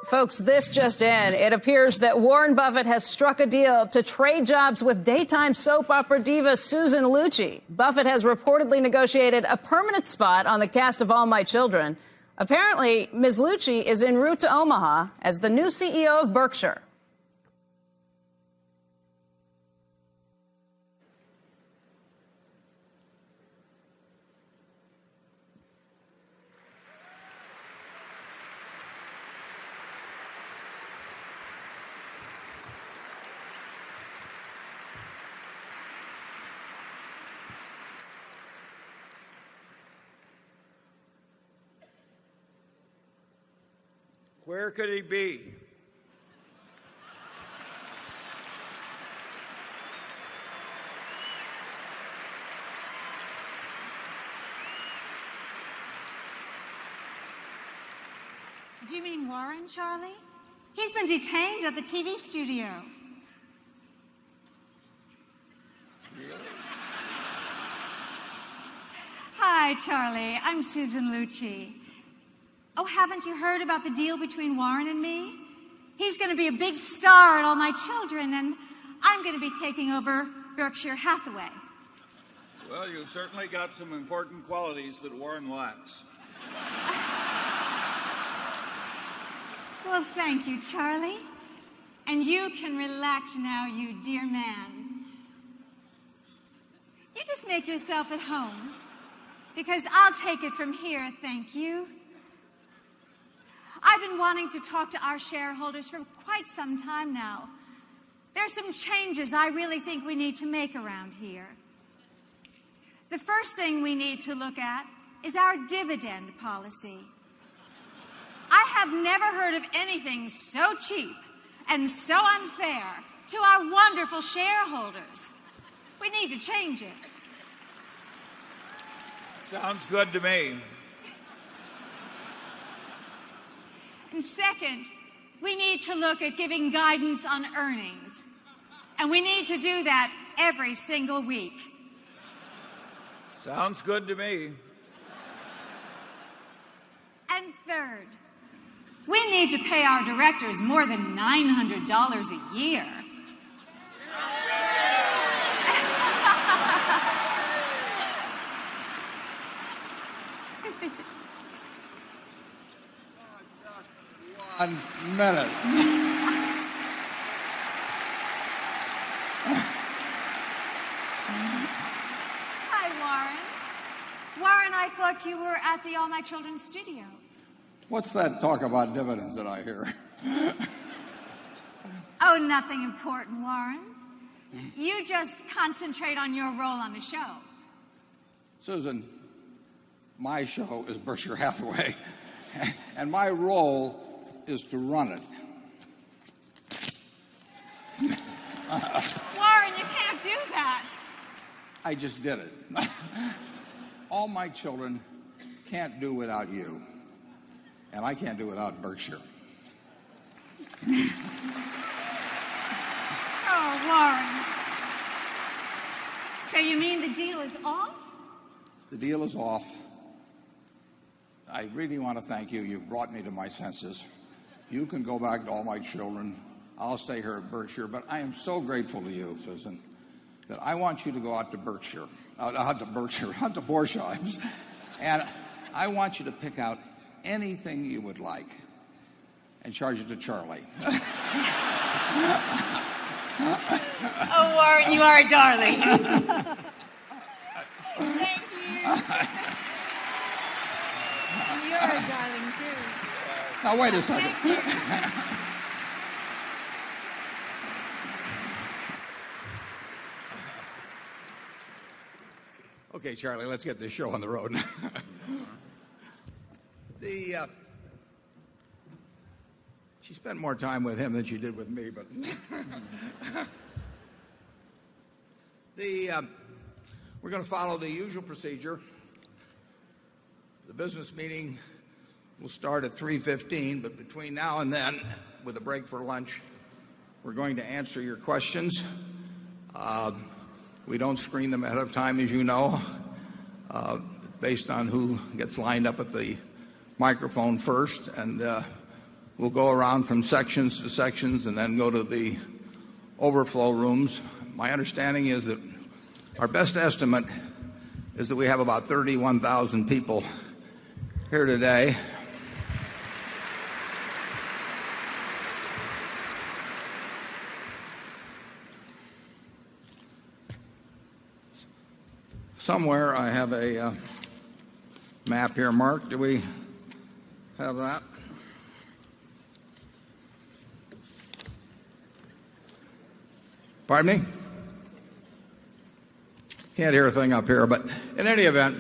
Folks, this just in. It appears that Warren Buffett has struck a deal to trade jobs with daytime soap opera diva Susan Lucci. Buffett has reportedly negotiated a permanent spot on the cast of All My Children. Apparently, Ms. Lucci is en route to Omaha as the new CEO of Berkshire. Where could he be? Do you mean Warren, Charlie? He's been detained at the TV studio. Really? Hi, Charlie. I'm Susan Lucci. Oh, haven't you heard about the deal between Warren and me? He's going to be a big star at All My Children, and I'm going to be taking over Berkshire Hathaway. Well, you've certainly got some important qualities that Warren lacks. Well, thank you, Charlie. And you can relax now, you dear man. You just make yourself at home, because I'll take it from here, thank you. I've been wanting to talk to our shareholders for quite some time now. There's some changes I really think we need to make around here. The first thing we need to look at is our dividend policy. I have never heard of anything so cheap and so unfair to our wonderful shareholders. We need to change it. Sounds good to me. And second, we need to look at giving guidance on earnings. And we need to do that every single week. Sounds good to me. And third, we need to pay our directors more than $900 a year. One minute. Hi, Warren. Warren, I thought you were at the All My Children studio. What's that talk about dividends that I hear? Oh, nothing important, Warren. You just concentrate on your role on the show. Susan, my show is Berkshire Hathaway, and my role is to run it. Warren, you can't do that. I just did it. All My Children can't do without you, and I can't do without Berkshire. Oh, Warren. So you mean the deal is off? The deal is off. I really want to thank you. You've brought me to my senses. You can go back to All My Children. I'll stay here at Berkshire. But I am so grateful to you, Susan, that I want you to go out to Berkshire, out to Borsheim's, and I want you to pick out anything you would like and charge it to Charlie. Oh, Warren, you are a darling. Thank you. You're a darling, too. Now, wait a second. Okay, Charlie, let's get this show on the road. She spent more time with him than she did with me, but we're going to follow the usual procedure. The business meeting will start at 3:15, but between now and then, with a break for lunch, we're going to answer your questions. We don't screen them ahead of time, as you know, based on who gets lined up at the microphone first. And we'll go around from sections to sections and then go to the overflow rooms. My understanding is that our best estimate is that we have about 31,000 people here today. Somewhere I have a map here. Mark, do we have that? Pardon me? Can't hear a thing up here, but in any event,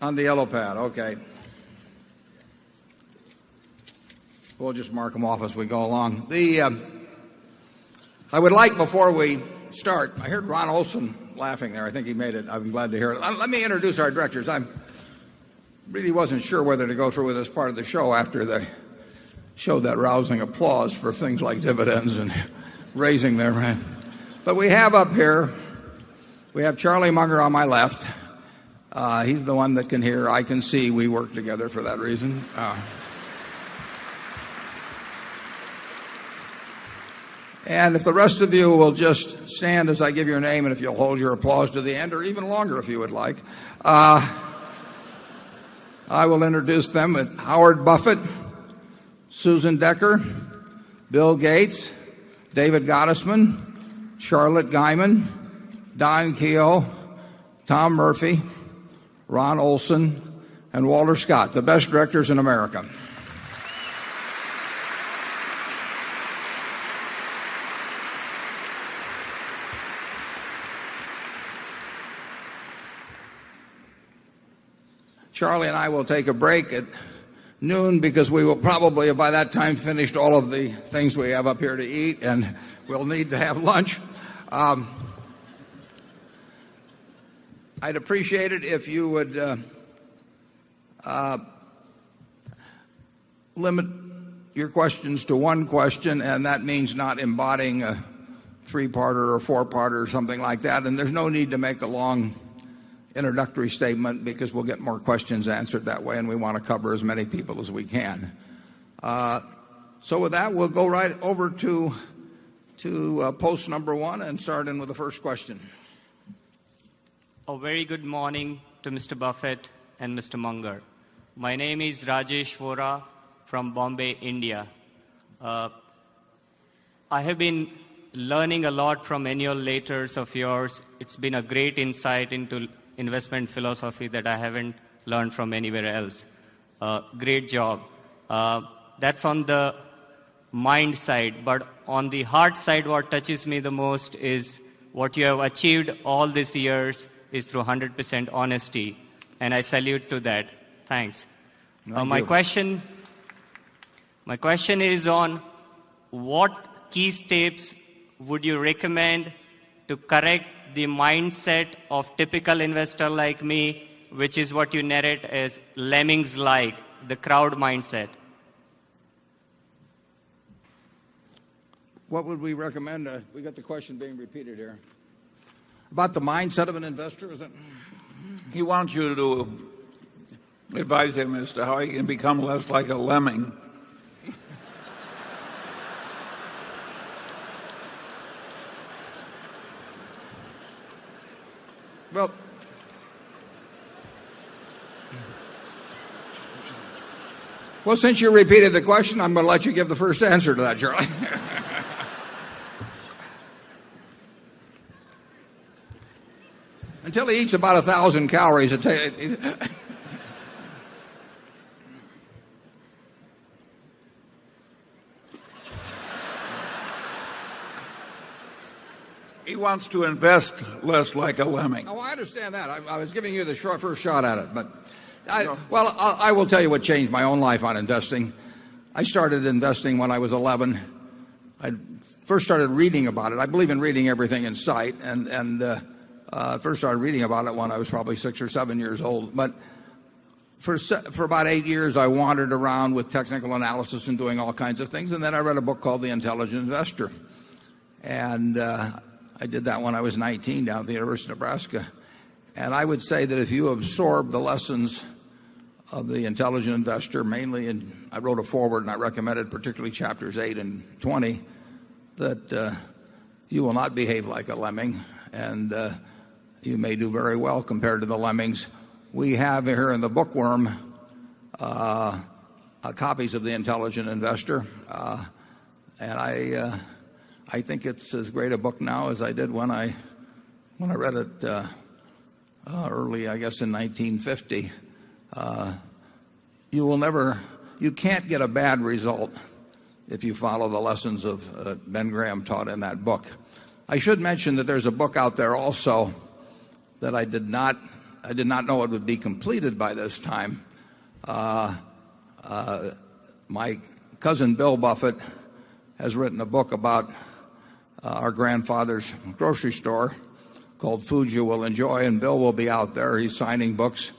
on the yellow pad, okay. We'll just mark them off as we go along. I would like, before we start, I heard Ron Olson laughing there. I think he made it. I'm glad to hear it. Let me introduce our directors. I really wasn't sure whether to go through with this part of the show after they showed that rousing applause for things like dividends and raising their rent. But we have up here, we have Charlie Munger on my left. He's the one that can hear. I can see. We work together for that reason. And if the rest of you will just stand as I give your name, and if you'll hold your applause to the end, or even longer if you would like, I will introduce them. Howard Buffett, Susan Decker, Bill Gates, David Gottesman, Charlotte Guyman, Don Keogh, Tom Murphy, Ron Olson, and Walter Scott, the best directors in America. Charlie and I will take a break at noon because we will probably by that time finished all of the things we have up here to eat, and we'll need to have lunch. I'd appreciate it if you would limit your questions to one question, and that means not embodying a three-parter or four-parter or something like that. And there's no need to make a long introductory statement because we'll get more questions answered that way, and we want to cover as many people as we can. So with that, we'll go right over to post number one and start in with the first question. A very good morning to Mr. Buffett and Mr. Munger. My name is Rajesh Vora from Bombay, India. I have been learning a lot from annual letters of yours. It's been a great insight into investment philosophy that I haven't learned from anywhere else. Great job. That's on the mind side, but on the heart side, what touches me the most is what you have achieved all these years is through 100% honesty, and I salute to that. Thanks. My question is on what key steps would you recommend to correct the mindset of typical investor like me, which is what you narrate as lemmings-like, the crowd mindset? What would we recommend? We got the question being repeated here. About the mindset of an investor, is it? He wants you to advise him as to how he can become less like a lemming. Well, since you repeated the question, I'm going to let you give the first answer to that, Charlie. Until he eats about 1,000 calories, He wants to invest less like a lemming. Oh, I understand that. I was giving you the first shot at it, but I will tell you what changed my own life on investing. I started investing when I was 11. I first started reading about it. I believe in reading everything in sight, and first started reading about it when I was probably 6 or 7 years old. But for about 8 years, I wandered around with technical analysis and doing all kinds of things, and then I read a book called The Intelligent Investor, and I did that when I was 19 down at the University of Nebraska. And I would say that if you absorb the lessons The Intelligent Investor, mainly, and I wrote a foreword and I recommended particularly chapters 8 and 20, that you will not behave like a lemming, and you may do very well compared to the lemmings. We have here in the bookworm copies of The Intelligent Investor, and I think it's as great a book now as I did when I read it early, I guess, in 1950. You can't get a bad result if you follow the lessons of Ben Graham taught in that book. I should mention that there's a book out there also that I did not know it would be completed by this time. My cousin Bill Buffett has written a book about our grandfather's grocery store called Food You Will Enjoy, and Bill will be out there. He's signing books.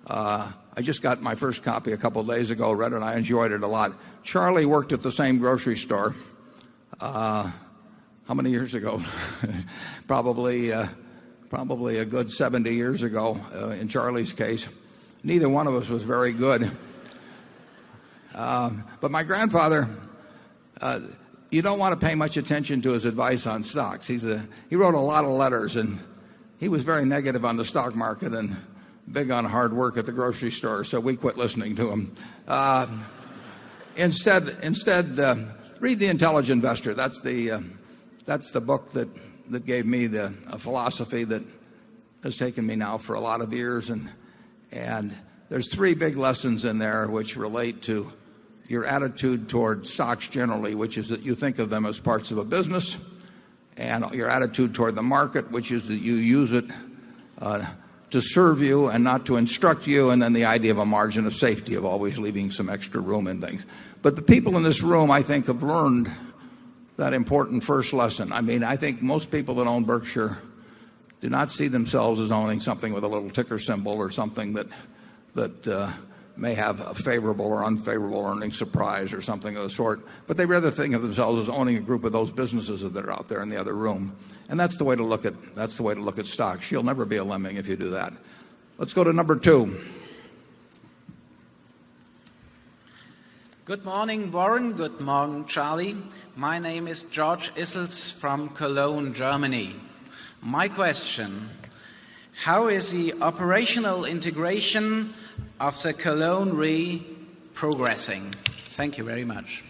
I just got my first copy a couple of days ago, read it, I enjoyed it a lot. Charlie worked at the same grocery store. How many years ago? Probably a good 70 years ago in Charlie's case. Neither one of us was very good. But my grandfather, you don't want to pay much attention to his advice on stocks. He wrote a lot of letters, and he was very negative on the stock market and big on hard work at the grocery store, so we quit listening to him. Instead, read The Intelligent Investor. That's the book that gave me the philosophy that has taken me now for a lot of years, and there's 3 big lessons in there which relate to your attitude toward stocks generally, which is that you think of them as parts of a business, and your attitude toward the market, which is that you use it to serve you and not to instruct you, and then the idea of a margin of safety, of always leaving some extra room in things. But the people in this room, I think, have learned that important first lesson. I mean, I think most people that own Berkshire do not see themselves as owning something with a little ticker symbol or something that may have a favorable or unfavorable earnings surprise or something of the sort. But they rather think of themselves as owning a group of those businesses that are out there in the other room. And that's the way to look at stocks. You'll never be a lemming if you do that. Let's go to number 2. Good morning, Warren. Good morning, Charlie. My name is George Issels from Cologne, Germany. My question: how is the operational integration of the Cologne Re progressing? Thank you very much.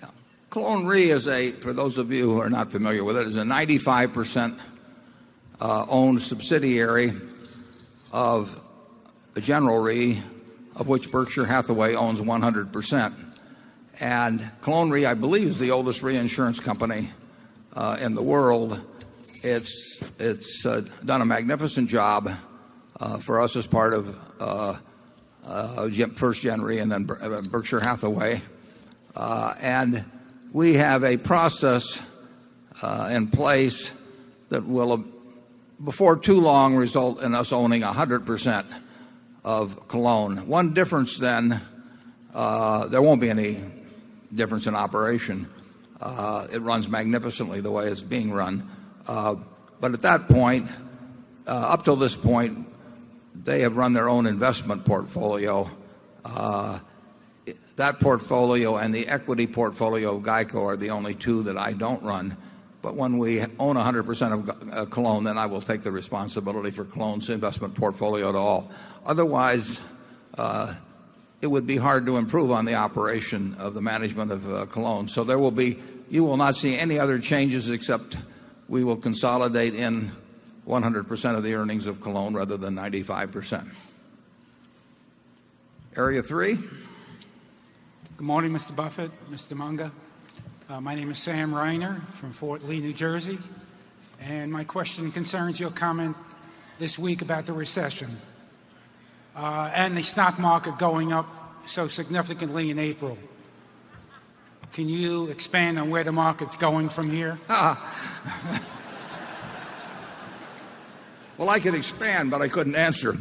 Yeah. Cologne Re is for those of you who are not familiar with it, is a 95% owned subsidiary of the General Re, of which Berkshire Hathaway owns 100%. And Cologne Re, I believe, is the oldest reinsurance company in the world. It's done a magnificent job for us as part of First Gen Re and then Berkshire Hathaway. And we have a process in place that will, before too long, result in us owning 100% of Cologne. One difference then, there won't be any difference in operation. It runs magnificently the way it's being run. But at that point, up till this point, they have run their own investment portfolio. That portfolio and the equity portfolio of GEICO are the only two that I don't run. But when we own 100% of Cologne, then I will take the responsibility for Cologne's investment portfolio at all. Otherwise, it would be hard to improve on the operation of the management of Cologne. So you will not see any other changes except we will consolidate in 100% of the earnings of Cologne rather than 95%. Area 3. Good morning, Mr. Buffett, Mr. Munger. My name is Sam Reiner from Fort Lee, New Jersey. And my question concerns your comment this week about the recession and the stock market going up so significantly in April. Can you expand on where the market's going from here? Well, I could expand, but I couldn't answer.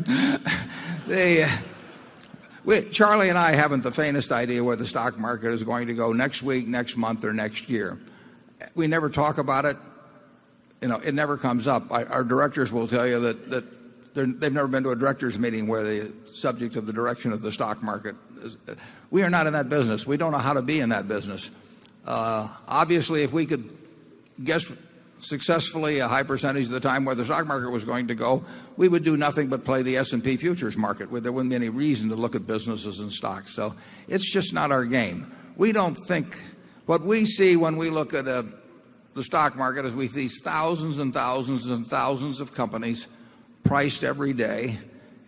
Charlie and I haven't the faintest idea where the stock market is going to go next week, next month, or next year. We never talk about it. It never comes up. Our directors will tell you that they've never been to a directors meeting where the subject of the direction of the stock market is. We are not in that business. We don't know how to be in that business. Obviously, if we could guess successfully a high percentage of the time where the stock market was going to go, we would do nothing but play the S&P futures market, where there wouldn't be any reason to look at businesses and stocks. So it's just not our game. We don't think what we see when we look at the stock market is we see thousands and thousands and thousands of companies priced every day,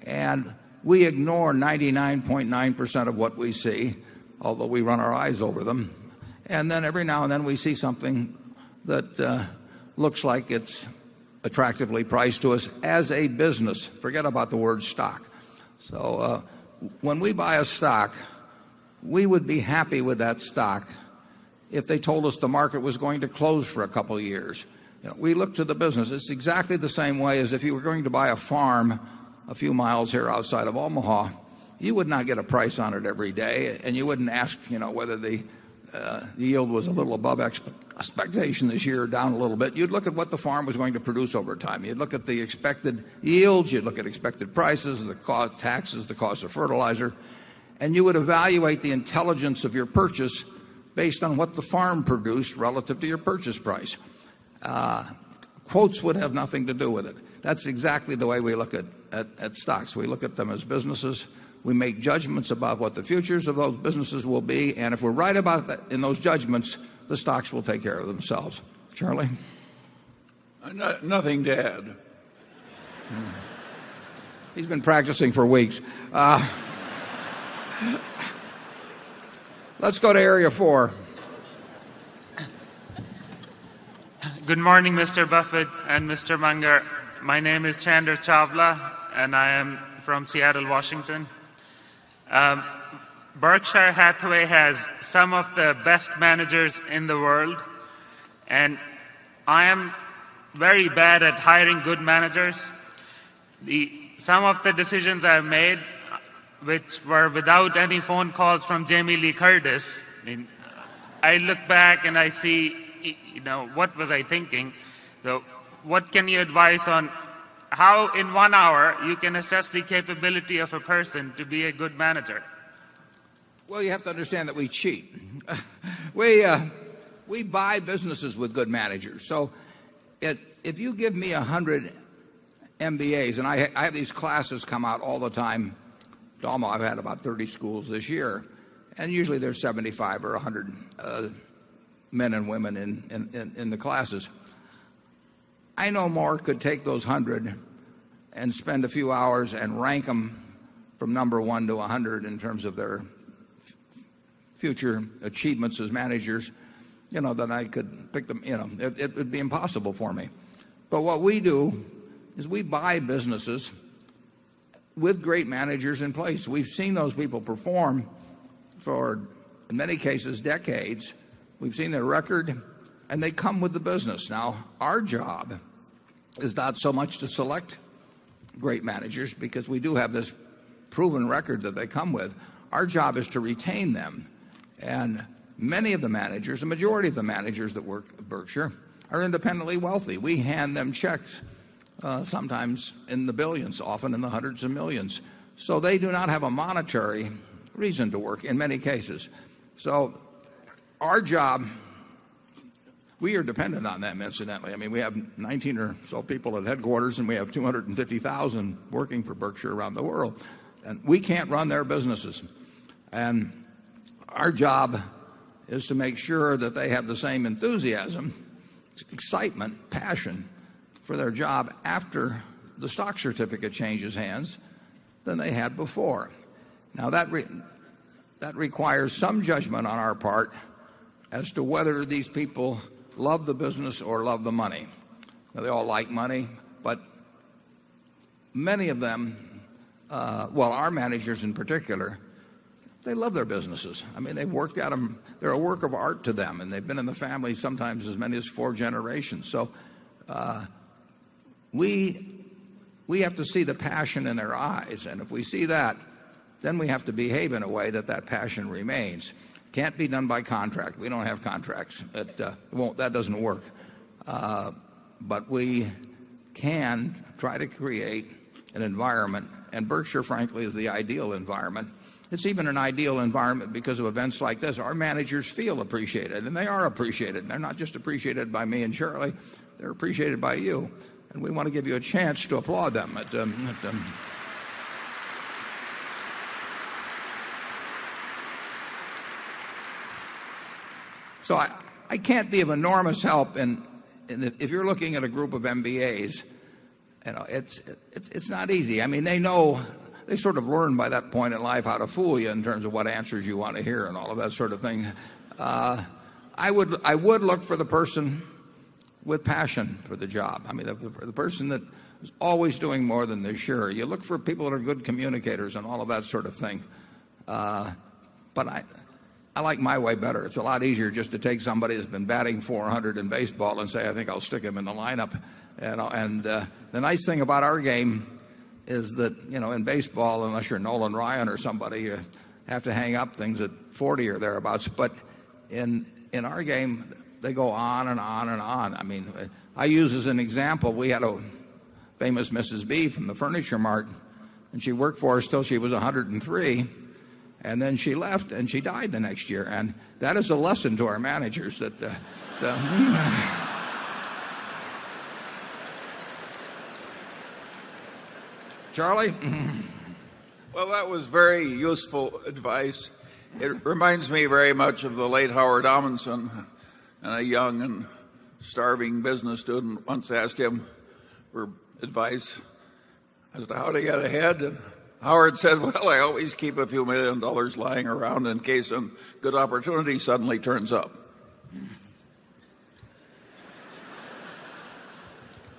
and we ignore 99.9% of what we see, although we run our eyes over them. And then every now and then we see something that looks like it's attractively priced to us as a business. Forget about the word stock. So when we buy a stock, we would be happy with that stock if they told us the market was going to close for a couple of years. We look to the business. It's exactly the same way as if you were going to buy a farm a few miles here outside of Omaha. You would not get a price on it every day, and you wouldn't ask, whether the yield was a little above expectation this year or down a little bit. You'd look at what the farm was going to produce over time. You'd look at the expected yields. You'd look at expected prices, the cost, taxes, the cost of fertilizer, and you would evaluate the intelligence of your purchase based on what the farm produced relative to your purchase price. Quotes would have nothing to do with it. That's exactly the way we look at stocks. We look at them as businesses. We make judgments about what the futures of those businesses will be, and if we're right about that in those judgments, the stocks will take care of themselves. Charlie? Nothing to add. He's been practicing for weeks. Let's go to Area 4. Good morning, Mr. Buffett and Mr. Munger. My name is Chandra Chawla, and I am from Seattle, Washington. Berkshire Hathaway has some of the best managers in the world, and I am very bad at hiring good managers. Some of the decisions I've made, which were without any phone calls from Jamie Lee Curtis, I look back and I see, what was I thinking? So what can you advise on how in 1 hour you can assess the capability of a person to be a good manager? Well, you have to understand that we cheat. We buy businesses with good managers. So if you give me 100 MBAs, and I have these classes come out all the time. I've had about 30 schools this year, and usually there's 75 or 100 men and women in the classes. I know more could take those 100 and spend a few hours and rank them from number 1 to 100 in terms of their future achievements as managers, then I could pick them. It would be impossible for me. But what we do is we buy businesses with great managers in place. We've seen those people perform for, in many cases, decades. We've seen their record, and they come with the business. Now, our job is not so much to select great managers, because we do have this proven record that they come with. Our job is to retain them. And many of the managers, the majority of the managers that work at Berkshire, are independently wealthy. We hand them checks, sometimes in the billions, often in the hundreds of millions. So they do not have a monetary reason to work in many cases. So our job, we are dependent on them, incidentally. I mean, we have 19 or so people at headquarters, and we have 250,000 working for Berkshire around the world. And we can't run their businesses. And our job is to make sure that they have the same enthusiasm, excitement, passion for their job after the stock certificate changes hands than they had before. Now, that requires some judgment on our part as to whether these people love the business or love the money. Now, they all like money, but many of them, our managers in particular, they love their businesses. I mean, they've worked at them. They're a work of art to them, and they've been in the family sometimes as many as 4 generations. So we have to see the passion in their eyes, and if we see that, then we have to behave in a way that passion remains. Can't be done by contract. We don't have contracts. That doesn't work. But we can try to create an environment, and Berkshire, frankly, is the ideal environment. It's even an ideal environment because of events like this. Our managers feel appreciated, and they are appreciated. And they're not just appreciated by me and Charlie, they're appreciated by you. And we want to give you a chance to applaud them. So I can't be of enormous help if you're looking at a group of MBAs. It's not easy. I mean, they sort of learn by that point in life how to fool you in terms of what answers you want to hear and all of that sort of thing. I would look for the person with passion for the job. I mean, the person that is always doing more than they're sure. You look for people that are good communicators and all of that sort of thing. But I like my way better. It's a lot easier just to take somebody that's been batting 400 in baseball and say, I think I'll stick him in the lineup. And the nice thing about our game is that, in baseball, unless you're Nolan Ryan or somebody, you have to hang up things at 40 or thereabouts. But in our game, they go on and on and on. I mean, I use as an example, we had a famous Mrs. B from the Furniture Mart, and she worked for us till she was 103. And then she left, and she died the next year. And that is a lesson to our managers that Charlie? Well, that was very useful advice. It reminds me very much of the late Howard Amundsen, and a young and starving business student once asked him for advice as to how to get ahead. And Howard said, well, I always keep a few $1 million lying around in case a good opportunity suddenly turns up.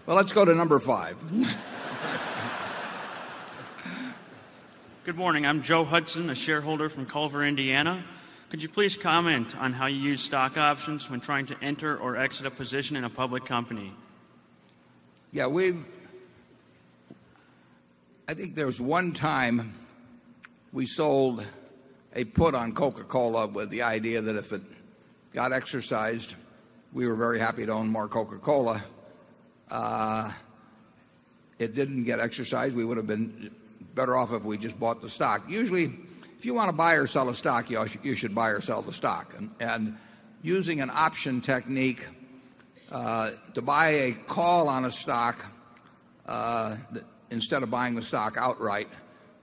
Well, let's go to number 5. Good morning. I'm Joe Hudson, a shareholder from Culver, Indiana. Could you please comment on how you use stock options when trying to enter or exit a position in a public company? Yeah, I think there was one time we sold a put on Coca-Cola with the idea that if it got exercised, we were very happy to own more Coca-Cola. It didn't get exercised. We would have been better off if we just bought the stock. Usually, if you want to buy or sell a stock, you should buy or sell the stock. And using an option technique to buy a call on a stock instead of buying the stock outright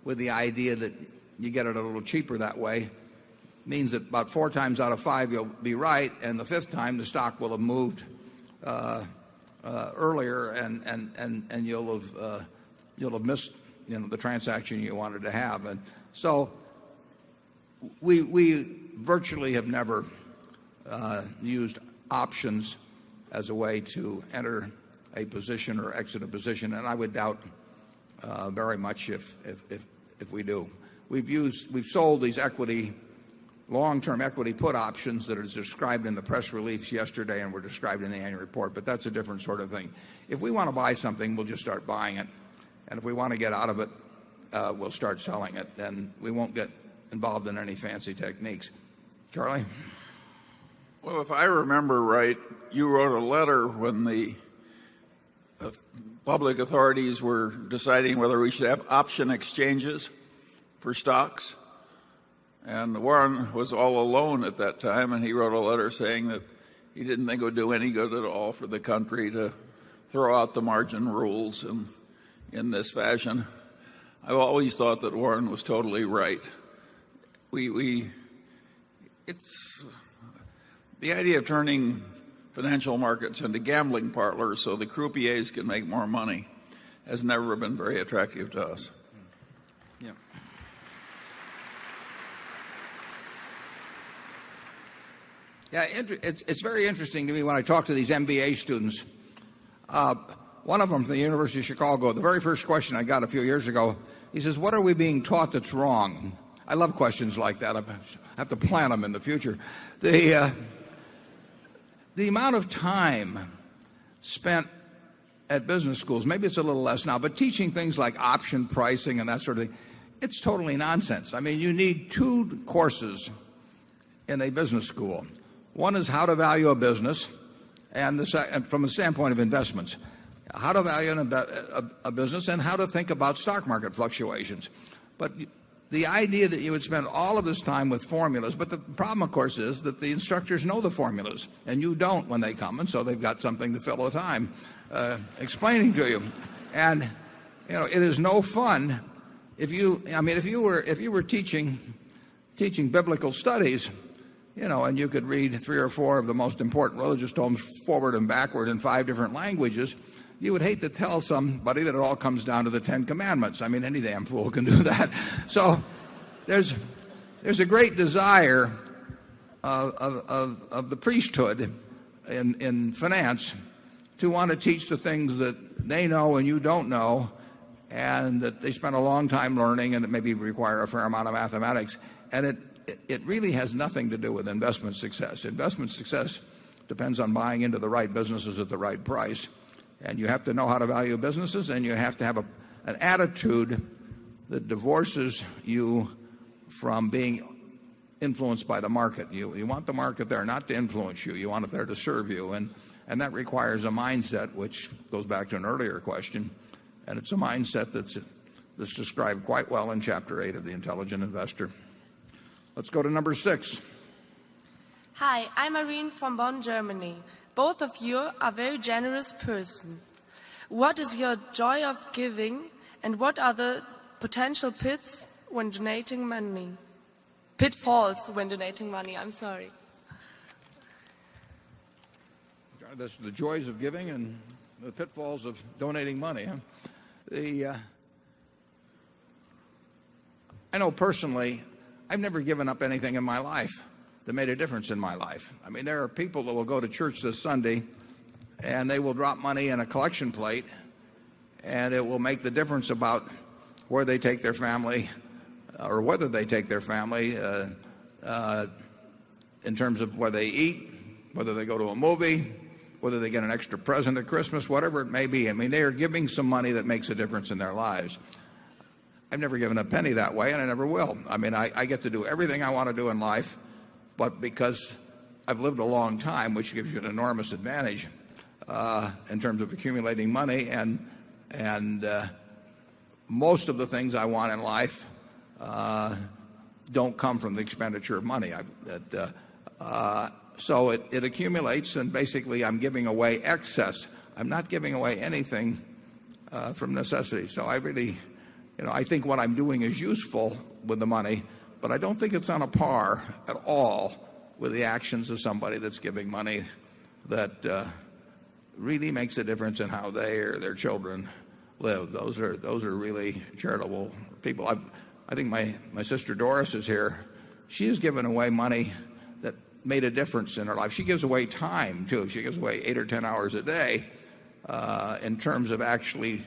with the idea that you get it a little cheaper that way means that about 4 times out of 5 you'll be right, and the 5th time the stock will have moved earlier, and you'll have missed the transaction you wanted to have. And so we virtually have never used options as a way to enter a position or exit a position, and I would doubt very much if we do. We've sold these long-term equity put options that are described in the press release yesterday and were described in the annual report, but that's a different sort of thing. If we want to buy something, we'll just start buying it, and if we want to get out of it, we'll start selling it, and we won't get involved in any fancy techniques. Charlie? Well, if I remember right, you wrote a letter when the public authorities were deciding whether we should have option exchanges for stocks. And Warren was all alone at that time, and he wrote a letter saying that he didn't think it would do any good at all for the country to throw out the margin rules in this fashion. I've always thought that Warren was totally right. It's the idea of turning financial markets into gambling parlors so the croupiers can make more money has never been very attractive to us. Yeah. Yeah, it's very interesting to me when I talk to these MBA students. One of them from the University of Chicago, the very first question I got a few years ago, he says, what are we being taught that's wrong? I love questions like that. I have to plan them in the future. The amount of time spent at business schools, maybe it's a little less now, but teaching things like option pricing and that sort of thing, it's totally nonsense. I mean, you need 2 courses in a business school. One is how to value a business, and from the standpoint of investments. how to value a business and how to think about stock market fluctuations. But the idea that you would spend all of this time with formulas, but the problem, of course, is that the instructors know the formulas, and you don't when they come, and so they've got something to fill the time explaining to you. And it is no fun if you were teaching biblical studies, and you could read 3 or 4 of the most important religious tomes forward and backward in 5 different languages. You would hate to tell somebody that it all comes down to the 10 Commandments. I mean, any damn fool can do that. So there's a great desire of the priesthood in finance to want to teach the things that they know and you don't know, and that they spend a long time learning, and that maybe require a fair amount of mathematics. And it really has nothing to do with investment success. Investment success depends on buying into the right businesses at the right price. And you have to know how to value businesses, and you have to have an attitude that divorces you from being influenced by the market. You want the market there not to influence you. You want it there to serve you. And that requires a mindset, which goes back to an earlier question. And it's a mindset that's described quite well in Chapter 8 of The Intelligent Investor. Let's go to number 6. Hi, I'm Irene from Bonn, Germany. Both of you are very generous person. What is your joy of giving, and what are the potential pitfalls when donating money? I'm sorry. The joys of giving and the pitfalls of donating money. I know personally, I've never given up anything in my life that made a difference in my life. I mean, there are people that will go to church this Sunday and they will drop money in a collection plate, and it will make the difference about where they take their family, or whether they take their family in terms of where they eat, whether they go to a movie, whether they get an extra present at Christmas, whatever it may be. I mean, they are giving some money that makes a difference in their lives. I've never given a penny that way, and I never will. I mean, I get to do everything I want to do in life, but because I've lived a long time, which gives you an enormous advantage in terms of accumulating money, and most of the things I want in life don't come from the expenditure of money. So it accumulates, and basically I'm giving away excess. I'm not giving away anything from necessity. So I really, I think what I'm doing is useful with the money, but I don't think it's on a par at all with the actions of somebody that's giving money that really makes a difference in how they or their children live. Those are really charitable people. I think my sister Doris is here. She has given away money that made a difference in her life. She gives away time too. She gives away 8 or 10 hours a day in terms of actually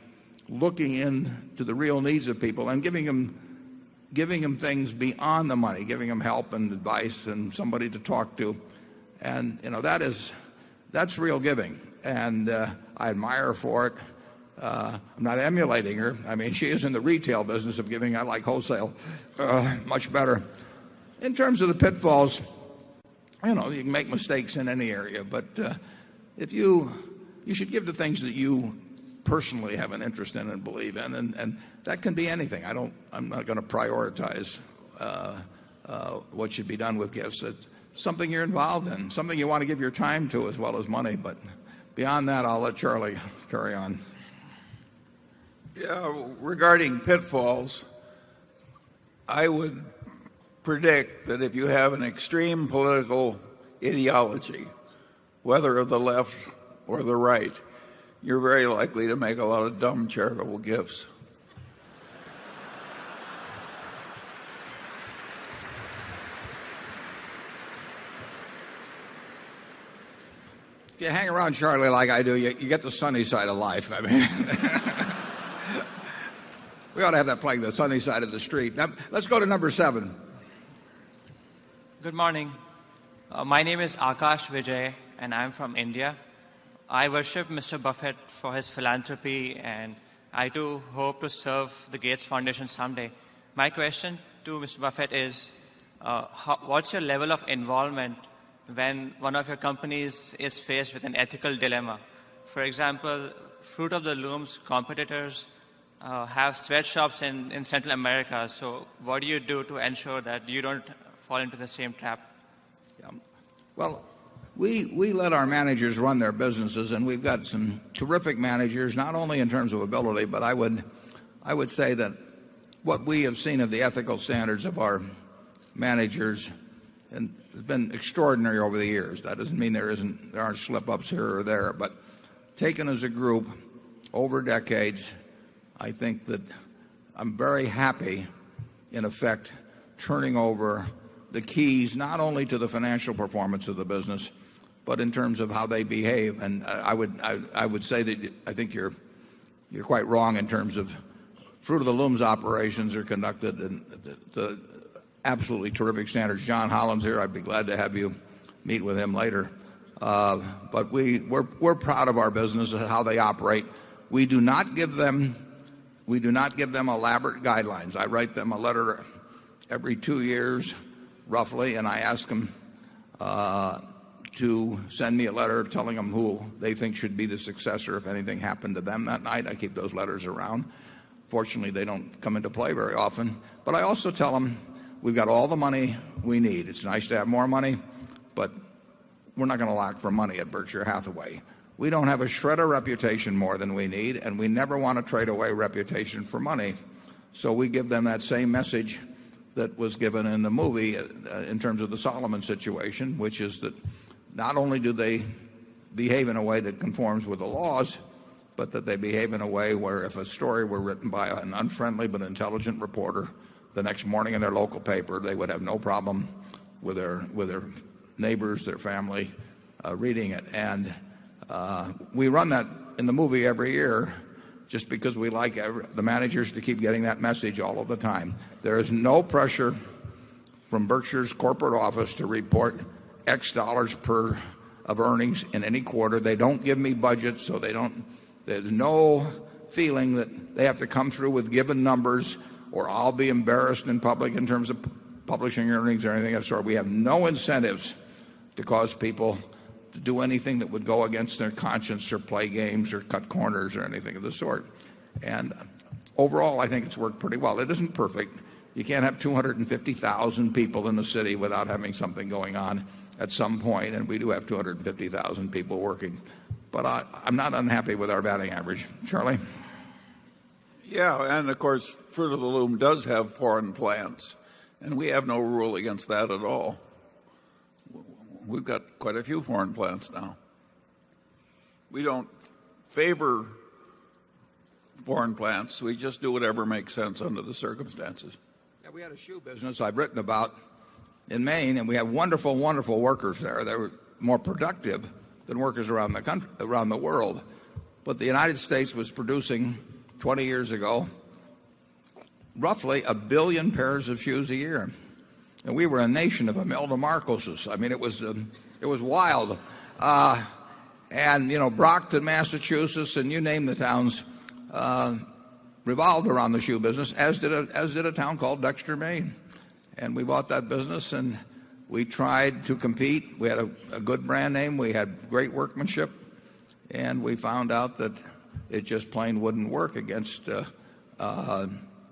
looking into the real needs of people and giving them things beyond the money, giving them help and advice and somebody to talk to. And that's real giving, and I admire her for it. I'm not emulating her. I mean, she is in the retail business of giving. I like wholesale much better. In terms of the pitfalls, you can make mistakes in any area, but if you should give to things that you personally have an interest in and believe in, and that can be anything. I'm not going to prioritize what should be done with gifts. It's something you're involved in, something you want to give your time to as well as money. But beyond that, I'll let Charlie carry on. Yeah, regarding pitfalls, I would predict that if you have an extreme political ideology, whether of the left or the right, you're very likely to make a lot of dumb charitable gifts. If you hang around Charlie like I do, you get the sunny side of life. I mean, we ought to have that playing the sunny side of the street. Now, let's go to number 7. Good morning. My name is Akash Vijay, and I'm from India. I worship Mr. Buffett for his philanthropy, and I too hope to serve the Gates Foundation someday. My question to Mr. Buffett is, what's your level of involvement when one of your companies is faced with an ethical dilemma? For example, Fruit of the Loom's competitors have sweatshops in Central America. So what do you do to ensure that you don't fall into the same trap? Yeah. Well, we let our managers run their businesses, and we've got some terrific managers, not only in terms of ability, but I would say that what we have seen of the ethical standards of our managers and has been extraordinary over the years. That doesn't mean there aren't slip-ups here or there, but taken as a group over decades, I think that I'm very happy, in effect, turning over the keys not only to the financial performance of the business, but in terms of how they behave. And I would say that I think you're quite wrong in terms of Fruit of the Loom's operations are conducted in the absolutely terrific standards. John Holland's here. I'd be glad to have you meet with him later. But we're proud of our business and how they operate. We do not give them elaborate guidelines. I write them a letter every 2 years, roughly, and I ask them to send me a letter telling them who they think should be the successor if anything happened to them that night. I keep those letters around. Fortunately, they don't come into play very often. But I also tell them we've got all the money we need. It's nice to have more money, but we're not going to lack for money at Berkshire Hathaway. We don't have a shred of reputation more than we need, and we never want to trade away reputation for money. So we give them that same message that was given in the movie in terms of the Solomon situation, which is that not only do they behave in a way that conforms with the laws, but that they behave in a way where if a story were written by an unfriendly but intelligent reporter the next morning in their local paper, they would have no problem with their neighbors, their family, reading it. And we run that in the movie every year just because we like the managers to keep getting that message all of the time. There is no pressure from Berkshire's corporate office to report X dollars of earnings in any quarter. They don't give me budgets, so there's no feeling that they have to come through with given numbers or I'll be embarrassed in public in terms of publishing earnings or anything of the sort. We have no incentives to cause people to do anything that would go against their conscience or play games or cut corners or anything of the sort. And overall, I think it's worked pretty well. It isn't perfect. You can't have 250,000 people in the city without having something going on at some point, and we do have 250,000 people working. But I'm not unhappy with our batting average. Charlie? Yeah, and of course, Fruit of the Loom does have foreign plants, and we have no rule against that at all. We've got quite a few foreign plants now. We don't favor foreign plants. We just do whatever makes sense under the circumstances. Yeah, we had a shoe business I've written about in Maine, and we have wonderful, wonderful workers there. They were more productive than workers around the country, around the world. But the United States was producing 20 years ago roughly 1 billion pairs of shoes a year. And we were a nation of Imelda Marcoses. I mean, it was wild. And, you know, Brockton, Massachusetts, and you name the towns, revolved around the shoe business, as did a town called Dexter, Maine. And we bought that business, and we tried to compete. We had a good brand name. We had great workmanship. And we found out that it just plain wouldn't work against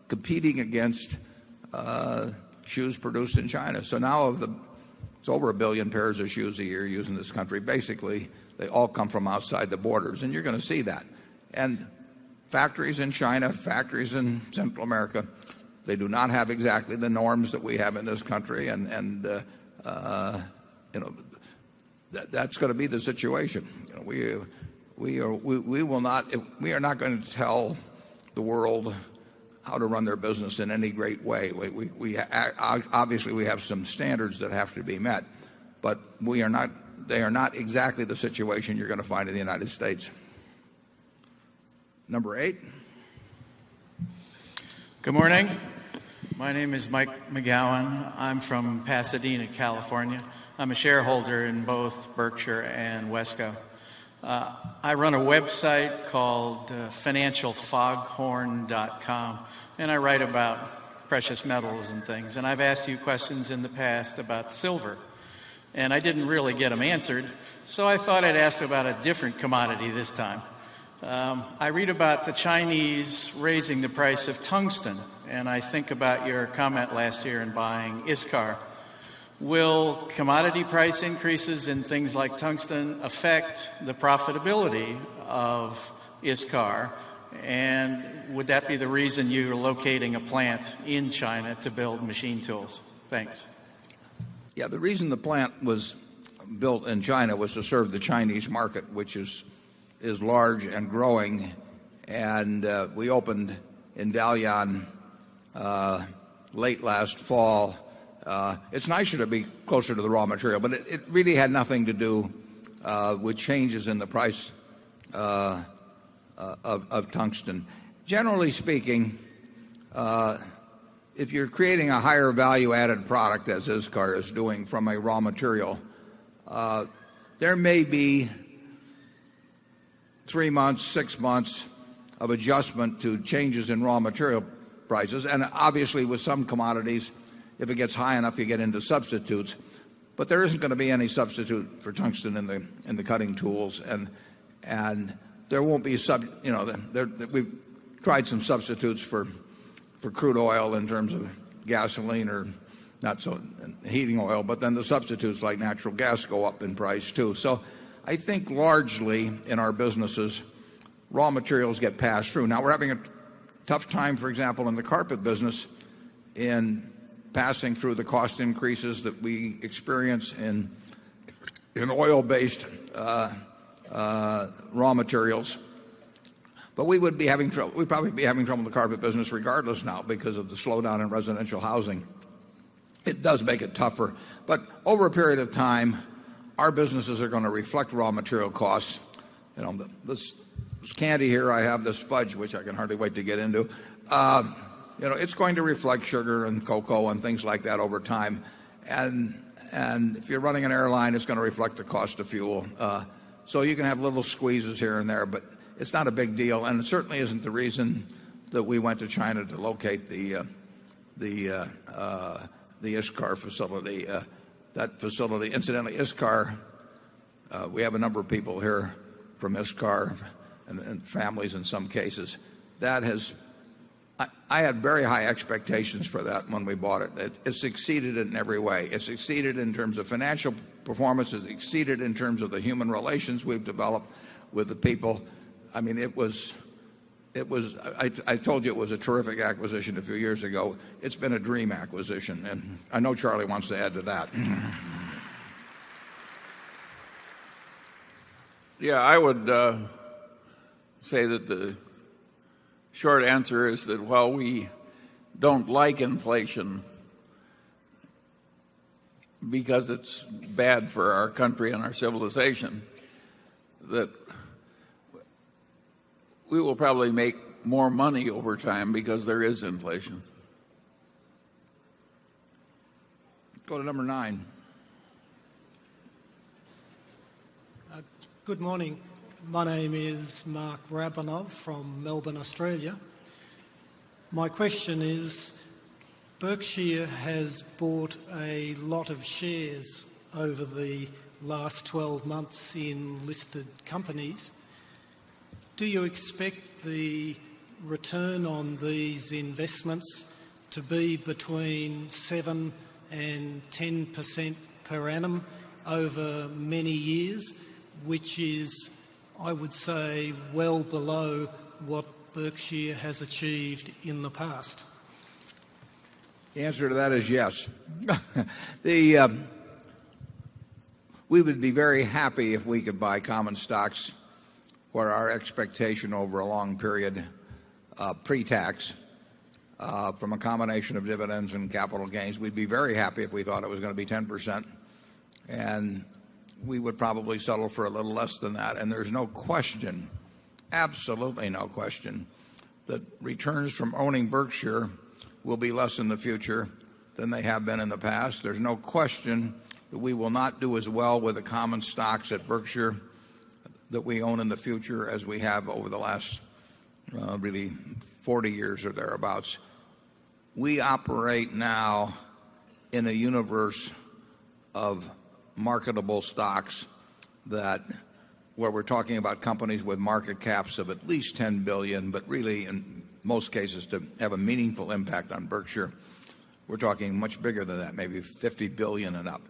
competing against shoes produced in China. So now it's over 1 billion pairs of shoes a year used in this country. Basically, they all come from outside the borders, and you're going to see that. And factories in China, factories in Central America, they do not have exactly the norms that we have in this country, and you know, that's going to be the situation. You know, we are not going to tell the world how to run their business in any great way. Obviously we have some standards that have to be met, but they are not exactly the situation you're going to find in the United States. Number 8. Good morning. My name is Mike McGowan. I'm from Pasadena, California. I'm a shareholder in both Berkshire and Wesco. I run a website called financialfoghorn.com, and I write about precious metals and things. And I've asked you questions in the past about silver, and I didn't really get them answered, so I thought I'd ask about a different commodity this time. I read about the Chinese raising the price of tungsten, and I think about your comment last year in buying ISCAR. Will commodity price increases in things like tungsten affect the profitability of ISCAR? And would that be the reason you're locating a plant in China to build machine tools? Thanks. Yeah, the reason the plant was built in China was to serve the Chinese market, which is large and growing. And we opened in Dalian late last fall. It's nicer to be closer to the raw material, but it really had nothing to do with changes in the price of tungsten. Generally speaking, if you're creating a higher value-added product, as ISCAR is doing from a raw material, there may be 3 months, 6 months of adjustment to changes in raw material prices. And obviously with some commodities, if it gets high enough, you get into substitutes. But there isn't going to be any substitute for tungsten in the cutting tools, and there won't be we've tried some substitutes for crude oil in terms of gasoline or not so heating oil, but then the substitutes like natural gas go up in price too. So I think largely in our businesses, raw materials get passed through. Now we're having a tough time, for example, in the carpet business in passing through the cost increases that we experience in oil-based raw materials. But we would be having trouble. We'd probably be having trouble in the carpet business regardless now because of the slowdown in residential housing. It does make it tougher. But over a period of time, our businesses are going to reflect raw material costs. This candy here, I have this fudge, which I can hardly wait to get into. It's going to reflect sugar and cocoa and things like that over time. And if you're running an airline, it's going to reflect the cost of fuel. So you can have little squeezes here and there, but it's not a big deal. And it certainly isn't the reason that we went to China to locate the ISCAR facility. That facility, incidentally, ISCAR, we have a number of people here from ISCAR and families in some cases. I had very high expectations for that when we bought it. It succeeded in every way. It succeeded in terms of financial performance. It succeeded in terms of the human relations we've developed with the people. I mean, I told you it was a terrific acquisition a few years ago. It's been a dream acquisition, and I know Charlie wants to add to that. Yeah, I would say that the short answer is that while we don't like inflation because it's bad for our country and our civilization, that we will probably make more money over time because there is inflation. Go to number 9. Good morning. My name is Mark Rabanov from Melbourne, Australia. My question is, Berkshire has bought a lot of shares over the last 12 months in listed companies. Do you expect the return on these investments to be between 7 and 10% per annum over many years, which is, I would say, well below what Berkshire has achieved in the past? The answer to that is yes. We would be very happy if we could buy common stocks where our expectation over a long period, pre-tax, from a combination of dividends and capital gains, we'd be very happy if we thought it was going to be 10%. And we would probably settle for a little less than that. And there's no question, absolutely no question, that returns from owning Berkshire will be less in the future than they have been in the past. There's no question that we will not do as well with the common stocks at Berkshire that we own in the future as we have over the last really 40 years or thereabouts. We operate now in a universe of marketable stocks that where we're talking about companies with market caps of at least 10 billion, but really in most cases to have a meaningful impact on Berkshire, we're talking much bigger than that, maybe 50 billion and up.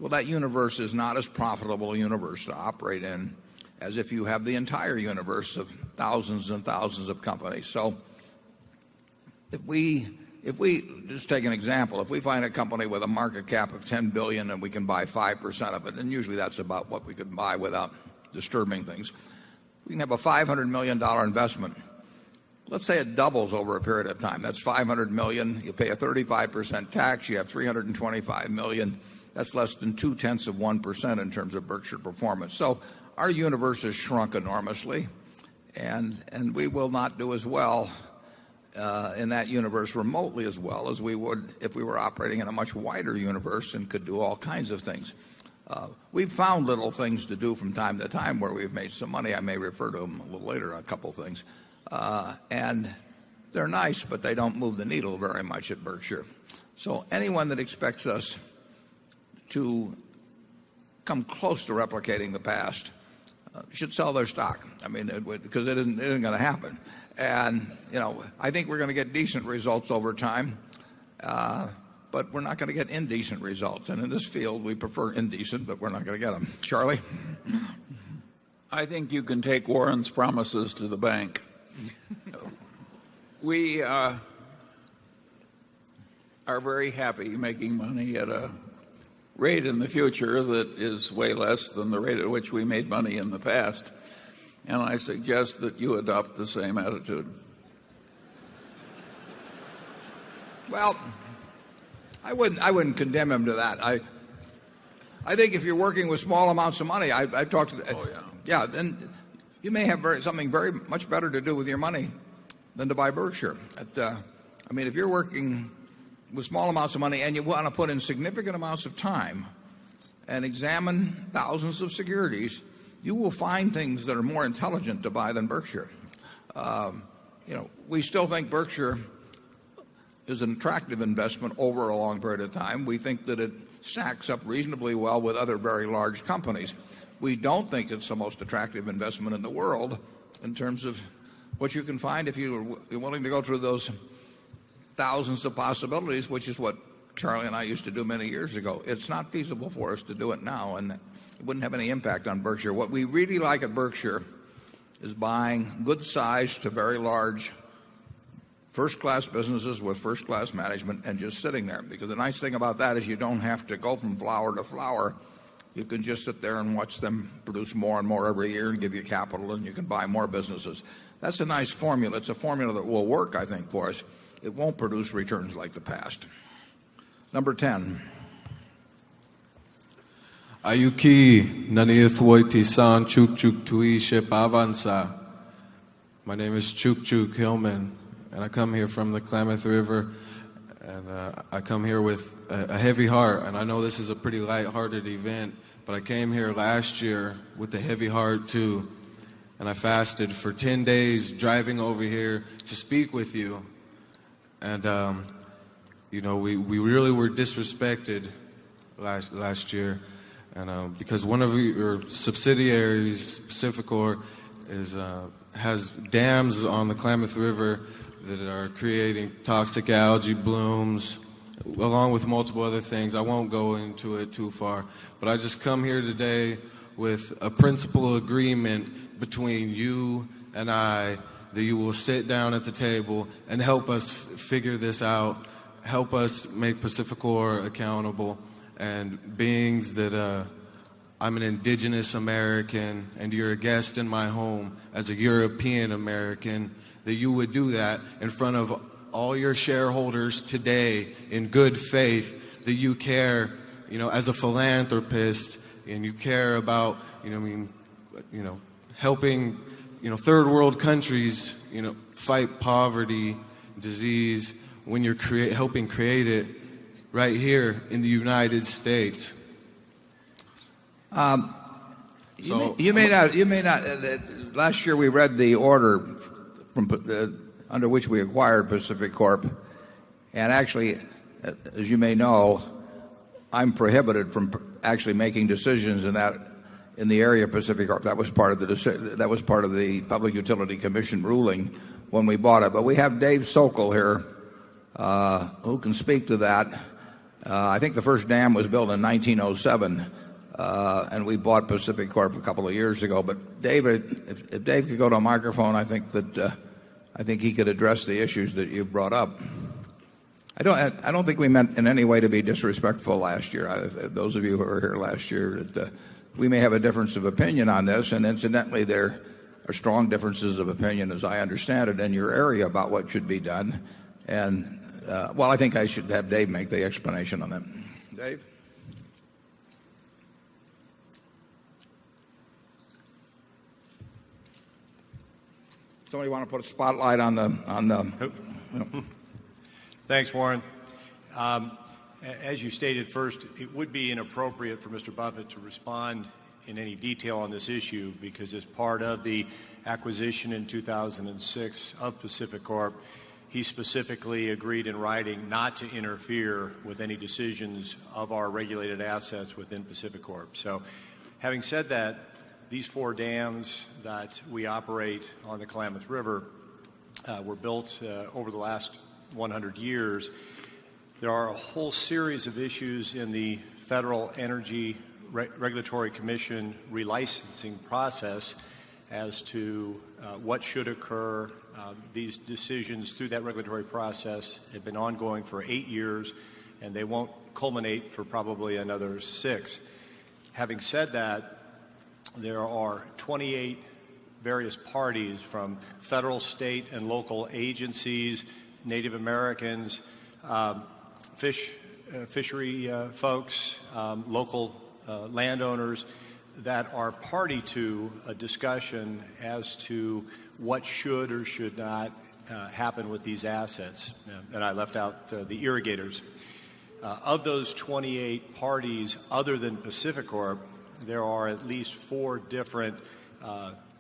Well, that universe is not as profitable a universe to operate in as if you have the entire universe of thousands and thousands of companies. So if we just take an example, if we find a company with a market cap of 10 billion and we can buy 5% of it, and usually that's about what we could buy without disturbing things, we can have a $500 million investment. Let's say it doubles over a period of time. That's 500 million. You pay a 35% tax. You have 325 million. That's less than 0.2% in terms of Berkshire performance. So our universe has shrunk enormously, and we will not do as well in that universe remotely as well as we would if we were operating in a much wider universe and could do all kinds of things. We've found little things to do from time to time where we've made some money. I may refer to them a little later, a couple of things. And they're nice, but they don't move the needle very much at Berkshire. So anyone that expects us to come close to replicating the past should sell their stock. I mean, because it isn't going to happen. And, I think we're going to get decent results over time, but we're not going to get indecent results. And in this field, we prefer indecent, but we're not going to get them. Charlie? I think you can take Warren's promises to the bank. We are very happy making money at a rate in the future that is way less than the rate at which we made money in the past. And I suggest that you adopt the same attitude. Well, I wouldn't condemn him to that. I think if you're working with small amounts of money, I've talked to then you may have something very much better to do with your money than to buy Berkshire. If you're working with small amounts of money and you want to put in significant amounts of time and examine thousands of securities, you will find things that are more intelligent to buy than Berkshire. We still think Berkshire is an attractive investment over a long period of time. We think that it stacks up reasonably well with other very large companies. We don't think it's the most attractive investment in the world in terms of what you can find if you're willing to go through those thousands of possibilities, which is what Charlie and I used to do many years ago. It's not feasible for us to do it now, and it wouldn't have any impact on Berkshire. What we really like at Berkshire is buying good-sized to very large first-class businesses with first-class management and just sitting there. Because the nice thing about that is you don't have to go from flower to flower. You can just sit there and watch them produce more and more every year and give you capital, and you can buy more businesses. That's a nice formula. It's a formula that will work, I think, for us. It won't produce returns like the past. Number 10. Ayuki Naniathwoiti San Chuk Chuk Tui Ship Avansa. My name is Chuk Chuk Hillman, and I come here from the Klamath River, and I come here with a heavy heart. And I know this is a pretty light-hearted event, but I came here last year with a heavy heart too, and I fasted for 10 days driving over here to speak with you. And we really were disrespected last year, and because one of your subsidiaries, Pacificor, has dams on the Klamath River that are creating toxic algae blooms, along with multiple other things. I won't go into it too far, but I just come here today with a principal agreement between you and I that you will sit down at the table and help us figure this out, help us make Pacificor accountable, and beings that I'm an indigenous American and you're a guest in my home as a European American, that you would do that in front of all your shareholders today in good faith, that you care, as a philanthropist, and you care about, helping, third world countries, fight poverty, disease, when you're helping create it right here in the United States. You may not. Last year we read the order under which we acquired Pacific Corp, and actually, as you may know, I'm prohibited from actually making decisions in in the area of Pacific Corp. That was part of the Public Utility Commission ruling when we bought it. But we have Dave Sokol here who can speak to that. I think the first dam was built in 1907, and we bought Pacific Corp a couple of years ago. But David, if Dave could go to a microphone, I think he could address the issues that you brought up. I don't think we meant in any way to be disrespectful last year. Those of you who were here last year, that we may have a difference of opinion on this, and incidentally, there are strong differences of opinion, as I understand it, in your area about what should be done. And well, I think I should have Dave make the explanation on that. Dave? Somebody want to put a spotlight on the Thanks, Warren. As you stated first, it would be inappropriate for Mr. Buffett to respond in any detail on this issue because as part of the acquisition in 2006 of Pacific Corp, he specifically agreed in writing not to interfere with any decisions of our regulated assets within Pacific Corp. So having said that, these 4 dams that we operate on the Klamath River were built over the last 100 years. There are a whole series of issues in the Federal Energy Regulatory Commission relicensing process as to what should occur. These decisions through that regulatory process have been ongoing for 8 years, and they won't culminate for probably another 6. Having said that, there are 28 various parties from federal, state, and local agencies, Native Americans, fishery folks, local landowners that are party to a discussion as to what should or should not happen with these assets. And I left out the irrigators. Of those 28 parties, other than Pacific Corp, there are at least 4 different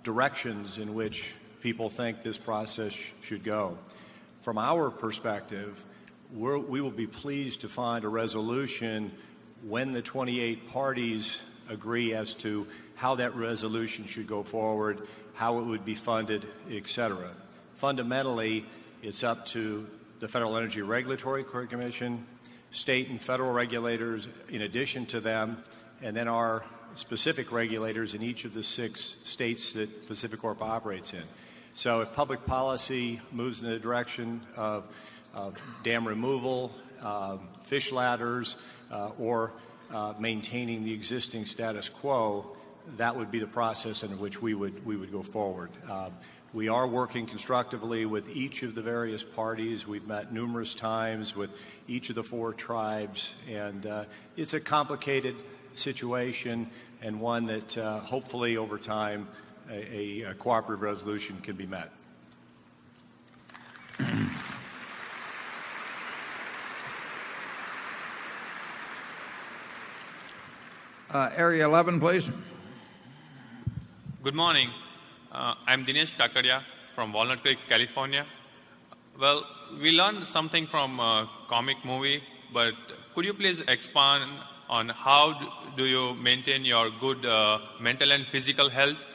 directions in which people think this process should go. From our perspective, we will be pleased to find a resolution when the 28 parties agree as to how that resolution should go forward, how it would be funded, etc. Fundamentally, it's up to the Federal Energy Regulatory Commission, state and federal regulators in addition to them, and then our specific regulators in each of the 6 states that Pacific Corp operates in. So if public policy moves in the direction of dam removal, fish ladders, or maintaining the existing status quo, that would be the process in which we would go forward. We are working constructively with each of the various parties. We've met numerous times with each of the 4 tribes, and it's a complicated situation and one that hopefully over time a cooperative resolution can be met. Area 11, please. Good morning. I'm Dinesh Kakadia from Walnut Creek, California. Well, we learned something from a comic movie, but could you please expand on how do you maintain your good mental and physical health?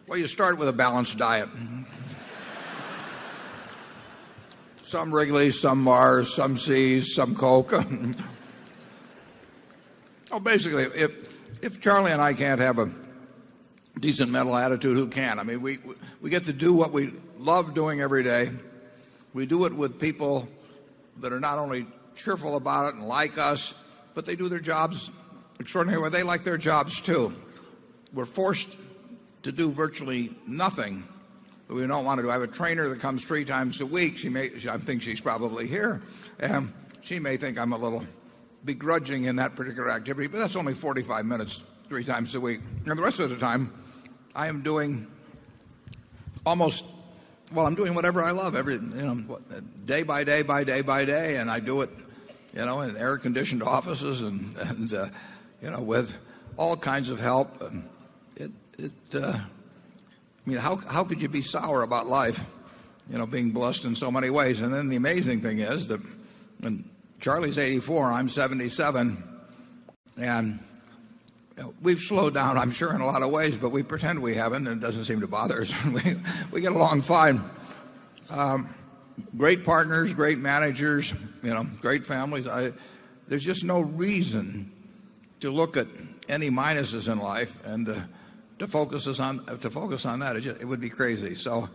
Well, you start with a balanced diet. Some Wrigley's, some Mars, some C's, some Coke. Basically, if Charlie and I can't have a decent mental attitude, who can? I mean, we get to do what we love doing every day. We do it with people that are not only cheerful about it and like us, but they do their jobs extraordinarily well. They like their jobs too. We're forced to do virtually nothing that we don't want to do. I have a trainer that comes 3 times a week. I think she's probably here. She may think I'm a little begrudging in that particular activity, but that's only 45 minutes 3 times a week. And the rest of the time, I am doing I'm doing whatever I love day by day by day by day, and I do it, in air-conditioned offices and with all kinds of help. How could you be sour about life being blessed in so many ways. And then the amazing thing is that when Charlie's 84, I'm 77, and we've slowed down, I'm sure, in a lot of ways, but we pretend we haven't, and it doesn't seem to bother us. We get along fine. Great partners, great managers, great families. There's just no reason to look at any minuses in life and to focus on that. It would be crazy. So,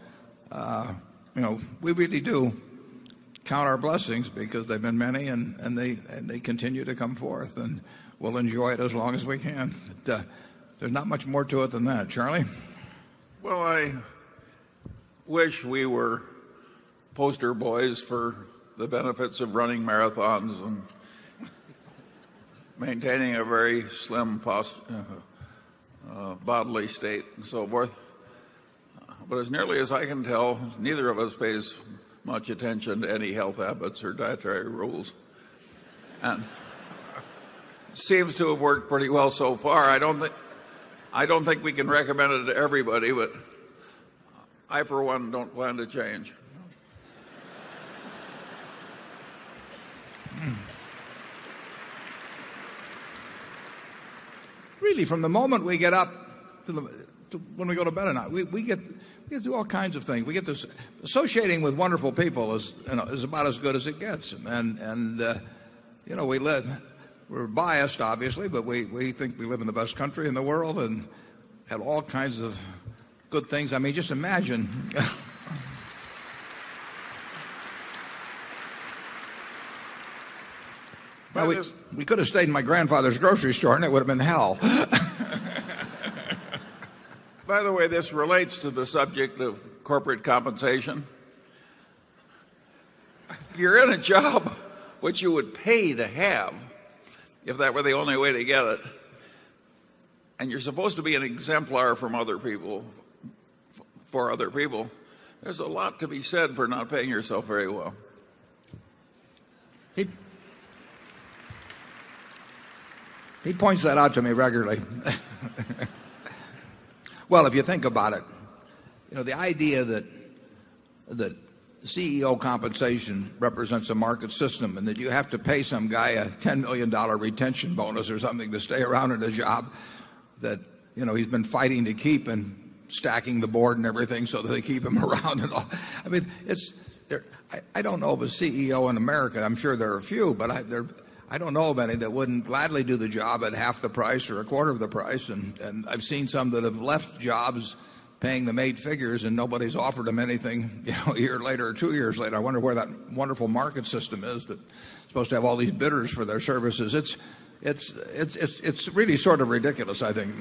we really do count our blessings because they've been many, and they continue to come forth, and we'll enjoy it as long as we can. There's not much more to it than that. Charlie? Well, I wish we were poster boys for the benefits of running marathons and maintaining a very slim bodily state and so forth. But as nearly as I can tell, neither of us pays much attention to any health habits or dietary rules. And it seems to have worked pretty well so far. I don't think we can recommend it to everybody, but I, for one, don't plan to change. Really, from the moment we get up to when we go to bed at night, we get to do all kinds of things. We get this associating with wonderful people is about as good as it gets. And we're biased, obviously, but we think we live in the best country in the world and have all kinds of good things. I mean, just imagine. Well, we could have stayed in my grandfather's grocery store and it would have been hell. By the way, this relates to the subject of corporate compensation. You're in a job which you would pay to have if that were the only way to get it. And you're supposed to be an exemplar from other people, for other people. There's a lot to be said for not paying yourself very well. He points that out to me regularly. Well, if you think about it, the idea that CEO compensation represents a market system and that you have to pay some guy a $10 million retention bonus or something to stay around in a job that, he's been fighting to keep and stacking the board and everything so that they keep him around and all. I mean, I don't know of a CEO in America. I'm sure there are a few, but I don't know of any that wouldn't gladly do the job at half the price or a quarter of the price. And I've seen some that have left jobs paying them 8 figures and nobody's offered them anything, a year later or 2 years later. I wonder where that wonderful market system is that's supposed to have all these bidders for their services. It's really sort of ridiculous, I think.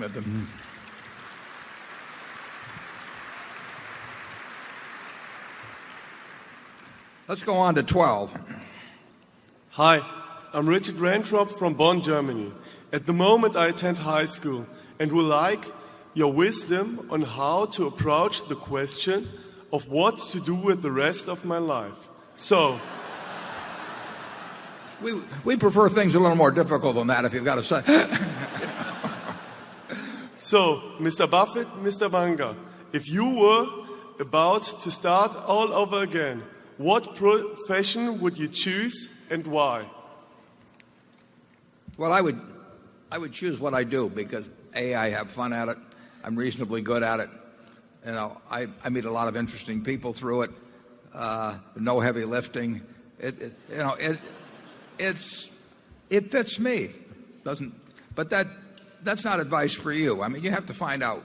Let's go on to 12. Hi. I'm Richard Rentrop from Bonn, Germany. At the moment, I attend high school and would like your wisdom on how to approach the question of what to do with the rest of my life. So, we prefer things a little more difficult than that, if you've got to say. So, Mr. Buffett, Mr. Munger, if you were about to start all over again, what profession would you choose and why? Well, I would choose what I do because I have fun at it. I'm reasonably good at it. I meet a lot of interesting people through it. No heavy lifting. It fits me. But that's not advice for you. I mean, you have to find out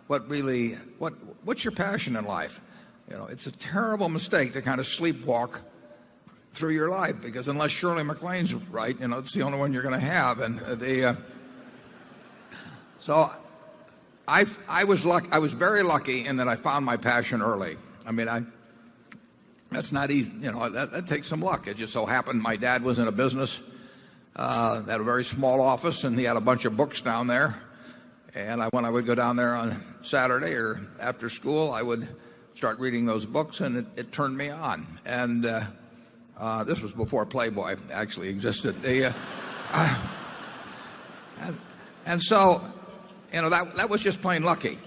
what's your passion in life. It's a terrible mistake to kind of sleepwalk through your life, because unless Shirley MacLaine's right, it's the only one you're going to have. And so I was very lucky in that I found my passion early. I mean, that's not easy. That takes some luck. It just so happened my dad was in a business that had a very small office, and he had a bunch of books down there. And when I would go down there on Saturday or after school, I would start reading those books, and it turned me on. And this was before Playboy actually existed. And so, that was just plain lucky,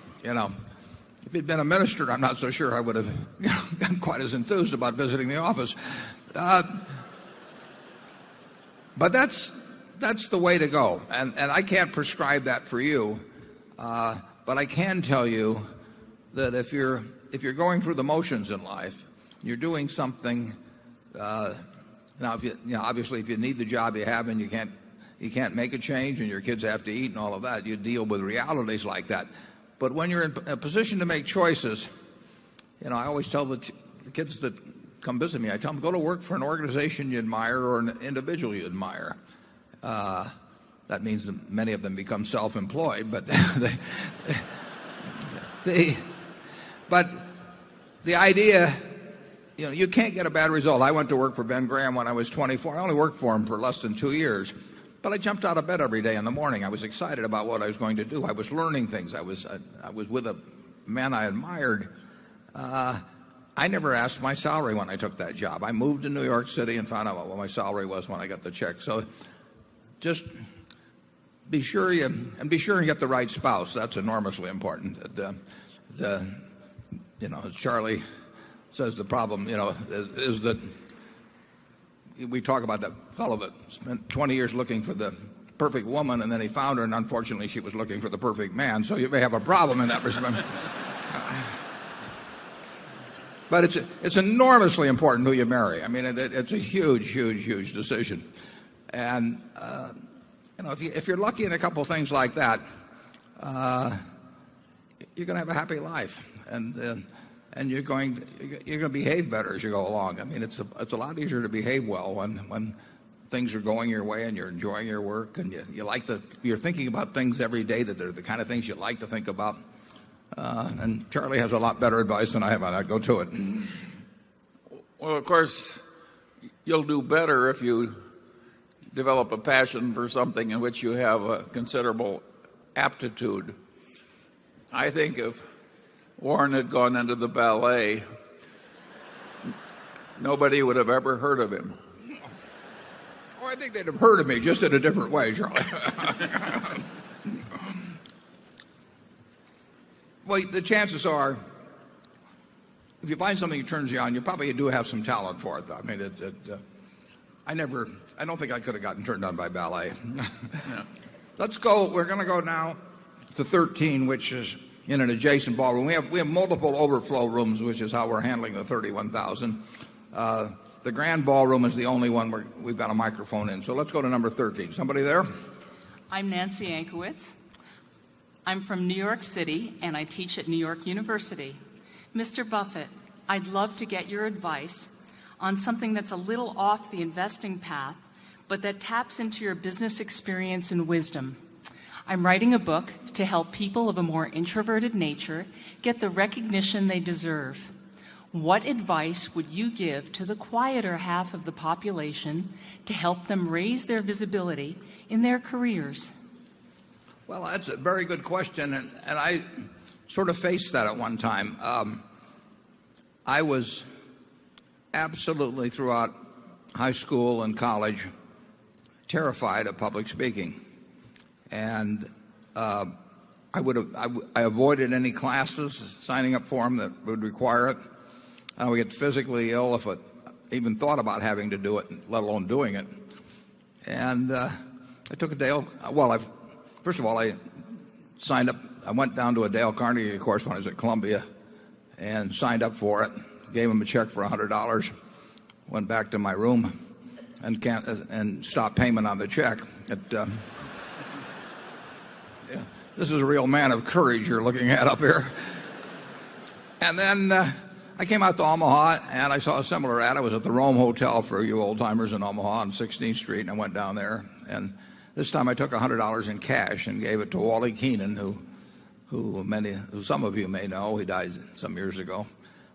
If he'd been a minister, I'm not so sure I would have gotten quite as enthused about visiting the office. But that's the way to go. And I can't prescribe that for you. But I can tell you that if you're going through the motions in life, you're doing something. Now, obviously, if you need the job you have and you can't make a change, and your kids have to eat and all of that, you deal with realities like that. But when you're in a position to make choices, I always tell the kids that come visit me, I tell them, go to work for an organization you admire or an individual you admire. That means that many of them become self-employed, but but the idea, you can't get a bad result. I went to work for Ben Graham when I was 24. I only worked for him for less than 2 years. But I jumped out of bed every day in the morning. I was excited about what I was going to do. I was learning things. I was with a man I admired. I never asked my salary when I took that job. I moved to New York City and found out what my salary was when I got the check. So just be sure you get the right spouse. That's enormously important. As Charlie says, the problem, is that we talk about that fellow that spent 20 years looking for the perfect woman, and then he found her, and unfortunately she was looking for the perfect man. So you may have a problem in that respect. But it's enormously important who you marry. I mean, it's a huge decision. And if you're lucky in a couple of things like that, you're going to have a happy life, and you're going to behave better as you go along. I mean, it's a lot easier to behave well when things are going your way and you're enjoying your work, and you're thinking about things every day that are the kind of things you like to think about. And Charlie has a lot better advice than I have on that. Go to it. Well, of course, you'll do better if you develop a passion for something in which you have a considerable aptitude. I think if Warren had gone into the ballet, nobody would have ever heard of him. Oh, I think they'd have heard of me, just in a different way, Charlie. Well, the chances are, if you find something that turns you on, you probably do have some talent for it, though. I mean, I don't think I could have gotten turned on by ballet. Yeah. Let's go. We're going to go now to 13, which is in an adjacent ballroom. We have multiple overflow rooms, which is how we're handling the 31,000. The grand ballroom is the only one where we've got a microphone in. So let's go to number 13. Somebody there? I'm Nancy Ankowitz. I'm from New York City, and I teach at New York University. Mr. Buffett, I'd love to get your advice on something that's a little off the investing path, but that taps into your business experience and wisdom. I'm writing a book to help people of a more introverted nature get the recognition they deserve. What advice would you give to the quieter half of the population to help them raise their visibility in their careers? Well, that's a very good question, and I sort of faced that at one time. I was absolutely, throughout high school and college, terrified of public speaking. And I avoided any classes, signing up for them that would require it. I would get physically ill if I even thought about having to do it, let alone doing it. And I took a Dale. Well, first of all, I signed up. I went down to a Dale Carnegie course when I was at Columbia, and signed up for it. Gave him a check for $100. Went back to my room, and stopped payment on the check. This is a real man of courage you're looking at up here. And then I came out to Omaha, and I saw a similar ad. I was at the Rome Hotel for you old-timers in Omaha on 16th Street, and I went down there. And this time I took $100 in cash and gave it to Wally Keenan, who some of you may know. He died some years ago.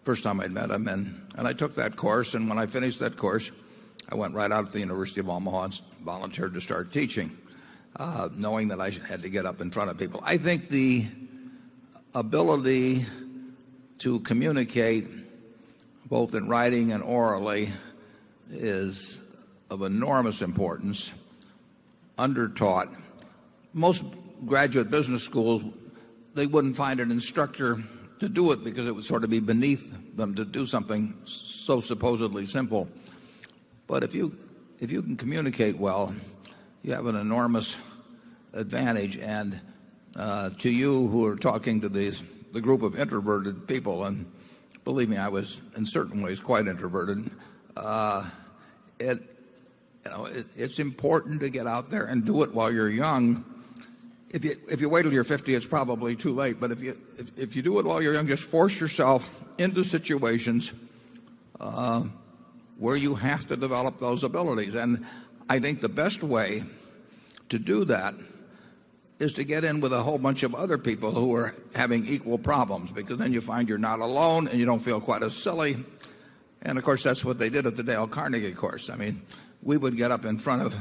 First time I'd met him. And I took that course, and when I finished that course, I went right out to the University of Omaha and volunteered to start teaching, knowing that I had to get up in front of people. I think the ability to communicate both in writing and orally is of enormous importance, undertaught. Most graduate business schools, they wouldn't find an instructor to do it because it would sort of be beneath them to do something so supposedly simple. But if you can communicate well, you have an enormous advantage. And to you who are talking to the group of introverted people, and believe me, I was in certain ways quite introverted, it's important to get out there and do it while you're young. If you wait till you're 50, it's probably too late. But if you do it while you're young, just force yourself into situations where you have to develop those abilities. And I think the best way to do that is to get in with a whole bunch of other people who are having equal problems, because then you find you're not alone and you don't feel quite as silly. And of course, that's what they did at the Dale Carnegie course. I mean, we would get up in front of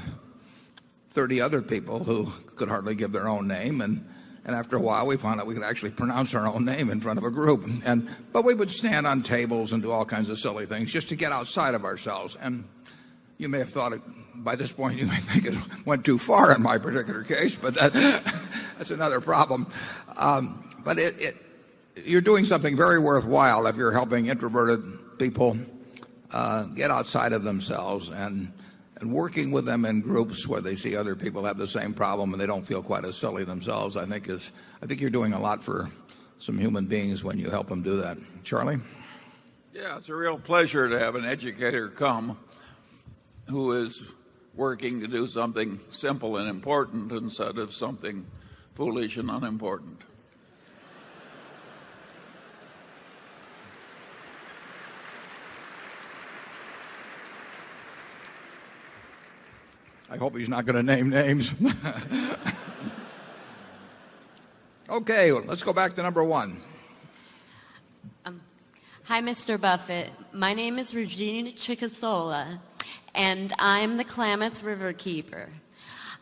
30 other people who could hardly give their own name, and after a while we found out we could actually pronounce our own name in front of a group. But we would stand on tables and do all kinds of silly things just to get outside of ourselves. And you may have thought by this point you may think it went too far in my particular case, but that's another problem. But you're doing something very worthwhile if you're helping introverted people get outside of themselves and working with them in groups where they see other people have the same problem and they don't feel quite as silly themselves. I think you're doing a lot for some human beings when you help them do that. Charlie? Yeah, it's a real pleasure to have an educator come who is working to do something simple and important instead of something foolish and unimportant. I hope he's not going to name names. Okay, let's go back to number one. Hi, Mr. Buffett. My name is Regina Chickasola, and I'm the Klamath River Keeper.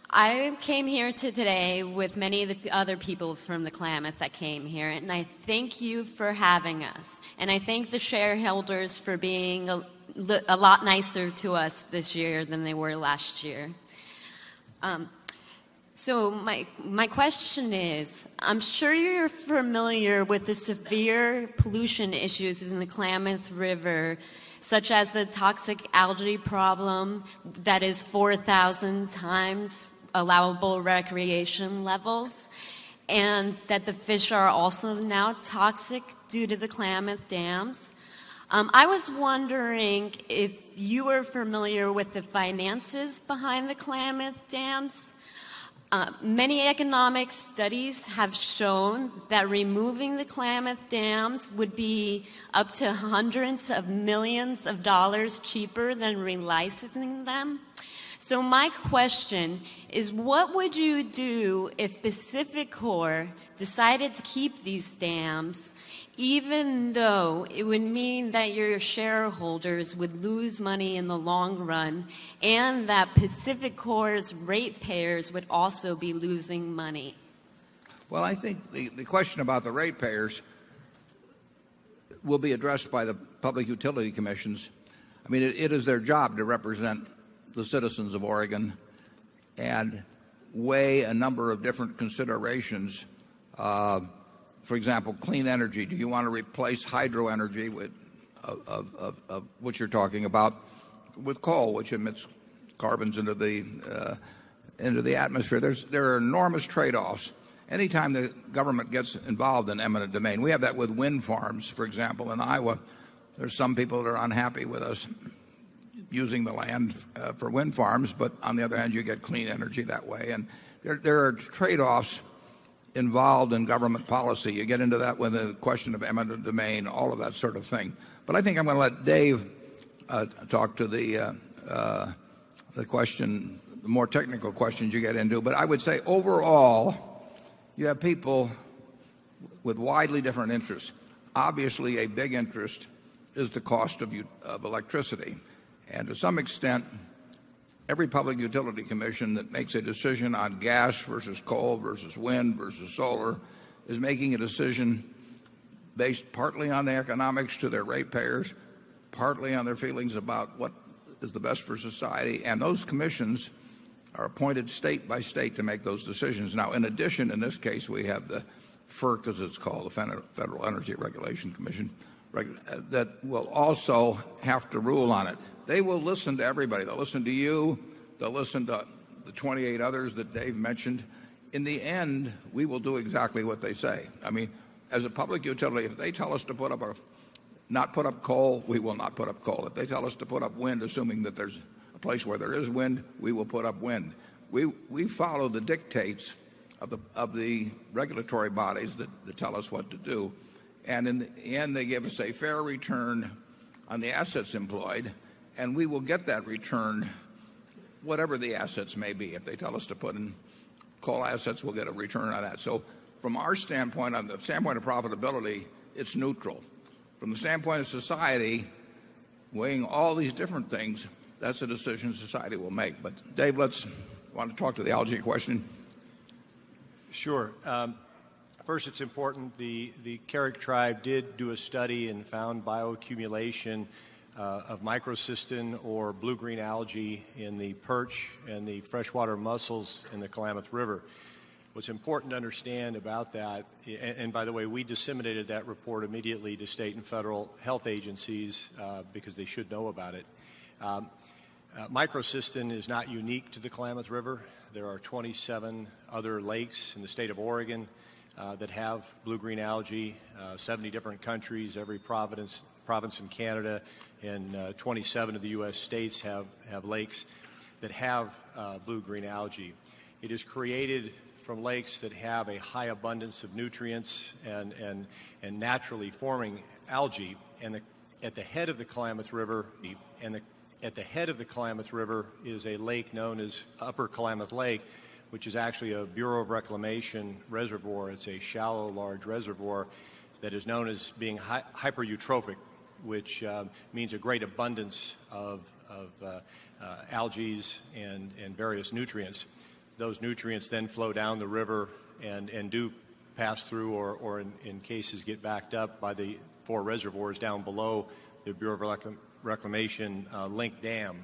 I came here today with many of the other people from the Klamath that came here, and I thank you for having us. And I thank the shareholders for being a lot nicer to us this year than they were last year. So my question is, I'm sure you're familiar with the severe pollution issues in the Klamath River, such as the toxic algae problem that is 4,000 times allowable recreation levels, and that the fish are also now toxic due to the Klamath dams. I was wondering if you were familiar with the finances behind the Klamath dams. Many economic studies have shown that removing the Klamath dams would be up to hundreds of millions of dollars cheaper than relicensing them. So my question is, what would you do if Pacificorp decided to keep these dams, even though it would mean that your shareholders would lose money in the long run and that Pacificorp's ratepayers would also be losing money? Well, I think the question about the ratepayers will be addressed by the Public Utility Commissions. I mean, it is their job to represent the citizens of Oregon and weigh a number of different considerations. For example, clean energy. Do you want to replace hydro energy with, of which you're talking about, with coal, which emits carbons into the atmosphere? There are enormous trade-offs. Anytime the government gets involved in eminent domain, we have that with wind farms, for example, in Iowa. There's some people that are unhappy with us using the land for wind farms, but on the other hand, you get clean energy that way. And there are trade-offs involved in government policy. You get into that with the question of eminent domain, all of that sort of thing. But I think I'm going to let Dave talk to the question, the more technical questions you get into. But I would say overall, you have people with widely different interests. Obviously, a big interest is the cost of electricity. And to some extent, every public utility commission that makes a decision on gas versus coal versus wind versus solar is making a decision based partly on the economics to their ratepayers, partly on their feelings about what is the best for society. And those commissions are appointed state by state to make those decisions. Now, in addition, in this case, we have the FERC, as it's called, the Federal Energy Regulation Commission, that will also have to rule on it. They will listen to everybody. They'll listen to you. They'll listen to the 28 others that Dave mentioned. In the end, we will do exactly what they say. I mean, as a public utility, if they tell us to not put up coal, we will not put up coal. If they tell us to put up wind, assuming that there's a place where there is wind, we will put up wind. We follow the dictates of the regulatory bodies that tell us what to do. And in the end, they give us a fair return on the assets employed, and we will get that return, whatever the assets may be. If they tell us to put in coal assets, we'll get a return on that. So from our standpoint, on the standpoint of profitability, it's neutral. From the standpoint of society, weighing all these different things, that's a decision society will make. But Dave, want to talk to the algae question? Sure. First, it's important. The Carrick tribe did do a study and found bioaccumulation of microcystin or blue-green algae in the perch and the freshwater mussels in the Klamath River. What's important to understand about that, and by the way, we disseminated that report immediately to state and federal health agencies because they should know about it. Microcystin is not unique to the Klamath River. There are 27 other lakes in the state of Oregon that have blue-green algae, 70 different countries, every province in Canada, and 27 of the U.S. states have lakes that have blue-green algae. It is created from lakes that have a high abundance of nutrients and naturally forming algae. And at the head of the Klamath River, at the head of the Klamath River is a lake known as Upper Klamath Lake, which is actually a Bureau of Reclamation reservoir. It's a shallow, large reservoir that is known as being hypereutrophic, which means a great abundance of algae and various nutrients. Those nutrients then flow down the river and do pass through or in cases get backed up by the 4 reservoirs down below the Bureau of Reclamation Link Dam.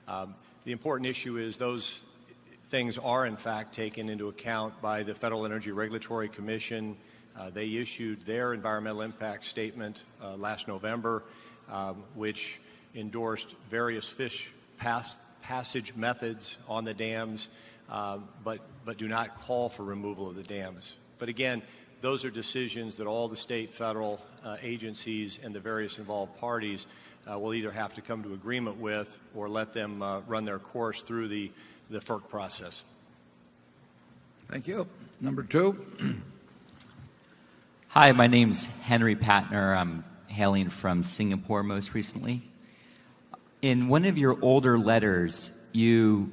The important issue is those things are in fact taken into account by the Federal Energy Regulatory Commission. They issued their environmental impact statement last November, which endorsed various fish passage methods on the dams, but do not call for removal of the dams. But again, those are decisions that all the state, federal agencies and the various involved parties will either have to come to agreement with or let them run their course through the FERC process. Thank you. Number 2. Hi, my name's Henry Patner. I'm hailing from Singapore most recently. In one of your older letters, your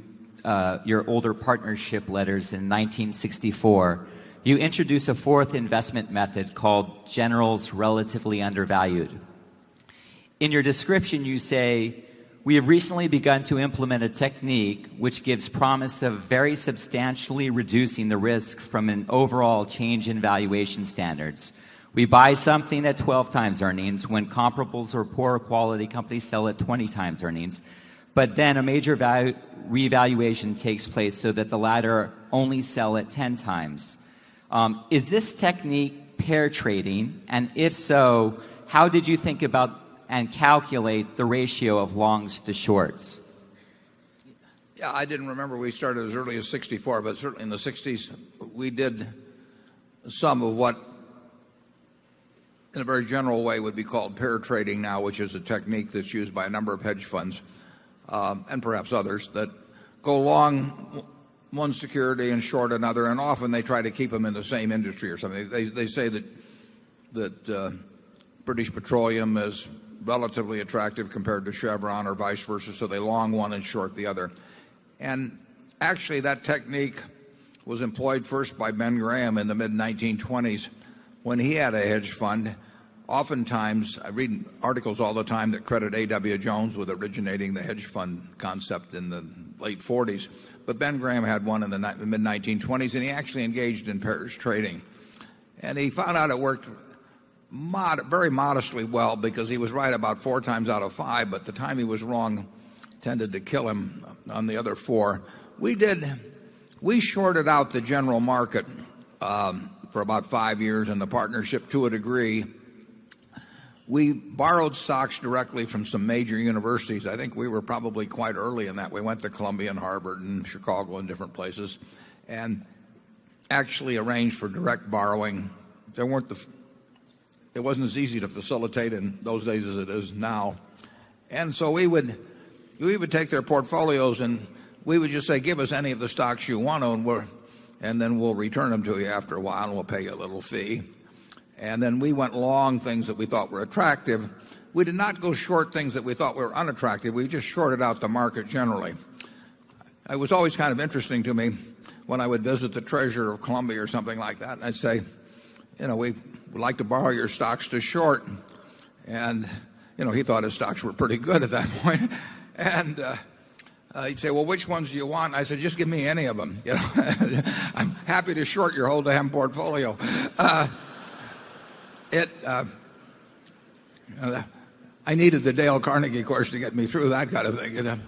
older partnership letters in 1964, you introduced a 4th investment method called Generals Relatively Undervalued. In your description, you say, we have recently begun to implement a technique which gives promise of very substantially reducing the risk from an overall change in valuation standards. We buy something at 12 times earnings when comparables or poor quality companies sell at 20 times earnings, but then a major revaluation takes place so that the latter only sell at 10 times. Is this technique pair trading? And if so, how did you think about and calculate the ratio of longs to shorts? Yeah, I didn't remember we started as early as 64, but certainly in the 60s we did some of what in a very general way would be called pair trading now, which is a technique that's used by a number of hedge funds and perhaps others that go long one security and short another, and often they try to keep them in the same industry or something. They say that British Petroleum is relatively attractive compared to Chevron or vice versa, so they long one and short the other. And actually that technique was employed first by Ben Graham in the mid-1920s when he had a hedge fund. Oftentimes, I read articles all the time that credit A.W. Jones with originating the hedge fund concept in the late 40s. But Ben Graham had one in the mid-1920s, and he actually engaged in pairs trading. And he found out it worked very modestly well because he was right about 4 times out of 5, but the time he was wrong tended to kill him on the other 4. We shorted out the general market for about 5 years in the partnership to a degree. We borrowed stocks directly from some major universities. I think we were probably quite early in that. We went to Columbia and Harvard and Chicago and different places and actually arranged for direct borrowing. It wasn't as easy to facilitate in those days as it is now. And so we would take their portfolios and we would just say, give us any of the stocks you want to, and then we'll return them to you after a while and we'll pay you a little fee. And then we went long things that we thought were attractive. We did not go short things that we thought were unattractive. We just shorted out the market generally. It was always kind of interesting to me when I would visit the treasurer of Columbia or something like that, and I'd say, we would like to borrow your stocks to short. And, he thought his stocks were pretty good at that point. And he'd say, well, which ones do you want? And I said, just give me any of them. I'm happy to short your whole damn portfolio. I needed the Dale Carnegie course to get me through that kind of thing.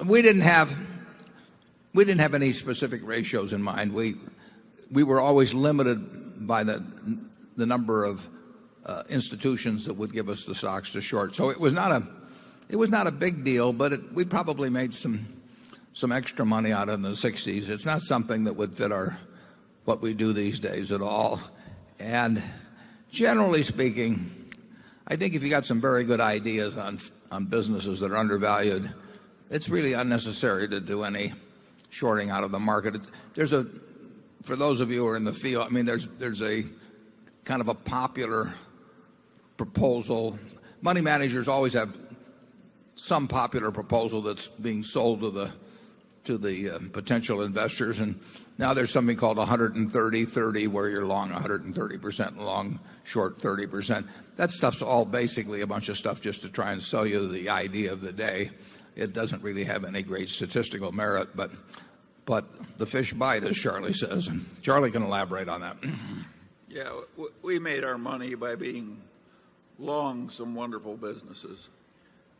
We didn't have any specific ratios in mind. We were always limited by the number of institutions that would give us the stocks to short. So it was not a big deal, but we probably made some extra money out of it in the 60s. It's not something that would fit what we do these days at all. And generally speaking, I think if you got some very good ideas on businesses that are undervalued, it's really unnecessary to do any shorting out of the market. For those of you who are in the field, there's a kind of a popular proposal. Money managers always have some popular proposal that's being sold to the potential investors, and now there's something called 130-30 where you're long 130% and long short 30%. That stuff's all basically a bunch of stuff just to try and sell you the idea of the day. It doesn't really have any great statistical merit, but the fish bite, as Charlie says, and Charlie can elaborate on that. Yeah, we made our money by being long some wonderful businesses.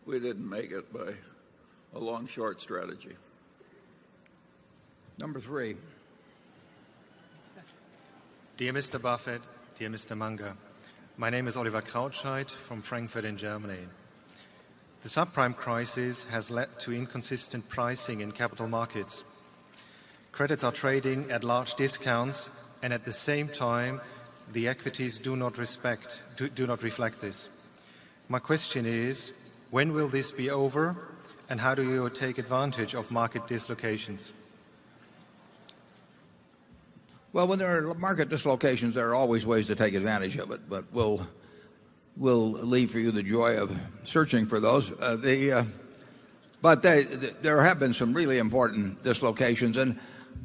We didn't make it by a long-short strategy. Number 3. Dear Mr. Buffett, dear Mr. Munger, my name is Oliver Krautscheid from Frankfurt in Germany. The subprime crisis has led to inconsistent pricing in capital markets. Credits are trading at large discounts, and at the same time, the equities do not reflect this. My question is, when will this be over, and how do you take advantage of market dislocations? Well, when there are market dislocations, there are always ways to take advantage of it, but we'll leave for you the joy of searching for those. But there have been some really important dislocations, and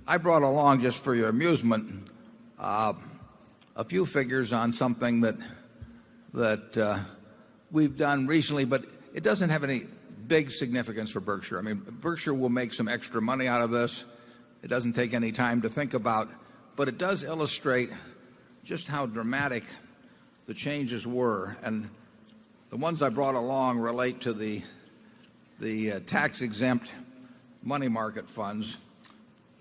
I brought along, just for your amusement, a few figures on something that we've done recently, but it doesn't have any big significance for Berkshire. Berkshire will make some extra money out of this. It doesn't take any time to think about, but it does illustrate just how dramatic the changes were. And the ones I brought along relate to the tax-exempt money market funds.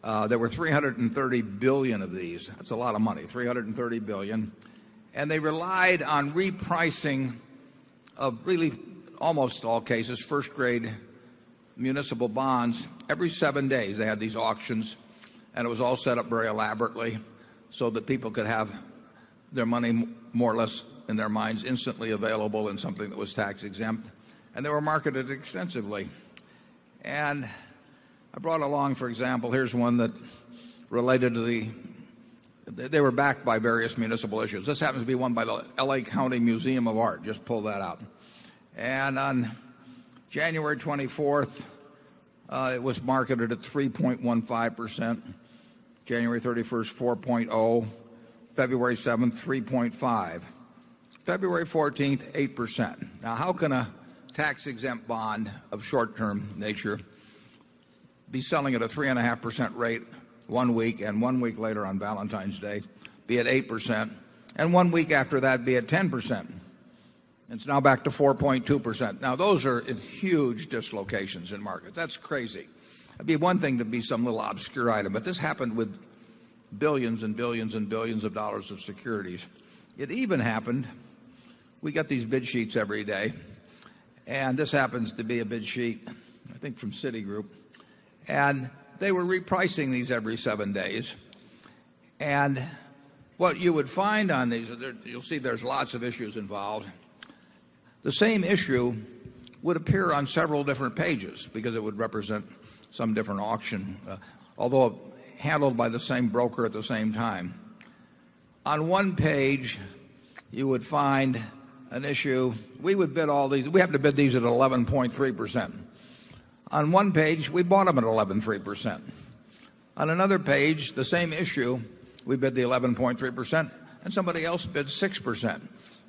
There were 330 billion of these. That's a lot of money, 330 billion. And they relied on repricing of really almost all cases first-grade municipal bonds. Every 7 days they had these auctions, and it was all set up very elaborately so that people could have their money more or less in their minds instantly available in something that was tax-exempt. And they were marketed extensively. And I brought along, for example, here's one that related to they were backed by various municipal issues. This happens to be one by the LA County Museum of Art. Just pull that out. And on January 24th, it was marketed at 3.15%. January 31st, 4.0. February 7th, 3.5. February 14th, 8%. Now, how can a tax-exempt bond of short-term nature be selling at a 3.5% rate 1 week, and 1 week later on Valentine's Day be at 8%, and 1 week after that be at 10%? It's now back to 4.2%. Now, those are huge dislocations in markets. That's crazy. It'd be one thing to be some little obscure item, but this happened with billions and billions and billions of dollars of securities. It even happened, we get these bid sheets every day, and this happens to be a bid sheet, I think from Citigroup, and they were repricing these every 7 days. And what you would find on these, you'll see there's lots of issues involved. The same issue would appear on several different pages because it would represent some different auction, although handled by the same broker at the same time. On one page, you would find an issue. We would bid all these. We have to bid these at 11.3%. On one page, we bought them at 11.3%. On another page, the same issue, we bid the 11.3%, and somebody else bid 6%.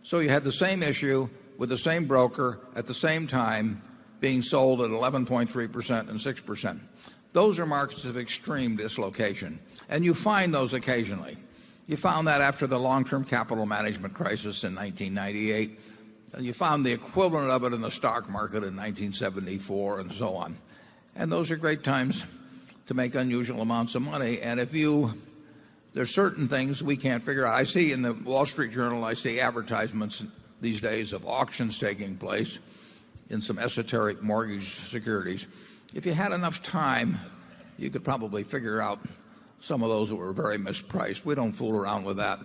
So you had the same issue with the same broker at the same time being sold at 11.3% and 6%. Those are marks of extreme dislocation, and you find those occasionally. You found that after the long-term capital management crisis in 1998. And you found the equivalent of it in the stock market in 1974 and so on. And those are great times to make unusual amounts of money. And there's certain things we can't figure out. I see in the Wall Street Journal, I see advertisements these days of auctions taking place in some esoteric mortgage securities. If you had enough time, you could probably figure out some of those that were very mispriced. We don't fool around with that.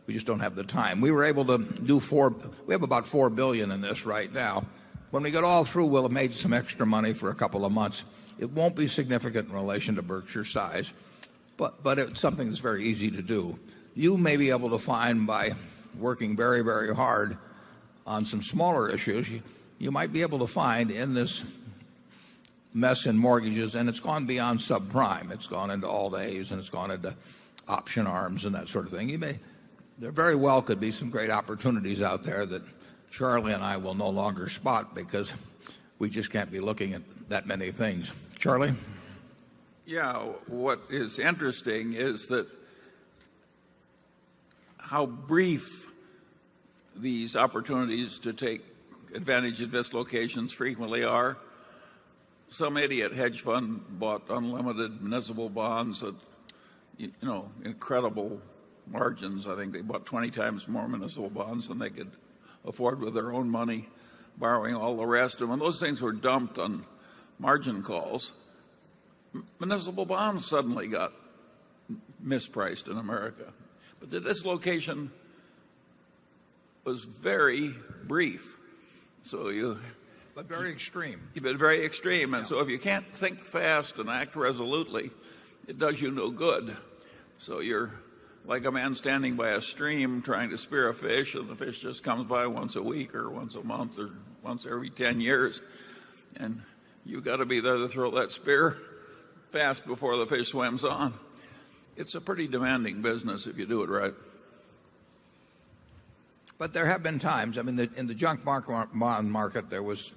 We just don't have the time. We were able to do we have about $4 billion in this right now. When we get all through, we'll have made some extra money for a couple of months. It won't be significant in relation to Berkshire's size, but it's something that's very easy to do. You may be able to find by working very, very hard on some smaller issues, you might be able to find in this mess in mortgages, and it's gone beyond subprime. It's gone into all days, and it's gone into option arms and that sort of thing. There very well could be some great opportunities out there that Charlie and I will no longer spot because we just can't be looking at that many things. Charlie? Yeah, what is interesting is that how brief these opportunities to take advantage of dislocations frequently are. Some idiot hedge fund bought unlimited municipal bonds at, incredible margins. I think they bought 20 times more municipal bonds than they could afford with their own money, borrowing all the rest. And when those things were dumped on margin calls, municipal bonds suddenly got mispriced in America. But the dislocation was very brief. But very extreme. But very extreme. And so if you can't think fast and act resolutely, it does you no good. So you're like a man standing by a stream trying to spear a fish, and the fish just comes by once a week or once a month or once every 10 years. And you've got to be there to throw that spear fast before the fish swims on. It's a pretty demanding business if you do it right. But there have been times, in the junk bond market, there was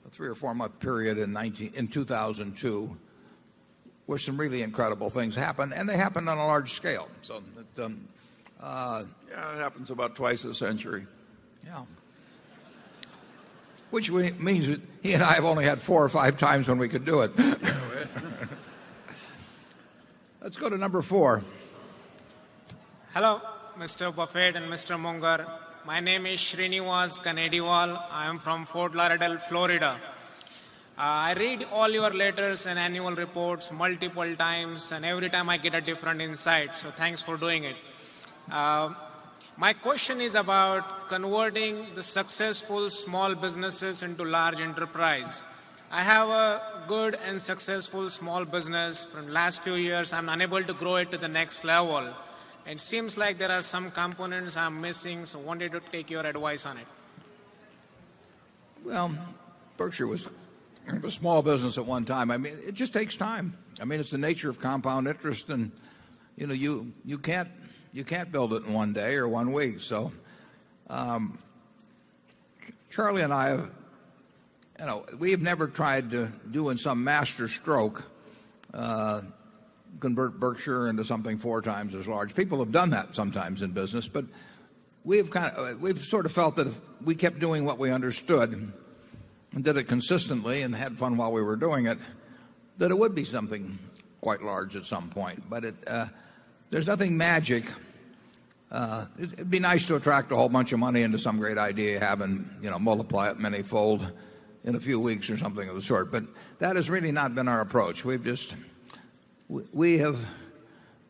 a 3 or 4 month period in 2002 where some really incredible things happened, and they happened on a large scale. So it happens about twice a century. Yeah. Which means that he and I have only had 4 or 5 times when we could do it. Let's go to number 4. Hello, Mr. Buffett and Mr. Munger. My name is Srinivas Kanediwal. I am from Fort Lauderdale, Florida. I read all your letters and annual reports multiple times, and every time I get a different insight. So thanks for doing it. My question is about converting the successful small businesses into large enterprise. I have a good and successful small business. For the last few years, I'm unable to grow it to the next level. It seems like there are some components I'm missing, so wanted to take your advice on it. Well, Berkshire was a small business at one time. It just takes time. It's the nature of compound interest, and you can't build it in one day or 1 week. So, Charlie and I have, we've never tried to do in some master stroke convert Berkshire into something 4 times as large. People have done that sometimes in business, but we've sort of felt that if we kept doing what we understood and did it consistently and had fun while we were doing it, that it would be something quite large at some point. But there's nothing magic. It'd be nice to attract a whole bunch of money into some great idea you have and, multiply it manyfold in a few weeks or something of the sort. But that has really not been our approach. We have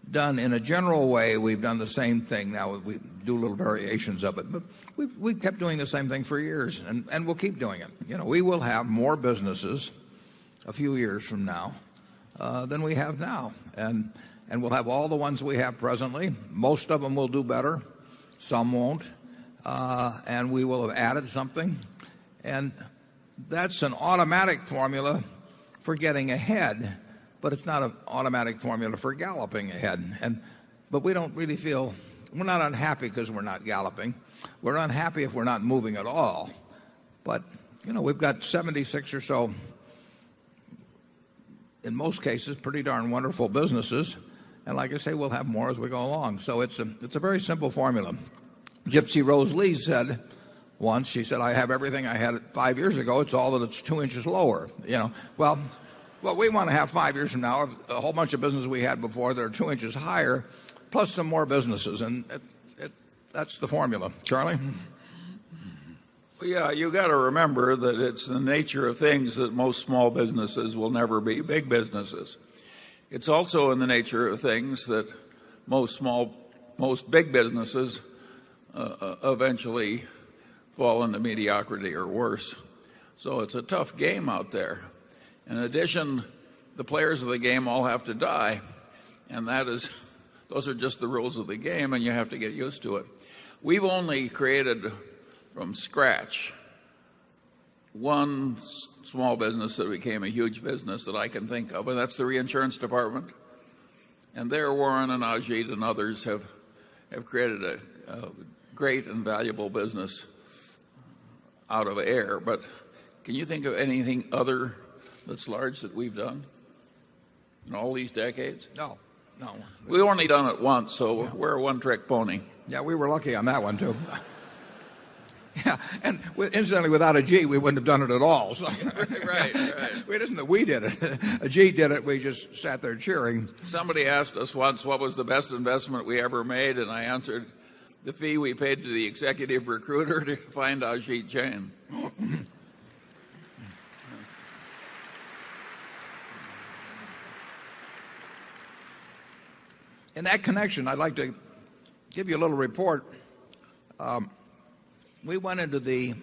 done, in a general way, we've done the same thing. Now we do little variations of it, but we've kept doing the same thing for years, and we'll keep doing it. We will have more businesses a few years from now than we have now, and we'll have all the ones we have presently. Most of them will do better, some won't, and we will have added something, and that's an automatic formula for getting ahead, but it's not an automatic formula for galloping ahead. But we don't really feel, we're not unhappy because we're not galloping. We're unhappy if we're not moving at all. But, we've got 76 or so, in most cases, pretty darn wonderful businesses. And like I say, we'll have more as we go along. So it's a very simple formula. Gypsy Rose Lee said once, she said, I have everything I had 5 years ago. It's all that it's 2 inches lower. Well, what we want to have 5 years from now, a whole bunch of businesses we had before that are 2 inches higher, plus some more businesses. And that's the formula. Charlie? Well, yeah, you got to remember that it's the nature of things that most small businesses will never be big businesses. It's also in the nature of things that most big businesses eventually fall into mediocrity or worse. So it's a tough game out there. In addition, the players of the game all have to die, and those are just the rules of the game, and you have to get used to it. We've only created from scratch one small business that became a huge business that I can think of, and that's the reinsurance department. And there, Warren and Ajit and others have created a great and valuable business out of air. But can you think of anything other that's large that we've done in all these decades? No. We've only done it once, so we're a one-trick pony. Yeah, we were lucky on that one, too. Yeah, and incidentally, without Ajit, we wouldn't have done it at all. So. Right. It isn't that we did it. Ajit did it. We just sat there cheering. Somebody asked us once what was the best investment we ever made, and I answered, the fee we paid to the executive recruiter to find Ajit Jain. In that connection, I'd like to give you a little report. We went into the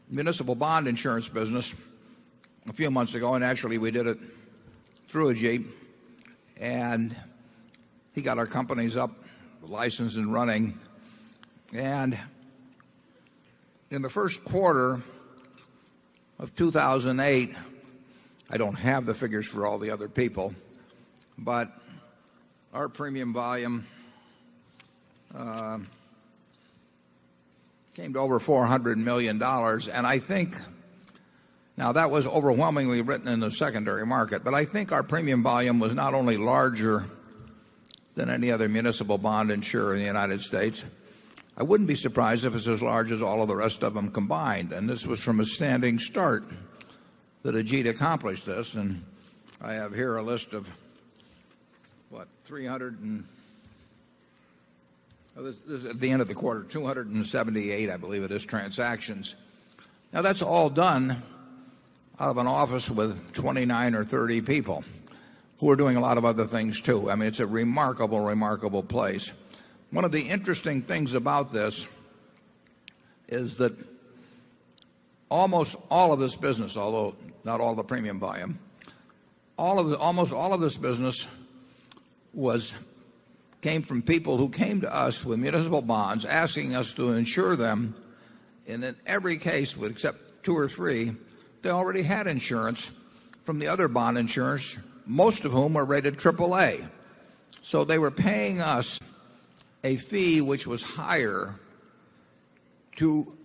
municipal bond insurance business a few months ago, and actually we did it through Ajit, and he got our companies up, licensed and running. And in the first quarter of 2008, I don't have the figures for all the other people, but our premium volume came to over $400 million, and I think, now that was overwhelmingly written in the secondary market, but I think our premium volume was not only larger than any other municipal bond insurer in the United States. I wouldn't be surprised if it's as large as all of the rest of them combined, and this was from a standing start that Ajit accomplished this, and I have here a list of, 300 this is at the end of the quarter, 278, I believe it is, transactions. Now, that's all done out of an office with 29 or 30 people who are doing a lot of other things, too. I mean, it's a remarkable, remarkable place. One of the interesting things about this is that almost all of this business, although not all the premium volume, almost all of this business came from people who came to us with municipal bonds asking us to insure them, and in every case, except 2 or 3, they already had insurance from the other bond insurers, most of whom were rated AAA. So they were paying us a fee which was higher to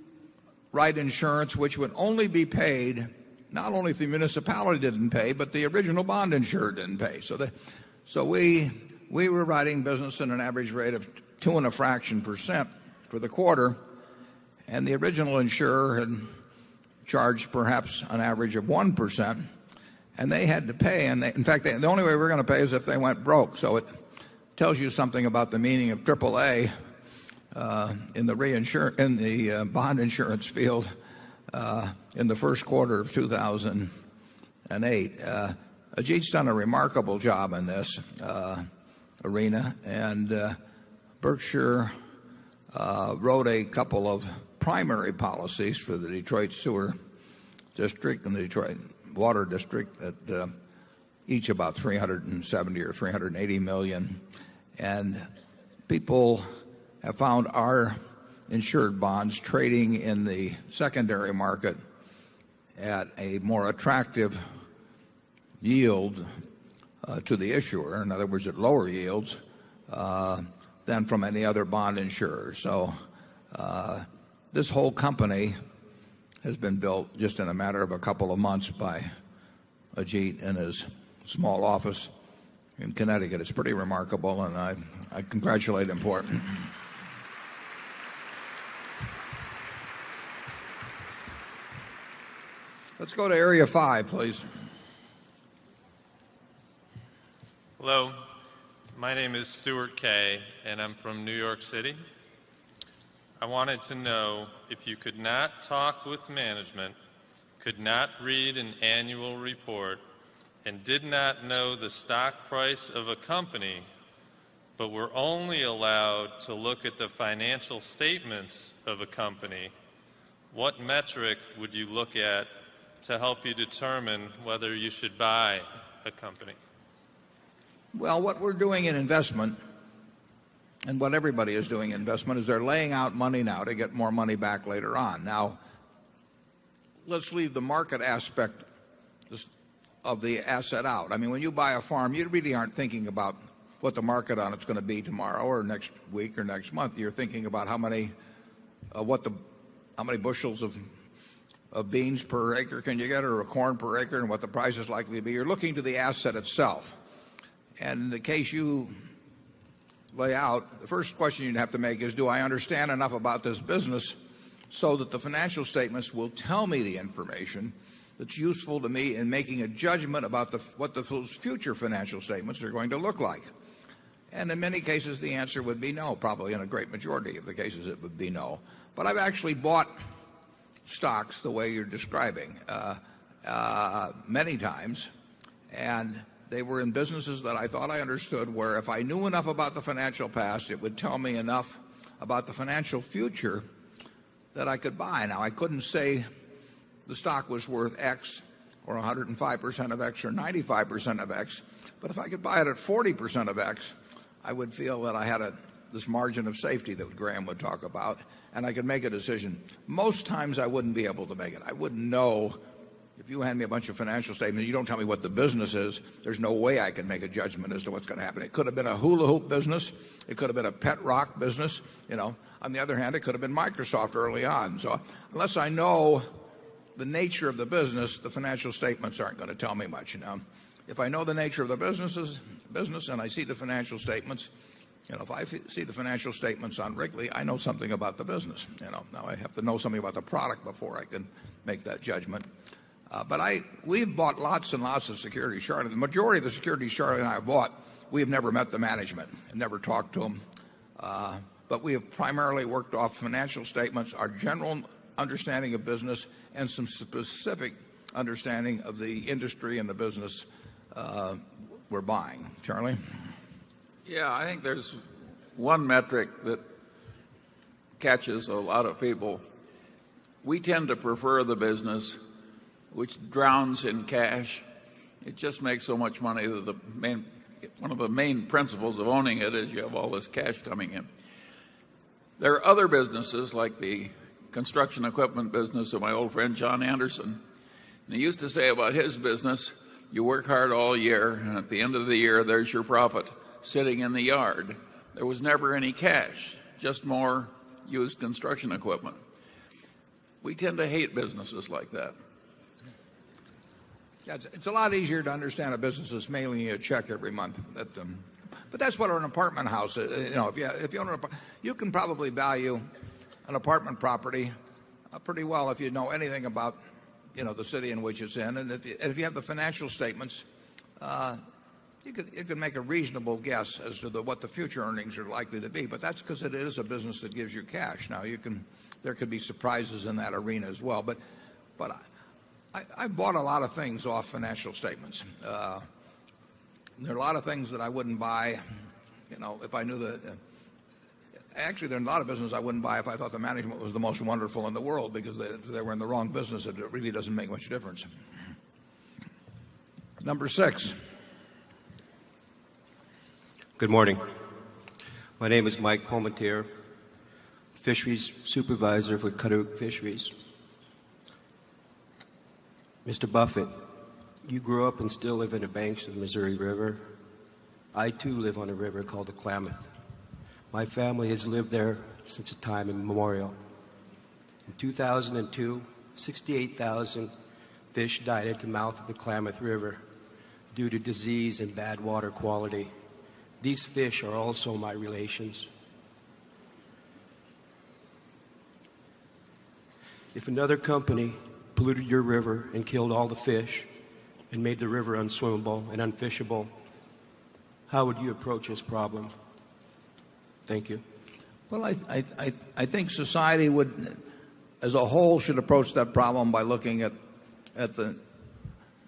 write insurance which would only be paid, not only if the municipality didn't pay, but the original bond insurer didn't pay. So we were writing business at an average rate of 2.fraction% for the quarter, and the original insurer had charged perhaps an average of 1%, and they had to pay. And in fact, the only way we were going to pay is if they went broke. So it tells you something about the meaning of AAA in the bond insurance field in the first quarter of 2008. Ajit's done a remarkable job in this arena, and Berkshire wrote a couple of primary policies for the Detroit Sewer District and the Detroit Water District at each about $370 or $380 million. And people have found our insured bonds trading in the secondary market at a more attractive yield to the issuer, in other words, at lower yields than from any other bond insurer. So this whole company has been built just in a matter of a couple of months by Ajit in his small office in Connecticut. It's pretty remarkable, and I congratulate him for it. Let's go to Area 5, please. Hello, my name is Stuart Kay, and I'm from New York City. I wanted to know if you could not talk with management, could not read an annual report, and did not know the stock price of a company, but were only allowed to look at the financial statements of a company, what metric would you look at to help you determine whether you should buy a company? Well, what we're doing in investment, and what everybody is doing in investment, is they're laying out money now to get more money back later on. Now, let's leave the market aspect of the asset out. I mean, when you buy a farm, you really aren't thinking about what the market on it's going to be tomorrow or next week or next month. You're thinking about how many bushels of beans per acre can you get, or a corn per acre, and what the price is likely to be. You're looking to the asset itself. And in the case you lay out, the first question you'd have to make is, do I understand enough about this business so that the financial statements will tell me the information that's useful to me in making a judgment about what those future financial statements are going to look like? And in many cases, the answer would be no. Probably in a great majority of the cases, it would be no. But I've actually bought stocks the way you're describing many times, and they were in businesses that I thought I understood, where if I knew enough about the financial past, it would tell me enough about the financial future that I could buy. Now, I couldn't say the stock was worth X or 105% of X or 95% of X, but if I could buy it at 40% of X, I would feel that I had this margin of safety that Graham would talk about, and I could make a decision. Most times I wouldn't be able to make it. I wouldn't know. If you hand me a bunch of financial statements, you don't tell me what the business is, there's no way I can make a judgment as to what's going to happen. It could have been a hula hoop business. It could have been a pet rock business. On the other hand, it could have been Microsoft early on. So unless I know the nature of the business, the financial statements aren't going to tell me much. If I know the nature of the business and I see the financial statements, if I see the financial statements on Wrigley, I know something about the business. Now I have to know something about the product before I can make that judgment. But we've bought lots and lots of securities. Charlie, the majority of the securities Charlie and I have bought, we have never met the management and never talked to them. But we have primarily worked off financial statements, our general understanding of business, and some specific understanding of the industry and the business we're buying. Charlie? Yeah, I think there's one metric that catches a lot of people. We tend to prefer the business which drowns in cash. It just makes so much money that one of the main principles of owning it is you have all this cash coming in. There are other businesses like the construction equipment business of my old friend John Anderson. And he used to say about his business, you work hard all year, and at the end of the year, there's your profit sitting in the yard. There was never any cash, just more used construction equipment. We tend to hate businesses like that. Yeah, it's a lot easier to understand a business that's mailing you a check every month. But that's what an apartment house is. If you own you can probably value an apartment property pretty well if you know anything about the city in which it's in, and if you have the financial statements, you can make a reasonable guess as to what the future earnings are likely to be, but that's because it is a business that gives you cash. Now there could be surprises in that arena as well, but I bought a lot of things off financial statements. There are a lot of things that I wouldn't buy, if I knew that. Actually, there are a lot of businesses I wouldn't buy if I thought the management was the most wonderful in the world, because they were in the wrong business. It really doesn't make much difference. Number 6. Good morning. My name is Mike Palmentier, Fisheries Supervisor for Cutter Fisheries. Mr. Buffett, you grew up and still live in the banks of the Missouri River. I, too, live on a river called the Klamath. My family has lived there since a time immemorial. In 2002, 68,000 fish died at the mouth of the Klamath River due to disease and bad water quality. These fish are also my relations. If another company polluted your river and killed all the fish and made the river unswimmable and unfishable, how would you approach this problem? Thank you. Well, I think society would, as a whole, should approach that problem by looking at the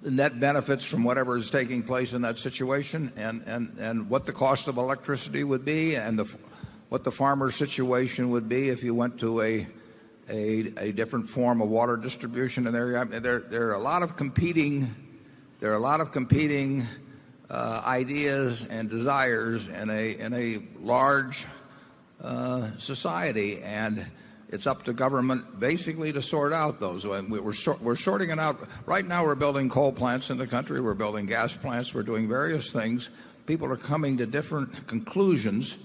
net benefits from whatever is taking place in that situation, and what the cost of electricity would be, and what the farmer's situation would be if you went to a different form of water distribution in area. There are a lot of competing ideas and desires in a large society, and it's up to government basically to sort out those. We're sorting it out. Right now we're building coal plants in the country. We're building gas plants. We're doing various things. People are coming to different conclusions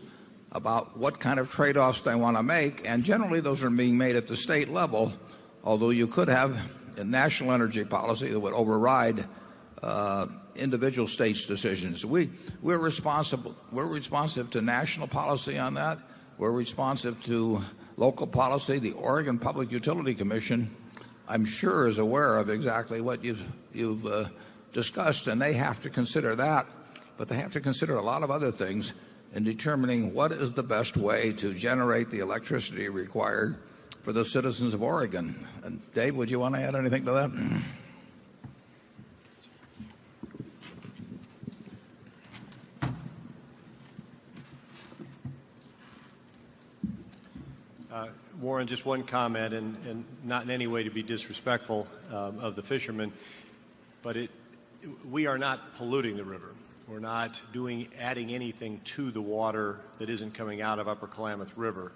about what kind of trade-offs they want to make, and generally those are being made at the state level, although you could have a national energy policy that would override individual states' decisions. We're responsive to national policy on that. We're responsive to local policy. The Oregon Public Utility Commission, I'm sure, is aware of exactly what you've discussed, and they have to consider that, but they have to consider a lot of other things in determining what is the best way to generate the electricity required for the citizens of Oregon. And Dave, would you want to add anything to that? Warren, just one comment, and not in any way to be disrespectful of the fishermen, but we are not polluting the river. We're not adding anything to the water that isn't coming out of Upper Klamath River.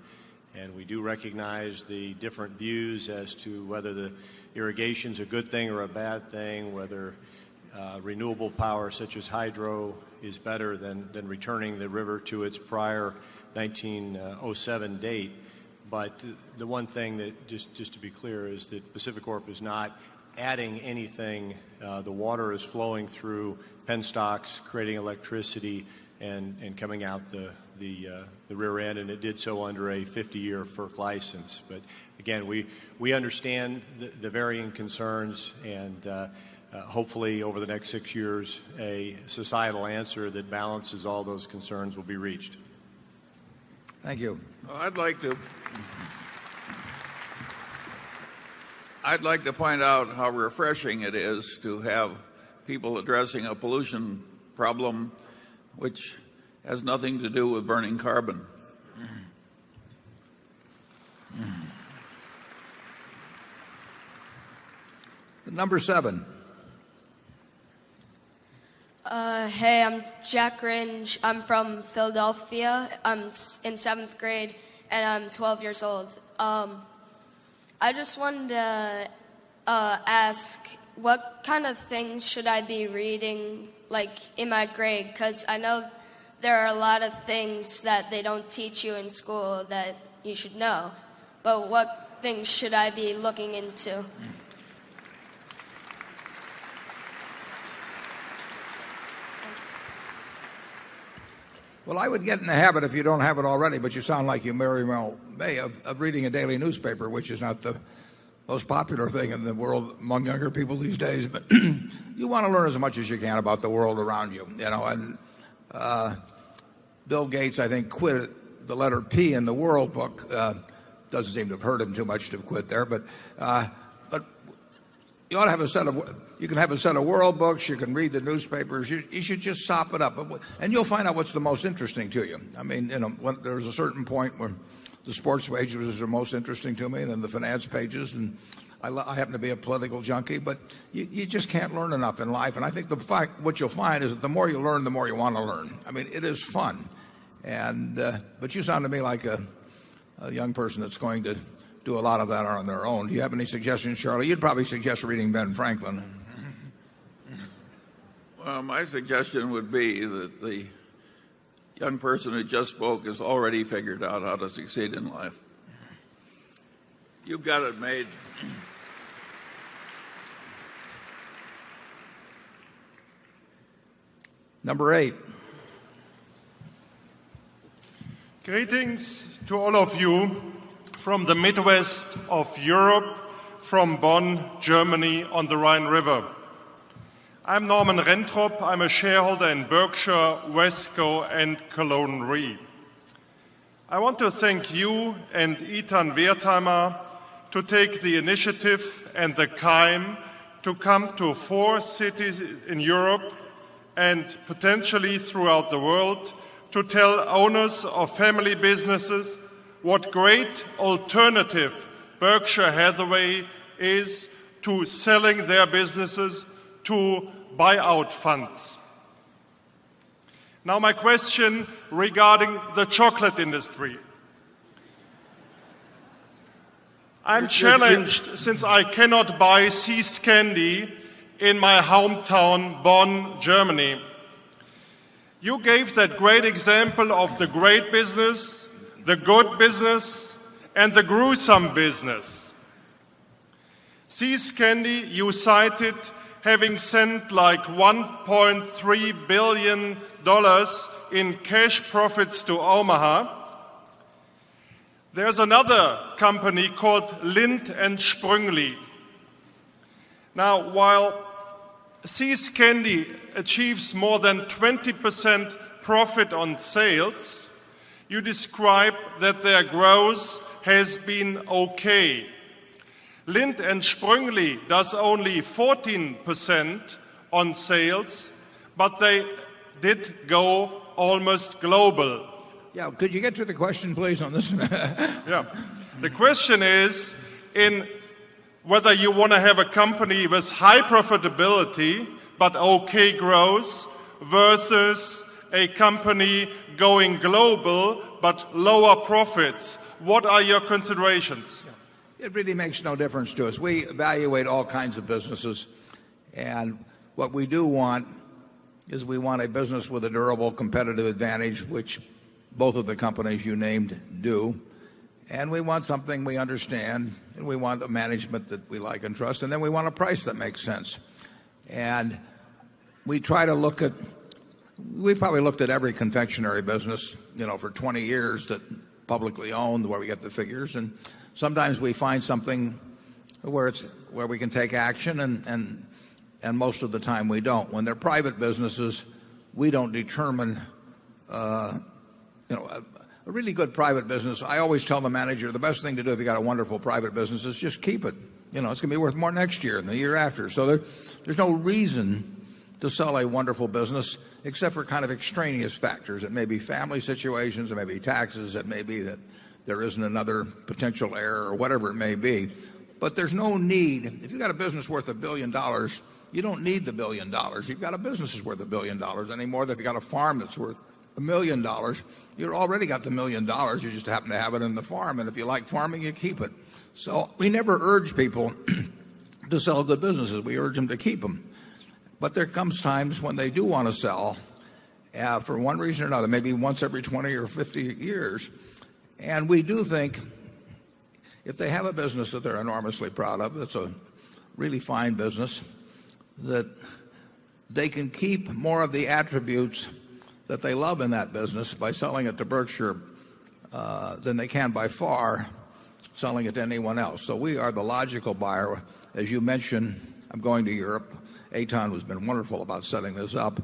And we do recognize the different views as to whether the irrigation's a good thing or a bad thing, whether renewable power such as hydro is better than returning the river to its prior 1907 date. But the one thing that, just to be clear, is that PacifiCorp is not adding anything. The water is flowing through penstocks, creating electricity, and coming out the rear end, and it did so under a 50-year FERC license. But again, we understand the varying concerns, and hopefully over the next 6 years, a societal answer that balances all those concerns will be reached. Thank you. Well, I'd like to point out how refreshing it is to have people addressing a pollution problem which has nothing to do with burning carbon. Number 7. Hey, I'm Jack Ringe. I'm from Philadelphia. I'm in 7th grade, and I'm 12 years old. I just wanted to ask, what kind of things should I be reading, like, in my grade? Because I know there are a lot of things that they don't teach you in school that you should know. But what things should I be looking into? Well, I would get in the habit, if you don't have it already, but you sound like you very well may, of reading a daily newspaper, which is not the most popular thing in the world among younger people these days. But you want to learn as much as you can about the world around you, you know. And Bill Gates, I think, quit the letter P in the World book. Doesn't seem to have hurt him too much to quit there, but you ought to have a set of. You can have a set of world books. You can read the newspapers. You should just sop it up, and you'll find out what's the most interesting to you. I mean, you know, when there's a certain point where the sports pages are most interesting to me, and then the finance pages, and I happen to be a political junkie, but you just can't learn enough in life. And I think what you'll find is that the more you learn, the more you want to learn. I mean, it is fun, and but you sound to me like a young person that's going to do a lot of that on their own. Do you have any suggestions, Charlie? You'd probably suggest reading Ben Franklin. Well, my suggestion would be that the young person who just spoke has already figured out how to succeed in life. You've got it made. Number 8. Greetings to all of you from the Midwest of Europe, from Bonn, Germany, on the Rhine River. I'm Norman Rentrop. I'm a shareholder in Berkshire, Wesco, and Cologne Re. I want to thank you and Ethan Wertheimer to take the initiative and the time to come to 4 cities in Europe and potentially throughout the world to tell owners of family businesses what great alternative Berkshire Hathaway is to selling their businesses to buyout funds. Now my question regarding the chocolate industry. I'm challenged since I cannot buy See's candy in my hometown, Bonn, Germany. You gave that great example of the great business, the good business, and the gruesome business. See's candy, you cited having sent like $1.3 billion in cash profits to Omaha. There's another company called Lindt & Sprüngli. Now, while See's Candy achieves more than 20% profit on sales, you describe that their growth has been okay. Lindt & Sprüngli does only 14% on sales, but they did go almost global. Yeah, could you get to the question, please, on this? Yeah. The question is in whether you want to have a company with high profitability but okay growth versus a company going global but lower profits. What are your considerations? It really makes no difference to us. We evaluate all kinds of businesses, and what we do want is we want a business with a durable competitive advantage, which both of the companies you named do. And we want something we understand, and we want a management that we like and trust, and then we want a price that makes sense. And we try to look at, we probably looked at every confectionery business, you know, for 20 years that publicly owned, where we get the figures, and sometimes we find something where we can take action, and most of the time we don't. When they're private businesses, we don't determine, a really good private business. I always tell the manager the best thing to do if you got a wonderful private business is just keep it. You know, it's going to be worth more next year and the year after. So there's no reason to sell a wonderful business except for kind of extraneous factors. It may be family situations, it may be taxes, it may be that there isn't another potential error or whatever it may be. But there's no need. If you've got a business worth $1 billion, you don't need the $1 billion. You've got a business that's worth $1 billion anymore than if you've got a farm that's worth $1 million. You've already got the $1 million. You just happen to have it in the farm. And if you like farming, you keep it. So we never urge people to sell the businesses. We urge them to keep them. But there comes times when they do want to sell for one reason or another, maybe once every 20 or 50 years. And we do think if they have a business that they're enormously proud of, it's a really fine business, that they can keep more of the attributes that they love in that business by selling it to Berkshire than they can by far selling it to anyone else. So we are the logical buyer. As you mentioned, I'm going to Europe. Eitan has been wonderful about setting this up,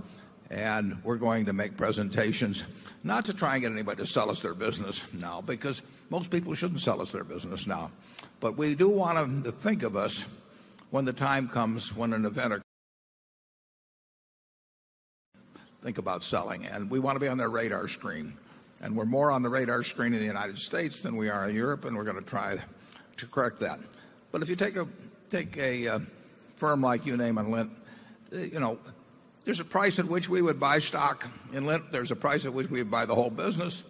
and we're going to make presentations, not to try and get anybody to sell us their business now, because most people shouldn't sell us their business now. But we do want them to think of us when the time comes when an event occurs. Think about selling, and we want to be on their radar screen. And we're more on the radar screen in the United States than we are in Europe, and we're going to try to correct that. But if you take a firm like Uname and Lint, there's a price at which we would buy stock in Lint. There's a price at which we would buy the whole business,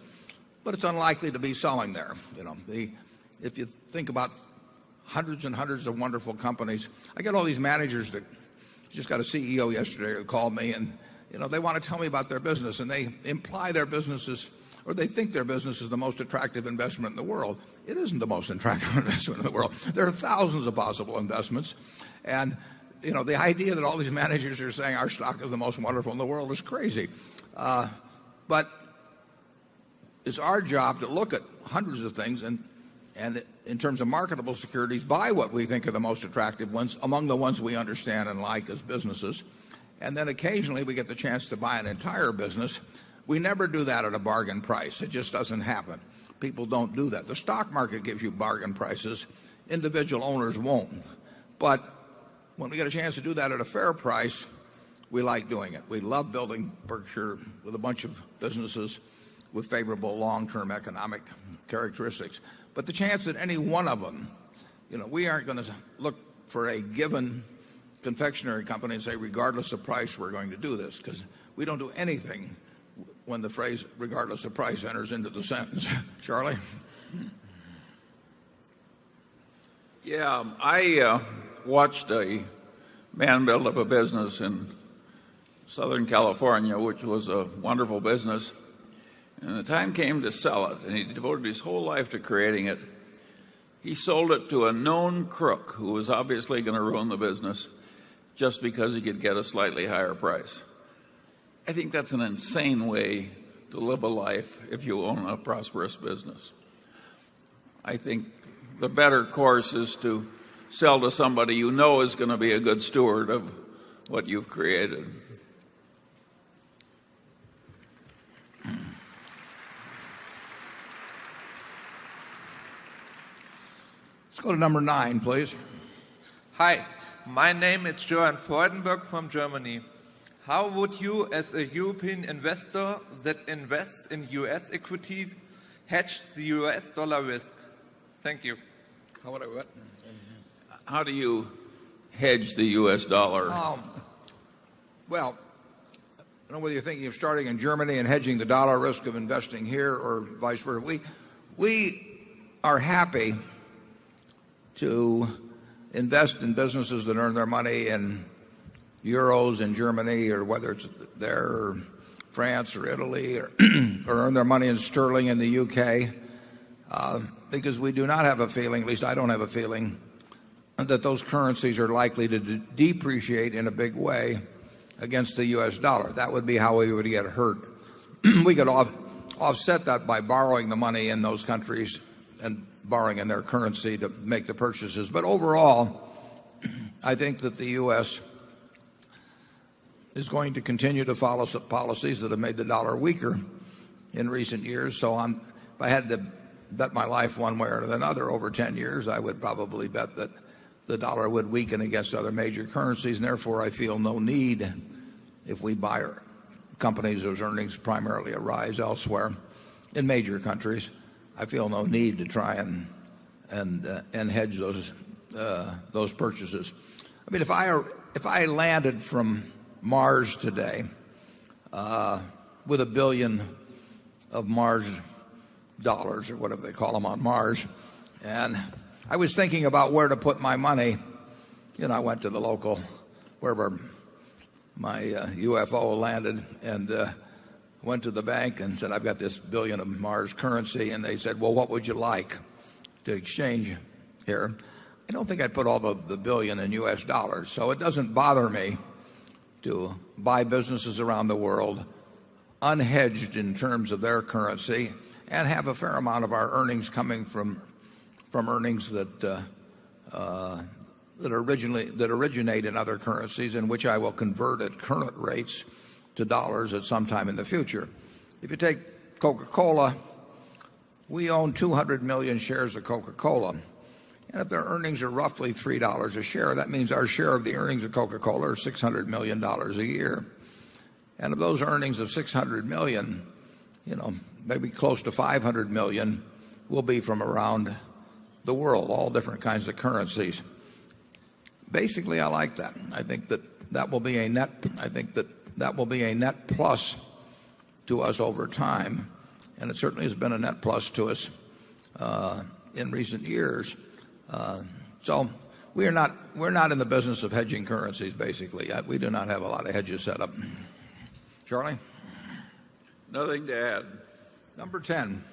but it's unlikely to be selling there. If you think about hundreds and hundreds of wonderful companies, I get all these managers that just got a CEO yesterday who called me, and they want to tell me about their business, and they imply their businesses, or they think their business is the most attractive investment in the world. It isn't the most attractive investment in the world. There are thousands of possible investments, and the idea that all these managers are saying our stock is the most wonderful in the world is crazy. But it's our job to look at hundreds of things and in terms of marketable securities, buy what we think are the most attractive ones among the ones we understand and like as businesses. And then occasionally we get the chance to buy an entire business. We never do that at a bargain price. It just doesn't happen. People don't do that. The stock market gives you bargain prices. Individual owners won't. But when we get a chance to do that at a fair price, we like doing it. We love building Berkshire with a bunch of businesses with favorable long-term economic characteristics. But the chance that any one of them, we aren't going to look for a given confectionery company and say, regardless of price, we're going to do this, because we don't do anything when the phrase regardless of price enters into the sentence. Charlie? Yeah, I watched a man build up a business in Southern California, which was a wonderful business. And the time came to sell it, and he devoted his whole life to creating it. He sold it to a known crook who was obviously going to ruin the business just because he could get a slightly higher price. I think that's an insane way to live a life if you own a prosperous business. I think the better course is to sell to somebody you know is going to be a good steward of what you've created. Let's go to number 9, please. Hi, my name is Johann Freudenberg from Germany. How would you, as a European investor that invests in U.S. equities, hedge the U.S. dollar risk? Thank you. How do you hedge the U.S. dollar? Well, I don't know whether you're thinking of starting in Germany and hedging the dollar risk of investing here or vice versa. We are happy to invest in businesses that earn their money in euros in Germany, or whether it's there or France or Italy, or earn their money in sterling in the UK, because we do not have a feeling, at least I don't have a feeling, that those currencies are likely to depreciate in a big way against the US dollar. That would be how we would get hurt. We could offset that by borrowing the money in those countries and borrowing in their currency to make the purchases. But overall, I think that the U.S. is going to continue to follow some policies that have made the dollar weaker in recent years. So if I had to bet my life one way or another over 10 years, I would probably bet that the dollar would weaken against other major currencies, and therefore I feel no need, if we buy companies whose earnings primarily arise elsewhere in major countries, I feel no need to try and hedge those purchases. I mean, if I landed from Mars today with $1 billion of Mars dollars, or whatever they call them on Mars, and I was thinking about where to put my money, I went to the local, wherever my UFO landed, and went to the bank and said, I've got this $1 billion of Mars currency. And they said, well, what would you like to exchange here? I don't think I'd put all the $1 billion in US dollars. So it doesn't bother me to buy businesses around the world unhedged in terms of their currency and have a fair amount of our earnings coming from from earnings that originate in other currencies, and which I will convert at current rates to dollars at some time in the future. If you take Coca-Cola, we own 200 million shares of Coca-Cola. And if their earnings are roughly $3 a share, that means our share of the earnings of Coca-Cola are $600 million a year. And of those earnings of $600 million, maybe close to $500 million will be from around the world, all different kinds of currencies. Basically, I like that. I think that will be a net. I think that will be a net plus to us over time, and it certainly has been a net plus to us in recent years. So we're not in the business of hedging currencies. Basically, we do not have a lot of hedges set up. Charlie? Nothing to add. Number 10.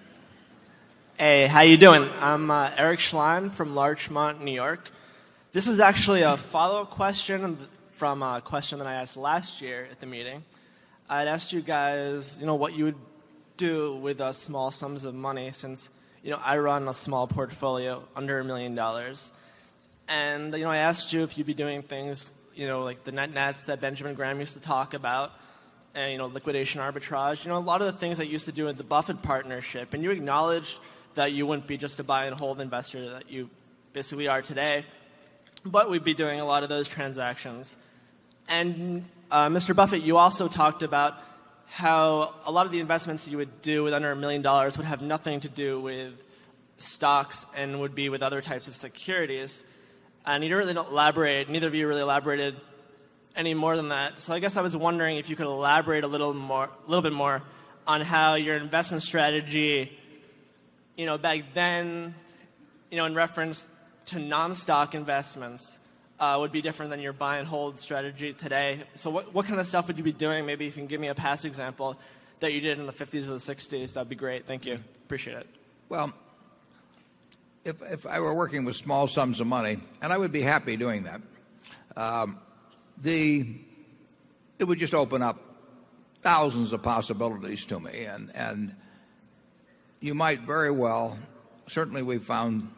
Hey, how you doing? I'm Eric Schlein from Larchmont, New York. This is actually a follow-up question from a question that I asked last year at the meeting. I'd asked you guys, what you would do with small sums of money, since, I run a small portfolio under $1 million. And, I asked you if you'd be doing things, like the net nets that Benjamin Graham used to talk about, and, liquidation arbitrage, a lot of the things that you used to do in the Buffett partnership. And you acknowledged that you wouldn't be just a buy and hold investor that you basically are today, but we'd be doing a lot of those transactions. And Mr. Buffett, you also talked about how a lot of the investments you would do with under $1 million would have nothing to do with stocks and would be with other types of securities. And you didn't really elaborate, neither of you really elaborated any more than that. So I guess I was wondering if you could elaborate a little bit more on how your investment strategy, back then, in reference to non-stock investments, would be different than your buy and hold strategy today. So what kind of stuff would you be doing? Maybe if you can give me a past example that you did in the 50s or the 60s, that'd be great. Thank you. Appreciate it. Well, if I were working with small sums of money, and I would be happy doing that, it would just open up thousands of possibilities to me, and you might very well, certainly we've found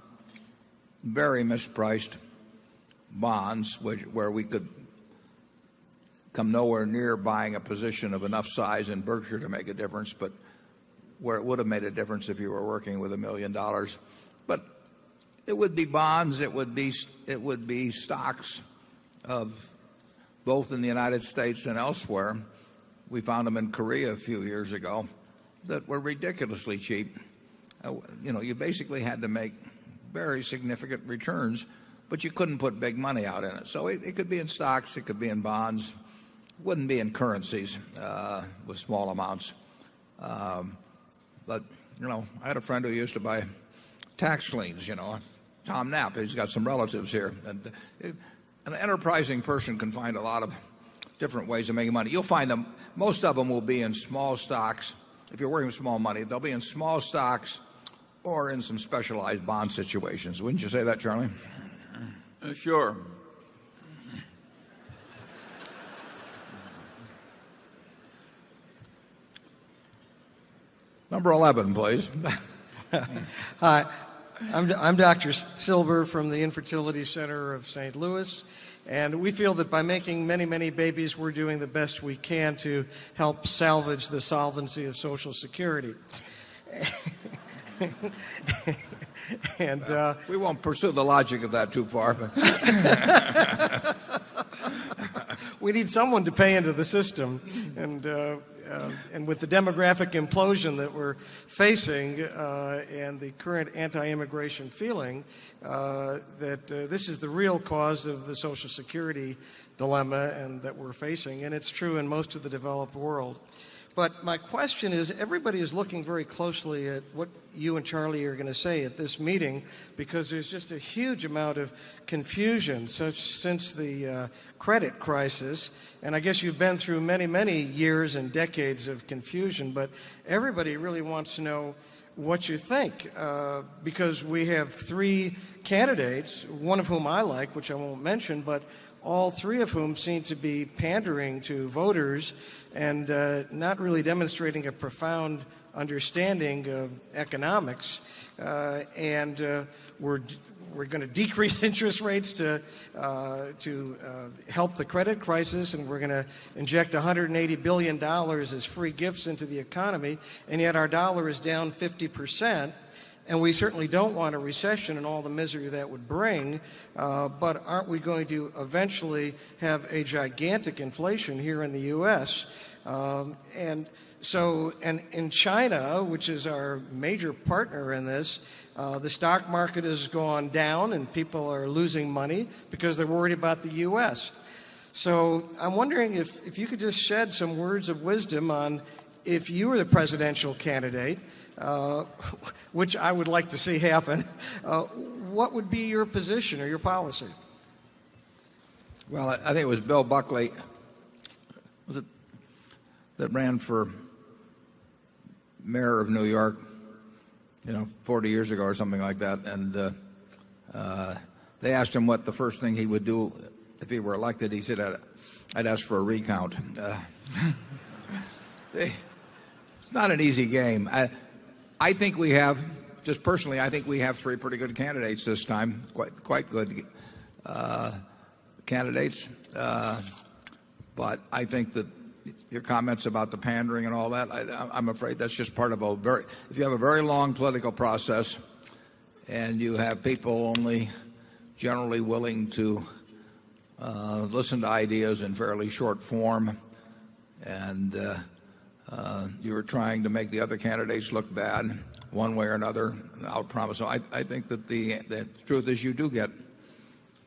very mispriced bonds where we could come nowhere near buying a position of enough size in Berkshire to make a difference, but where it would have made a difference if you were working with $1 million. But it would be bonds, it would be stocks of both in the United States and elsewhere. We found them in Korea a few years ago that were ridiculously cheap. You basically had to make very significant returns, but you couldn't put big money out in it. So it could be in stocks, it could be in bonds, wouldn't be in currencies with small amounts. But I had a friend who used to buy tax liens. Tom Knapp. He's got some relatives here, and an enterprising person can find a lot of different ways of making money. You'll find them. Most of them will be in small stocks. If you're working with small money, they'll be in small stocks or in some specialized bond situations. Wouldn't you say that, Charlie? Sure. Number 11, please. Hi, I'm Dr. Silber from the Infertility Center of St. Louis, and we feel that by making many, many babies, we're doing the best we can to help salvage the solvency of Social Security. And we won't pursue the logic of that too far. We need someone to pay into the system, and with the demographic implosion that we're facing and the current anti-immigration feeling, that this is the real cause of the Social Security dilemma and that we're facing, and it's true in most of the developed world. But my question is, everybody is looking very closely at what you and Charlie are going to say at this meeting, because there's just a huge amount of confusion since the credit crisis. And I guess you've been through many, many years and decades of confusion, but everybody really wants to know what you think, because we have three candidates, one of whom I like, which I won't mention, but all three of whom seem to be pandering to voters and not really demonstrating a profound understanding of economics, and we're going to decrease interest rates to help the credit crisis, and we're going to inject $180 billion as free gifts into the economy, and yet our dollar is down 50%. And we certainly don't want a recession and all the misery that would bring, but aren't we going to eventually have a gigantic inflation here in the U.S.? And in China, which is our major partner in this, the stock market has gone down and people are losing money because they're worried about the U.S. So I'm wondering if you could just shed some words of wisdom on, if you were the presidential candidate, which I would like to see happen, what would be your position or your policy? Well, I think it was Bill Buckley, was it, that ran for mayor of New York, 40 years ago or something like that. And they asked him what the first thing he would do if he were elected. He said, I'd ask for a recount. It's not an easy game. I think we have, just personally, I think we have three pretty good candidates this time, quite good candidates. But I think that your comments about the pandering and all that, I'm afraid that's just part of if you have a very long political process and you have people only generally willing to listen to ideas in fairly short form, and you're trying to make the other candidates look bad one way or another, I'll promise. So I think that the truth is you do get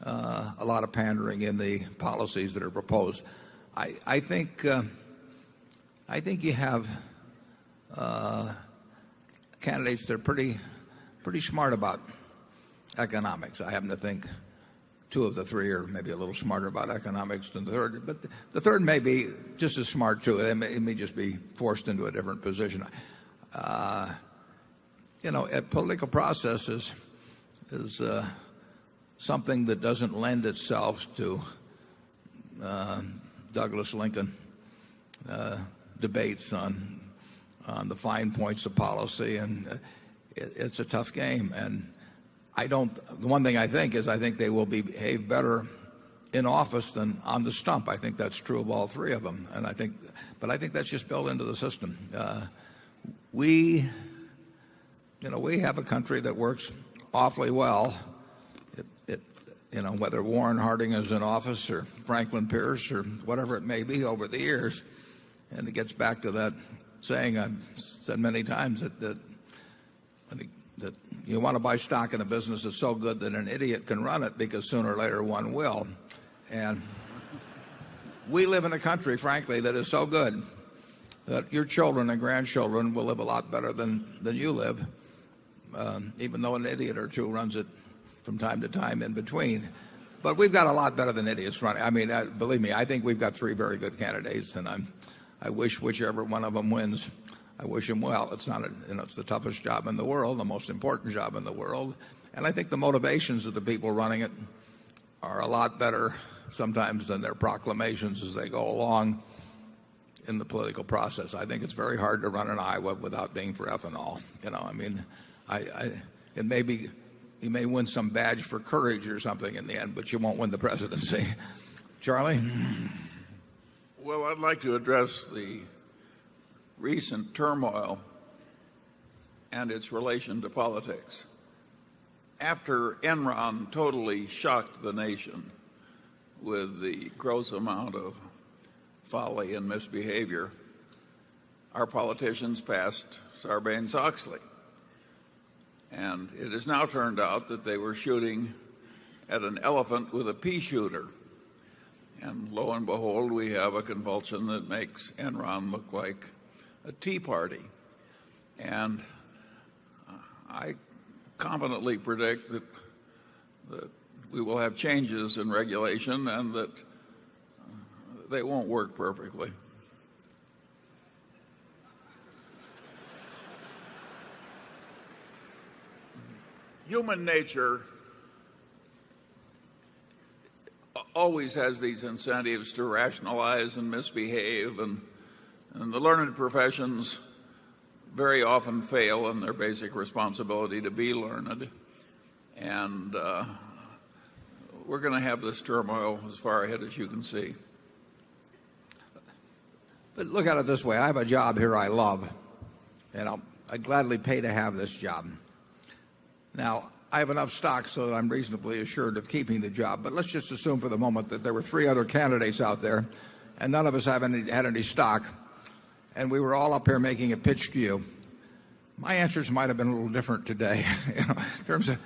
a lot of pandering in the policies that are proposed. I think you have candidates that are pretty smart about economics. I happen to think two of the three are maybe a little smarter about economics than the third, but the third may be just as smart too. It may just be forced into a different position. A political process is something that doesn't lend itself to Douglas Lincoln debates on the fine points of policy, and it's a tough game. And the one thing I think is I think they will behave better in office than on the stump. I think that's true of all three of them. But I think that's just built into the system. We have a country that works awfully well. Whether Warren Harding is in office or Franklin Pierce or whatever it may be over the years. And it gets back to that saying I've said many times that I think that you want to buy stock in a business that's so good that an idiot can run it, because sooner or later one will. And we live in a country, frankly, that is so good that your children and grandchildren will live a lot better than you live, even though an idiot or two runs it from time to time in between. But we've got a lot better than idiots running. I mean, believe me, I think we've got three very good candidates, and I wish whichever one of them wins, I wish him well. It's not it's the toughest job in the world, the most important job in the world. And I think the motivations of the people running it are a lot better sometimes than their proclamations as they go along in the political process. I think it's very hard to run in Iowa without being for ethanol. It may be, you may win some badge for courage or something in the end, but you won't win the presidency. Charlie? Well, I'd like to address the recent turmoil and its relation to politics. After Enron totally shocked the nation with the gross amount of folly and misbehavior, our politicians passed Sarbanes-Oxley. And it has now turned out that they were shooting at an elephant with a pea shooter. And lo and behold, we have a convulsion that makes Enron look like a tea party. And I confidently predict that we will have changes in regulation and that they won't work perfectly. Human nature always has these incentives to rationalize and misbehave, and the learned professions very often fail in their basic responsibility to be learned. And we're going to have this turmoil as far ahead as you can see. But look at it this way. I have a job here I love, and I'd gladly pay to have this job. Now, I have enough stock so that I'm reasonably assured of keeping the job. But let's just assume for the moment that there were 3 other candidates out there, and none of us had any stock, and we were all up here making a pitch to you. My answers might have been a little different today, in terms of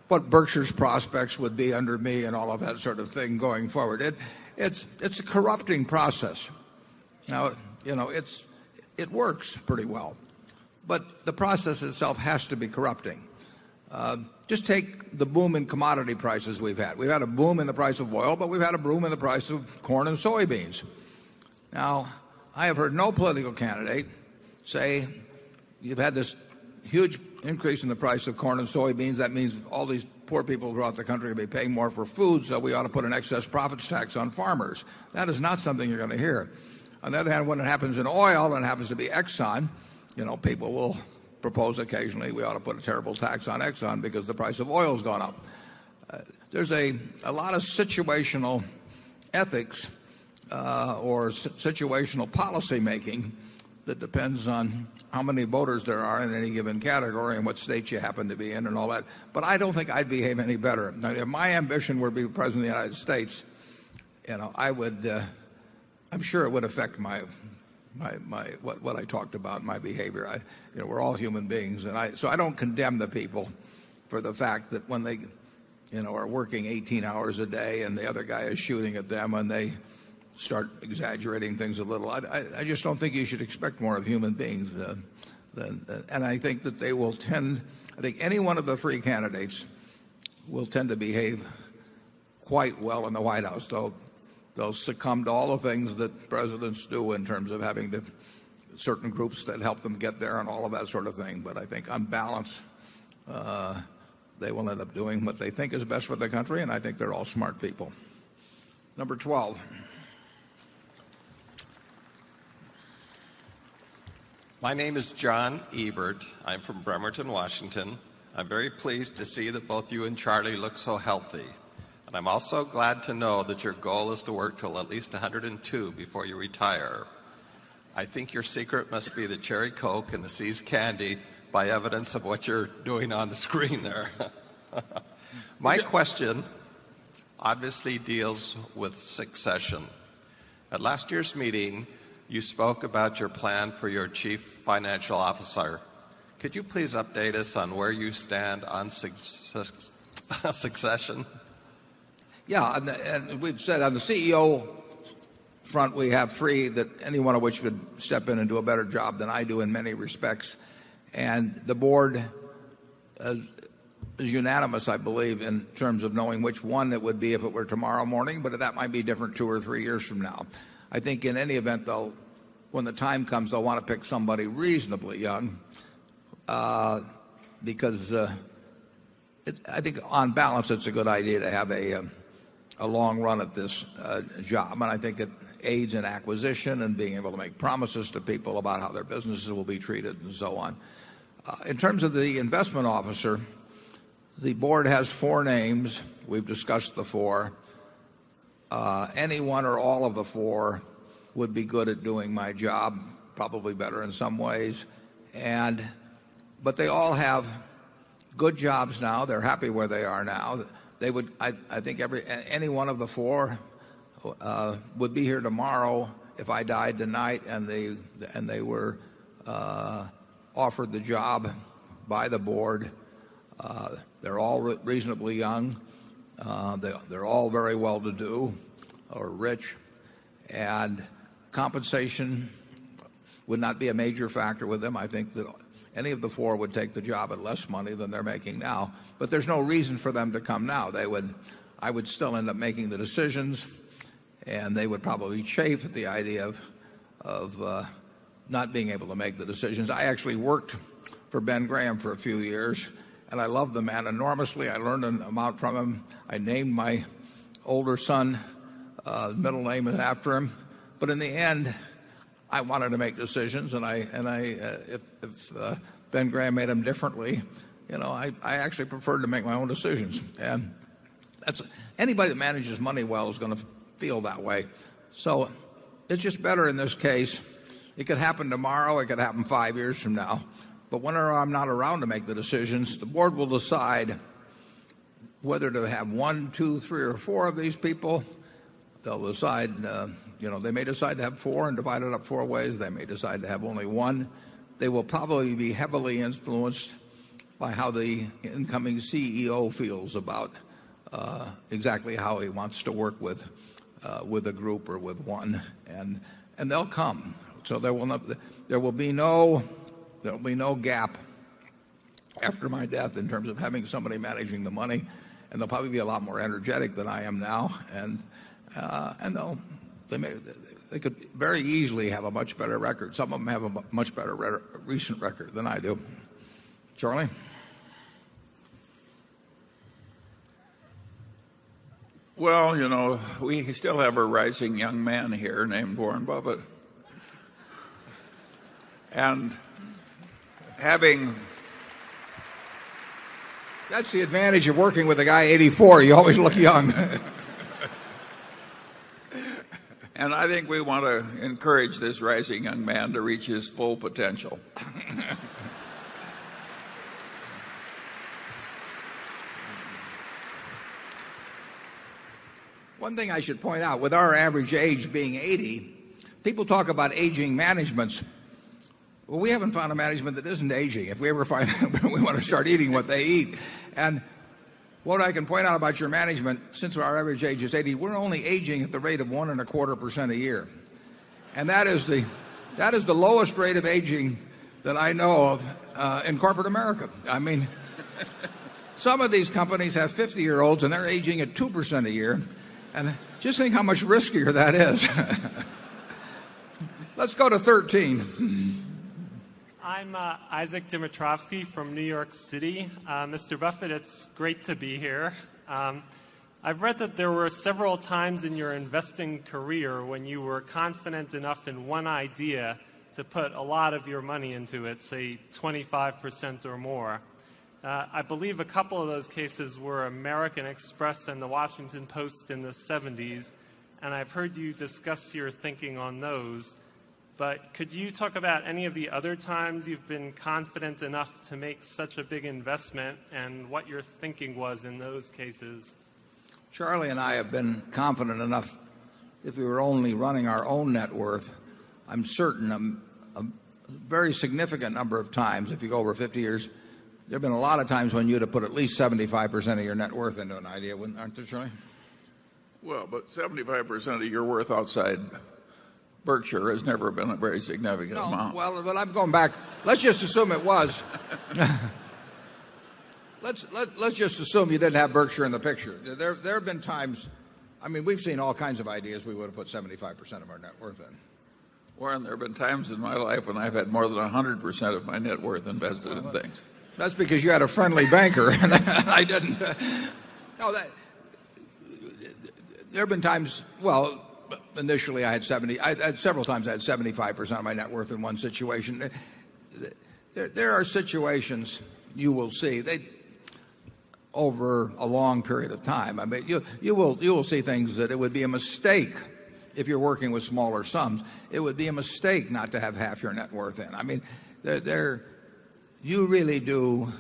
what Berkshire's prospects would be under me and all of that sort of thing going forward. It's a corrupting process. Now, it works pretty well, but the process itself has to be corrupting. Just take the boom in commodity prices we've had. We've had a boom in the price of oil, but we've had a boom in the price of corn and soybeans. Now, I have heard no political candidate say you've had this huge increase in the price of corn and soybeans. That means all these poor people throughout the country will be paying more for food, so we ought to put an excess profits tax on farmers. That is not something you're going to hear. On the other hand, when it happens in oil and it happens to be Exxon, people will propose occasionally we ought to put a terrible tax on Exxon because the price of oil's gone up. There's a lot of situational ethics or situational policy making that depends on how many voters there are in any given category and what state you happen to be in and all that. But I don't think I'd behave any better. Now, if my ambition were to be president of the United States, I would I'm sure it would affect my what I talked about, my behavior. We're all human beings, and so I don't condemn the people for the fact that when they are working 18 hours a day and the other guy is shooting at them and they start exaggerating things a little. I just don't think you should expect more of human beings and I think that they will tend, I think any one of the 3 candidates will tend to behave quite well in the White House. They'll succumb to all the things that presidents do in terms of having certain groups that help them get there and all of that sort of thing. But I think on balance, they will end up doing what they think is best for the country, and I think they're all smart people. Number 12. My name is John Ebert. I'm from Bremerton, Washington. I'm very pleased to see that both you and Charlie look so healthy. And I'm also glad to know that your goal is to work till at least 102 before you retire. I think your secret must be the cherry Coke and the See's candy by evidence of what you're doing on the screen there. My question obviously deals with succession. At last year's meeting, you spoke about your plan for your chief financial officer. Could you please update us on where you stand on succession? Yeah, and we've said on the CEO front we have 3 that any one of which could step in and do a better job than I do in many respects. And the board is unanimous, I believe, in terms of knowing which one it would be if it were tomorrow morning, but that might be different 2 or 3 years from now. I think in any event, when the time comes, they'll want to pick somebody reasonably young because I think on balance it's a good idea to have a long run at this job, and I think it aids in acquisition and being able to make promises to people about how their businesses will be treated and so on. In terms of the investment officer, the board has 4 names. We've discussed the 4. Any one or all of the 4 would be good at doing my job, probably better in some ways, but they all have good jobs now. They're happy where they are now. They would, I think, any one of the 4 would be here tomorrow if I died tonight and they were offered the job by the board. They're all reasonably young. They're all very well-to-do or rich, and compensation would not be a major factor with them. I think that any of the 4 would take the job at less money than they're making now. But there's no reason for them to come now. I would still end up making the decisions, and they would probably chafe at the idea of not being able to make the decisions. I actually worked for Ben Graham for a few years, and I loved the man enormously. I learned an amount from him. I named my older son, middle name is after him. But in the end, I wanted to make decisions, and if Ben Graham made them differently, I actually preferred to make my own decisions. And anybody that manages money well is going to feel that way. So it's just better in this case. It could happen tomorrow. It could happen 5 years from now. But whenever I'm not around to make the decisions, the board will decide whether to have 1, 2, 3, or 4 of these people. They'll decide, they may decide to have 4 and divide it up 4 ways. They may decide to have only 1. They will probably be heavily influenced by how the incoming CEO feels about exactly how he wants to work with a group or with one, and they'll come. So there will be no gap after my death in terms of having somebody managing the money, and they'll probably be a lot more energetic than I am now, and they could very easily have a much better record. Some of them have a much better recent record than I do. Charlie? Well, we still have a rising young man here named Warren Buffett. And that's the advantage of working with a guy 84. You always look young. And I think we want to encourage this rising young man to reach his full potential. One thing I should point out, with our average age being 80, people talk about aging managements. Well, we haven't found a management that isn't aging. If we ever find we want to start eating what they eat. And what I can point out about your management, since our average age is 80, we're only aging at the rate of 1.25% a year. And that is the lowest rate of aging that I know of in corporate America. I mean, some of these companies have 50-year-olds and they're aging at 2% a year. And just think how much riskier that is. Let's go to 13. I'm Isaac Dimitrovsky from New York City. Mr. Buffett, it's great to be here. I've read that there were several times in your investing career when you were confident enough in one idea to put a lot of your money into it, say 25% or more. I believe a couple of those cases were American Express and the Washington Post in the 70s, and I've heard you discuss your thinking on those. But could you talk about any of the other times you've been confident enough to make such a big investment and what your thinking was in those cases? Charlie and I have been confident enough, if we were only running our own net worth, I'm certain a very significant number of times, if you go over 50 years, there have been a lot of times when you'd have put at least 75% of your net worth into an idea, aren't there, Charlie? Well, but 75% of your worth outside Berkshire has never been a very significant amount. Well, but I'm going back. Let's just assume it was. Let's just assume you didn't have Berkshire in the picture. There have been times, I mean, we've seen all kinds of ideas we would have put 75% of our net worth in. Warren, there have been times in my life when I've had more than 100% of my net worth invested in things. That's because you had a friendly banker, and I didn't. There have been times, well, initially I had several times I had 75% of my net worth in one situation. There are situations you will see over a long period of time. I mean, you will see things that it would be a mistake if you're working with smaller sums. It would be a mistake not to have half your net worth in. I mean, you really do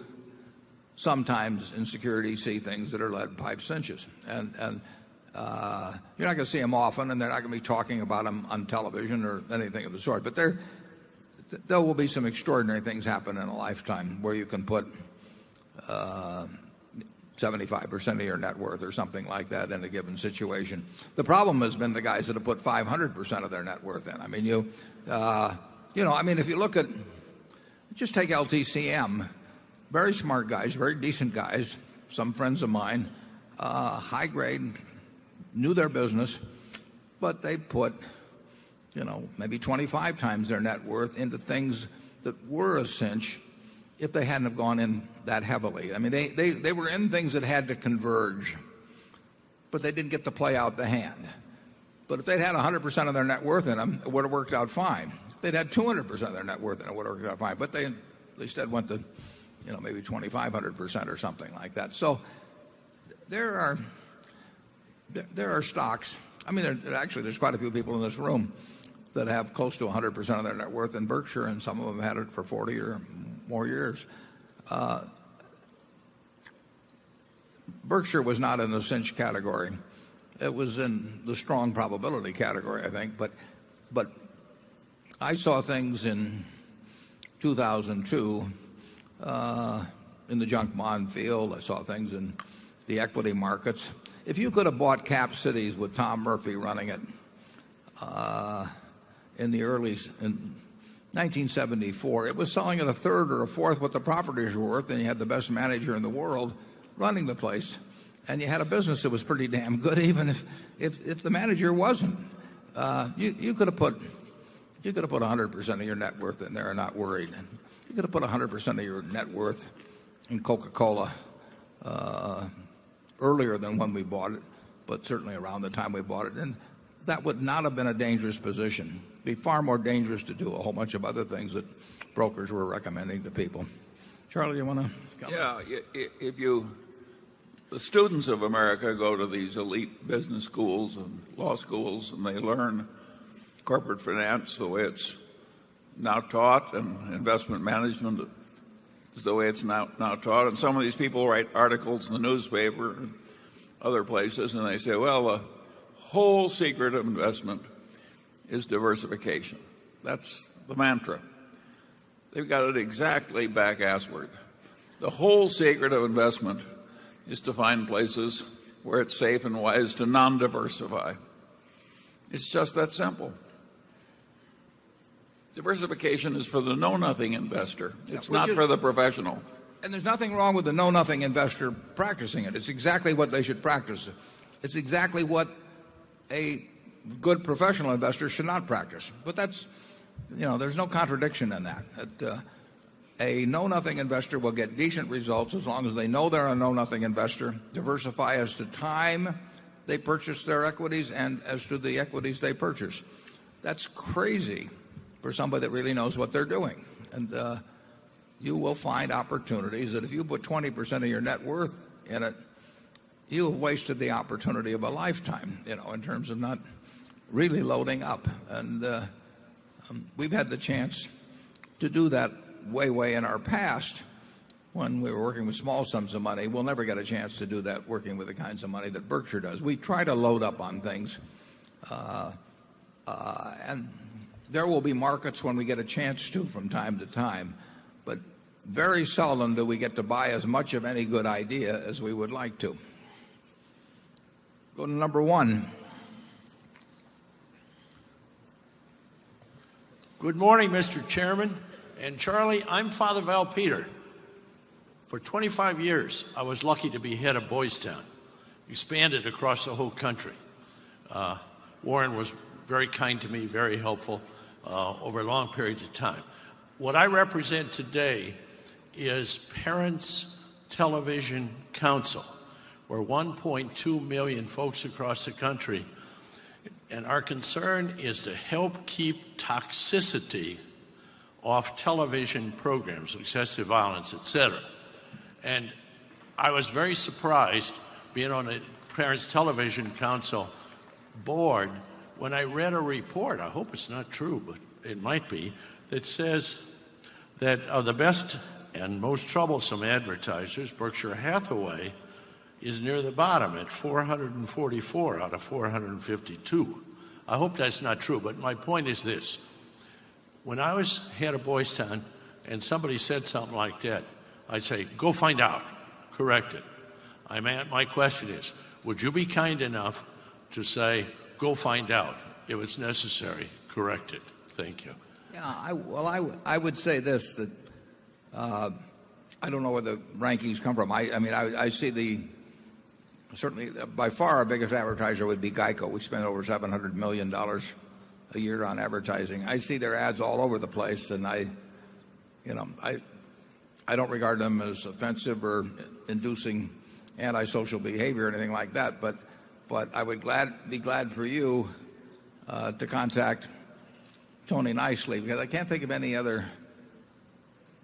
sometimes in securities see things that are lead pipe cinches, and you're not going to see them often, and they're not going to be talking about them on television or anything of the sort. But there will be some extraordinary things happen in a lifetime where you can put 75% of your net worth or something like that in a given situation. The problem has been the guys that have put 500% of their net worth in. I mean, if you look at, just take LTCM, very smart guys, very decent guys, some friends of mine, high grade, knew their business, but they put, maybe 25 times their net worth into things that were a cinch if they hadn't have gone in that heavily. I mean, they were in things that had to converge, but they didn't get to play out the hand. But if they'd had 100% of their net worth in them, it would have worked out fine. If they'd had 200% of their net worth in it, would have worked out fine. But they instead went to, maybe 2,500% or something like that. So there are stocks. I mean, there's quite a few people in this room that have close to 100% of their net worth in Berkshire, and some of them had it for 40 or more years. Berkshire was not in the cinch category. It was in the strong probability category, I think. But I saw things in 2002 in the junk bond field. I saw things in the equity markets. If you could have bought Cap Cities with Tom Murphy running it in 1974, it was selling at a third or a fourth what the properties were worth, and you had the best manager in the world running the place, and you had a business that was pretty damn good, even if the manager wasn't. You could have put 100% of your net worth in there and not worried. You could have put 100% of your net worth in Coca-Cola earlier than when we bought it, but certainly around the time we bought it. And that would not have been a dangerous position. It'd be far more dangerous to do a whole bunch of other things that brokers were recommending to people. Charlie, you want to comment? Yeah, the students of America go to these elite business schools and law schools, and they learn corporate finance the way it's now taught, and investment management is the way it's now taught. And some of these people write articles in the newspaper and other places, and they say, well, the whole secret of investment is diversification. That's the mantra. They've got it exactly back-assward. The whole secret of investment is to find places where it's safe and wise to non-diversify. It's just that simple. Diversification is for the know-nothing investor. It's not for the professional. And there's nothing wrong with the know-nothing investor practicing it. It's exactly what they should practice. It's exactly what a good professional investor should not practice. But that's, there's no contradiction in that. A know-nothing investor will get decent results as long as they know they're a know-nothing investor, diversify as to time they purchase their equities and as to the equities they purchase. That's crazy for somebody that really knows what they're doing. And you will find opportunities that if you put 20% of your net worth in it, you have wasted the opportunity of a lifetime, in terms of not really loading up. And we've had the chance to do that way in our past when we were working with small sums of money. We'll never get a chance to do that working with the kinds of money that Berkshire does. We try to load up on things, and there will be markets when we get a chance to from time to time, but very seldom do we get to buy as much of any good idea as we would like to. Go to number one. Good morning, Mr. Chairman. And Charlie, I'm Father Val Peter. For 25 years, I was lucky to be head of Boys Town, expanded across the whole country. Warren was very kind to me, very helpful over long periods of time. What I represent today is Parents Television Council. We're 1.2 million folks across the country, and our concern is to help keep toxicity off television programs, excessive violence, etc. And I was very surprised, being on the Parents Television Council board, when I read a report, I hope it's not true, but it might be, that says that of the best and most troublesome advertisers, Berkshire Hathaway is near the bottom at 444 out of 452. I hope that's not true, but my point is this. When I was head of Boys Town and somebody said something like that, I'd say, go find out, correct it. My question is, would you be kind enough to say, go find out, if it's necessary, correct it? Thank you. Yeah, I would say this, that I don't know where the rankings come from. I see certainly by far our biggest advertiser would be Geico. We spend over $700 million a year on advertising. I see their ads all over the place, and I don't regard them as offensive or inducing antisocial behavior or anything like that. But I would be glad for you to contact Tony nicely, because I can't think of any other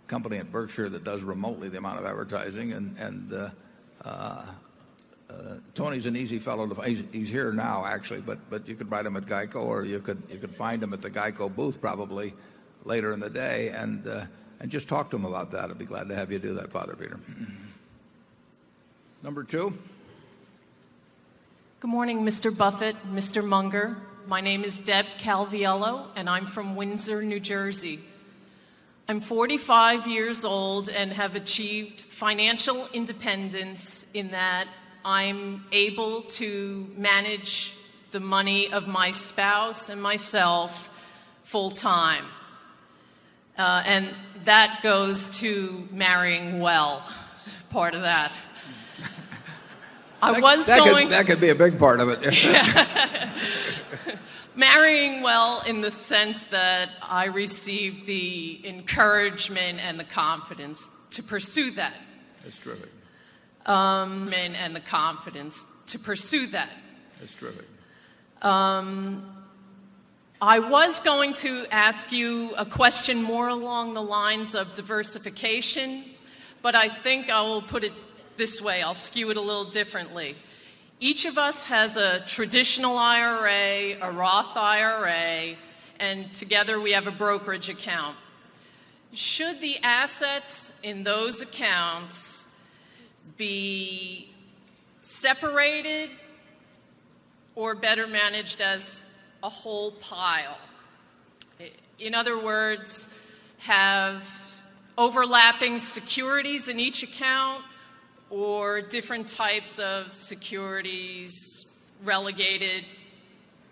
company at Berkshire that does remotely the amount of advertising. And Tony's an easy fellow to find. He's here now, actually, but you could write him at Geico, or you could find him at the Geico booth probably later in the day, and just talk to him about that. I'd be glad to have you do that, Father Peter. Number 2. Good morning, Mr. Buffett, Mr. Munger. My name is Deb Calviello, and I'm from Windsor, New Jersey. I'm 45 years old and have achieved financial independence in that I'm able to manage the money of my spouse and myself full time. And that goes to marrying well, part of that. That could be a big part of it. Marrying well in the sense that I received the encouragement and the confidence to pursue that. That's terrific. And the confidence to pursue that. That's terrific. I was going to ask you a question more along the lines of diversification, but I think I will put it this way. I'll skew it a little differently. Each of us has a traditional IRA, a Roth IRA, and together we have a brokerage account. Should the assets in those accounts be separated or better managed as a whole pile? In other words, have overlapping securities in each account, or different types of securities relegated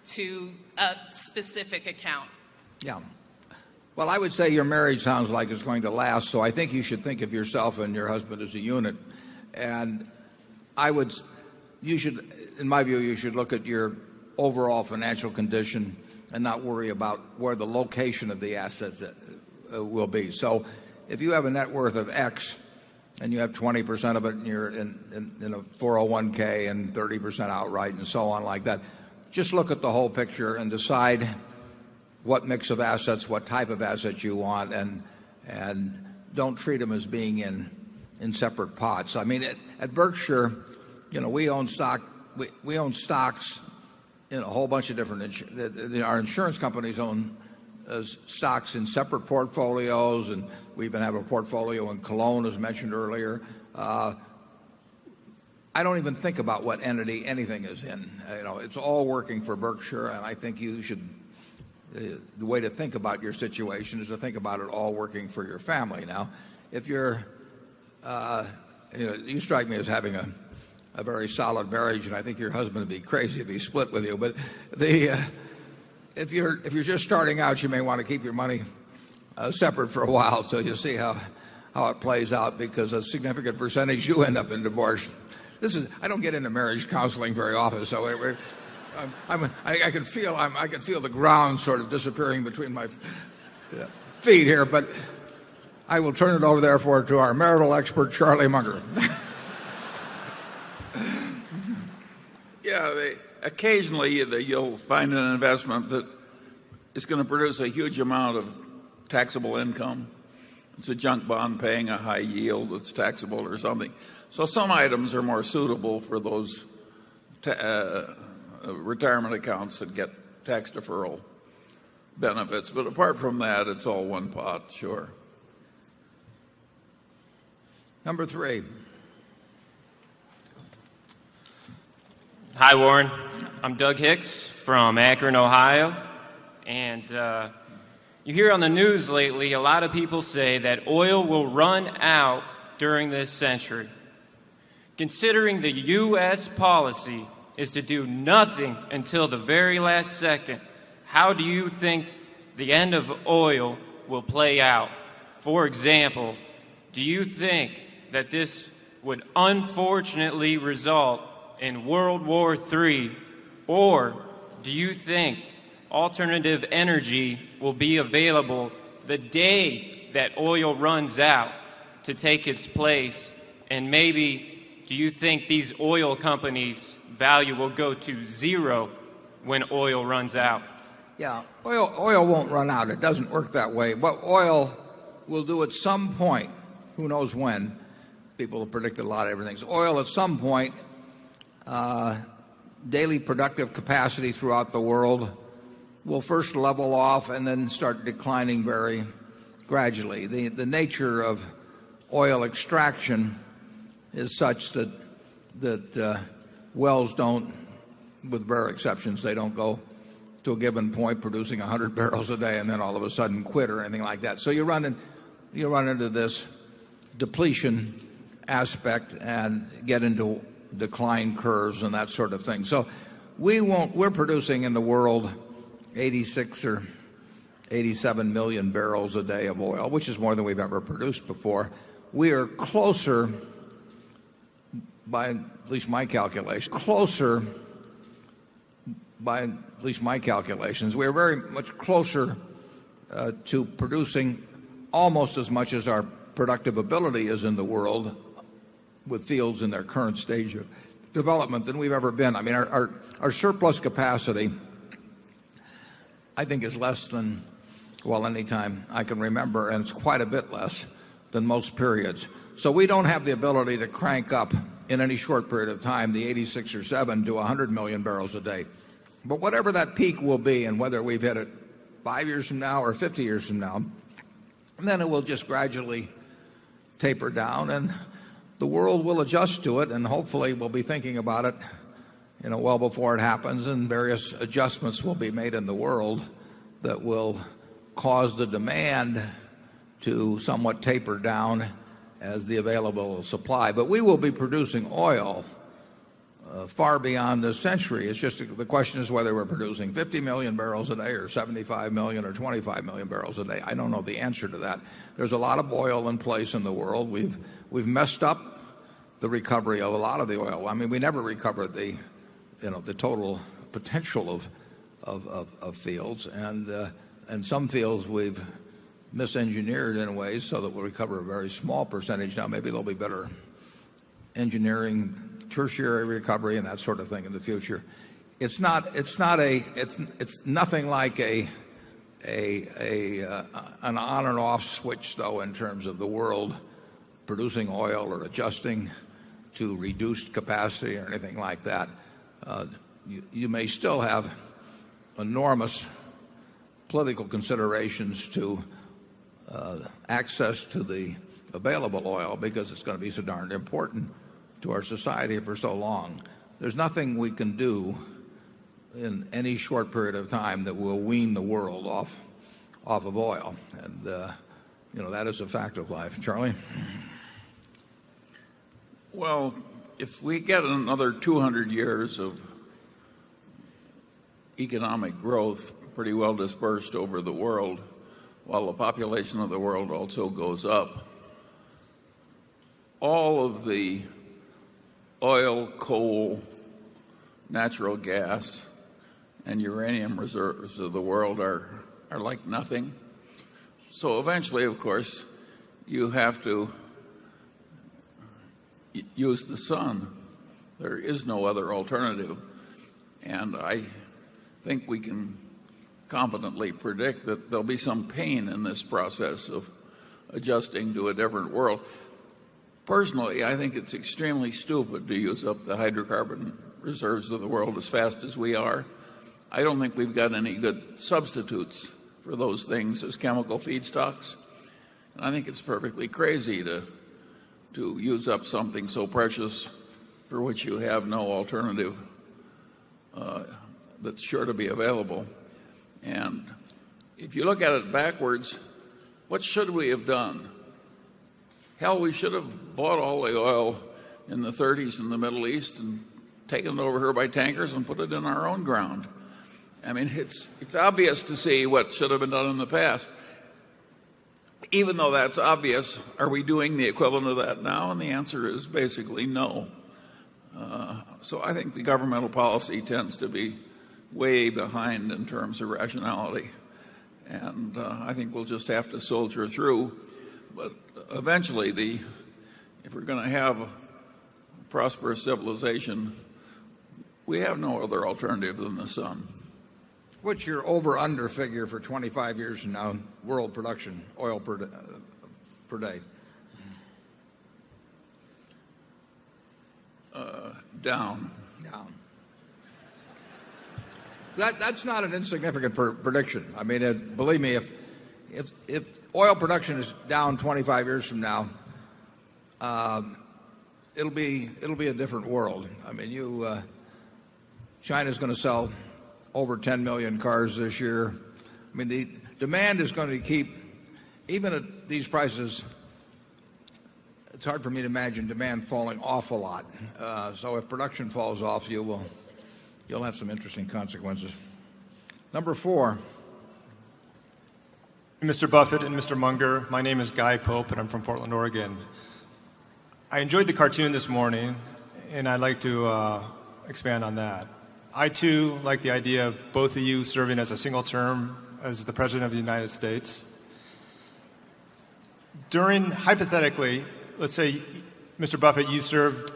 to a specific account? Yeah. Well, I would say your marriage sounds like it's going to last, so I think you should think of yourself and your husband as a unit. And you should, in my view, you should look at your overall financial condition and not worry about where the location of the assets will be. So if you have a net worth of X, and you have 20% of it and you're in a 401k and 30% outright and so on like that, just look at the whole picture and decide what mix of assets, what type of assets you want, and don't treat them as being in separate pots. I mean, at Berkshire, we own stock. We own stocks in a whole bunch of different. Our insurance companies own stocks in separate portfolios, and we even have a portfolio in Cologne, as mentioned earlier. I don't even think about what entity anything is in. It's all working for Berkshire, and I think you should. The way to think about your situation is to think about it all working for your family. Now, if you're, you strike me as having a very solid marriage, and I think your husband would be crazy if he split with you. But if you're just starting out, you may want to keep your money separate for a while so you see how it plays out, because a significant percentage do end up in divorce. I don't get into marriage counseling very often, so I can feel the ground sort of disappearing between my feet here, but I will turn it over therefore to our marital expert, Charlie Munger. Yeah, occasionally you'll find an investment that is going to produce a huge amount of taxable income. It's a junk bond paying a high yield that's taxable or something. So some items are more suitable for those retirement accounts that get tax deferral benefits. But apart from that, it's all one pot, sure. Number 3. Hi, Warren. I'm Doug Hicks from Akron, Ohio. And you hear on the news lately, a lot of people say that oil will run out during this century. Considering the U.S. policy is to do nothing until the very last second, how do you think the end of oil will play out? For example, do you think that this would unfortunately result in World War III, or do you think alternative energy will be available the day that oil runs out to take its place? And maybe do you think these oil companies' value will go to zero when oil runs out? Yeah, oil won't run out. It doesn't work that way. What oil will do at some point, who knows when, people have predicted a lot of everything. So oil at some point, daily productive capacity throughout the world will first level off and then start declining very gradually. The nature of oil extraction is such that wells don't, with rare exceptions, they don't go to a given point producing 100 barrels a day and then all of a sudden quit or anything like that. So you run into this depletion aspect and get into decline curves and that sort of thing. So we're producing in the world 86 or 87 million barrels a day of oil, which is more than we've ever produced before. We are closer, by at least my calculations, we are very much closer to producing almost as much as our productive ability is in the world with fields in their current stage of development than we've ever been. I mean, our surplus capacity, I think, is less than, well, any time I can remember, and it's quite a bit less than most periods. So we don't have the ability to crank up in any short period of time the 86 or 7 to 100 million barrels a day. But whatever that peak will be, and whether we've hit it 5 years from now or 50 years from now, then it will just gradually taper down, and the world will adjust to it, and hopefully we'll be thinking about it, well before it happens, and various adjustments will be made in the world that will cause the demand to somewhat taper down as the available supply. But we will be producing oil far beyond this century. It's just the question is whether we're producing 50 million barrels a day or 75 million or 25 million barrels a day. I don't know the answer to that. There's a lot of oil in place in the world. We've messed up the recovery of a lot of the oil. I mean, we never recovered the total potential of fields, and some fields we've misengineered in ways so that we'll recover a very small percentage. Now maybe there'll be better engineering, tertiary recovery, and that sort of thing in the future. It's nothing like an on and off switch, though, in terms of the world producing oil or adjusting to reduced capacity or anything like that. You may still have enormous political considerations to access to the available oil because it's going to be so darned important to our society for so long. There's nothing we can do in any short period of time that will wean the world off of oil, and that is a fact of life. Charlie? Well, if we get another 200 years of economic growth pretty well dispersed over the world, while the population of the world also goes up, all of the oil, coal, natural gas, and uranium reserves of the world are like nothing. So eventually, of course, you have to use the sun. There is no other alternative. And I think we can confidently predict that there'll be some pain in this process of adjusting to a different world. Personally, I think it's extremely stupid to use up the hydrocarbon reserves of the world as fast as we are. I don't think we've got any good substitutes for those things as chemical feedstocks. And I think it's perfectly crazy to use up something so precious for which you have no alternative that's sure to be available. And if you look at it backwards, what should we have done? Hell, we should have bought all the oil in the 30s in the Middle East and taken it over here by tankers and put it in our own ground. I mean, it's obvious to see what should have been done in the past. Even though that's obvious, are we doing the equivalent of that now? And the answer is basically no. So I think the governmental policy tends to be way behind in terms of rationality. And I think we'll just have to soldier through. But eventually, if we're going to have a prosperous civilization, we have no other alternative than the sun. What's your over-under figure for 25 years from now, world production, oil per day? Down. Down. That's not an insignificant prediction. I mean, believe me, if oil production is down 25 years from now, it'll be a different world. I mean, China's going to sell over 10 million cars this year. I mean, the demand is going to keep, even at these prices, it's hard for me to imagine demand falling off a lot. So if production falls off, you'll have some interesting consequences. Number 4. Mr. Buffett and Mr. Munger, my name is Guy Pope, and I'm from Portland, Oregon. I enjoyed the cartoon this morning, and I'd like to expand on that. I, too, like the idea of both of you serving as a single term as the President of the United States. Hypothetically, let's say, Mr. Buffett, you served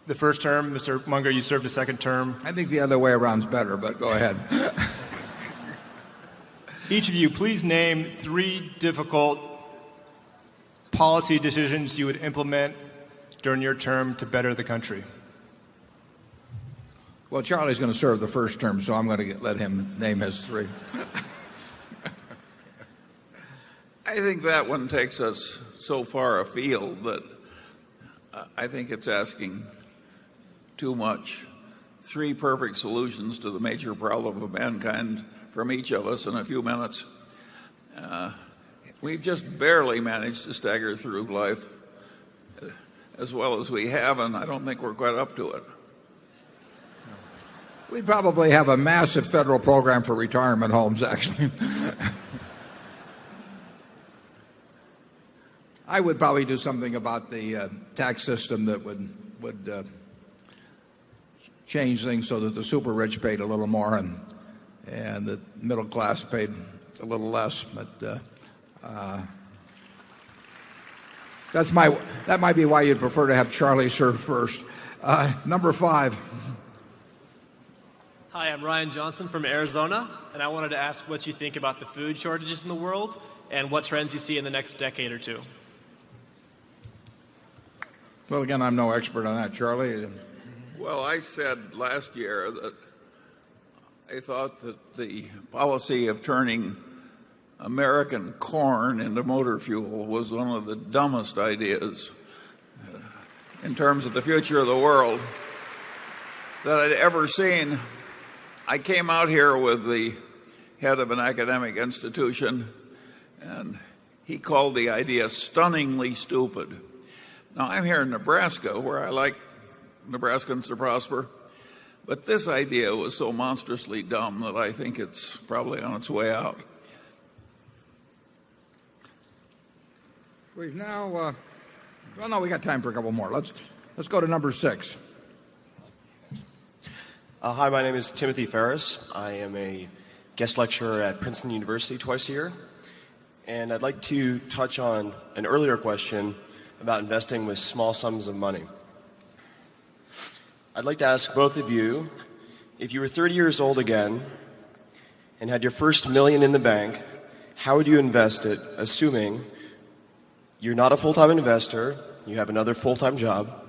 the first term. Mr. Munger, you served the second term. I think the other way around's better, but go ahead. Each of you, please name 3 difficult policy decisions you would implement during your term to better the country. Well, Charlie's going to serve the first term, so I'm going to let him name his 3. I think that one takes us so far afield that I think it's asking too much. 3 perfect solutions to the major problem of mankind from each of us in a few minutes. We've just barely managed to stagger through life as well as we have, and I don't think we're quite up to it. We probably have a massive federal program for retirement homes, actually. I would probably do something about the tax system that would change things so that the super rich paid a little more and the middle class paid a little less. But that might be why you'd prefer to have Charlie serve first. Number 5. Hi, I'm Ryan Johnson from Arizona, and I wanted to ask what you think about the food shortages in the world and what trends you see in the next decade or 2. Well, again, I'm no expert on that, Charlie. Well, I said last year that I thought that the policy of turning American corn into motor fuel was one of the dumbest ideas in terms of the future of the world that I'd ever seen. I came out here with the head of an academic institution, and he called the idea stunningly stupid. Now, I'm here in Nebraska, where I like Nebraskans to prosper, but this idea was so monstrously dumb that I think it's probably on its way out. We've now, well, no, we got time for a couple more. Let's go to number 6. Hi, my name is Timothy Ferris. I am a guest lecturer at Princeton University twice a year, and I'd like to touch on an earlier question about investing with small sums of money. I'd like to ask both of you, if you were 30 years old again and had your first $1 million in the bank, how would you invest it, assuming you're not a full-time investor, you have another full-time job,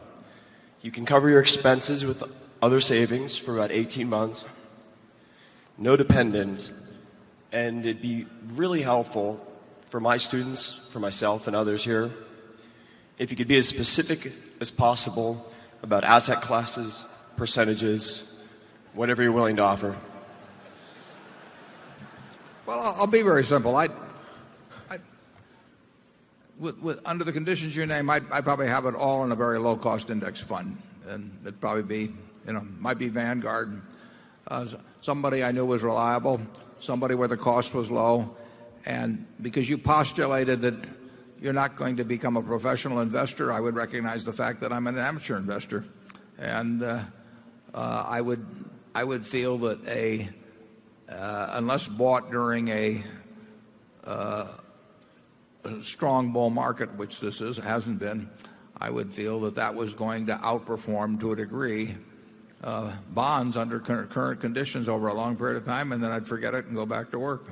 you can cover your expenses with other savings for about 18 months, no dependents, and it'd be really helpful for my students, for myself and others here, if you could be as specific as possible about asset classes, percentages, whatever you're willing to offer. Well, I'll be very simple. Under the conditions you name, I'd probably have it all in a very low-cost index fund, and it'd probably be, might be Vanguard. Somebody I knew was reliable, somebody where the cost was low, and because you postulated that you're not going to become a professional investor, I would recognize the fact that I'm an amateur investor, and I would feel that unless bought during a strong bull market, which this hasn't been, I would feel that was going to outperform to a degree bonds under current conditions over a long period of time, and then I'd forget it and go back to work.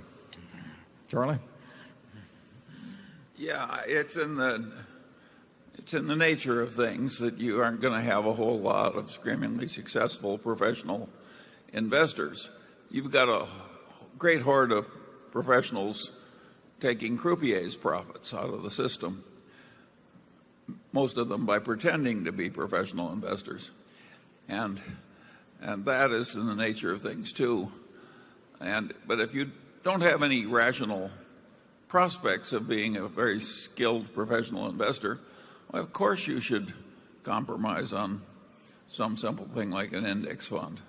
Charlie? Yeah, it's in the nature of things that you aren't going to have a whole lot of screamingly successful professional investors. You've got a great horde of professionals taking croupiers' profits out of the system, most of them by pretending to be professional investors. And that is in the nature of things too. But if you don't have any rational prospects of being a very skilled professional investor, well, of course you should compromise on some simple thing like an index fund.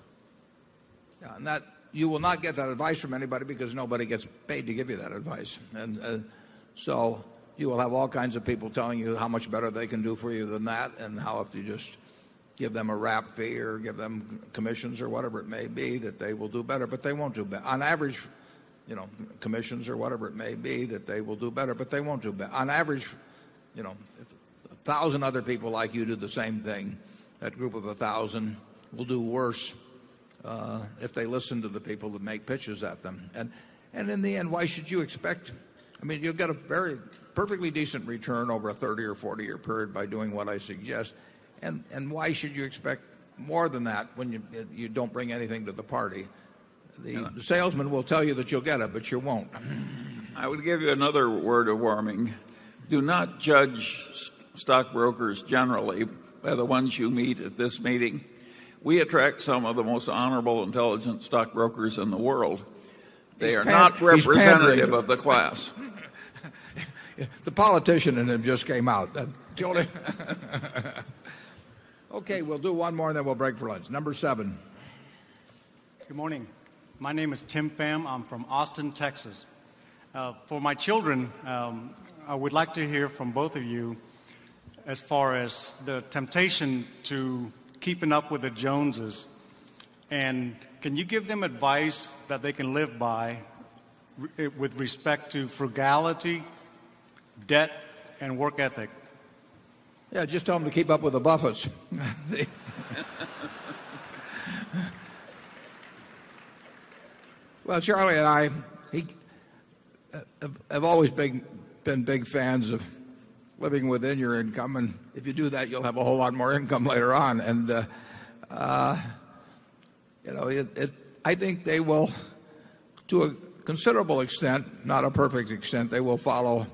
Yeah, and that you will not get that advice from anybody because nobody gets paid to give you that advice. And so you will have all kinds of people telling you how much better they can do for you than that, and how if you just give them a wrap fee or give them commissions or whatever it may be, that they will do better, but they won't do better. On average, commissions or whatever it may be, that they will do better, but they won't do better. On average, if 1,000 other people like you do the same thing, that group of 1,000 will do worse if they listen to the people that make pitches at them. And in the end, why should you expect? I mean, you'll get a perfectly decent return over a 30 or 40-year period by doing what I suggest. And why should you expect more than that when you don't bring anything to the party? The salesman will tell you that you'll get it, but you won't. I would give you another word of warning. Do not judge stockbrokers generally by the ones you meet at this meeting. We attract some of the most honorable, intelligent stockbrokers in the world. They are not representative of the class. The politician in him just came out. Okay, we'll do one more and then we'll break for lunch. Number 7. Good morning. My name is Tim Pham. I'm from Austin, Texas. For my children, I would like to hear from both of you as far as the temptation to keeping up with the Joneses. And can you give them advice that they can live by with respect to frugality, debt, and work ethic? Yeah, just tell them to keep up with the Buffetts. Well, Charlie and I have always been big fans of living within your income, and if you do that, you'll have a whole lot more income later on. And I think they will, to a considerable extent, not a perfect extent, they will follow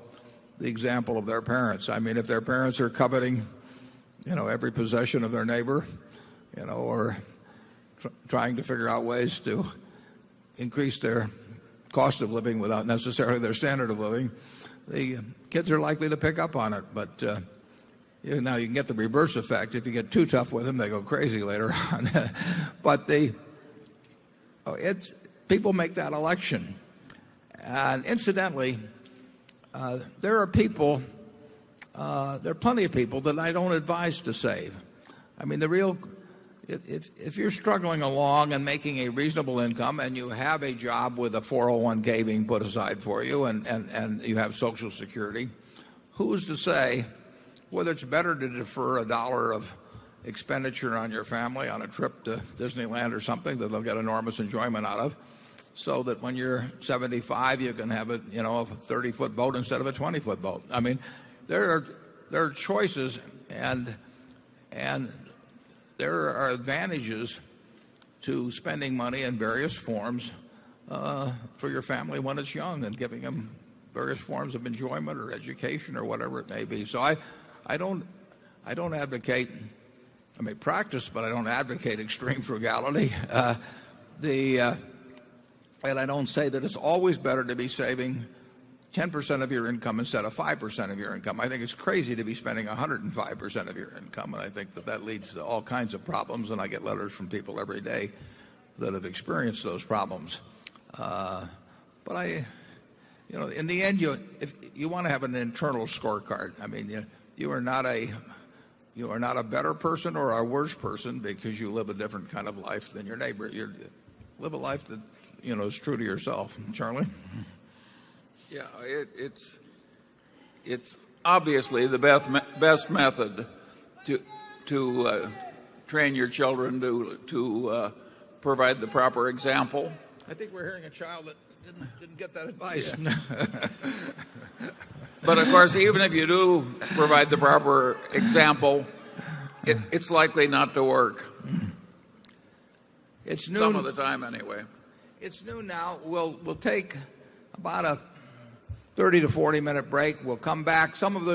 the example of their parents. I mean, if their parents are coveting, every possession of their neighbor, or trying to figure out ways to increase their cost of living without necessarily their standard of living, the kids are likely to pick up on it. But now you can get the reverse effect. If you get too tough with them, they go crazy later on. But people make that election. And incidentally, there are plenty of people that I don't advise to save. I mean, if you're struggling along and making a reasonable income and you have a job with a 401k being put aside for you and you have Social Security, who's to say whether it's better to defer $1 of expenditure on your family on a trip to Disneyland or something that they'll get enormous enjoyment out of, so that when you're 75 you can have a 30-foot boat instead of a 20-foot boat. I mean, there are choices, and there are advantages to spending money in various forms for your family when it's young, and giving them various forms of enjoyment or education or whatever it may be. So I don't advocate, I may practice, but I don't advocate extreme frugality. And I don't say that it's always better to be saving 10% of your income instead of 5% of your income. I think it's crazy to be spending 105% of your income, and I think that leads to all kinds of problems, and I get letters from people every day that have experienced those problems. But in the end, if you want to have an internal scorecard, I mean, you are not a better person or a worse person because you live a different kind of life than your neighbor. You live a life that is true to yourself. Charlie? Yeah, it's obviously the best method to train your children to provide the proper example. I think we're hearing a child that didn't get that advice. But of course, even if you do provide the proper example, it's likely not to work. It's noon. Some of the time, anyway. It's noon now. We'll take about a 30 to 40-minute break. We'll come back. Some of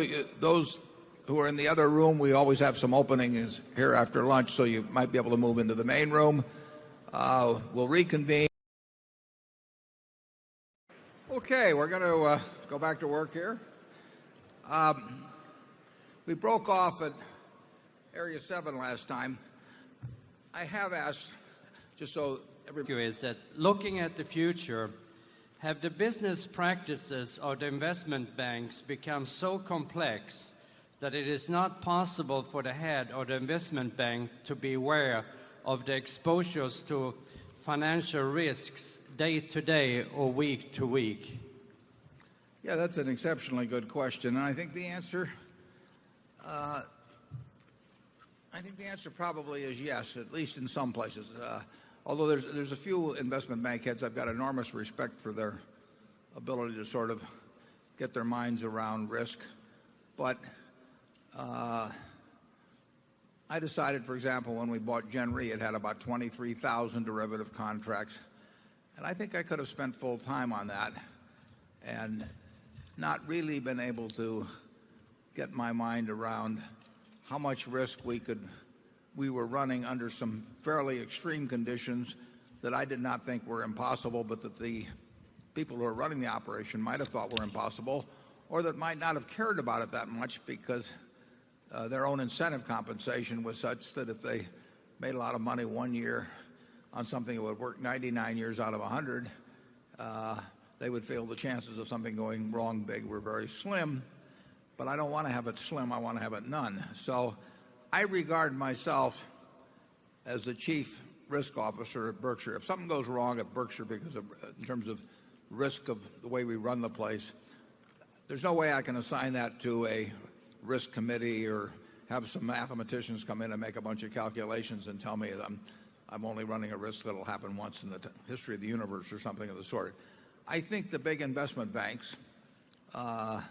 those who are in the other room, we always have some openings here after lunch, so you might be able to move into the main room. We'll reconvene. Okay, we're going to go back to work here. We broke off at Area 7 last time. I have asked, just so everybody... is that looking at the future, have the business practices of the investment banks become so complex that it is not possible for the head of the investment bank to be aware of the exposures to financial risks day to day or week to week? Yeah, that's an exceptionally good question, and I think the answer probably is yes, at least in some places. Although there's a few investment bank heads I've got enormous respect for their ability to sort of get their minds around risk. But I decided, for example, when we bought Gen Re, it had about 23,000 derivative contracts. And I think I could have spent full time on that and not really been able to get my mind around how much risk we were running under some fairly extreme conditions that I did not think were impossible, but that the people who are running the operation might have thought were impossible, or that might not have cared about it that much because their own incentive compensation was such that if they made a lot of money one year on something that would work 99 years out of 100, they would feel the chances of something going wrong big were very slim. But I don't want to have it slim, I want to have it none. So I regard myself as the chief risk officer at Berkshire. If something goes wrong at Berkshire in terms of risk of the way we run the place, there's no way I can assign that to a risk committee or have some mathematicians come in and make a bunch of calculations and tell me that I'm only running a risk that'll happen once in the history of the universe or something of the sort. I think the big investment banks, a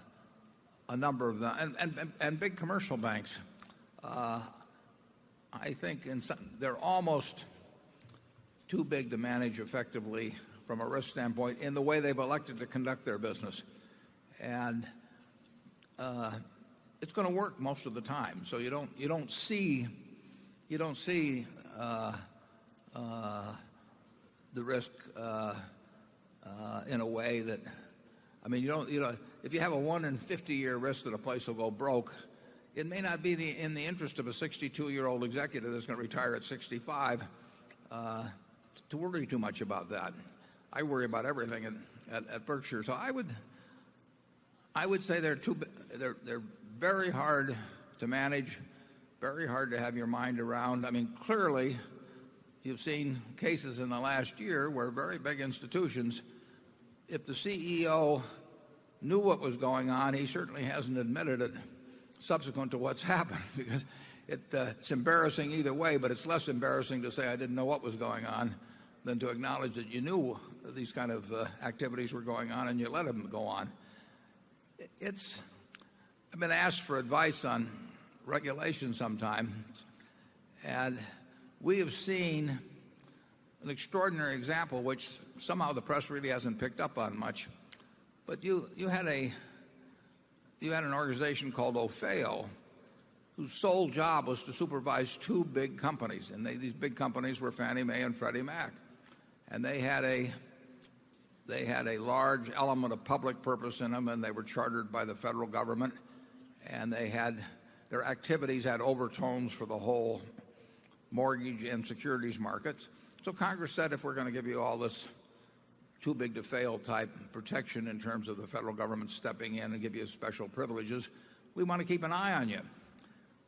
number of them, and big commercial banks, I think they're almost too big to manage effectively from a risk standpoint in the way they've elected to conduct their business. And it's going to work most of the time. So you don't see the risk in a way that, I mean, if you have a 1 in 50-year risk that a place will go broke, it may not be in the interest of a 62-year-old executive that's going to retire at 65 to worry too much about that. I worry about everything at Berkshire. So I would say they're very hard to manage, very hard to have your mind around. I mean, clearly, you've seen cases in the last year where very big institutions, if the CEO knew what was going on, he certainly hasn't admitted it subsequent to what's happened, because it's embarrassing either way, but it's less embarrassing to say I didn't know what was going on than to acknowledge that you knew these kind of activities were going on and you let them go on. I've been asked for advice on regulation sometime, and we have seen an extraordinary example, which somehow the press really hasn't picked up on much. But you had an organization called OFEO, whose sole job was to supervise two big companies, and these big companies were Fannie Mae and Freddie Mac, and they had a large element of public purpose in them, and they were chartered by the federal government, and their activities had overtones for the whole mortgage and securities markets. So Congress said, if we're going to give you all this too big to fail type protection in terms of the federal government stepping in and give you special privileges, we want to keep an eye on you.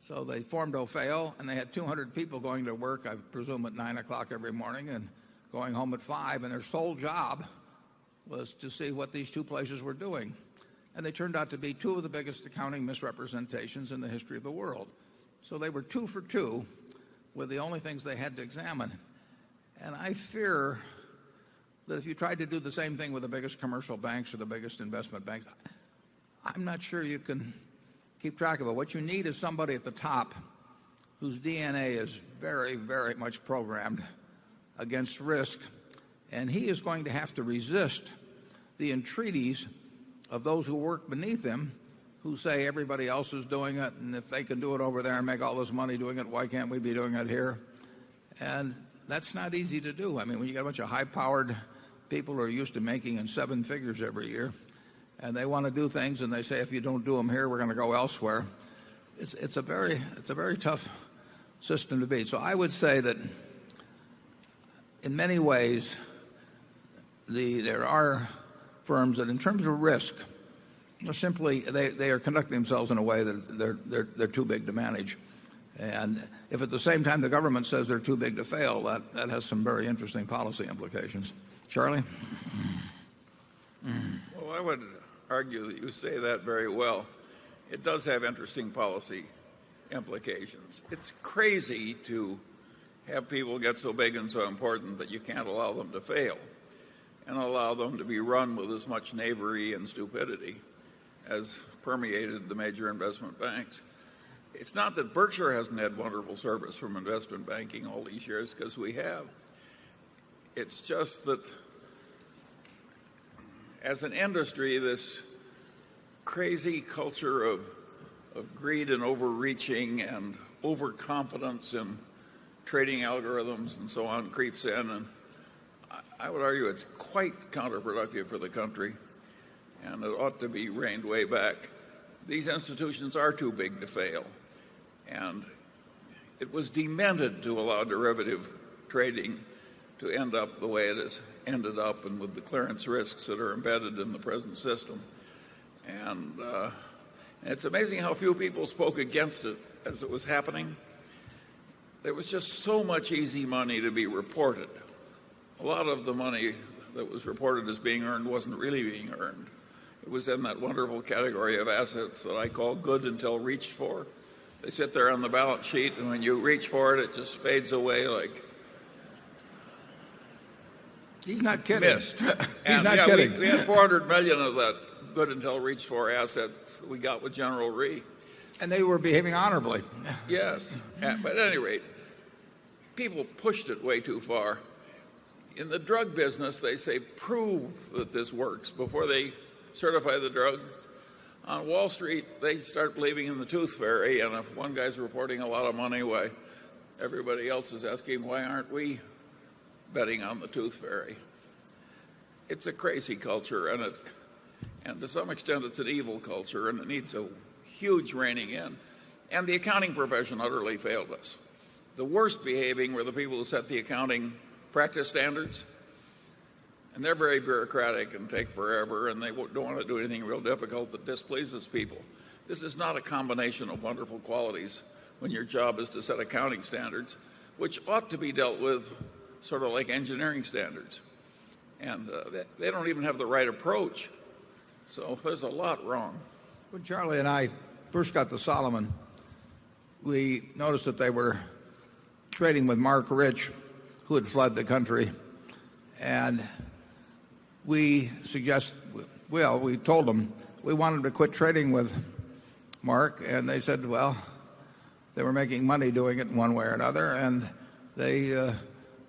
So they formed OFEO, and they had 200 people going to work, I presume at 9 o'clock every morning and going home at 5, and their sole job was to see what these two places were doing. And they turned out to be two of the biggest accounting misrepresentations in the history of the world. So they were 2 for 2 were the only things they had to examine. And I fear that if you tried to do the same thing with the biggest commercial banks or the biggest investment banks, I'm not sure you can keep track of it. What you need is somebody at the top whose DNA is very, very much programmed against risk, and he is going to have to resist the entreaties of those who work beneath him, who say everybody else is doing it, and if they can do it over there and make all this money doing it, why can't we be doing it here? And that's not easy to do. I mean, when you got a bunch of high-powered people who are used to making in 7 figures every year, and they want to do things, and they say, if you don't do them here, we're going to go elsewhere. It's a very tough system to beat. So I would say that in many ways, there are firms that, in terms of risk, are simply they are conducting themselves in a way that they're too big to manage. And if at the same time the government says they're too big to fail, that has some very interesting policy implications. Charlie? Well, I would argue that you say that very well. It does have interesting policy implications. It's crazy to have people get so big and so important that you can't allow them to fail and allow them to be run with as much knavery and stupidity as permeated the major investment banks. It's not that Berkshire hasn't had wonderful service from investment banking all these years, because we have. It's just that as an industry, this crazy culture of greed and overreaching and overconfidence in trading algorithms and so on creeps in, and I would argue it's quite counterproductive for the country, and it ought to be reined way back. These institutions are too big to fail, and it was demented to allow derivative trading to end up the way it has ended up, and with the clearance risks that are embedded in the present system. And it's amazing how few people spoke against it as it was happening. There was just so much easy money to be reported. A lot of the money that was reported as being earned wasn't really being earned. It was in that wonderful category of assets that I call good until reached for. They sit there on the balance sheet, and when you reach for it, it just fades away like... He's not kidding. Missed. He's not kidding. We had $400 million of that good until reached for assets we got with General Re. And they were behaving honorably. Yes. But at any rate, people pushed it way too far. In the drug business, they say prove that this works before they certify the drug. On Wall Street, they start believing in the tooth fairy, and if one guy's reporting a lot of money, why, everybody else is asking, why aren't we betting on the tooth fairy? It's a crazy culture, and to some extent it's an evil culture, and it needs a huge reining in. And the accounting profession utterly failed us. The worst behaving were the people who set the accounting practice standards, and they're very bureaucratic and take forever, and they don't want to do anything real difficult that displeases people. This is not a combination of wonderful qualities when your job is to set accounting standards, which ought to be dealt with sort of like engineering standards. And they don't even have the right approach. So there's a lot wrong. When Charlie and I first got to Solomon, we noticed that they were trading with Mark Rich, who had fled the country. And we told them we wanted to quit trading with Mark. And they said, well, they were making money doing it in one way or another. And they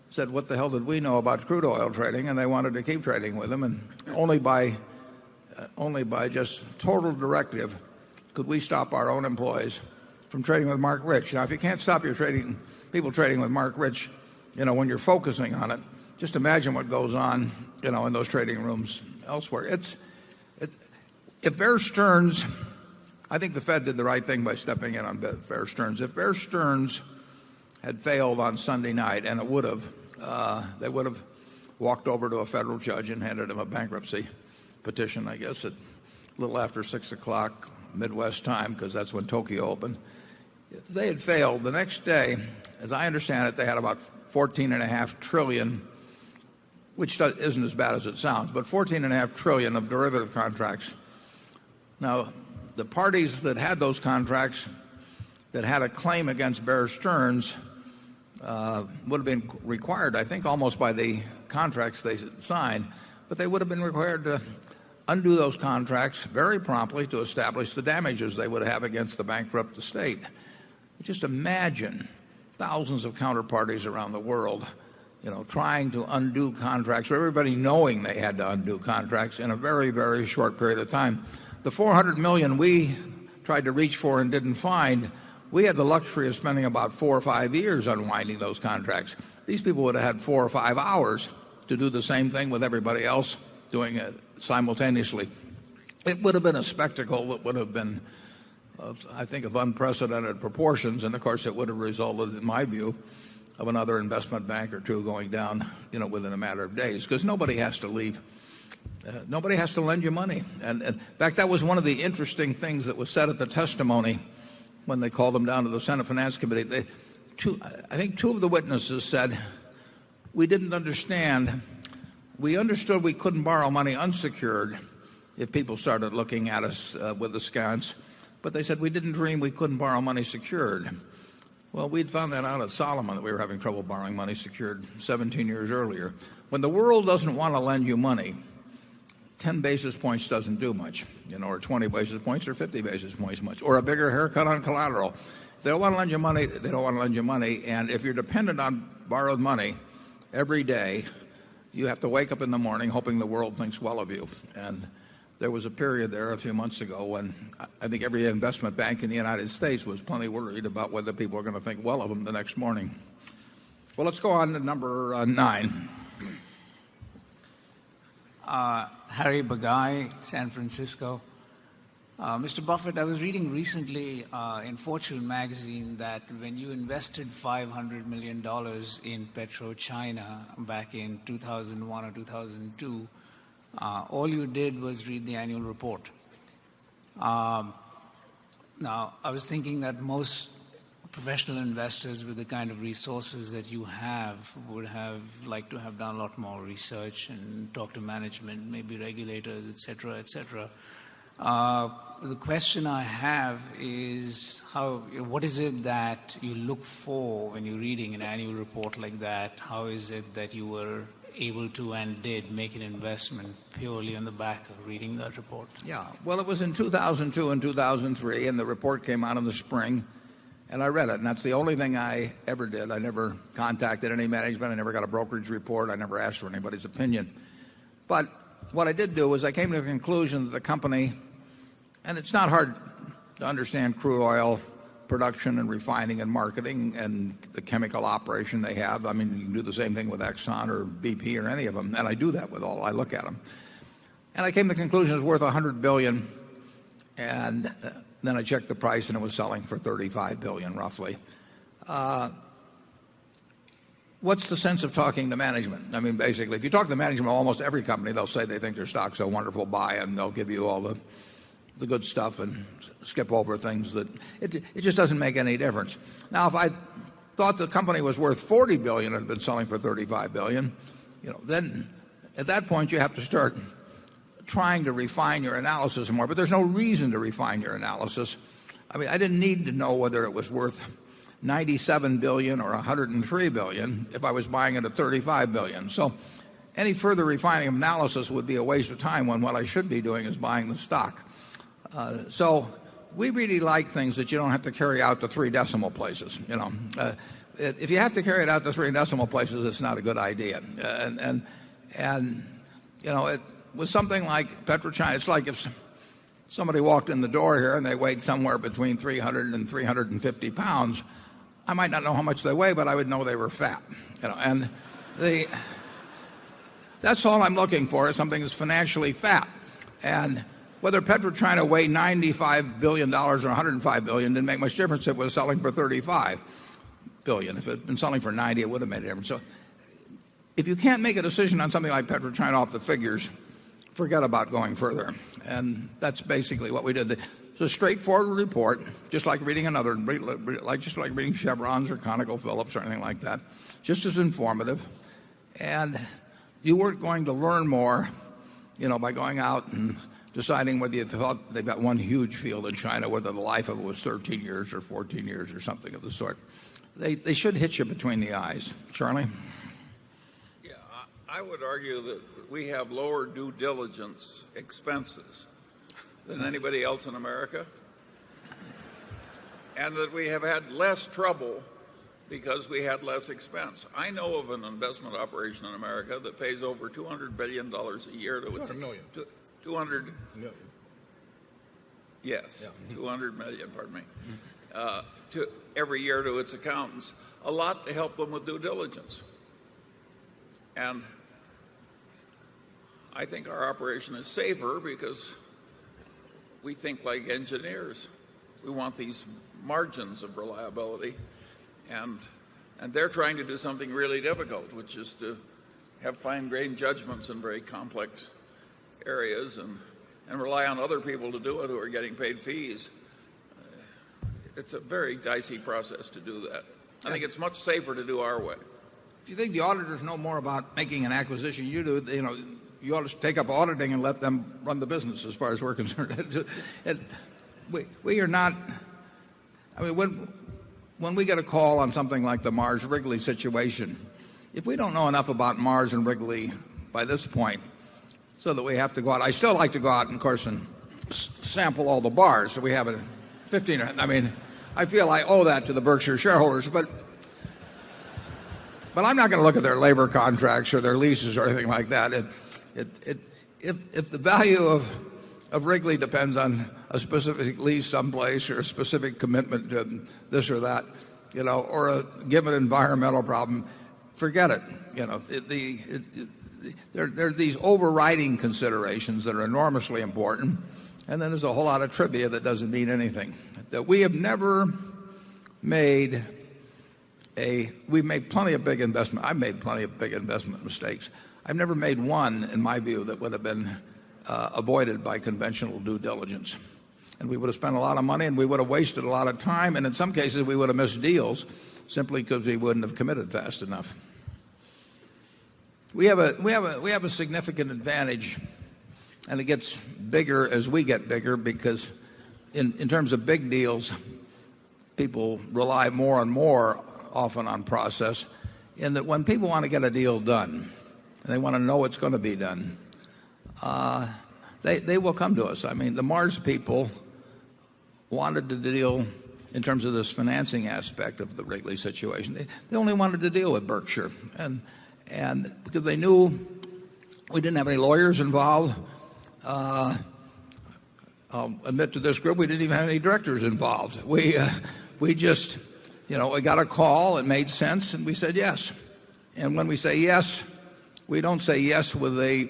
said, what the hell did we know about crude oil trading? And they wanted to keep trading with them. And only by just total directive could we stop our own employees from trading with Mark Rich. Now, if you can't stop your people trading with Mark Rich, when you're focusing on it, just imagine what goes on, in those trading rooms elsewhere. If Bear Stearns, I think the Fed did the right thing by stepping in on Bear Stearns. If Bear Stearns had failed on Sunday night, and it would have, they would have walked over to a federal judge and handed him a bankruptcy petition, I guess, at a little after 6 o'clock Midwest time, because that's when Tokyo opened. If they had failed, the next day, as I understand it, they had about $14.5 trillion, which isn't as bad as it sounds, but $14.5 trillion of derivative contracts. Now, the parties that had those contracts that had a claim against Bear Stearns would have been required, I think, almost by the contracts they signed, but they would have been required to undo those contracts very promptly to establish the damages they would have against the bankrupt estate. Just imagine thousands of counterparties around the world, trying to undo contracts, or everybody knowing they had to undo contracts in a very, very short period of time. The $400 million we tried to reach for and didn't find, we had the luxury of spending about 4 or 5 years unwinding those contracts. These people would have had 4 or 5 hours to do the same thing with everybody else doing it simultaneously. It would have been a spectacle that would have been, I think, of unprecedented proportions, and of course it would have resulted, in my view, of another investment bank or two going down, within a matter of days, because nobody has to leave. Nobody has to lend you money. And in fact, that was one of the interesting things that was said at the testimony when they called them down to the Senate Finance Committee. I think two of the witnesses said, we didn't understand. We understood we couldn't borrow money unsecured if people started looking at us with askance. But they said we didn't dream we couldn't borrow money secured. Well, we'd found that out at Solomon, that we were having trouble borrowing money secured 17 years earlier. When the world doesn't want to lend you money, 10 basis points doesn't do much, or 20 basis points or 50 basis points much, or a bigger haircut on collateral. If they don't want to lend you money, they don't want to lend you money. And if you're dependent on borrowed money every day, you have to wake up in the morning hoping the world thinks well of you. And there was a period there a few months ago when I think every investment bank in the United States was plenty worried about whether people were going to think well of them the next morning. Well, let's go on to number 9. Harry Bagai, San Francisco. Mr. Buffett, I was reading recently in Fortune magazine that when you invested $500 million in PetroChina back in 2001 or 2002, all you did was read the annual report. Now, I was thinking that most professional investors with the kind of resources that you have would have liked to have done a lot more research and talk to management, maybe regulators, et cetera, et cetera. The question I have is what is it that you look for when you're reading an annual report like that? How is it that you were able to and did make an investment purely on the back of reading that report? Yeah, well, it was in 2002 and 2003, and the report came out in the spring, and I read it, and that's the only thing I ever did. I never contacted any management. I never got a brokerage report. I never asked for anybody's opinion. But what I did do was I came to the conclusion that the company, and it's not hard to understand crude oil production and refining and marketing and the chemical operation they have. I mean, you can do the same thing with Exxon or BP or any of them, and I do that with all. I look at them. And I came to the conclusion it's worth $100 billion, and then I checked the price, and it was selling for $35 billion, roughly. What's the sense of talking to management? I mean, basically, if you talk to management of almost every company, they'll say they think their stock's a wonderful buy, and they'll give you all the good stuff and skip over things that it just doesn't make any difference. Now, if I thought the company was worth $40 billion and had been selling for $35 billion, then at that point you have to start trying to refine your analysis more. But there's no reason to refine your analysis. I mean, I didn't need to know whether it was worth $97 billion or $103 billion if I was buying it at $35 billion. So any further refining of analysis would be a waste of time when what I should be doing is buying the stock. So we really like things that you don't have to carry out to 3 decimal places. If you have to carry it out to 3 decimal places, it's not a good idea. It was something like PetroChina. It's like if somebody walked in the door here and they weighed somewhere between 300 and 350 pounds, I might not know how much they weigh, but I would know they were fat. That's all I'm looking for, is something that's financially fat. And whether PetroChina weighed $95 billion or $105 billion didn't make much difference. It was selling for $35 billion. If it had been selling for $90, it would have made a difference. So if you can't make a decision on something like PetroChina off the figures, forget about going further. And that's basically what we did. It's a straightforward report, just like reading just like reading Chevrons or ConocoPhillips or anything like that, just as informative. And you weren't going to learn more, by going out and deciding whether you thought they've got one huge field in China, whether the life of it was 13 years or 14 years or something of the sort. They should hit you between the eyes. Charlie? Yeah, I would argue that we have lower due diligence expenses than anybody else in America, and that we have had less trouble because we had less expense. I know of an investment operation in America that pays over $200 billion a year to its... 200 million. 200 million. Yes, 200 million, pardon me, to every year to its accountants, a lot to help them with due diligence. And I think our operation is safer because we think like engineers. We want these margins of reliability, and they're trying to do something really difficult, which is to have fine-grained judgments in very complex areas and rely on other people to do it who are getting paid fees. It's a very dicey process to do that. I think it's much safer to do our way. If you think the auditors know more about making an acquisition you do, you ought to take up auditing and let them run the business as far as we're concerned. We are not, I mean, when we get a call on something like the Mars Wrigley situation, if we don't know enough about Mars and Wrigley by this point, so that we have to go out, I still like to go out, and, of course, and sample all the bars. So we have a 15. I mean, I feel I owe that to the Berkshire shareholders, but I'm not going to look at their labor contracts or their leases or anything like that. If the value of Wrigley depends on a specific lease someplace or a specific commitment to this or that, or a given environmental problem, forget it. There are these overriding considerations that are enormously important, and then there's a whole lot of trivia that doesn't mean anything. That we have never made we've made plenty of big investment. I've made plenty of big investment mistakes. I've never made one, in my view, that would have been avoided by conventional due diligence. And we would have spent a lot of money, and we would have wasted a lot of time, and in some cases we would have missed deals simply because we wouldn't have committed fast enough. We have a significant advantage, and it gets bigger as we get bigger, because in terms of big deals, people rely more and more often on process, in that when people want to get a deal done and they want to know it's going to be done, they will come to us. I mean, the Mars people wanted to deal in terms of this financing aspect of the Wrigley situation. They only wanted to deal with Berkshire, and because they knew we didn't have any lawyers involved. I'll admit to this group, we didn't even have any directors involved. We just, we got a call, it made sense, and we said yes. And when we say yes, we don't say yes with a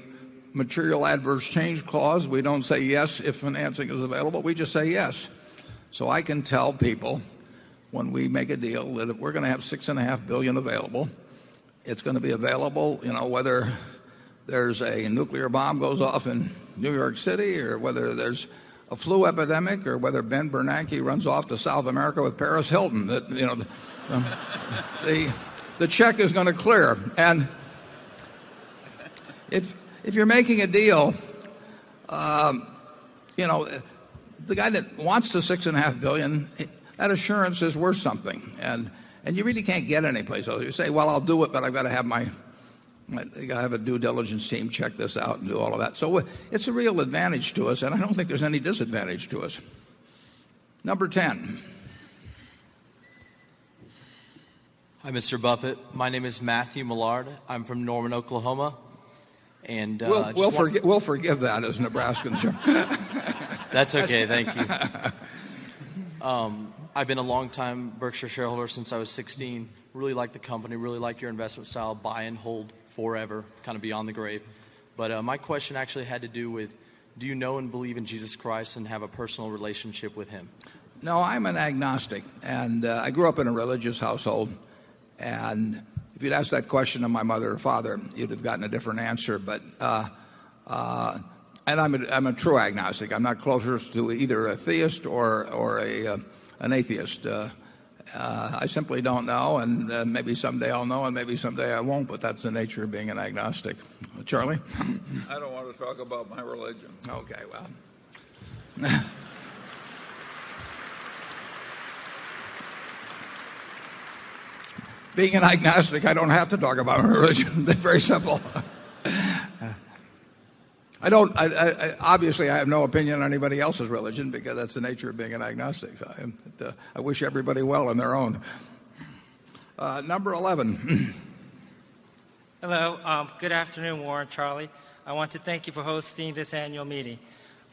material adverse change clause. We don't say yes if financing is available. We just say yes. So I can tell people when we make a deal that if we're going to have $6.5 billion available, it's going to be available, whether there's a nuclear bomb goes off in New York City, or whether there's a flu epidemic, or whether Ben Bernanke runs off to South America with Paris Hilton. That the check is going to clear. And if you're making a deal, the guy that wants the $6.5 billion, that assurance is worth something, and you really can't get anyplace else. You say, well, I'll do it, but I've got to have I have a due diligence team check this out and do all of that. So it's a real advantage to us, and I don't think there's any disadvantage to us. Number 10. Hi, Mr. Buffett. My name is Matthew Millard. I'm from Norman, Oklahoma. And we'll forgive that as Nebraskans. That's okay. Thank you. I've been a long-time Berkshire shareholder since I was 16. Really like the company, really like your investment style, buy and hold forever, kind of beyond the grave. But my question actually had to do with, do you know and believe in Jesus Christ and have a personal relationship with him? No, I'm an agnostic, and I grew up in a religious household. And if you'd asked that question of my mother or father, you'd have gotten a different answer. But and I'm a true agnostic. I'm not closer to either a theist or an atheist. I simply don't know, and maybe someday I'll know, and maybe someday I won't, but that's the nature of being an agnostic. Charlie? I don't want to talk about my religion. Okay, well. Being an agnostic, I don't have to talk about my religion. It's very simple. Obviously, I have no opinion on anybody else's religion because that's the nature of being an agnostic. So I wish everybody well in their own. Number 11. Hello. Good afternoon, Warren, Charlie. I want to thank you for hosting this annual meeting.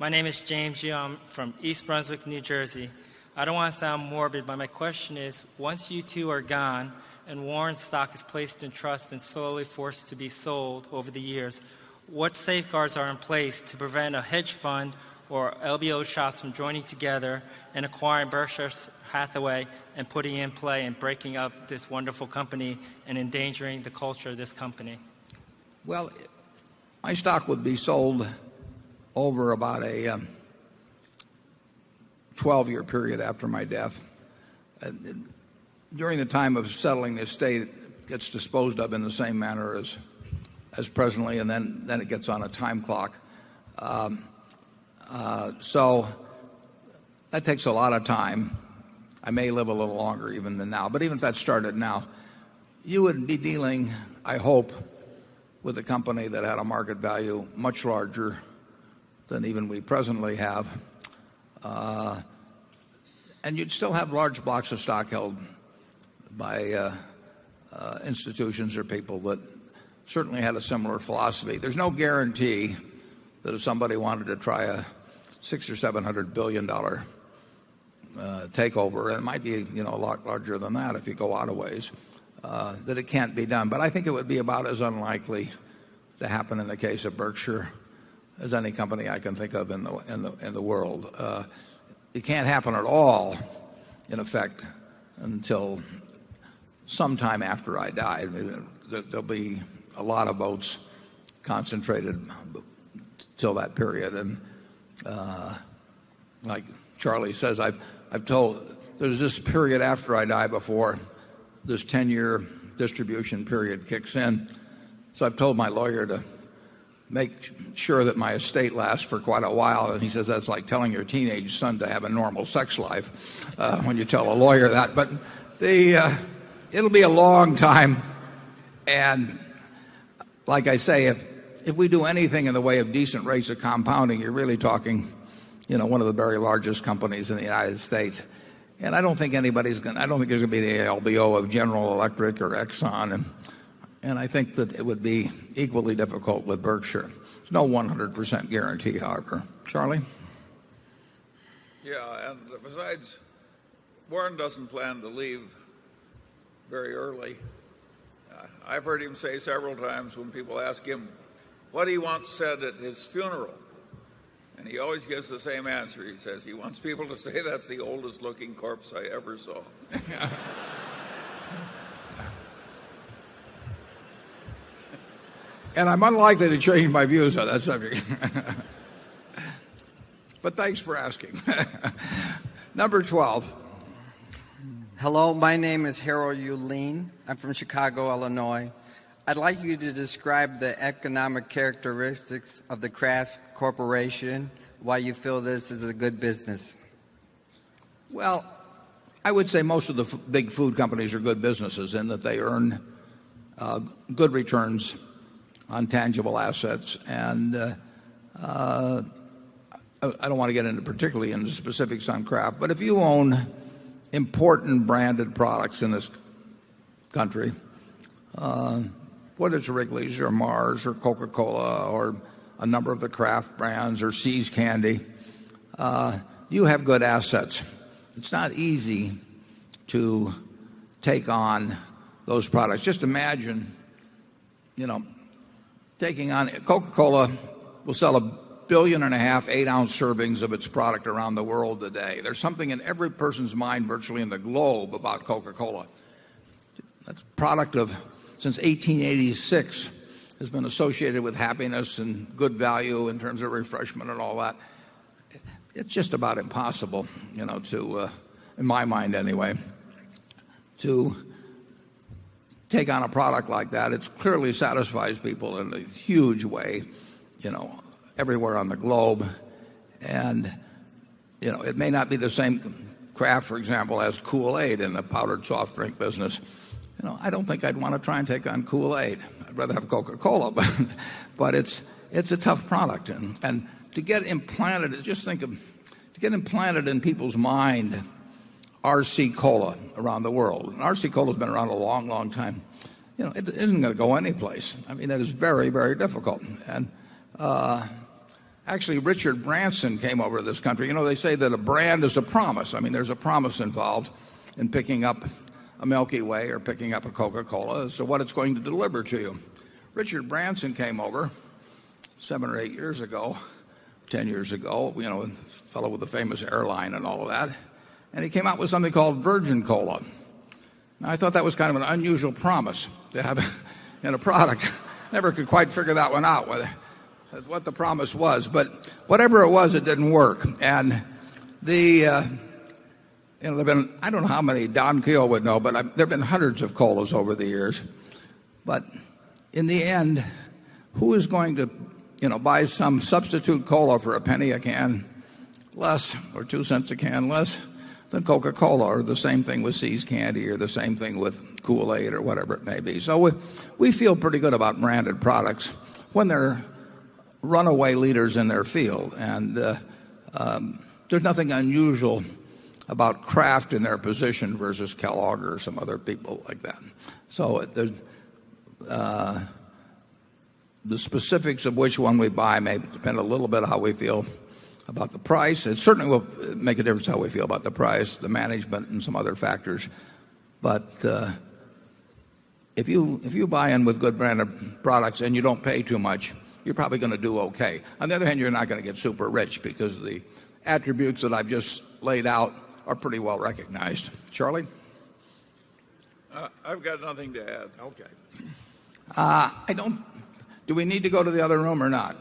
My name is James Yu. I'm from East Brunswick, New Jersey. I don't want to sound morbid, but my question is, once you two are gone and Warren's stock is placed in trust and slowly forced to be sold over the years, what safeguards are in place to prevent a hedge fund or LBO shops from joining together and acquiring Berkshire Hathaway and putting in play and breaking up this wonderful company and endangering the culture of this company? Well, my stock would be sold over about a 12-year period after my death. During the time of settling the estate, it gets disposed of in the same manner as presently, and then it gets on a time clock. So that takes a lot of time. I may live a little longer even than now, but even if that started now, you would be dealing, I hope, with a company that had a market value much larger than even we presently have. And you'd still have large blocks of stock held by institutions or people that certainly had a similar philosophy. There's no guarantee that if somebody wanted to try a $600 or $700 billion takeover, and it might be a lot larger than that if you go out a ways, that it can't be done. But I think it would be about as unlikely to happen in the case of Berkshire as any company I can think of in the world. It can't happen at all, in effect, until sometime after I die. There'll be a lot of votes concentrated till that period. And like Charlie says, I've told there's this period after I die before this 10-year distribution period kicks in. So I've told my lawyer to make sure that my estate lasts for quite a while. And he says that's like telling your teenage son to have a normal sex life when you tell a lawyer that. But it'll be a long time. And like I say, if we do anything in the way of decent rates of compounding, you're really talking, one of the very largest companies in the United States. And I don't think I don't think there's going to be the LBO of General Electric or Exxon. And I think that it would be equally difficult with Berkshire. There's no 100% guarantee, however. Charlie? Yeah, and besides, Warren doesn't plan to leave very early. I've heard him say several times when people ask him what he once said at his funeral, and he always gives the same answer. He says he wants people to say that's the oldest looking corpse I ever saw. And I'm unlikely to change my views on that subject. But thanks for asking. Number 12. Hello, my name is Harold Uline. I'm from Chicago, Illinois. I'd like you to describe the economic characteristics of the Kraft Corporation, why you feel this is a good business. Well, I would say most of the big food companies are good businesses in that they earn good returns on tangible assets. And I don't want to get into particularly into specifics on Kraft, but if you own important branded products in this country, whether it's Wrigley's or Mars or Coca-Cola or a number of the Kraft brands or See's Candy, you have good assets. It's not easy to take on those products. Just imagine, taking on Coca-Cola will sell 1.5 billion 8-ounce servings of its product around the world today. There's something in every person's mind virtually in the globe about Coca-Cola. That's a product of, since 1886, has been associated with happiness and good value in terms of refreshment and all that. It's just about impossible, to, in my mind anyway, to take on a product like that. It clearly satisfies people in a huge way, everywhere on the globe. And, it may not be the same craft, for example, as Kool-Aid in the powdered soft drink business. I don't think I'd want to try and take on Kool-Aid. I'd rather have Coca-Cola, but it's a tough product. And to get implanted, to get implanted in people's mind RC Cola around the world. And RC Cola's been around a long, long time. It isn't going to go anyplace. I mean, that is very, very difficult. And actually, Richard Branson came over to this country. They say that a brand is a promise. I mean, there's a promise involved in picking up a Milky Way or picking up a Coca-Cola as to what it's going to deliver to you. Richard Branson came over 7 or 8 years ago, 10 years ago, a fellow with a famous airline and all of that. And he came out with something called Virgin Cola. Now, I thought that was kind of an unusual promise to have in a product. Never could quite figure that one out, what the promise was. But whatever it was, it didn't work. And there've been, I don't know how many Don Keogh would know, but there have been hundreds of colas over the years. But in the end, who is going to, buy some substitute cola for a penny a can less or 2 cents a can less than Coca-Cola, or the same thing with See's Candy, or the same thing with Kool-Aid, or whatever it may be. So we feel pretty good about branded products when they're runaway leaders in their field. And there's nothing unusual about Kraft in their position versus Kellogg or some other people like that. So the specifics of which one we buy may depend a little bit on how we feel about the price. It certainly will make a difference how we feel about the price, the management, and some other factors. But if you buy in with good branded products and you don't pay too much, you're probably going to do okay. On the other hand, you're not going to get super rich because the attributes that I've just laid out are pretty well recognized. Charlie? I've got nothing to add. Okay. Do we need to go to the other room or not?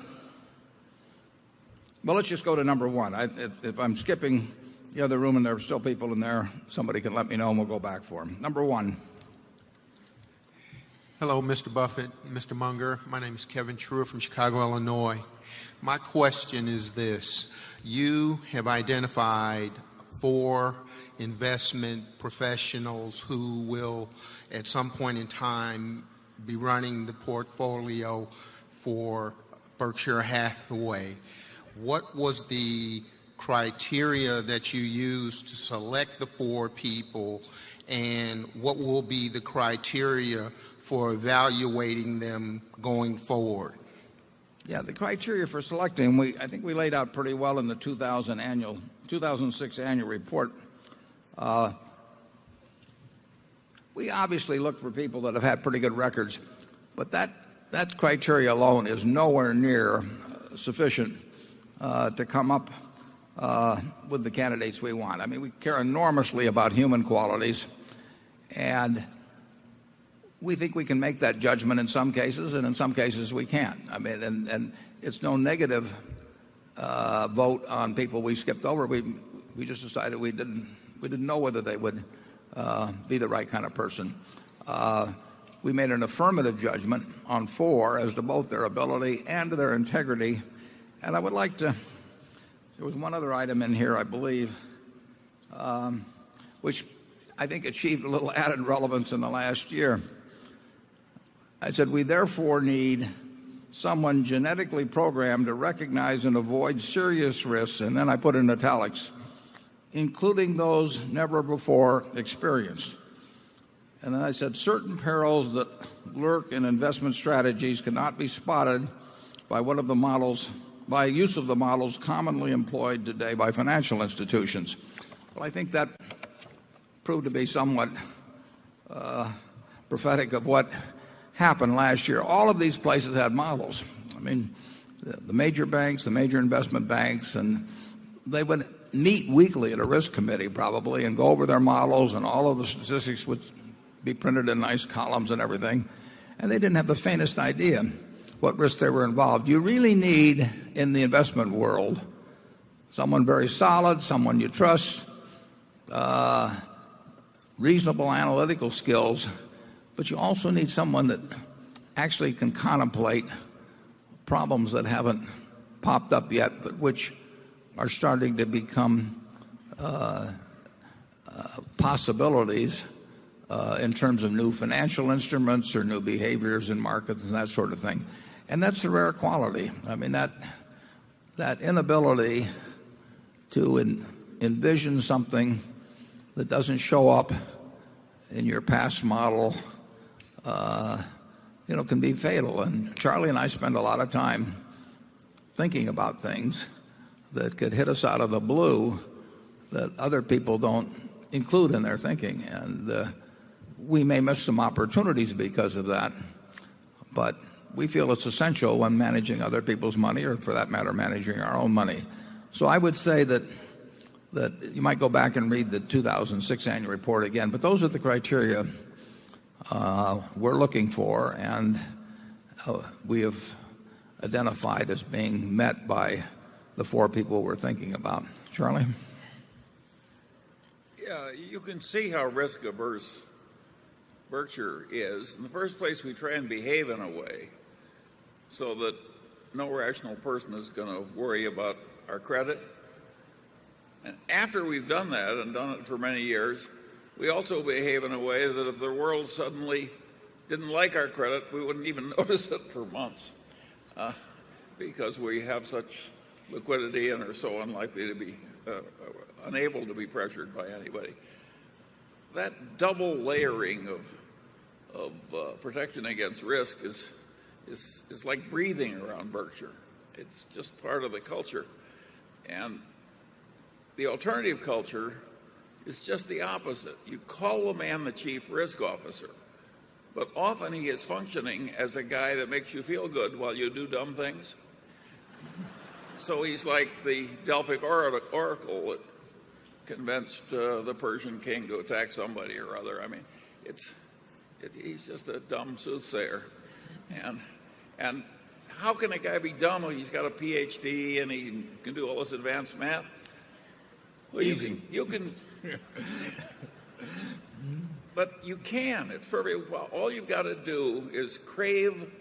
Well, let's just go to number one. If I'm skipping the other room and there are still people in there, somebody can let me know and we'll go back for them. Number one. Hello, Mr. Buffett, Mr. Munger. My name is Kevin Truer from Chicago, Illinois. My question is this. You have identified 4 investment professionals who will, at some point in time, be running the portfolio for Berkshire Hathaway. What was the criteria that you used to select the 4 people, and what will be the criteria for evaluating them going forward? Yeah, the criteria for selecting, I think we laid out pretty well in the 2006 annual report. We obviously look for people that have had pretty good records, but that criteria alone is nowhere near sufficient to come up with the candidates we want. I mean, we care enormously about human qualities, and we think we can make that judgment in some cases, and in some cases we can't. I mean, and it's no negative vote on people we skipped over. We just decided we didn't know whether they would be the right kind of person. We made an affirmative judgment on 4 as to both their ability and to their integrity. And I would like to, there was one other item in here, I believe, which I think achieved a little added relevance in the last year. I said, we therefore need someone genetically programmed to recognize and avoid serious risks, and then I put in italics, including those never before experienced. And then I said, certain perils that lurk in investment strategies cannot be spotted by by use of the models commonly employed today by financial institutions. Well, I think that proved to be somewhat prophetic of what happened last year. All of these places had models. I mean, the major banks, the major investment banks, and they would meet weekly at a risk committee probably and go over their models, and all of the statistics would be printed in nice columns and everything. And they didn't have the faintest idea what risks they were involved. You really need, in the investment world, someone very solid, someone you trust, reasonable analytical skills, but you also need someone that actually can contemplate problems that haven't popped up yet, but which are starting to become possibilities in terms of new financial instruments or new behaviors in markets and that sort of thing. And that's a rare quality. I mean, that inability to envision something that doesn't show up in your past model, can be fatal. And Charlie and I spend a lot of time thinking about things that could hit us out of the blue that other people don't include in their thinking. And we may miss some opportunities because of that. But we feel it's essential when managing other people's money, or for that matter, managing our own money. So I would say that you might go back and read the 2006 annual report again, but those are the criteria we're looking for, and we have identified as being met by the four people we're thinking about. Charlie? Yeah, you can see how risk averse Berkshire is. In the first place, we try and behave in a way so that no rational person is going to worry about our credit. And after we've done that, and done it for many years, we also behave in a way that if the world suddenly didn't like our credit, we wouldn't even notice it for months, because we have such liquidity and are so unlikely to be unable to be pressured by anybody. That double layering of protection against risk is like breathing around Berkshire. It's just part of the culture. And the alternative culture is just the opposite. You call a man the chief risk officer, but often he is functioning as a guy that makes you feel good while you do dumb things. So he's like the Delphic oracle that convinced the Persian king to attack somebody or other. I mean, he's just a dumb soothsayer. And how can a guy be dumb when he's got a PhD and he can do all this advanced math? Well, you can but you can. It's perfect. Well, all you've got to do is crave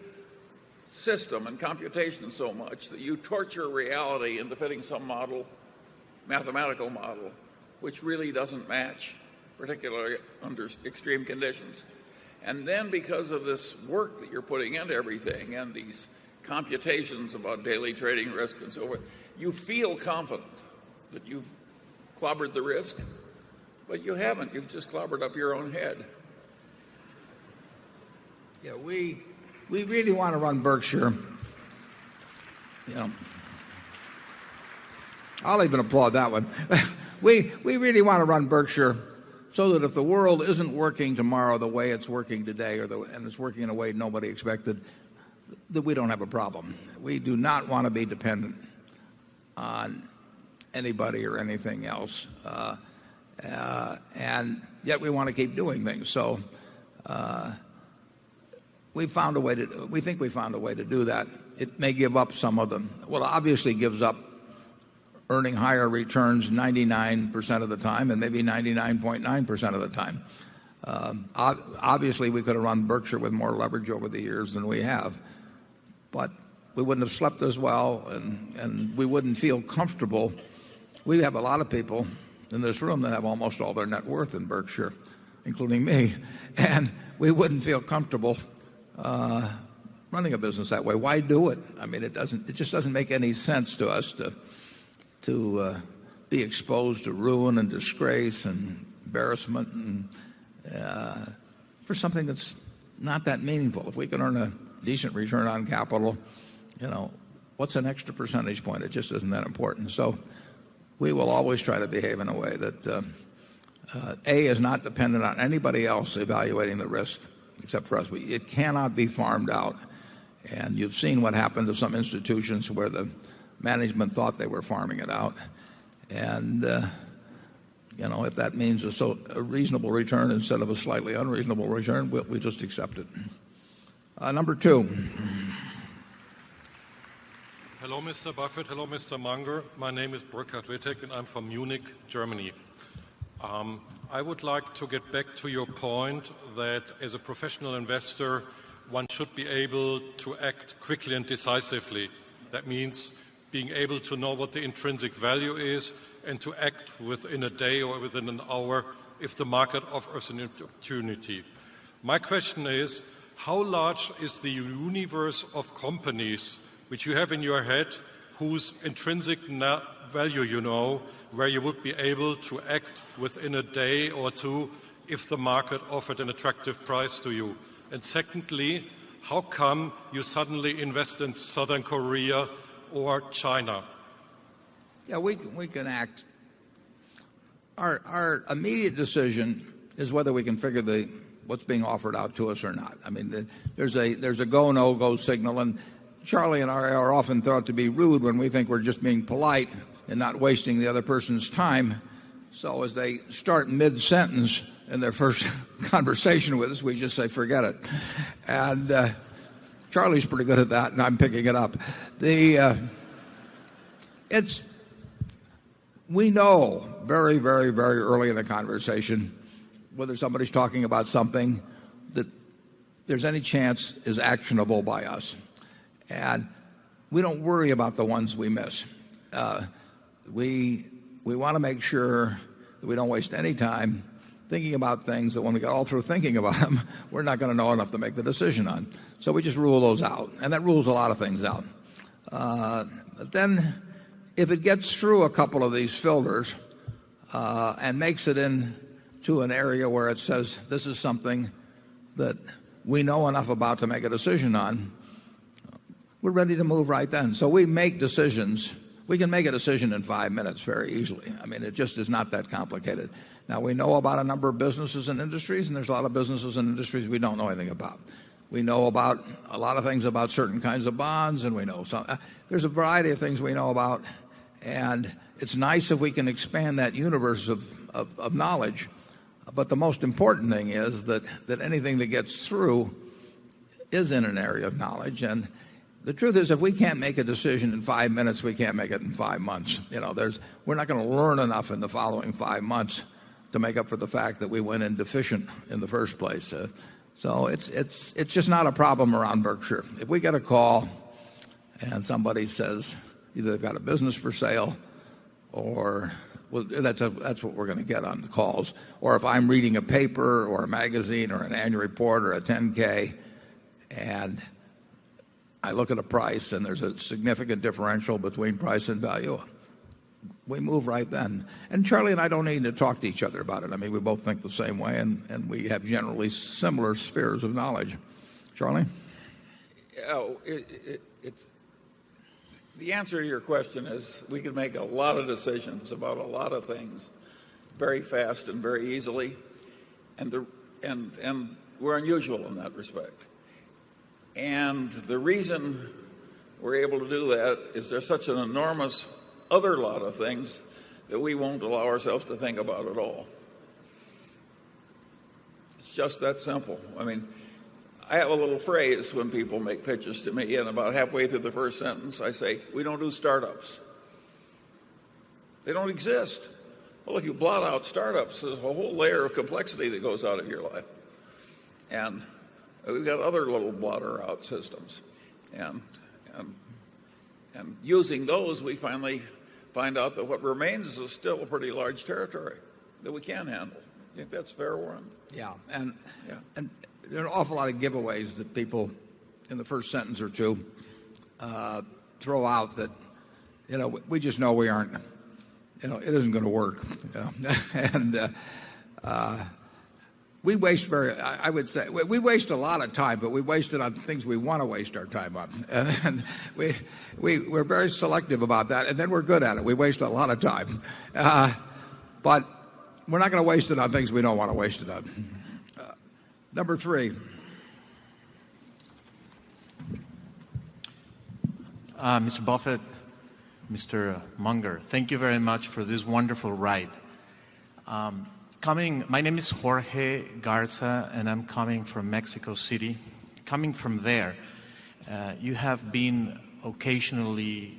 system and computation so much that you torture reality into fitting some model, mathematical model, which really doesn't match, particularly under extreme conditions. And then because of this work that you're putting into everything and these computations about daily trading risk and so forth, you feel confident that you've clobbered the risk, but you haven't. You've just clobbered up your own head. Yeah, we really want to run Berkshire. I'll even applaud that one. We really want to run Berkshire so that if the world isn't working tomorrow the way it's working today, and it's working in a way nobody expected, that we don't have a problem. We do not want to be dependent on anybody or anything else, and yet we want to keep doing things. So we think we found a way to do that. It may give up some of them. Well, it obviously gives up earning higher returns 99% of the time, and maybe 99.9% of the time. Obviously, we could have run Berkshire with more leverage over the years than we have, but we wouldn't have slept as well, and we wouldn't feel comfortable. We have a lot of people in this room that have almost all their net worth in Berkshire, including me, and we wouldn't feel comfortable running a business that way. Why do it? I mean, it just doesn't make any sense to us to be exposed to ruin and disgrace and embarrassment and for something that's not that meaningful. If we can earn a decent return on capital, what's an extra percentage point? It just isn't that important. So we will always try to behave in a way that A, is not dependent on anybody else evaluating the risk except for us. It cannot be farmed out. And you've seen what happened to some institutions where the management thought they were farming it out. And, if that means a reasonable return instead of a slightly unreasonable return, we just accept it. Number two. Hello, Mr. Buffett. Hello, Mr. Munger. My name is Burkhard Wittek, and I'm from Munich, Germany. I would like to get back to your point that as a professional investor, one should be able to act quickly and decisively. That means being able to know what the intrinsic value is and to act within a day or within an hour if the market offers an opportunity. My question is, how large is the universe of companies which you have in your head whose intrinsic value you know, where you would be able to act within a day or two if the market offered an attractive price to you? And secondly, how come you suddenly invest in Southern Korea or China? Yeah, we can act. Our immediate decision is whether we can figure what's being offered out to us or not. I mean, there's a go, no-go signal, and Charlie and I are often thought to be rude when we think we're just being polite and not wasting the other person's time. So as they start mid-sentence in their first conversation with us, we just say, forget it. And Charlie's pretty good at that, and I'm picking it up. We know very, very, very early in the conversation whether somebody's talking about something that there's any chance is actionable by us. And we don't worry about the ones we miss. We want to make sure that we don't waste any time thinking about things that when we get all through thinking about them, we're not going to know enough to make the decision on. So we just rule those out. And that rules a lot of things out. But then if it gets through a couple of these filters and makes it into an area where it says this is something that we know enough about to make a decision on, we're ready to move right then. So we make decisions. We can make a decision in 5 minutes very easily. I mean, it just is not that complicated. Now, we know about a number of businesses and industries, and there's a lot of businesses and industries we don't know anything about. We know about a lot of things about certain kinds of bonds, and we know there's a variety of things we know about, and it's nice if we can expand that universe of knowledge. But the most important thing is that anything that gets through is in an area of knowledge. And the truth is, if we can't make a decision in 5 minutes, we can't make it in 5 months. We're not going to learn enough in the following 5 months to make up for the fact that we went in deficient in the first place. So it's just not a problem around Berkshire. If we get a call and somebody says either they've got a business for sale or that's what we're going to get on the calls, or if I'm reading a paper or a magazine or an annual report or a 10K and I look at a price and there's a significant differential between price and value, we move right then. And Charlie and I don't need to talk to each other about it. I mean, we both think the same way, and we have generally similar spheres of knowledge. Charlie? The answer to your question is we can make a lot of decisions about a lot of things very fast and very easily, and we're unusual in that respect. And the reason we're able to do that is there's such an enormous other lot of things that we won't allow ourselves to think about at all. It's just that simple. I mean, I have a little phrase when people make pitches to me, and about halfway through the first sentence I say, we don't do startups. They don't exist. Well, if you blot out startups, there's a whole layer of complexity that goes out of your life. And we've got other little blotter out systems. And using those, we finally find out that what remains is still a pretty large territory that we can handle. You think that's fair, Warren? Yeah. And there are an awful lot of giveaways that people in the first sentence or two throw out that, we just know we aren't, it isn't going to work. And we waste I would say, we waste a lot of time, but we waste it on things we want to waste our time on. And we're very selective about that, and then we're good at it. We waste a lot of time. But we're not going to waste it on things we don't want to waste it on. Number 3. Mr. Buffett, Mr. Munger, thank you very much for this wonderful ride. My name is Jorge Garza, and I'm coming from Mexico City. Coming from there, you have been occasionally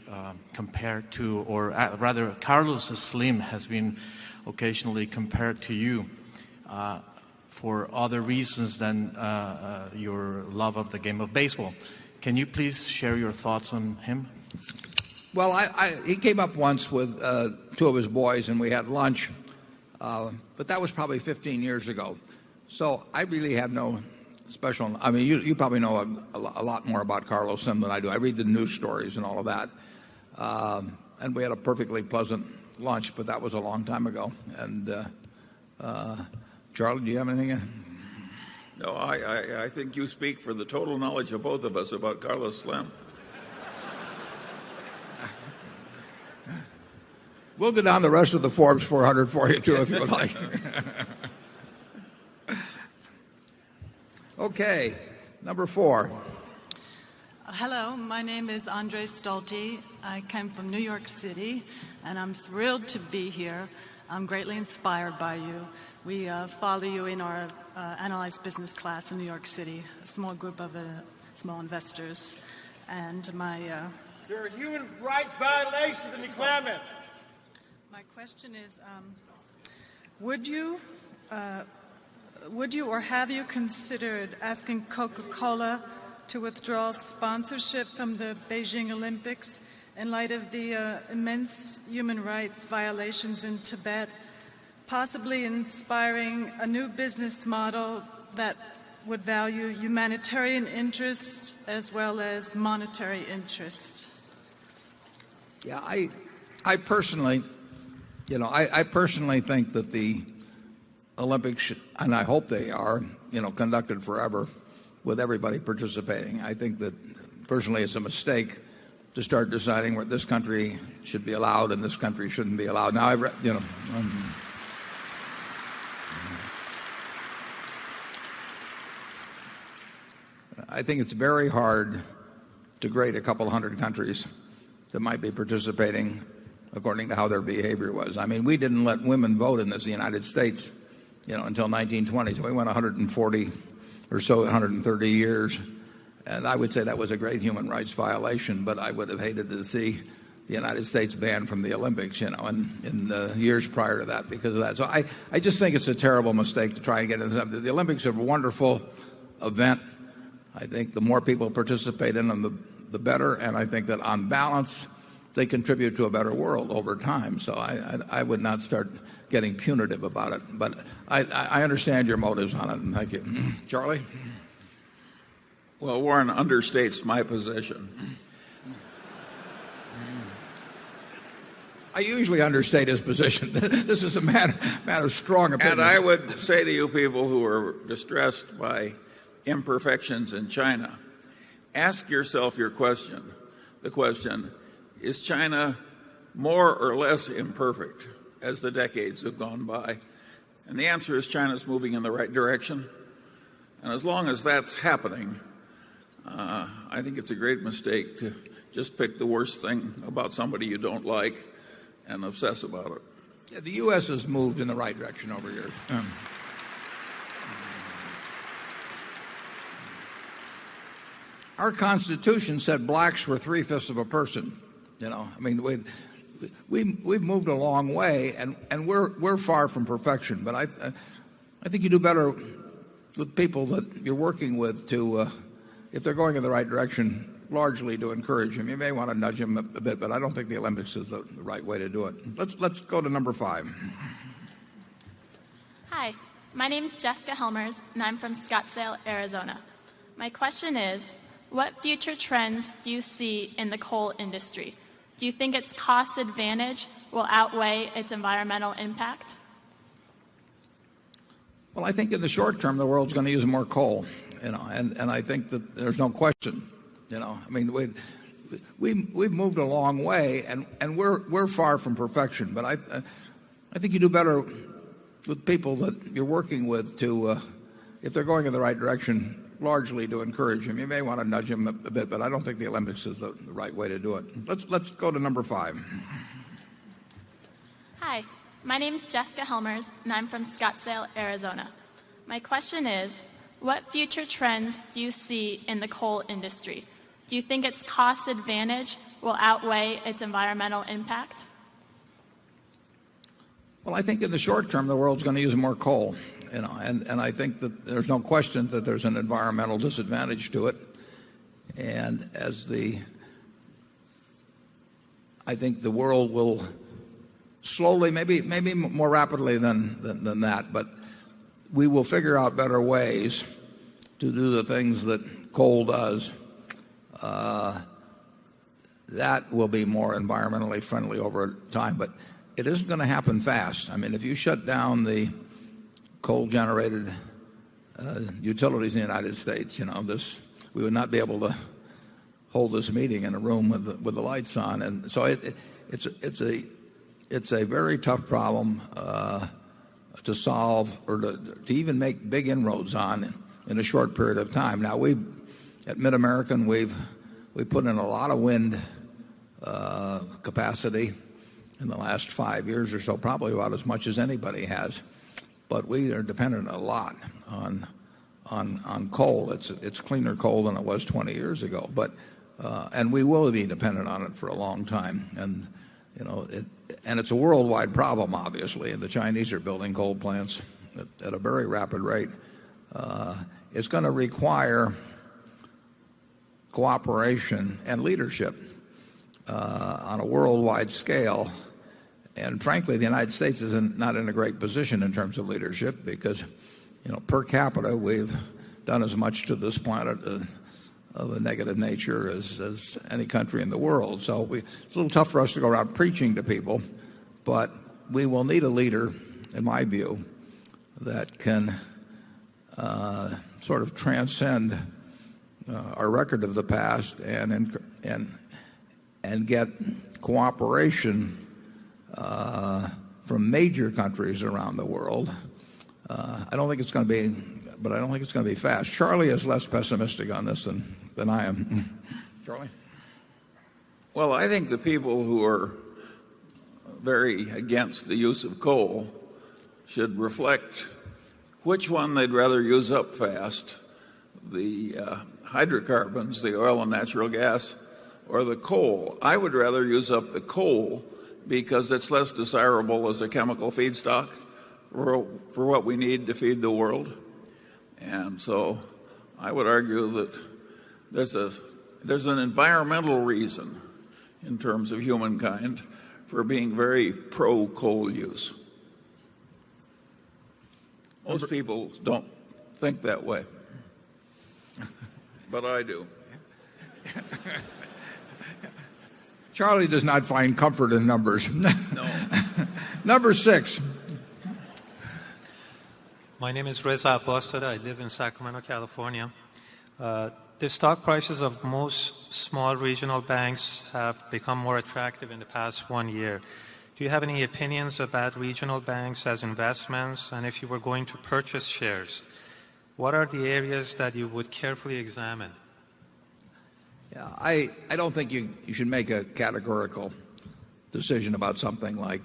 compared to, or rather Carlos Slim has been occasionally compared to you for other reasons than your love of the game of baseball. Can you please share your thoughts on him? Well, he came up once with two of his boys, and we had lunch, but that was probably 15 years ago. So I really have no special. I mean, you probably know a lot more about Carlos Slim than I do. I read the news stories and all of that, and we had a perfectly pleasant lunch, but that was a long time ago. And Charlie, do you have anything? No, I think you speak for the total knowledge of both of us about Carlos Slim. We'll go down the rest of the Forbes 400 for you, too, if you would like. Okay, number 4. Hello, my name is Andre Stolte. I came from New York City, and I'm thrilled to be here. I'm greatly inspired by you. We follow you in our Analyze Business class in New York City, a small group of small investors. And my... There are human rights violations in the climate. My question is, would you or have you considered asking Coca-Cola to withdraw sponsorship from the Beijing Olympics in light of the immense human rights violations in Tibet, possibly inspiring a new business model that would value humanitarian interest as well as monetary interest? Yeah, I personally, I personally think that the Olympics should, and I hope they are, conducted forever with everybody participating. I think that personally it's a mistake to start deciding where this country should be allowed and this country shouldn't be allowed. Now, I think it's very hard to grade a couple hundred countries that might be participating according to how their behavior was. I mean, we didn't let women vote in this, the United States, until 1920. So we went 140 or so, 130 years. And I would say that was a great human rights violation, but I would have hated to see the United States banned from the Olympics, in the years prior to that because of that. So I just think it's a terrible mistake to try and get into something. The Olympics are a wonderful event. I think the more people participate in them, the better. And I think that on balance, they contribute to a better world over time. So I would not start getting punitive about it. But I understand your motives on it, and thank you. Charlie? Well, Warren understates my position. I usually understate his position. This is a matter of strong opinion. And I would say to you people who are distressed by imperfections in China, ask yourself the question, is China more or less imperfect as the decades have gone by? And the answer is China's moving in the right direction. And as long as that's happening, I think it's a great mistake to just pick the worst thing about somebody you don't like and obsess about it. Yeah, the U.S. has moved in the right direction over here. Our Constitution said blacks were 3/5 of a person. I mean, we've moved a long way, and we're far from perfection. But I think you do better with people that you're working with to, if they're going in the right direction, largely to encourage them. You may want to nudge them a bit, but I don't think the Olympics is the right way to do it. Let's go to number 5. Hi, my name is Jessica Helmers, and I'm from Scottsdale, Arizona. My question is, what future trends do you see in the coal industry? Do you think its cost advantage will outweigh its environmental impact? Well, I think in the short term, the world's going to use more coal, and I think that there's no question. I mean, we've moved a long way, and we're far from perfection. But I think you do better with people that you're working with to, if they're going in the right direction, largely to encourage them. You may want to nudge them a bit, but I don't think the Olympics is the right way to do it. Let's go to number 5. Hi, my name is Jessica Helmers, and I'm from Scottsdale, Arizona. My question is, what future trends do you see in the coal industry? Do you think its cost advantage will outweigh its environmental impact? Well, I think in the short term, the world's going to use more coal, and I think that there's no question that there's an environmental disadvantage to it. And I think the world will slowly, maybe more rapidly than that, but we will figure out better ways to do the things that coal does. That will be more environmentally friendly over time, but it isn't going to happen fast. I mean, if you shut down the coal-generated utilities in the United States, we would not be able to hold this meeting in a room with the lights on, and so it's a very tough problem to solve or to even make big inroads on in a short period of time. Now, at Mid-American, we put in a lot of wind capacity in the last 5 years or so, probably about as much as anybody has. But we are dependent a lot on coal. It's cleaner coal than it was 20 years ago, and we will be dependent on it for a long time. And and it's a worldwide problem, obviously. And the Chinese are building coal plants at a very rapid rate. It's going to require cooperation and leadership on a worldwide scale. And frankly, the United States is not in a great position in terms of leadership because, per capita, we've done as much to this planet of a negative nature as any country in the world. So it's a little tough for us to go around preaching to people, but we will need a leader, in my view, that can sort of transcend our record of the past and get cooperation from major countries around the world. I don't think it's going to be, but I don't think it's going to be fast. Charlie is less pessimistic on this than I am. Charlie? Well, I think the people who are very against the use of coal should reflect which one they'd rather use up fast, the hydrocarbons, the oil and natural gas, or the coal. I would rather use up the coal because it's less desirable as a chemical feedstock for what we need to feed the world. And so I would argue that there's an environmental reason in terms of humankind for being very pro-coal use. Most people don't think that way, but I do. Charlie does not find comfort in numbers. No. Number 6. My name is Reza Abostad. I live in Sacramento, California. The stock prices of most small regional banks have become more attractive in the past 1 year. Do you have any opinions about regional banks as investments? And if you were going to purchase shares, what are the areas that you would carefully examine? Yeah, I don't think you should make a categorical decision about something like,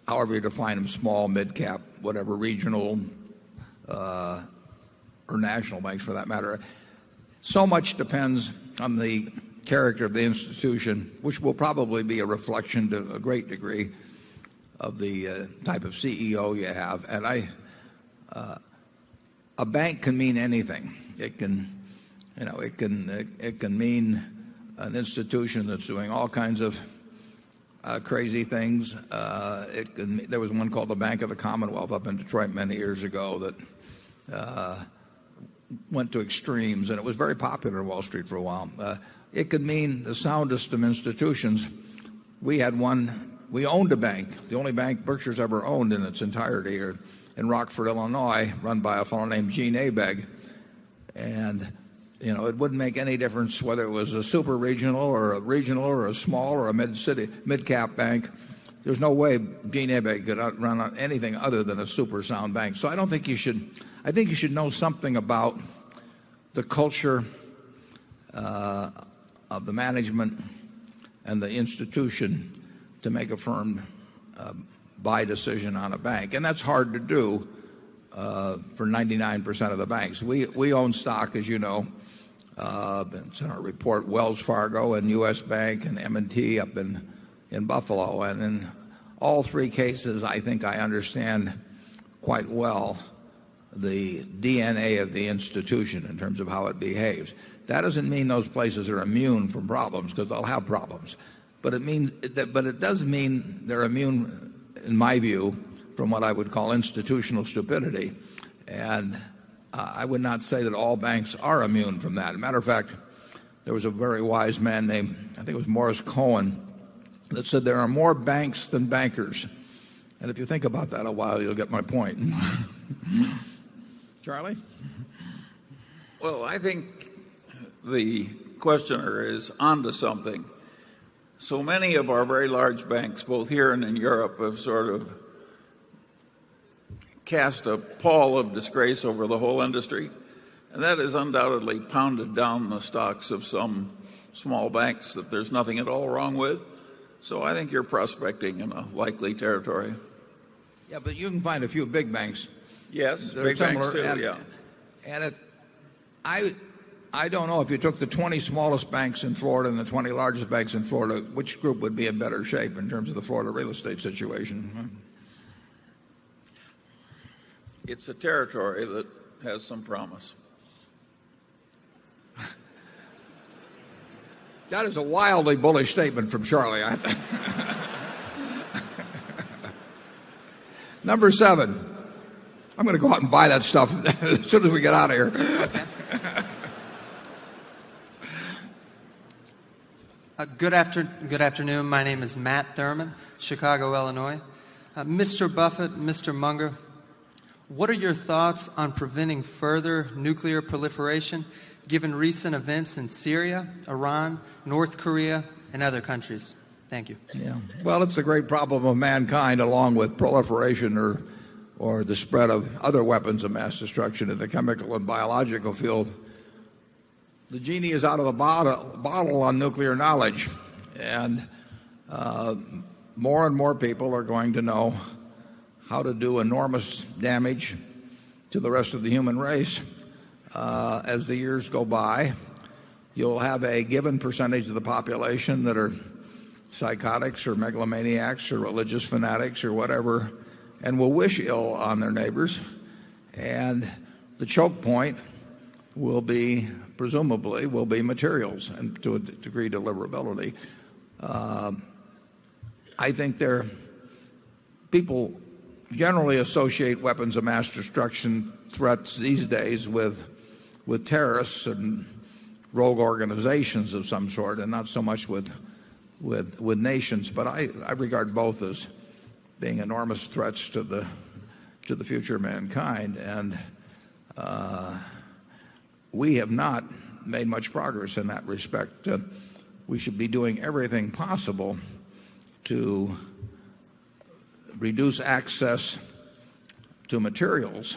however you define them, small, mid-cap, whatever, regional or national banks for that matter. So much depends on the character of the institution, which will probably be a reflection to a great degree of the type of CEO you have. And a bank can mean anything. It can mean an institution that's doing all kinds of crazy things. There was one called the Bank of the Commonwealth up in Detroit many years ago that went to extremes, and it was very popular on Wall Street for a while. It could mean the soundest of institutions. We owned a bank, the only bank Berkshire's ever owned in its entirety, in Rockford, Illinois, run by a fellow named Gene Abegg. And it wouldn't make any difference whether it was a super regional or a small or a mid-cap bank. There's no way Gene Abegg could run on anything other than a super sound bank. So I think you should know something about the culture of the management and the institution to make a firm buy decision on a bank. And that's hard to do for 99% of the banks. We own stock, as you know, It's in our report, Wells Fargo and U.S. Bank and M&T up in Buffalo. And in all three cases, I think I understand quite well the DNA of the institution in terms of how it behaves. That doesn't mean those places are immune from problems, because they'll have problems. But it does mean they're immune, in my view, from what I would call institutional stupidity. And I would not say that all banks are immune from that. As a matter of fact, there was a very wise man named, I think it was Morris Cohen, that said there are more banks than bankers. And if you think about that a while, you'll get my point. Charlie? Well, I think the questioner is onto something. So many of our very large banks, both here and in Europe, have sort of cast a pall of disgrace over the whole industry. And that has undoubtedly pounded down the stocks of some small banks that there's nothing at all wrong with. So I think you're prospecting in a likely territory. Yeah, but you can find a few big banks. Yes, big banks too, and, yeah. And I don't know if you took the 20 smallest banks in Florida and the 20 largest banks in Florida, which group would be in better shape in terms of the Florida real estate situation. It's a territory that has some promise. That is a wildly bullish statement from Charlie. Number 7. I'm going to go out and buy that stuff as soon as we get out of here. Good afternoon. My name is Matt Thurman, Chicago, Illinois. Mr. Buffett, Mr. Munger, what are your thoughts on preventing further nuclear proliferation given recent events in Syria, Iran, North Korea, and other countries? Thank you. Yeah. Well, it's the great problem of mankind, along with proliferation or the spread of other weapons of mass destruction in the chemical and biological field. The genie is out of the bottle on nuclear knowledge, and more and more people are going to know how to do enormous damage to the rest of the human race as the years go by. You'll have a given percentage of the population that are psychotics or megalomaniacs or religious fanatics or whatever, and will wish ill on their neighbors. And the choke point will be, presumably, will be materials and to a degree deliverability. I think people generally associate weapons of mass destruction threats these days with terrorists and rogue organizations of some sort, and not so much with nations. But I regard both as being enormous threats to the future of mankind, and we have not made much progress in that respect. We should be doing everything possible to reduce access to materials,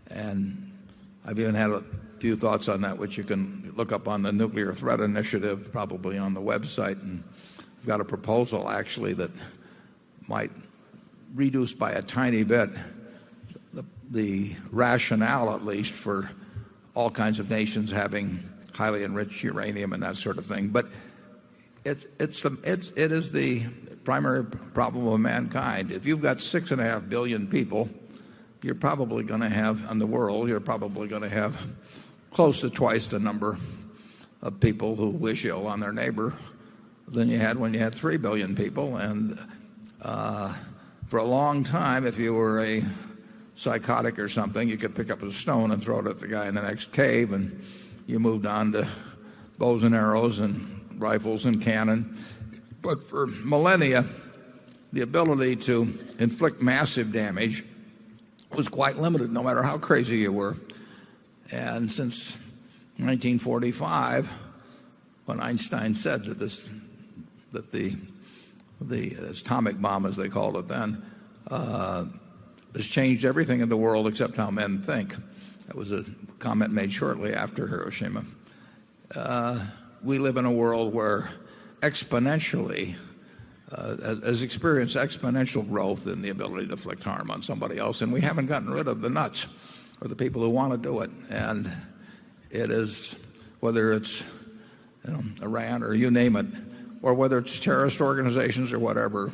and I've even had a few thoughts on that, which you can look up on the Nuclear Threat Initiative, probably on the website. And I've got a proposal actually that might reduce by a tiny bit the rationale, at least, for all kinds of nations having highly enriched uranium and that sort of thing. But it is the primary problem of mankind. If you've got 6.5 billion people, you're probably going to have, in the world, you're probably going to have close to twice the number of people who wish ill on their neighbor than you had when you had 3 billion people. And for a long time, if you were a psychotic or something, you could pick up a stone and throw it at the guy in the next cave, and you moved on to bows and arrows and rifles and cannon. But for millennia, the ability to inflict massive damage was quite limited, no matter how crazy you were. And since 1945, when Einstein said that the atomic bomb, as they called it then, has changed everything in the world except how men think. That was a comment made shortly after Hiroshima. We live in a world where exponentially has experienced exponential growth in the ability to inflict harm on somebody else, and we haven't gotten rid of the nuts or the people who want to do it. And It is, whether it's Iran or you name it, or whether it's terrorist organizations or whatever,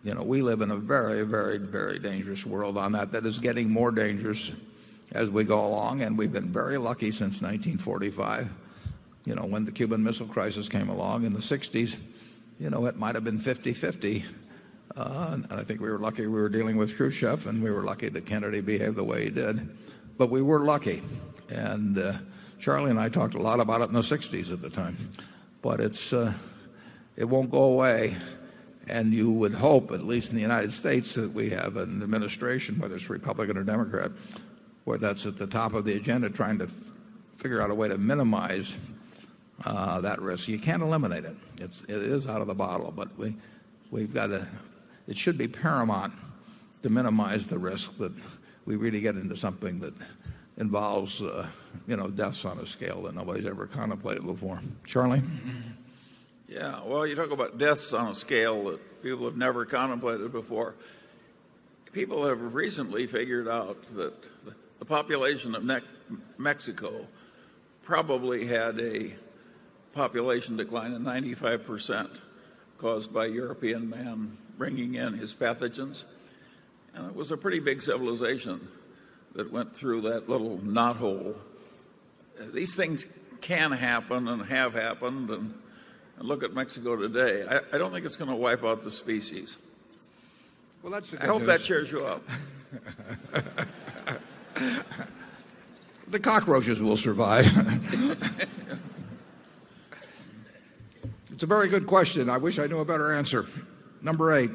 we live in a very, very, very dangerous world on that is getting more dangerous as we go along. And we've been very lucky since 1945. When the Cuban Missile Crisis came along in the 60s, it might have been 50-50. And I think we were lucky we were dealing with Khrushchev, and we were lucky that Kennedy behaved the way he did. But we were lucky. And Charlie and I talked a lot about it in the 60s at the time. But it won't go away. And you would hope, at least in the United States, that we have an administration, whether it's Republican or Democrat, where that's at the top of the agenda, trying to figure out a way to minimize that risk. You can't eliminate it. It is out of the bottle, but we've got to. It should be paramount to minimize the risk that we really get into something that involves, deaths on a scale that nobody's ever contemplated before. Charlie? Yeah, well, you talk about deaths on a scale that people have never contemplated before. People have recently figured out that the population of Mexico probably had a population decline of 95% caused by European man bringing in his pathogens. And it was a pretty big civilization that went through that little knothole. These things can happen and have happened, and look at Mexico today. I don't think it's going to wipe out the species. Well, that's I hope that cheers you up. The cockroaches will survive. It's a very good question. I wish I knew a better answer. Number 8.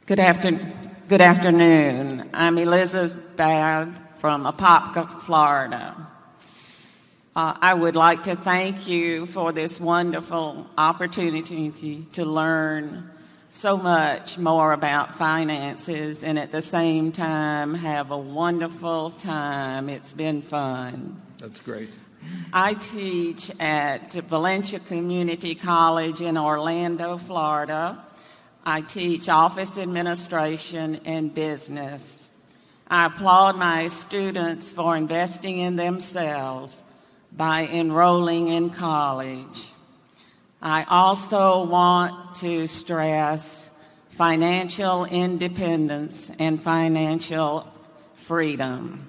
Good afternoon. I'm Elizabeth Baird from Apopka, Florida. I would like to thank you for this wonderful opportunity to learn so much more about finances and at the same time have a wonderful time. It's been fun. That's great. I teach at Valencia Community College in Orlando, Florida. I teach office administration and business. I applaud my students for investing in themselves by enrolling in college. I also want to stress financial independence and financial freedom.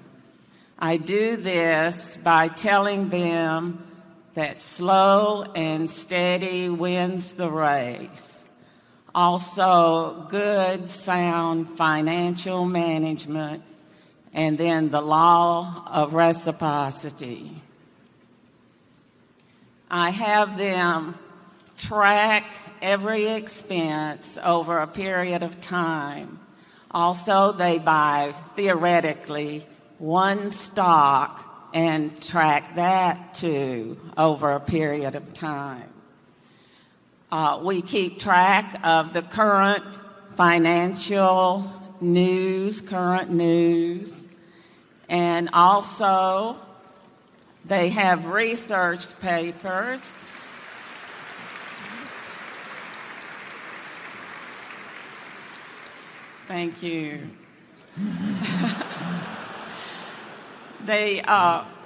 I do this by telling them that slow and steady wins the race. Also, good, sound financial management, and then the law of reciprocity. I have them track every expense over a period of time. Also, they buy, theoretically, one stock and track that too over a period of time. We keep track of the current financial news, current news, and also they have research papers. Thank you. They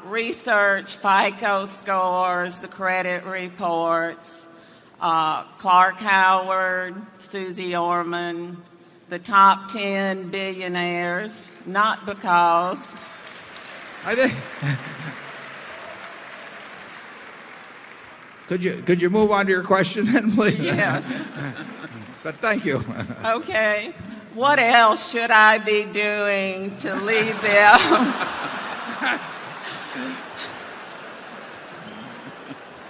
research FICO scores, the credit reports, Clark Howard, Susie Orman, the top 10 billionaires, not because... I think... Could you move on to your question then, please? Yes. But thank you. Okay. What else should I be doing to lead them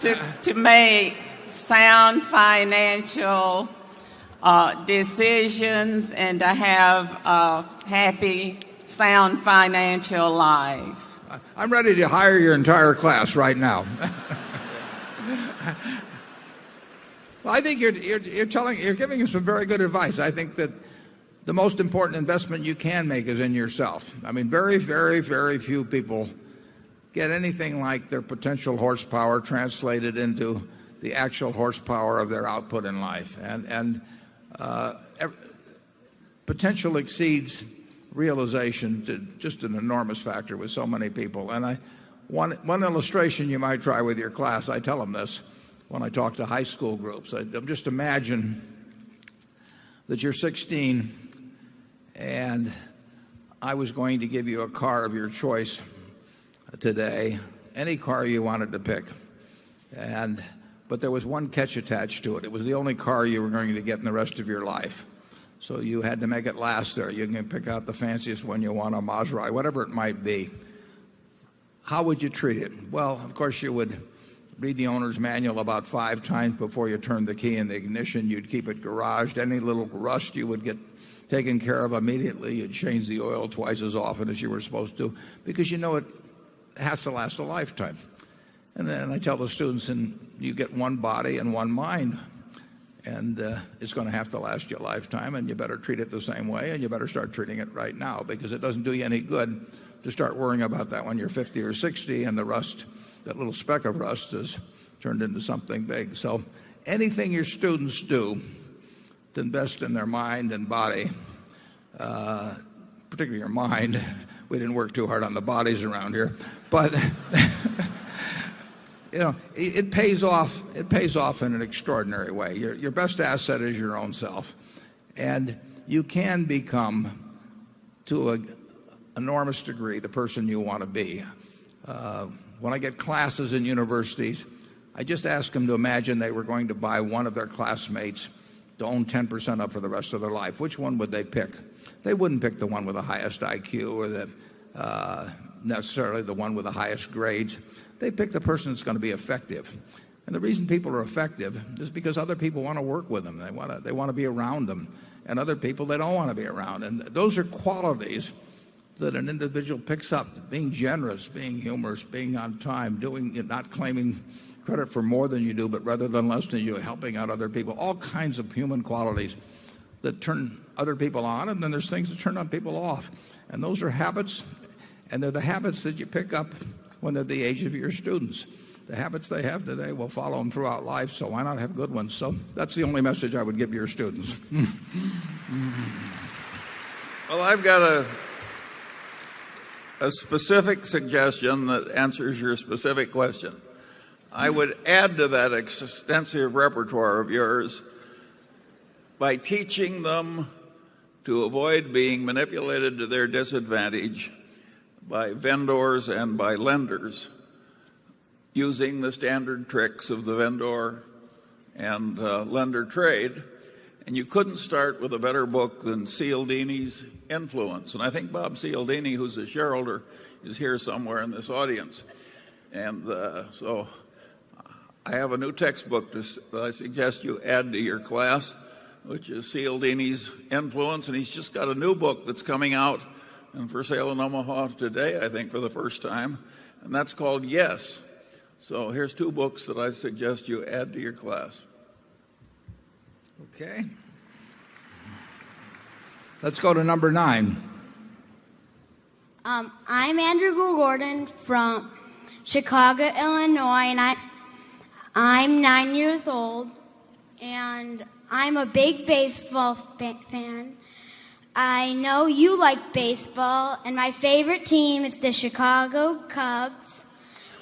to make sound financial decisions and to have a happy, sound financial life? I'm ready to hire your entire class right now. Well, I think you're giving us some very good advice. I think that the most important investment you can make is in yourself. I mean, very, very, very few people get anything like their potential horsepower translated into the actual horsepower of their output in life. And potential exceeds realization to just an enormous factor with so many people. And one illustration you might try with your class, I tell them this when I talk to high school groups. Just imagine that you're 16 and I was going to give you a car of your choice today, any car you wanted to pick. But there was one catch attached to it. It was the only car you were going to get in the rest of your life. So you had to make it last there. You can pick out the fanciest one you want, a Maserati, whatever it might be. How would you treat it? Well, of course, you would read the owner's manual about 5 times before you turned the key in the ignition. You'd keep it garaged. Any little rust you would get taken care of immediately. You'd change the oil twice as often as you were supposed to, because you know it has to last a lifetime. And then I tell the students, and you get one body and one mind, and it's going to have to last you a lifetime, and you better treat it the same way, and you better start treating it right now, because it doesn't do you any good to start worrying about that when you're 50 or 60 and the rust, that little speck of rust, is turned into something big. So anything your students do to invest in their mind and body, particularly your mind. We didn't work too hard on the bodies around here, but it pays off. It pays off in an extraordinary way. Your best asset is your own self, and you can become, to an enormous degree, the person you want to be. When I get classes in universities, I just ask them to imagine they were going to buy one of their classmates to own 10% up for the rest of their life. Which one would they pick? They wouldn't pick the one with the highest IQ or necessarily the one with the highest grades. They pick the person that's going to be effective. And the reason people are effective is because other people want to work with them. They want to be around them. And other people they don't want to be around. And those are qualities that an individual picks up: being generous, being humorous, being on time, not claiming credit for more than you do, but rather than less than you, helping out other people. All kinds of human qualities that turn other people on, and then there's things that turn on people off. And those are habits, and they're the habits that you pick up when they're the age of your students. The habits they have today will follow them throughout life, so why not have good ones? So that's the only message I would give your students. Well, I've got a specific suggestion that answers your specific question. I would add to that extensive repertoire of yours by teaching them to avoid being manipulated to their disadvantage by vendors and by lenders, using the standard tricks of the vendor and lender trade. And you couldn't start with a better book than Cialdini's Influence. And I think Bob Cialdini, who's a shareholder, is here somewhere in this audience. And so I have a new textbook that I suggest you add to your class, which is Cialdini's Influence. And he's just got a new book that's coming out and for sale in Omaha today, I think, for the first time. And that's called Yes. So here's 2 books that I suggest you add to your class. Okay. Let's go to number 9. I'm Andrew Gordon from Chicago, Illinois, and I'm 9 years old, and I'm a big baseball fan. I know you like baseball, and my favorite team is the Chicago Cubs.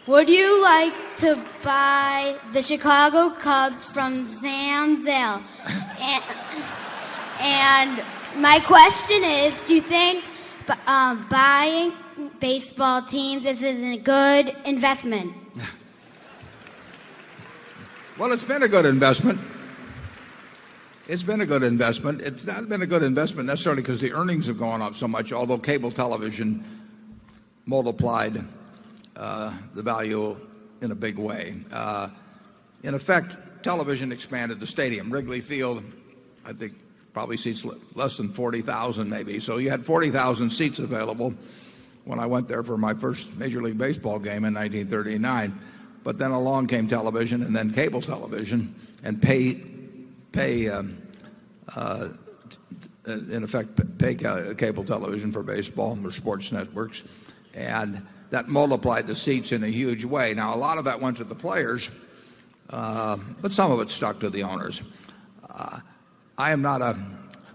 Would you like to buy the Chicago Cubs from Sam Zell? And my question is, do you think buying baseball teams is a good investment? Well, it's been a good investment. It's been a good investment. It's not been a good investment necessarily because the earnings have gone up so much, although cable television multiplied the value in a big way. In effect, television expanded the stadium. Wrigley Field, I think, probably seats less than 40,000 maybe. So you had 40,000 seats available when I went there for my first Major League Baseball game in 1939. But then along came television and then cable television, and in effect, pay cable television for baseball or sports networks. And that multiplied the seats in a huge way. Now, a lot of that went to the players, but some of it stuck to the owners. I am not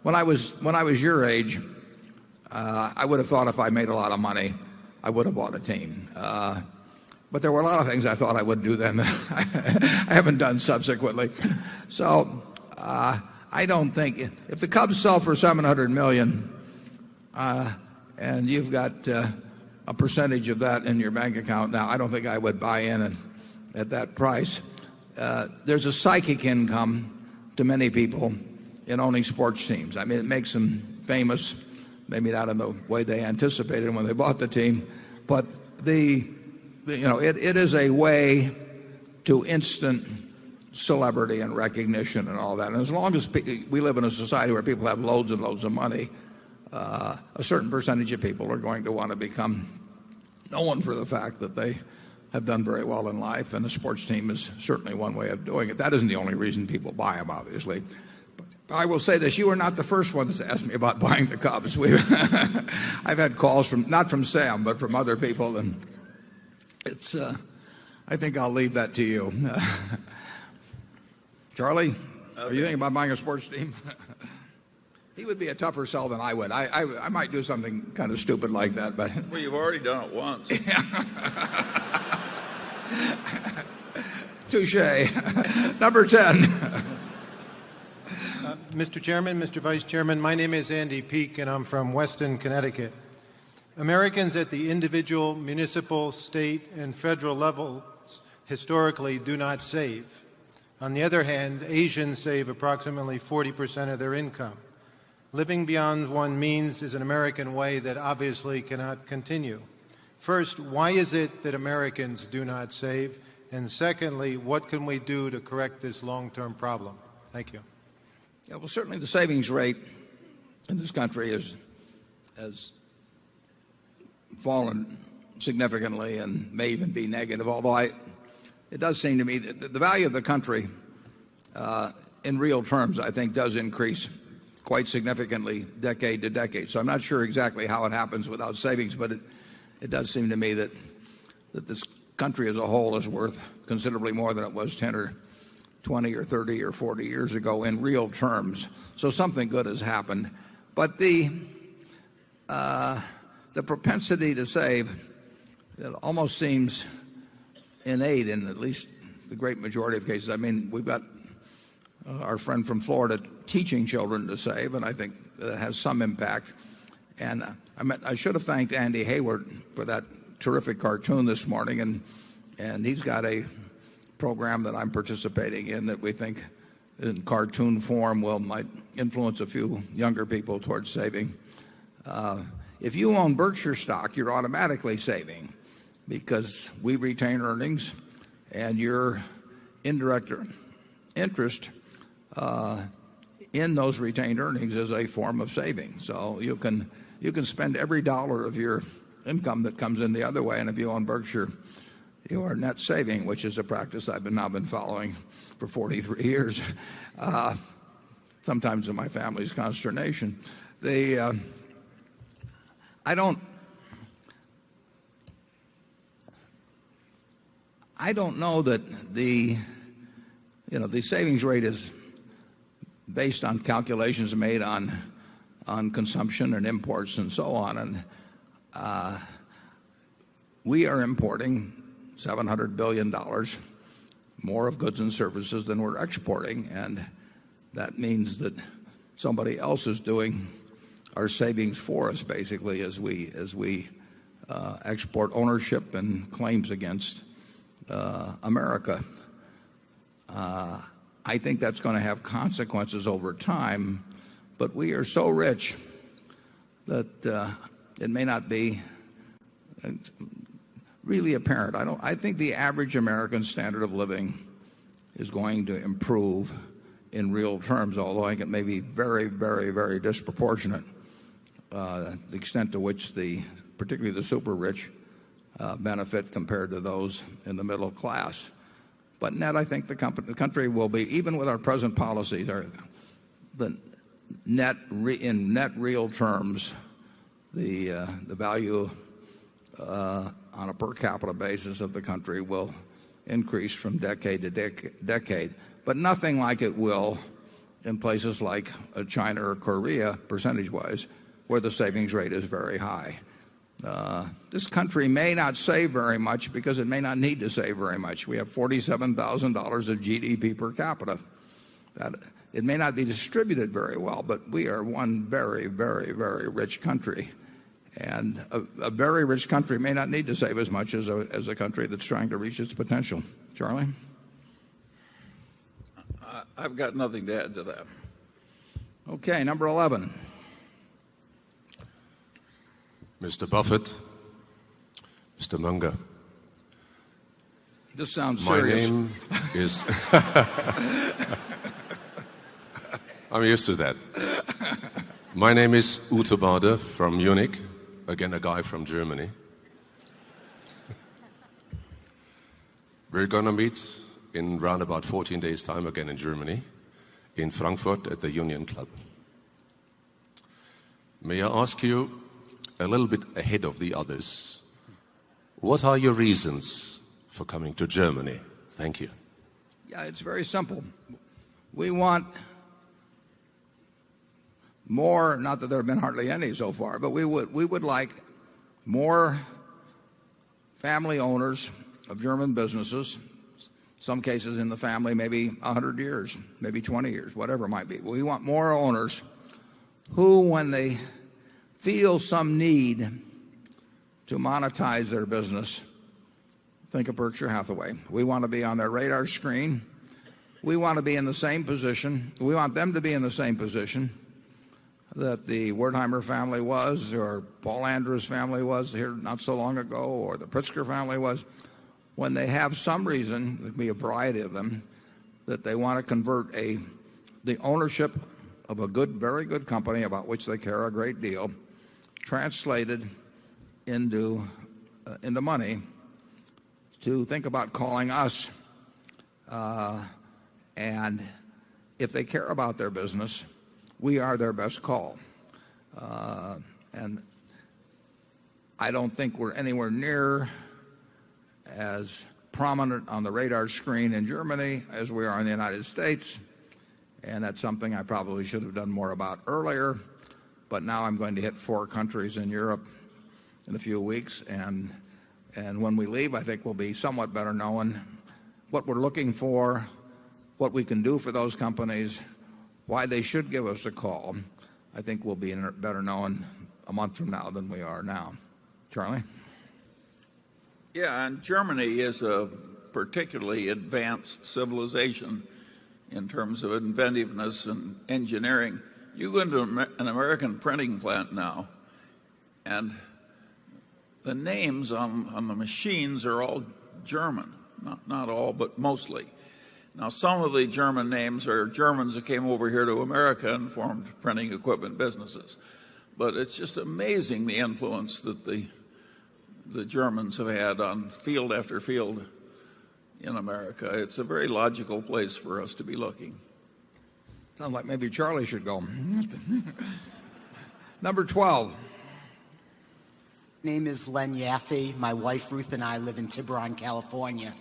when I was your age, I would have thought if I made a lot of money, I would have bought a team. But there were a lot of things I thought I would do then that I haven't done subsequently. So I don't think if the Cubs sell for $700 million and you've got a percentage of that in your bank account now, I don't think I would buy in at that price. There's a psychic income to many people in owning sports teams. I mean, it makes them famous, maybe not in the way they anticipated when they bought the team, but it is a way to instant celebrity and recognition and all that. And as long as we live in a society where people have loads and loads of money, a certain percentage of people are going to want to become known for the fact that they have done very well in life, and a sports team is certainly one way of doing it. That isn't the only reason people buy them, obviously. But I will say this, you are not the first one that's asked me about buying the Cubs. I've had calls not from Sam, but from other people, and it's I think I'll leave that to you. Charlie, are you thinking about buying a sports team? He would be a tougher sell than I would. I might do something kind of stupid like that, but well, you've already done it once. Touche. Number 10. Mr. Chairman, Mr. Vice Chairman, my name is Andy Peake, and I'm from Weston, Connecticut. Americans at the individual, municipal, state, and federal levels historically do not save. On the other hand, Asians save approximately 40% of their income. Living beyond one's means is an American way that obviously cannot continue. First, why is it that Americans do not save? And secondly, what can we do to correct this long-term problem? Thank you. Yeah, well, certainly the savings rate in this country has fallen significantly and may even be negative, although it does seem to me that the value of the country in real terms, I think, does increase quite significantly decade to decade. So I'm not sure exactly how it happens without savings, but it does seem to me that this country as a whole is worth considerably more than it was 10 or 20 or 30 or 40 years ago in real terms. So something good has happened. But the propensity to save, it almost seems innate in at least the great majority of cases. I mean, we've got our friend from Florida teaching children to save, and I think that has some impact. And I should have thanked Andy Hayward for that terrific cartoon this morning, and he's got a program that I'm participating in that we think in cartoon form might influence a few younger people towards saving. If you own Berkshire stock, you're automatically saving because we retain earnings, and your indirect interest in those retained earnings is a form of saving. So you can spend every dollar of your income that comes in the other way, and if you own Berkshire, you are net saving, which is a practice I've now been following for 43 years, sometimes to my family's consternation. I don't know that the savings rate is based on calculations made on consumption and imports and so on. And we are importing $700 billion more of goods and services than we're exporting, and that means that somebody else is doing our savings for us, basically, as we export ownership and claims against America. I think that's going to have consequences over time, but we are so rich that it may not be really apparent. I think the average American standard of living is going to improve in real terms, although I think it may be very, very, very disproportionate, the extent to which particularly the super rich benefit compared to those in the middle class. But net, I think the country will be, even with our present policies, in net real terms, the value on a per capita basis of the country will increase from decade to decade, but nothing like it will in places like China or Korea, percentage-wise, where the savings rate is very high. This country may not save very much because it may not need to save very much. We have $47,000 of GDP per capita. It may not be distributed very well, but we are one very, very, very rich country. And a very rich country may not need to save as much as a country that's trying to reach its potential. Charlie? I've got nothing to add to that. Okay, number 11. Mr. Buffett, Mr. Munger. This sounds My serious. name is... I'm used to that. My name is Ute Bade from Munich. Again, a guy from Germany. We're going to meet in round about 14 days' time again in Germany, in Frankfurt at the Union Club. May I ask you, a little bit ahead of the others, what are your reasons for coming to Germany? Thank you. Yeah, it's very simple. We want more, not that there have been hardly any so far, but we would like more family owners of German businesses, some cases in the family maybe 100 years, maybe 20 years, whatever it might be. We want more owners who, when they feel some need to monetize their business, think of Berkshire Hathaway. We want to be on their radar screen. We want to be in the same position. We want them to be in the same position that the Wertheimer family was, or Paul Andrews' family was here not so long ago, or the Pritzker family was, when they have some reason, there could be a variety of them, that they want to convert the ownership of a good, very good company about which they care a great deal, translated into money, to think about calling us. And if they care about their business, we are their best call. And I don't think we're anywhere near as prominent on the radar screen in Germany as we are in the United States. And that's something I probably should have done more about earlier. But now I'm going to hit 4 countries in Europe in a few weeks. And when we leave, I think we'll be somewhat better known what we're looking for, what we can do for those companies, why they should give us a call. I think we'll be better known a month from now than we are now. Charlie? Yeah, and Germany is a particularly advanced civilization in terms of inventiveness and engineering. You go into an American printing plant now, and the names on the machines are all German. Not all, but mostly. Now, some of the German names are Germans that came over here to America and formed printing equipment businesses. But it's just amazing the influence that the Germans have had on field after field in America. It's a very logical place for us to be looking. Sounds like maybe Charlie should go. Number 12. My name is Len Yaffe. My wife Ruth and I live in Tiburon, California.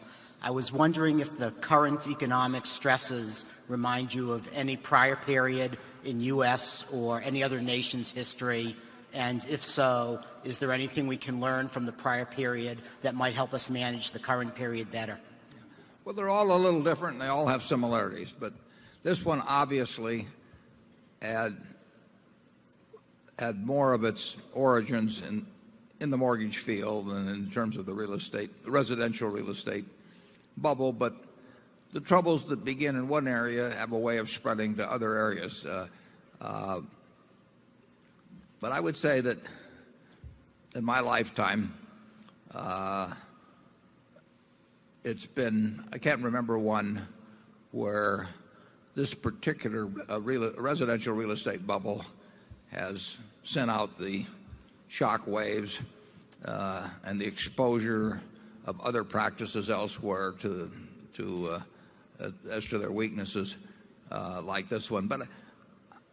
I was wondering if the current economic stresses remind you of any prior period in U.S. or any other nation's history, and if so, is there anything we can learn from the prior period that might help us manage the current period better? Well, they're all a little different, and they all have similarities, but this one obviously had more of its origins in the mortgage field and in terms of the residential real estate bubble, but the troubles that begin in one area have a way of spreading to other areas. But I would say that in my lifetime, I can't remember one where this particular residential real estate bubble has sent out the shock waves and the exposure of other practices elsewhere as to their weaknesses like this one. But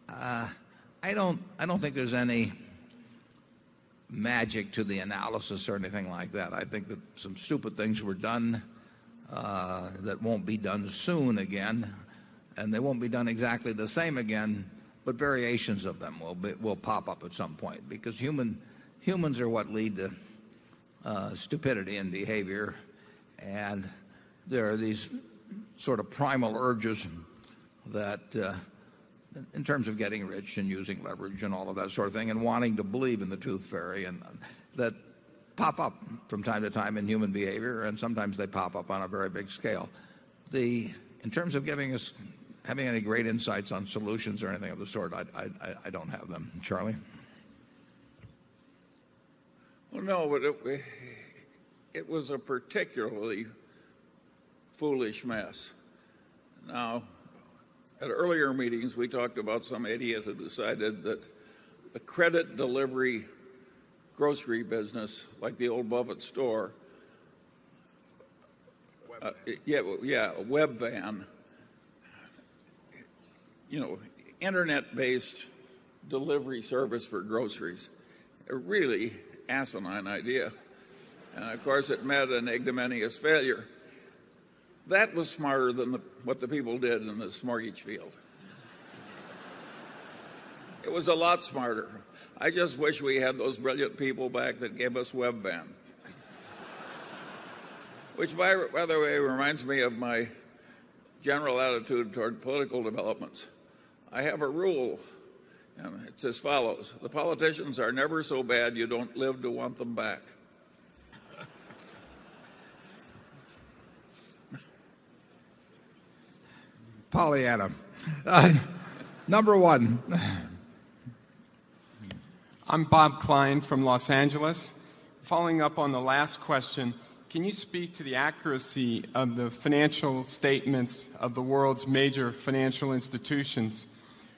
I don't think there's any magic to the analysis or anything like that. I think that some stupid things were done that won't be done soon again, and they won't be done exactly the same again but variations of them will pop up at some point, because humans are what lead to stupidity in behavior, and there are these sort of primal urges that in terms of getting rich and using leverage and all of that sort of thing, and wanting to believe in the tooth fairy, and that pop up from time to time in human behavior, and sometimes they pop up on a very big scale. In terms of having any great insights on solutions or anything of the sort, I don't have them. Charlie? Well, no, but it was a particularly foolish mess. Now, at earlier meetings, we talked about some idiot who decided that the credit delivery grocery business, like the old Buffett store, a web van, internet-based delivery service for groceries, a really asinine idea. And of course, it met an ignominious failure. That was smarter than what the people did in this mortgage field. It was a lot smarter. I just wish we had those brilliant people back that gave us webvan. Which, by the way, reminds me of my general attitude toward political developments. I have a rule, and it's as follows: the politicians are never so bad you don't live to want them back. Pollyanna. Number one. I'm Bob Klein from Los Angeles. Following up on the last question, can you speak to the accuracy of the financial statements of the world's major financial institutions?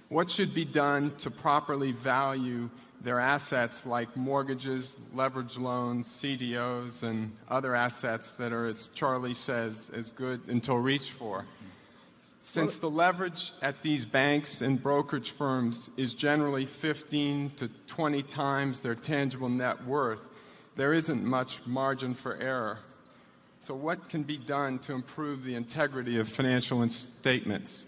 What should be done to properly value their assets like mortgages, leverage loans, CDOs, and other assets that are, as Charlie says, as good until reached for? Since the leverage at these banks and brokerage firms is generally 15 to 20 times their tangible net worth, there isn't much margin for error. So what can be done to improve the integrity of financial statements?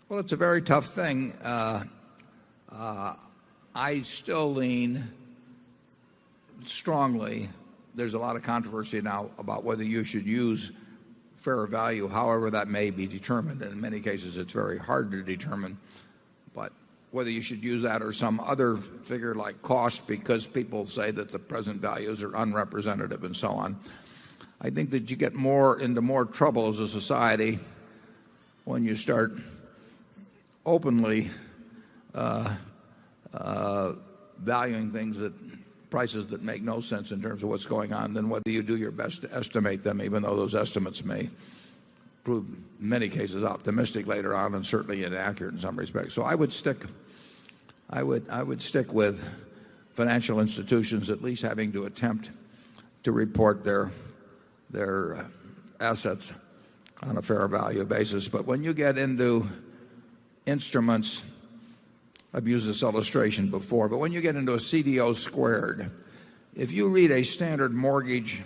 Well, it's a very tough thing. I still lean strongly. There's a lot of controversy now about whether you should use fair value, however that may be determined. And in many cases, it's very hard to determine. But whether you should use that or some other figure like cost, because people say that the present values are unrepresentative and so on, I think that you get into more trouble as a society when you start openly valuing things at prices that make no sense in terms of what's going on, than whether you do your best to estimate them, even though those estimates may prove in many cases optimistic later on and certainly inaccurate in some respects. So I would stick with financial institutions at least having to attempt to report their assets on a fair value basis. But when you get into instruments, I've used this illustration before, but when you get into a CDO squared, if you read a standard mortgage,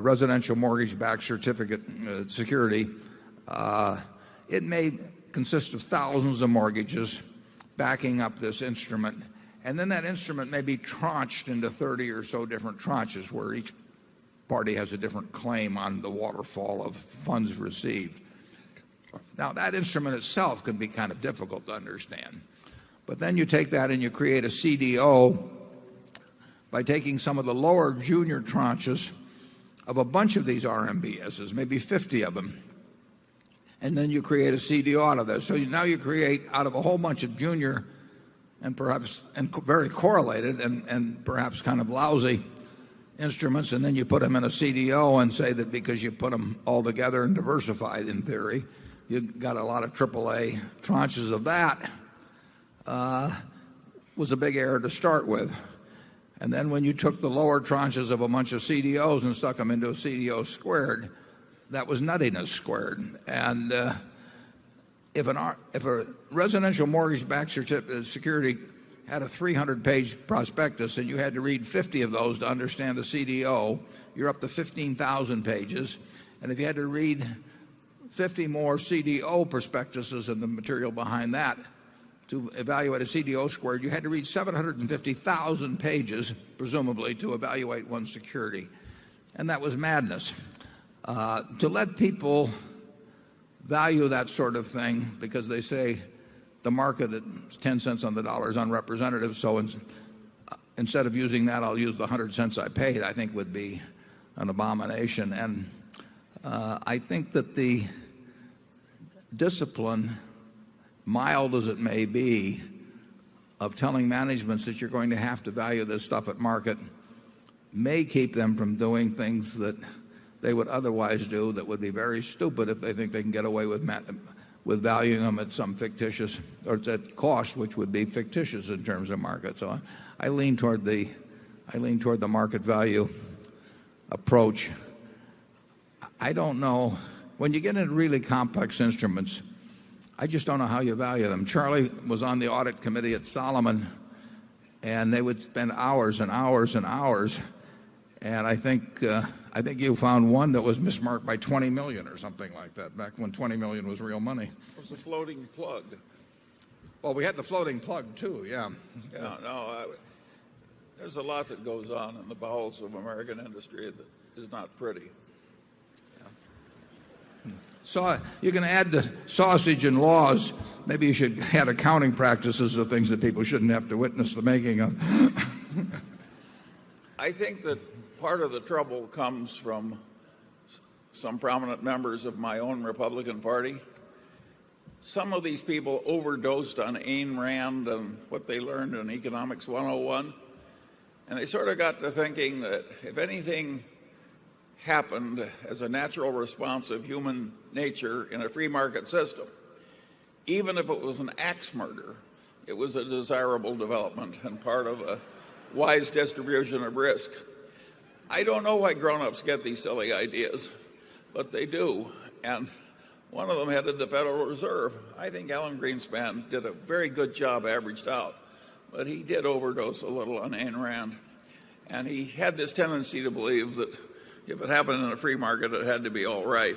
residential mortgage-backed certificate security, it may consist of thousands of mortgages backing up this instrument, and then that instrument may be tranched into 30 or so different tranches where each party has a different claim on the waterfall of funds received. Now, that instrument itself can be kind of difficult to understand. But then you take that and you create a CDO by taking some of the lower junior tranches of a bunch of these RMBSs, maybe 50 of them. And then you create a CDO out of this. So now you create out of a whole bunch of junior and perhaps very correlated and perhaps kind of lousy instruments, and then you put them in a CDO and say that because you put them all together and diversified in theory, you got a lot of AAA tranches of that, was a big error to start with. And then when you took the lower tranches of a bunch of CDOs and stuck them into a CDO squared, that was nuttiness squared. And if a residential mortgage-backed security had a 300-page prospectus and you had to read 50 of those to understand the CDO, you're up to 15,000 pages. And if you had to read 50 more CDO prospectuses and the material behind that to evaluate a CDO squared. You had to read 750,000 pages, presumably, to evaluate one security. And that was madness. To let people value that sort of thing because they say the market at 10 cents on the dollar is unrepresentative, so instead of using that, I'll use the 100 cents I paid, I think would be an abomination. And I think that the discipline, mild as it may be, of telling managements that you're going to have to value this stuff at market may keep them from doing things that they would otherwise do that would be very stupid if they think they can get away with valuing them at some fictitious or at cost, which would be fictitious in terms of market. So I lean toward the market value approach. I don't know. When you get into really complex instruments, I just don't know how you value them. Charlie was on the audit committee at Solomon, and they would spend hours and hours and hours. And I think you found one that was mismarked by 20 million or something like that, back when 20 million was real money. It was the floating plug. Well, we had the floating plug too, yeah. Yeah, no, there's a lot that goes on in the bowels of American industry that is not pretty. So you can add the sausage and laws. Maybe you should add accounting practices of things that people shouldn't have to witness the making of. I think that part of the trouble comes from some prominent members of my own Republican Party. Some of these people overdosed on Ayn Rand and what they learned in Economics 101. And they sort of got to thinking that if anything happened as a natural response of human nature in a free market system, even if it was an axe murder, it was a desirable development and part of a wise distribution of risk. I don't know why grown-ups get these silly ideas, but they do. And one of them headed the Federal Reserve. I think Alan Greenspan did a very good job averaged out, but he did overdose a little on Ayn Rand. And he had this tendency to believe that if it happened in a free market, it had to be all right.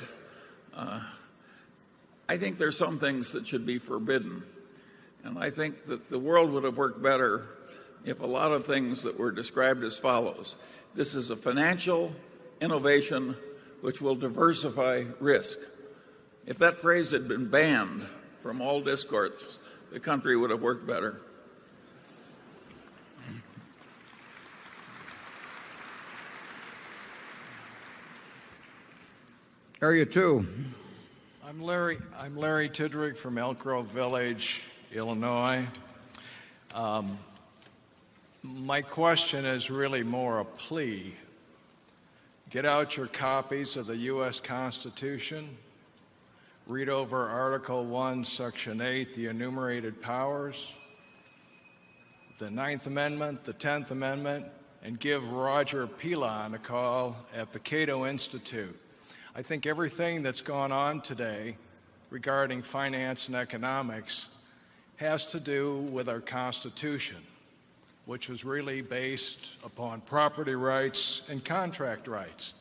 I think there's some things that should be forbidden. And I think that the world would have worked better if a lot of things that were described as follows. This is a financial innovation which will diversify risk. If that phrase had been banned from all discourse, the country would have worked better. Area 2. I'm Larry Tidrick from Elk Grove Village, Illinois. My question is really more a plea. Get out your copies of the U.S. Constitution. Read over Article 1, Section 8, the enumerated powers, the 9th Amendment, the 10th Amendment, and give Roger Pilon a call at the Cato Institute. I think everything that's gone on today regarding finance and economics has to do with our Constitution, which was really based upon property rights and contract rights.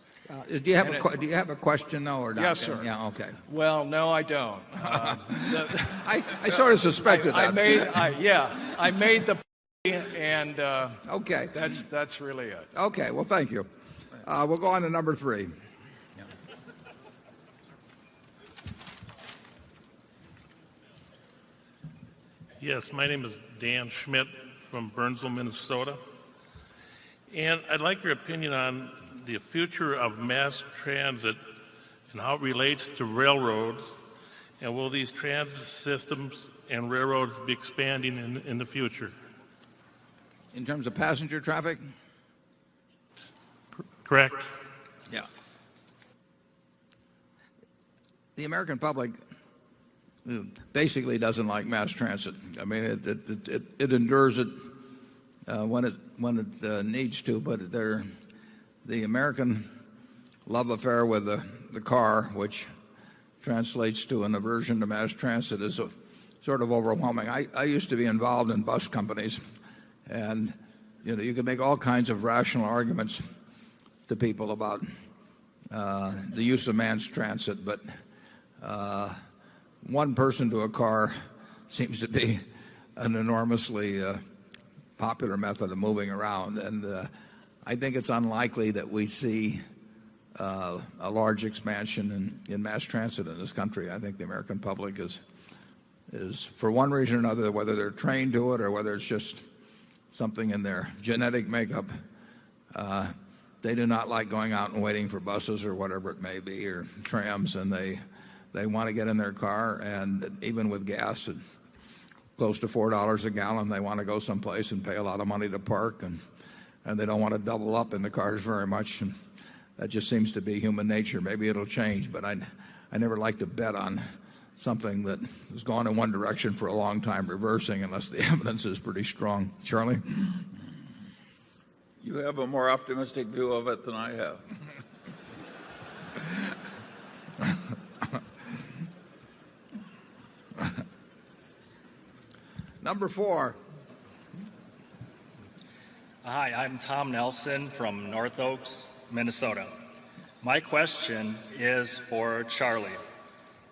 Do you have a question, though, or not? Yes, sir. Yeah, okay. Well, no, I don't. I sort of suspected that. I made the and okay. That's really it. Okay, well, thank you. We'll go on to number 3. Yes, my name is Dan Schmidt from Burnsville, Minnesota. And I'd like your opinion on the future of mass transit and how it relates to railroads. And will these transit systems and railroads be expanding in the future? In terms of passenger traffic? Correct. Yeah. The American public basically doesn't like mass transit. I mean, it endures it when it needs to, but the American love affair with the car, which translates to an aversion to mass transit, is sort of overwhelming. I used to be involved in bus companies, and you can make all kinds of rational arguments to people about the use of mass transit, but one person to a car seems to be an enormously popular method of moving around. And I think it's unlikely that we see a large expansion in mass transit in this country. I think the American public is for one reason or another, whether they're trained to it or whether it's just something in their genetic makeup, they do not like going out and waiting for buses or whatever it may be, or trams, and they want to get in their car, and even with gas at close to $4 a gallon, they want to go someplace and pay a lot of money to park, and they don't want to double up in the cars very much. And that just seems to be human nature. Maybe it'll change, but I never like to bet on something that has gone in one direction for a long time reversing unless the evidence is pretty strong. Charlie? You have a more optimistic view of it than I have. Number 4. Hi, I'm Tom Nelson from North Oaks, Minnesota. My question is for Charlie.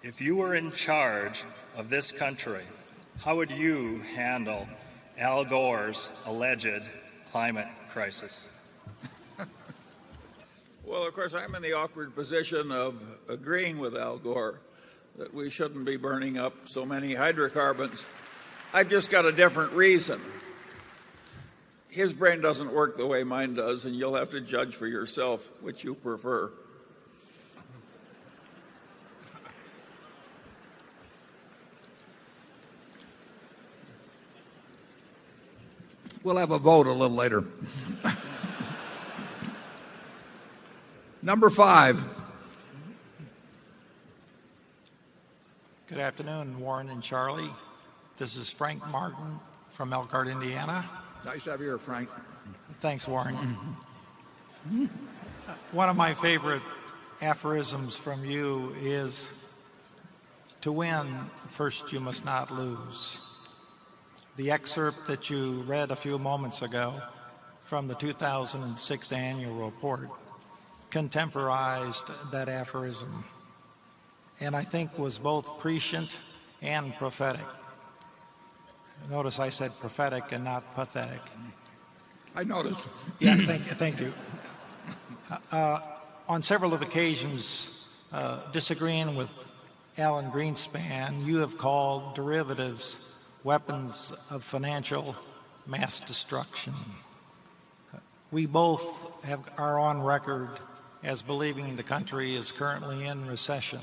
If you were in charge of this country, how would you handle Al Gore's alleged climate crisis? Well, of course, I'm in the awkward position of agreeing with Al Gore that we shouldn't be burning up so many hydrocarbons. I've just got a different reason. His brain doesn't work the way mine does, and you'll have to judge for yourself which you prefer. We'll have a vote a little later. Number 5. Good afternoon, Warren and Charlie. This is Frank Martin from Elkhart, Indiana. Nice to have you here, Frank. Thanks, Warren. One of my favorite aphorisms from you is, to win, first you must not lose. The excerpt that you read a few moments ago from the 2006 annual report contemporized that aphorism, and I think was both prescient and prophetic. Notice I said prophetic and not pathetic. I noticed. Yeah, thank you. On several of occasions, disagreeing with Alan Greenspan, you have called derivatives weapons of financial mass destruction. We both are on record as believing the country is currently in recession.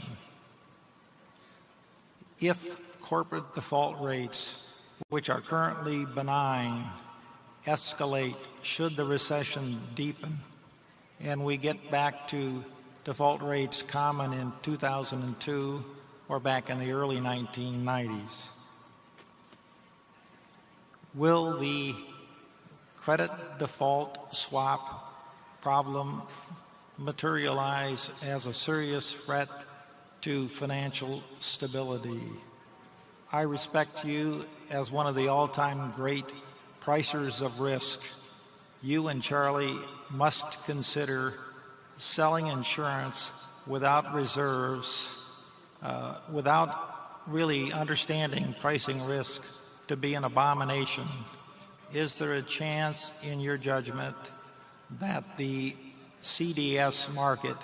If corporate default rates, which are currently benign, escalate should the recession deepen and we get back to default rates common in 2002 or back in the early 1990s, will the credit default swap problem materialize as a serious threat to financial stability? I respect you as one of the all-time great pricers of risk. You and Charlie must consider selling insurance without reserves, without really understanding pricing risk, to be an abomination. Is there a chance, in your judgment, that the CDS market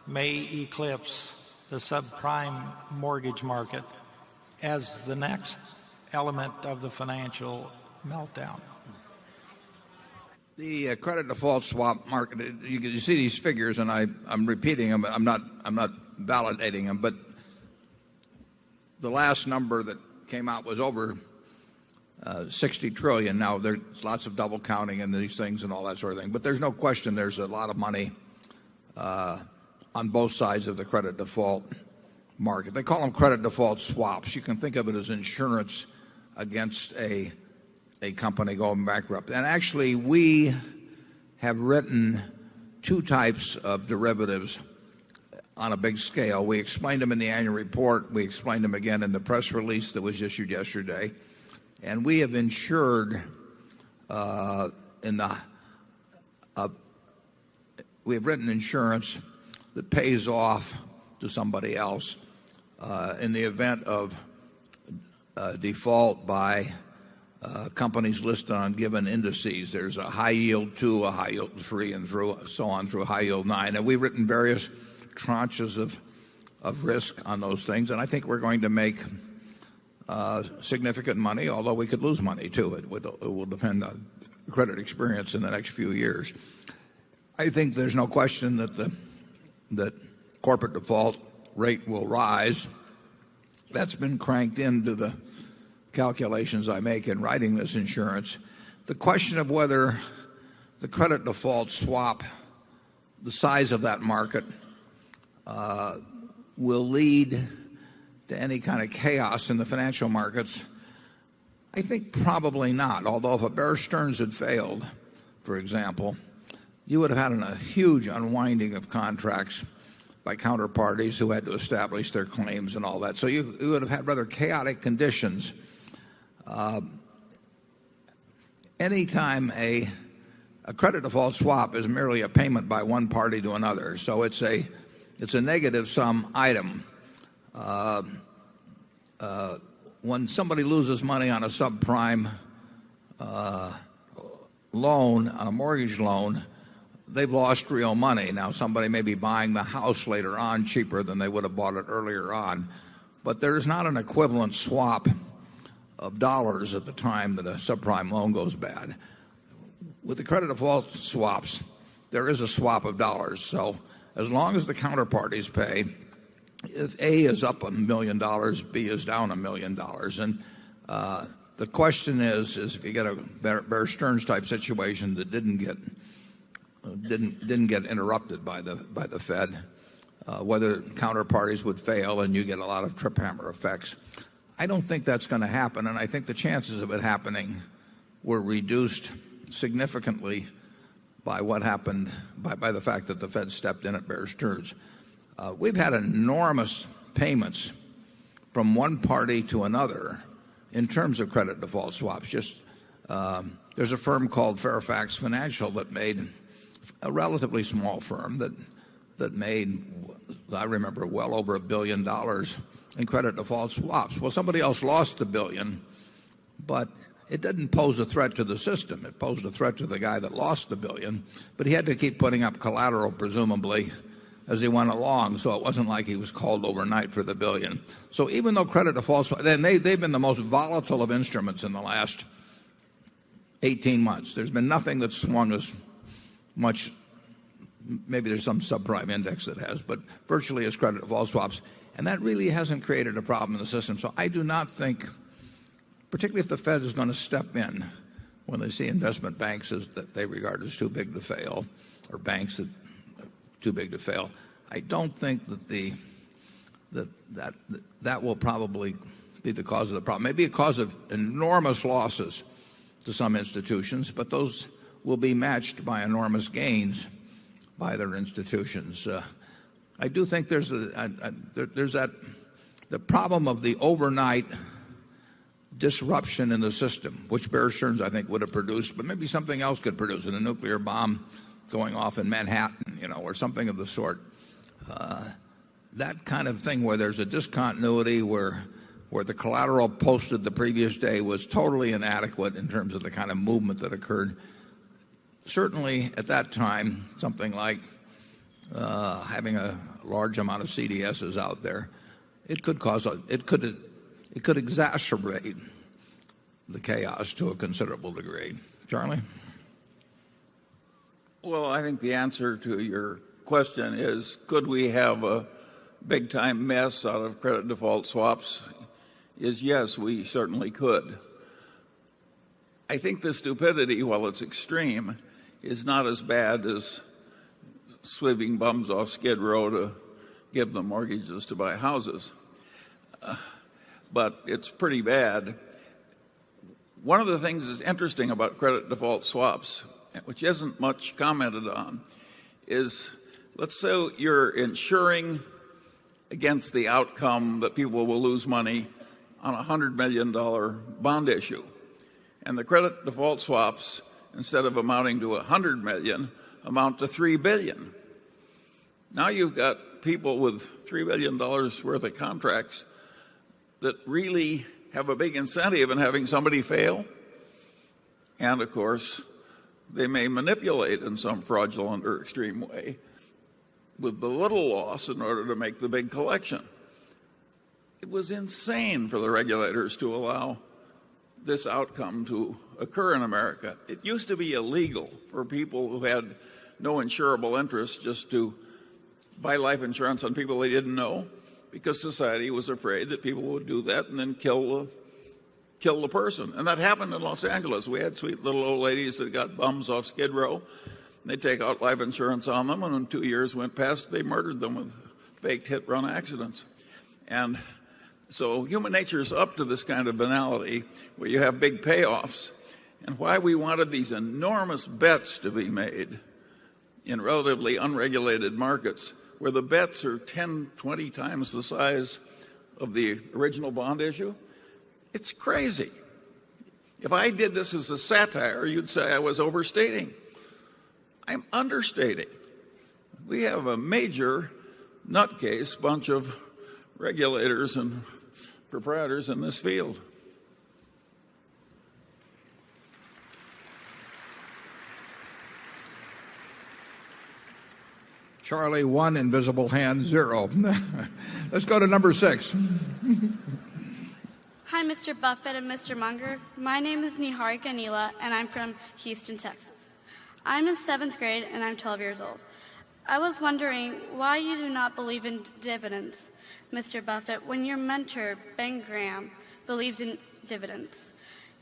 may eclipse the subprime mortgage market as the next element of the financial meltdown? The credit default swap market, you see these figures, and I'm repeating them. I'm not validating them, but the last number that came out was over 60 trillion. Now, there's lots of double counting in these things and all that sort of thing, but there's no question there's a lot of money on both sides of the credit default market. They call them credit default swaps. You can think of it as insurance against a company going bankrupt. And actually, we have written two types of derivatives on a big scale. We explained them in the annual report. We explained them again in the press release that was issued yesterday. And we have insured we have written insurance that pays off to somebody else in the event of default by companies listed on given indices. There's a high yield 2, a high yield 3, and so on through high yield 9. And we've written various tranches of risk on those things. And I think we're going to make significant money, although we could lose money too. It will depend on credit experience in the next few years. I think there's no question that corporate default rate will rise. That's been cranked into the calculations I make in writing this insurance. The question of whether the credit default swap, the size of that market, will lead to any kind of chaos in the financial markets, I think probably not. Although if a Bear Stearns had failed, for example, you would have had a huge unwinding of contracts by counterparties who had to establish their claims and all that. So you would have had rather chaotic conditions. Anytime a credit default swap is merely a payment by one party to another, so it's a negative sum item. When somebody loses money on a subprime loan, on a mortgage loan, they've lost real money. Now, somebody may be buying the house later on cheaper than they would have bought it earlier on. But there's not an equivalent swap of dollars at the time that a subprime loan goes bad. With the credit default swaps, there is a swap of dollars. So as long as the counterparties pay, if A is up $1 million, B is down $1 million. And the question is if you get a Bear Stearns type situation that didn't get interrupted by the Fed, whether counterparties would fail and you get a lot of trip hammer effects. I don't think that's going to happen, and I think the chances of it happening were reduced significantly by what happened by the fact that the Fed stepped in at Bear Stearns. We've had enormous payments from one party to another in terms of credit default swaps. There's a firm called Fairfax Financial that made a relatively small firm that made, I remember, well over $1 billion in credit default swaps. Well, somebody else lost the $1 billion, but it didn't pose a threat to the system. It posed a threat to the guy that lost the $1 billion, but he had to keep putting up collateral, presumably, as he went along, so it wasn't like he was called overnight for the $1 billion. So even though credit defaults, then they've been the most volatile of instruments in the last 18 months. There's been nothing that's swung as much. Maybe there's some subprime index that has, but virtually as credit default swaps. And that really hasn't created a problem in the system. So I do not think, particularly if the Fed is going to step in when they see investment banks that they regard as too big to fail, or banks that are too big to fail, I don't think that will probably be the cause of the problem. Maybe a cause of enormous losses to some institutions, but those will be matched by enormous gains by their institutions. I do think there's the problem of the overnight disruption in the system, which Bear Stearns, I think, would have produced, but maybe something else could produce, a nuclear bomb going off in Manhattan, or something of the sort. That kind of thing where there's a discontinuity, where the collateral posted the previous day was totally inadequate in terms of the kind of movement that occurred. Certainly at that time, something like having a large amount of CDSs out there, it could exacerbate the chaos to a considerable degree. Charlie? Well, I think the answer to your question is, could we have a big-time mess out of credit default swaps? Is yes, we certainly could. I think the stupidity, while it's extreme, is not as bad as sweeping bums off Skid Row to give them mortgages to buy houses. But it's pretty bad. One of the things that's interesting about credit default swaps, which isn't much commented on, is let's say you're insuring against the outcome that people will lose money on a $100 million bond issue. And the credit default swaps, instead of amounting to $100 million, amount to $3 billion. Now you've got people with $3 billion worth of contracts that really have a big incentive in having somebody fail. And, of course, they may manipulate in some fraudulent or extreme way with the little loss in order to make the big collection. It was insane for the regulators to allow this outcome to occur in America. It used to be illegal for people who had no insurable interest just to buy life insurance on people they didn't know, because society was afraid that people would do that and then kill the person. And that happened in Los Angeles. We had sweet little old ladies that got bums off Skid Row. They'd take out life insurance on them, and when 2 years went past, they murdered them with faked hit-run accidents. And so human nature is up to this kind of banality where you have big payoffs. And why we wanted these enormous bets to be made in relatively unregulated markets where the bets are 10, 20 times the size of the original bond issue, it's crazy. If I did this as a satire, you'd say I was overstating. I'm understating. We have a major nutcase bunch of regulators and proprietors in this field. Charlie, 1, invisible hand, 0. Let's go to number 6. Hi, Mr. Buffett and Mr. Munger. My name is Niharika Neela, and I'm from Houston, Texas. I'm in 7th grade, and I'm 12 years old. I was wondering why you do not believe in dividends, Mr. Buffett, when your mentor, Ben Graham, believed in dividends.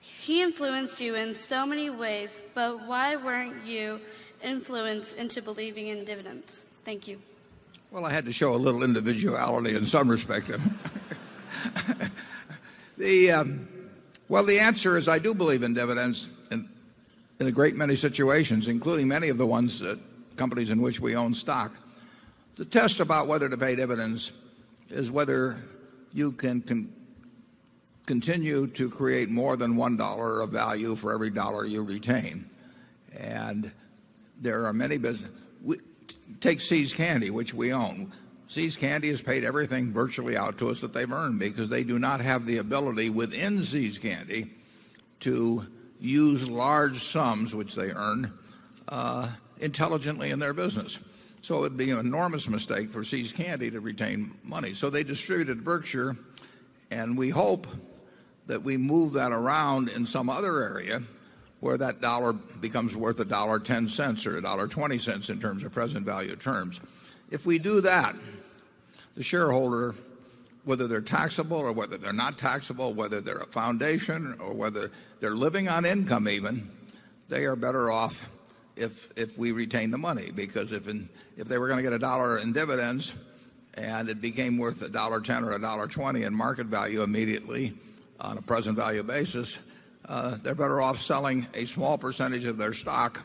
He influenced you in so many ways, but why weren't you influenced into believing in dividends? Thank you. Well, I had to show a little individuality in some respect. The answer is I do believe in dividends in a great many situations, including many of the ones companies in which we own stock. The test about whether to pay dividends is whether you can continue to create more than $1 of value for every dollar you retain. And there are many businesses. Take See's Candy, which we own. See's Candy has paid everything virtually out to us that they've earned because they do not have the ability within See's Candy to use large sums, which they earn, intelligently in their business. So it would be an enormous mistake for See's Candy to retain money. So they distributed Berkshire, and we hope that we move that around in some other area where that dollar becomes worth $1.10 or $1.20 in terms of present value terms. If we do that, the shareholder, whether they're taxable or whether they're not taxable, whether they're a foundation or whether they're living on income even, they are better off if we retain the money. Because if they were going to get $1 in dividends and it became worth $1.10 or $1.20 in market value immediately on a present value basis, they're better off selling a small percentage of their stock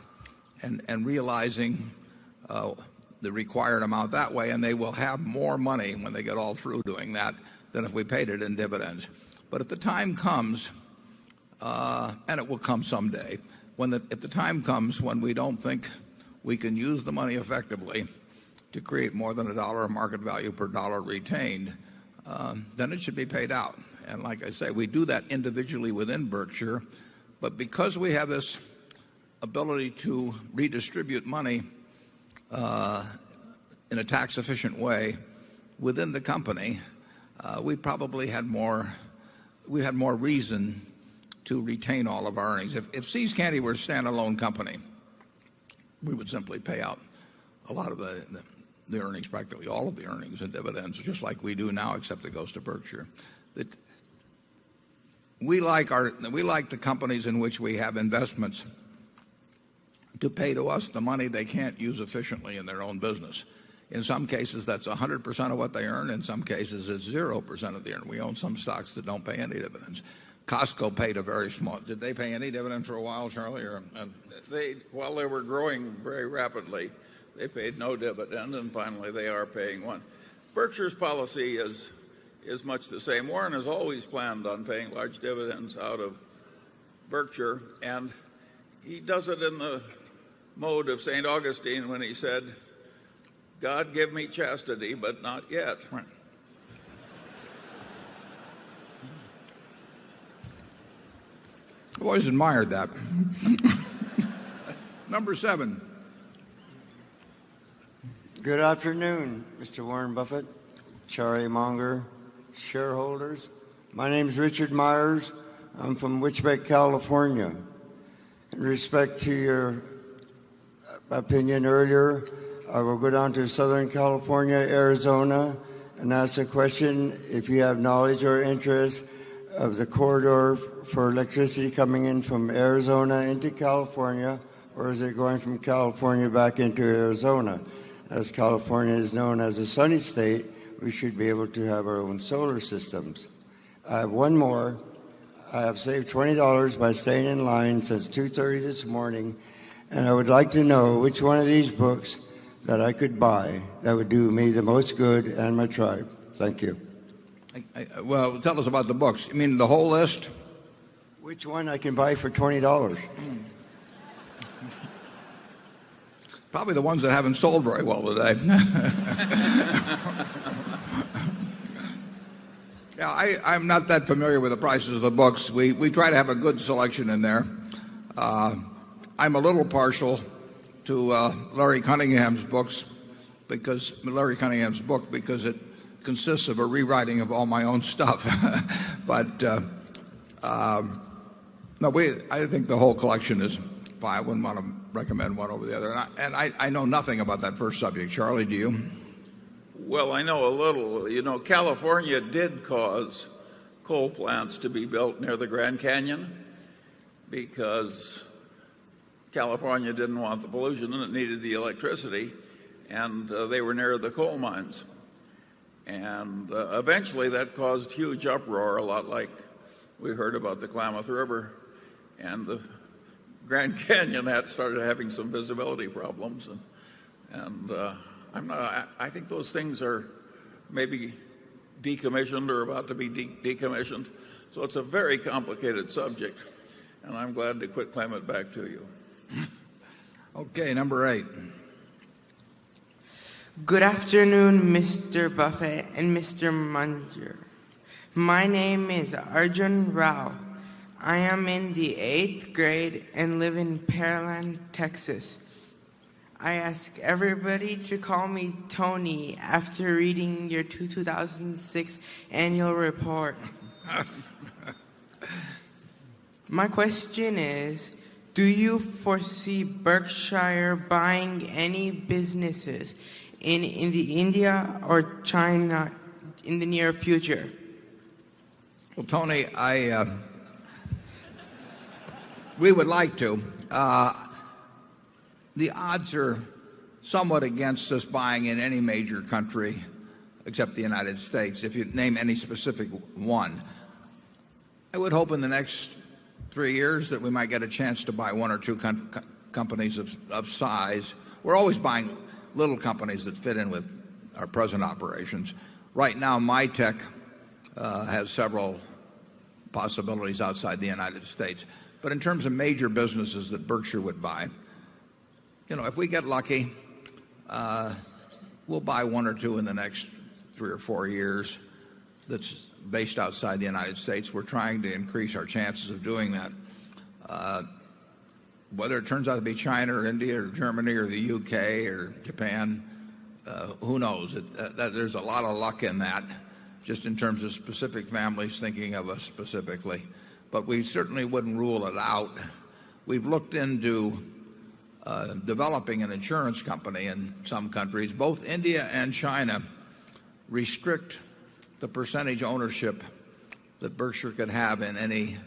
and realizing the required amount that way, and they will have more money when they get all through doing that than if we paid it in dividends. But if the time comes, and it will come someday, if the time comes when we don't think we can use the money effectively to create more than $1 of market value per dollar retained, then it should be paid out. And like I say, we do that individually within Berkshire, but because we have this ability to redistribute money in a tax-efficient way within the company, we probably had more reason to retain all of our earnings. If See's Candy were a standalone company, we would simply pay out a lot of the earnings, practically all of the earnings in dividends, just like we do now, except it goes to Berkshire. We like the companies in which we have investments to pay to us the money they can't use efficiently in their own business. In some cases, that's 100% of what they earn. In some cases, it's 0% of the earn. We own some stocks that don't pay any dividends. Costco paid a very small. Did they pay any dividend for a while, Charlie? While they were growing very rapidly, they paid no dividend, and finally they are paying one. Berkshire's policy is much the same. Warren has always planned on paying large dividends out of Berkshire, and he does it in the mode of St. Augustine when he said, God give me chastity, but not yet. Right. I've always admired that. Number 7. Good afternoon, Mr. Warren Buffett, Charlie Munger, shareholders. My name is Richard Myers. I'm from Wichita, California. In respect to your opinion earlier, I will go down to Southern California, Arizona, and ask a question if you have knowledge or interest of the corridor for electricity coming in from Arizona into California, or is it going from California back into Arizona? As California is known as a sunny state, we should be able to have our own solar systems. I have one more. I have saved $20 by staying in line since 2:30 this morning, and I would like to know which one of these books that I could buy that would do me the most good and my tribe. Thank you. Well, tell us about the books. You mean the whole list? Which one I can buy for $20? Probably the ones that haven't sold very well today. Yeah, I'm not that familiar with the prices of the books. We try to have a good selection in there. I'm a little partial to Larry Cunningham's book because it consists of a rewriting of all my own stuff. But no, I think the whole collection is fine. I wouldn't want to recommend one over the other. And I know nothing about that first subject. Charlie, do you? Well, I know a little. You know, California did cause coal plants to be built near the Grand Canyon because California didn't want the pollution and it needed the electricity, and they were near the coal mines. And eventually that caused huge uproar, a lot like we heard about the Klamath River. And the Grand Canyon started having some visibility problems. I think those things are maybe decommissioned or about to be decommissioned. So it's a very complicated subject, and I'm glad to quit claiming it back to you. Okay, number 8. Good afternoon, Mr. Buffett and Mr. Munger. My name is Arjun Rao. I am in the 8th grade and live in Pearland, Texas. I ask everybody to call me Tony after reading your 2006 annual report. My question is, do you foresee Berkshire buying any businesses in the India or China in the near future? Well, Tony, we would like to. The odds are somewhat against us buying in any major country except the United States, if you name any specific one. I would hope in the next 3 years that we might get a chance to buy one or two companies of size. We're always buying little companies that fit in with our present operations. Right now, MyTech has several possibilities outside the United States. But in terms of major businesses that Berkshire would buy, if we get lucky, we'll buy one or two in the next 3 or 4 years that's based outside the United States. We're trying to increase our chances of doing that. Whether it turns out to be China or India or Germany or the UK or Japan, who knows? There's a lot of luck in that, just in terms of specific families thinking of us specifically. But we certainly wouldn't rule it out. We've looked into developing an insurance company in some countries. Both India and China restrict the percentage ownership that Berkshire could have in any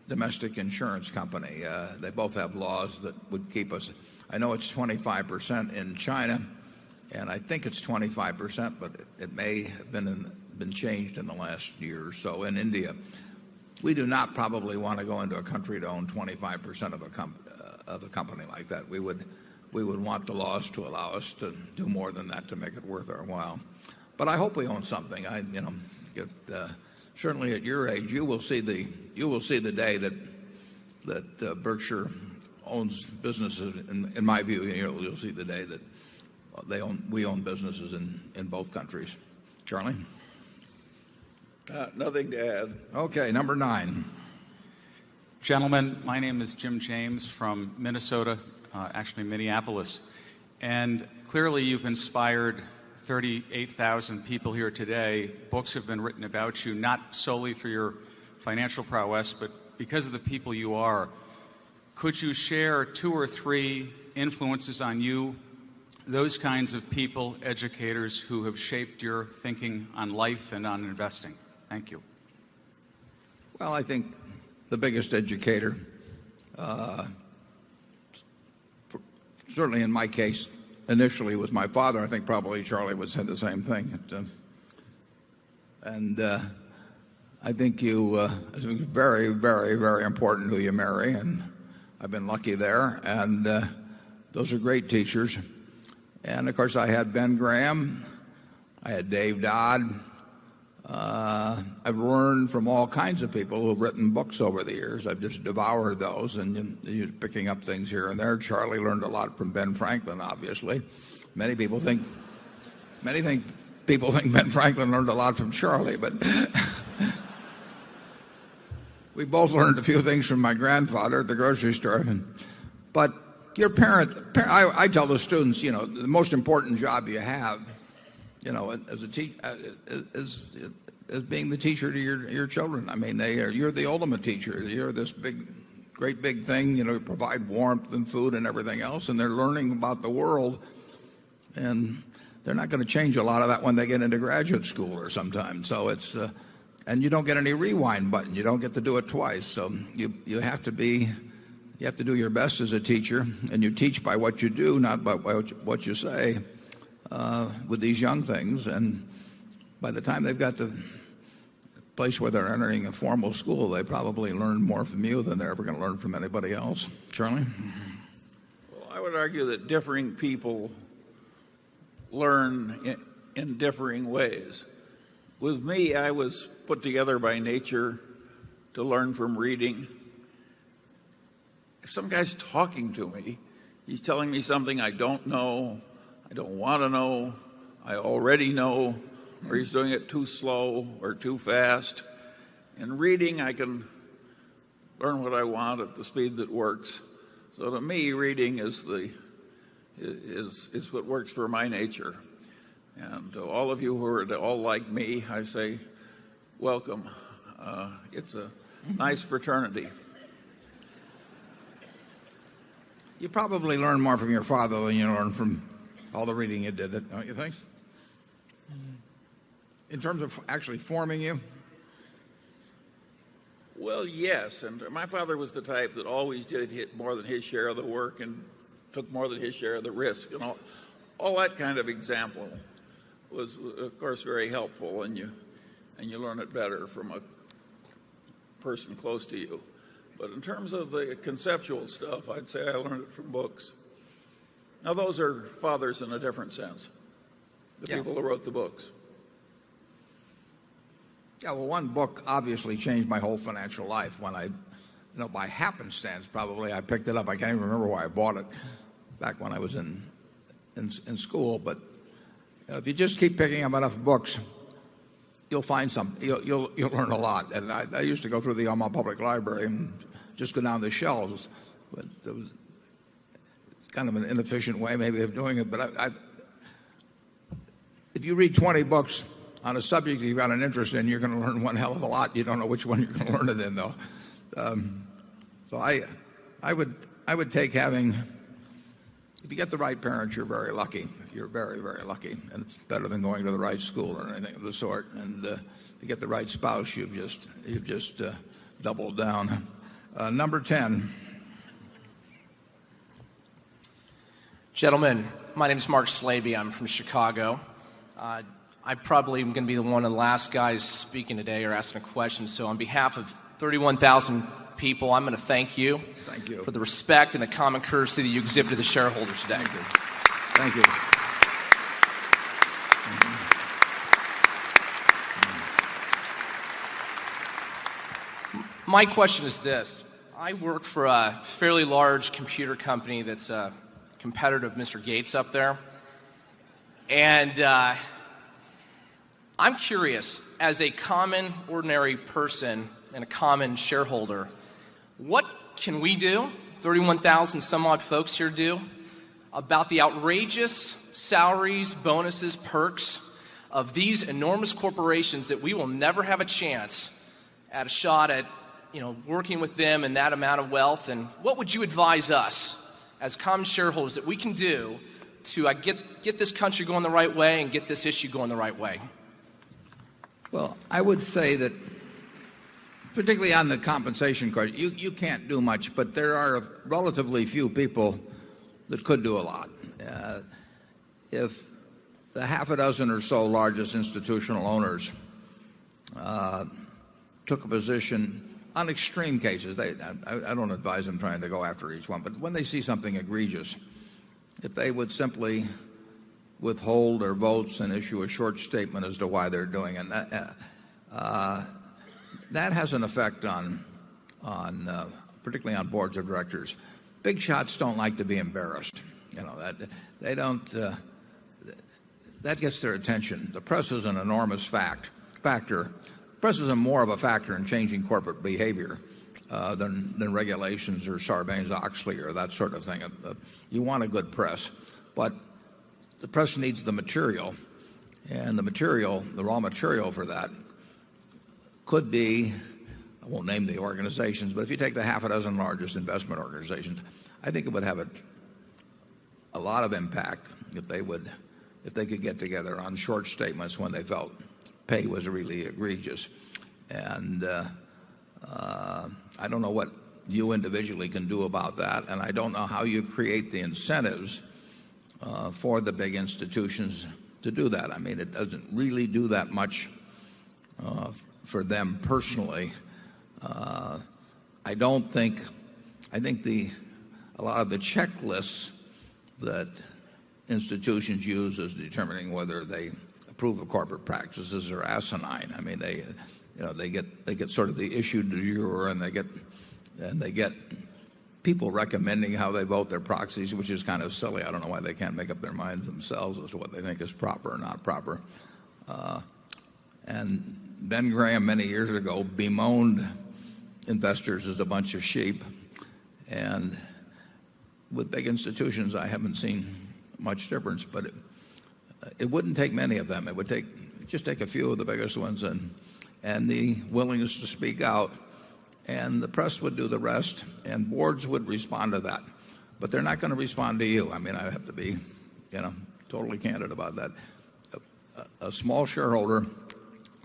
domestic insurance company. They both have laws that would keep us. I know it's 25% in China, and I think it's 25%, but it may have been changed in the last year or so in India. We do not probably want to go into a country to own 25% of a company like that. We would want the laws to allow us to do more than that to make it worth our while. But I hope we own something. Certainly at your age, you will see the day that Berkshire owns businesses. In my view, you'll see the day that we own businesses in both countries. Charlie? Nothing to add. Okay, number 9. Gentlemen, my name is Jim James from Minnesota, actually Minneapolis. And clearly you've inspired 38,000 people here today. Books have been written about you, not solely for your financial prowess, but because of the people you are. Could you share 2 or 3 influences on you, those kinds of people, educators, who have shaped your thinking on life and on investing? Thank you. Well, I think the biggest educator, certainly in my case, initially was my father. I think probably Charlie would say the same thing. I think it's very, very, very important who you marry, and I've been lucky there. And those are great teachers. And of course, I had Ben Graham, I had Dave Dodd. I've learned from all kinds of people who've written books over the years. I've just devoured those and you're picking up things here and there. Charlie learned a lot from Ben Franklin, obviously. Many people think Ben Franklin learned a lot from Charlie, but we both learned a few things from my grandfather at the grocery store. But your I tell the students, the most important job you have, as a as being the teacher to your children. I mean, you're the ultimate teacher. You're this great big thing, you provide warmth and food and everything else, and they're learning about the world, and they're not going to change a lot of that when they get into graduate school or sometime. So it's and you don't get any rewind button. You don't get to do it twice. So you have to do your best as a teacher, and you teach by what you do, not by what you say, with these young things. And by the time they've got to a place where they're entering a formal school, they probably learn more from you than they're ever going to learn from anybody else. Charlie? Well, I would argue that differing people learn in differing ways. With me, I was put together by nature to learn from reading. If some guy's talking to me, he's telling me something I don't know, I don't want to know, I already know, or he's doing it too slow or too fast. In reading, I can learn what I want at the speed that works. So to me, reading is what works for my nature. And to all of you who are all like me, I say, welcome. It's a nice fraternity. You probably learn more from your father than you learn from all the reading you did, don't you think? In terms of actually forming you? Well, yes. And my father was the type that always did more than his share of the work and took more than his share of the risk. And all that kind of example was, of course, very helpful, and you learn it better from a person close to you. But in terms of the conceptual stuff, I'd say I learned it from books. Now, those are fathers in a different sense, the people who wrote the books. Yeah, well, one book obviously changed my whole financial life when by happenstance, probably, I picked it up. I can't even remember why I bought it back when I was in school. But if you just keep picking up enough books, you'll find something. You'll learn a lot. And I used to go through the Omaha Public Library and just go down the shelves. But it's kind of an inefficient way, maybe, of doing it. But if you read 20 books on a subject you've got an interest in, you're going to learn one hell of a lot. You don't know which one you're going to learn it in, though. So I would take having. If you get the right parents, you're very lucky. You're very, very lucky, and it's better than going to the right school or anything of the sort. And if you get the right spouse, you've just doubled down. Number 10. Gentlemen, my name is Mark Slaby. I'm from Chicago. I probably am going to be one of the last guys speaking today or asking a question. So on behalf of 31,000 people, I'm going to thank you for the respect and the common courtesy that you exhibited to the shareholders today. Thank you. My question is this. I work for a fairly large computer company that's a competitor of Mr. Gates up there. And I'm curious, as a common, ordinary person and a common shareholder, what can we do, 31,000 some odd folks here do, about the outrageous salaries, bonuses, perks of these enormous corporations that we will never have a chance at a shot at, working with them and that amount of wealth? And what would you advise us as common shareholders that we can do to get this country going the right way and get this issue going the right way? Well, I would say that, particularly on the compensation card, you can't do much, but there are relatively few people that could do a lot. If the half a dozen or so largest institutional owners took a position on extreme cases, I don't advise them trying to go after each one, but when they see something egregious, if they would simply withhold their votes and issue a short statement as to why they're doing it, that has an effect on particularly on boards of directors. Big shots don't like to be embarrassed. They don't. That gets their attention. The press is an enormous factor. Press is more of a factor in changing corporate behavior than regulations or Sarbanes-Oxley or that sort of thing. You want a good press, but the press needs the material, and the raw material for that could be, I won't name the organizations, but if you take the half a dozen largest investment organizations, I think it would have a lot of impact if they could get together on short statements when they felt pay was really egregious. And I don't know what you individually can do about that, and I don't know how you create the incentives for the big institutions to do that. I mean, it doesn't really do that much for them personally. I think a lot of the checklists that institutions use as determining whether they approve of corporate practices are asinine. I mean, they get sort of the issue du jour, and they get people recommending how they vote their proxies, which is kind of silly. I don't know why they can't make up their minds themselves as to what they think is proper or not proper. And Ben Graham many years ago bemoaned investors as a bunch of sheep, and with big institutions I haven't seen much difference, but it wouldn't take many of them. It would just take a few of the biggest ones and the willingness to speak out, and the press would do the rest, and boards would respond to that. But they're not going to respond to you. I mean, I have to be totally candid about that. A small shareholder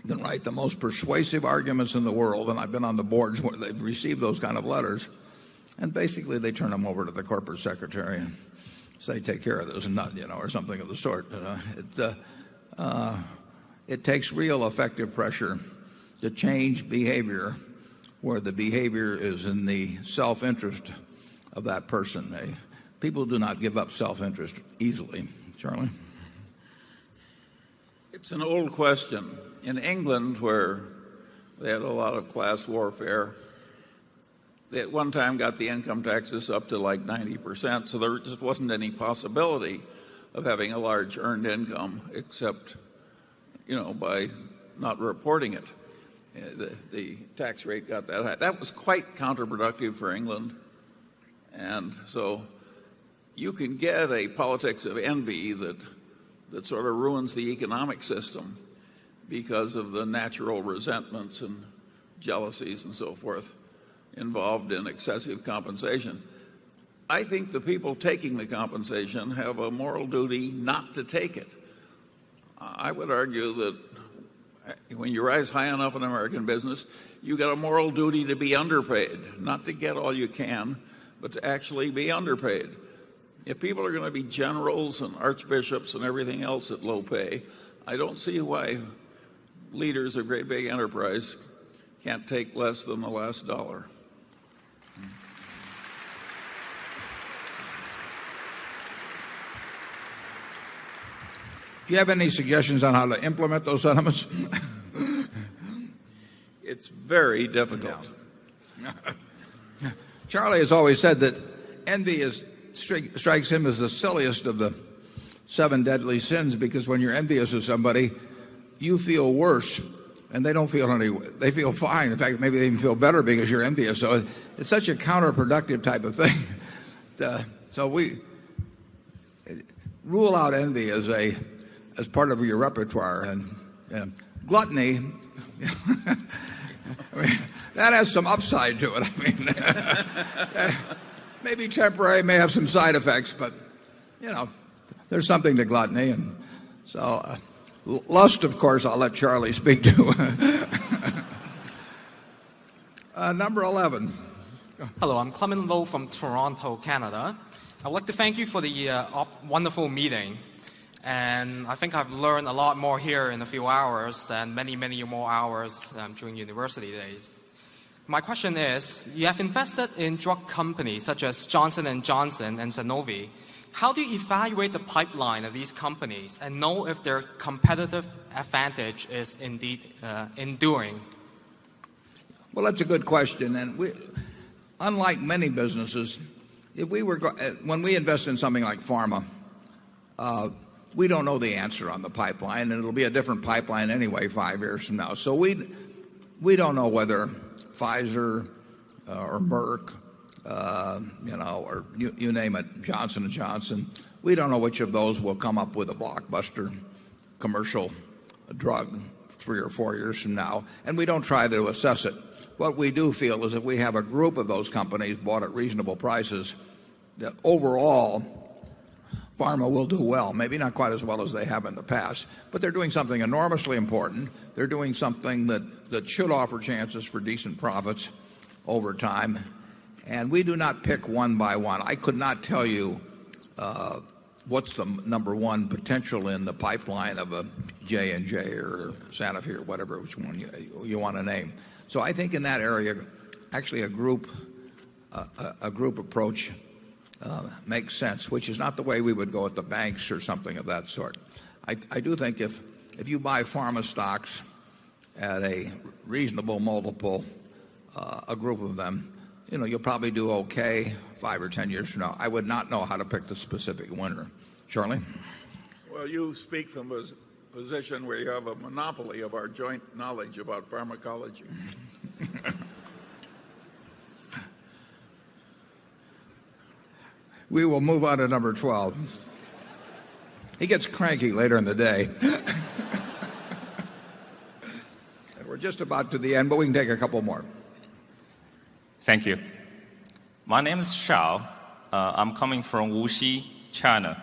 can write the most persuasive arguments in the world, and I've been on the boards where they've received those kind of letters, and basically they turn them over to the corporate secretary and say, take care of this and not, or something of the sort. It takes real effective pressure to change behavior where the behavior is in the self-interest of that person. People do not give up self-interest easily. Charlie? It's an old question. In England, where they had a lot of class warfare, they at one time got the income taxes up to like 90%, so there just wasn't any possibility of having a large earned income except, by not reporting it. The tax rate got that high. That was quite counterproductive for England. And so you can get a politics of envy that sort of ruins the economic system because of the natural resentments and jealousies and so forth involved in excessive compensation. I think the people taking the compensation have a moral duty not to take it. I would argue that when you rise high enough in American business, you got a moral duty to be underpaid, not to get all you can, but to actually be underpaid. If people are going to be generals and archbishops and everything else at low pay, I don't see why leaders of great big enterprise can't take less than the last dollar. Do you have any suggestions on how to implement those sentiments? It's very difficult. Charlie has always said that envy strikes him as the silliest of the seven deadly sins, because when you're envious of somebody, you feel worse and they don't feel they feel fine. In fact, maybe they even feel better because you're envious. So it's such a counterproductive type of thing. So we rule out envy as part of your repertoire. And gluttony, I mean, that has some upside to it. I mean, maybe temporary, may have some side effects, but there's something to gluttony. And so lust, of course, I'll let Charlie speak to. Number 11. Hello, I'm Clement Lowe from Toronto, Canada. I would like to thank you for the wonderful meeting. And I think I've learned a lot more here in a few hours than many, many more hours during university days. My question is, you have invested in drug companies such as Johnson & Johnson and Sanofi. How do you evaluate the pipeline of these companies and know if their competitive advantage is indeed enduring? Well, that's a good question. And unlike many businesses, when we invest in something like pharma, we don't know the answer on the pipeline, and it'll be a different pipeline anyway 5 years from now. So we don't know whether Pfizer or Merck, or you name it, Johnson & Johnson, we don't know which of those will come up with a blockbuster commercial drug 3 or 4 years from now, and we don't try to assess it. What we do feel is if we have a group of those companies bought at reasonable prices, that overall pharma will do well. Maybe not quite as well as they have in the past, but they're doing something enormously important. They're doing something that should offer chances for decent profits over time. And we do not pick one by one. I could not tell you what's the number one potential in the pipeline of a J&J or Sanofi or whatever, which one you want to name. So I think in that area, actually a group approach makes sense, which is not the way we would go at the banks or something of that sort. I do think if you buy pharma stocks at a reasonable multiple, a group of them, you'll probably do okay 5 or 10 years from now. I would not know how to pick the specific winner. Charlie? Well, you speak from a position where you have a monopoly of our joint knowledge about pharmacology. We will move on to number 12. He gets cranky later in the day. We're just about to the end, but we can take a couple more. Thank you. My name is Shao. I'm coming from Wuxi, China.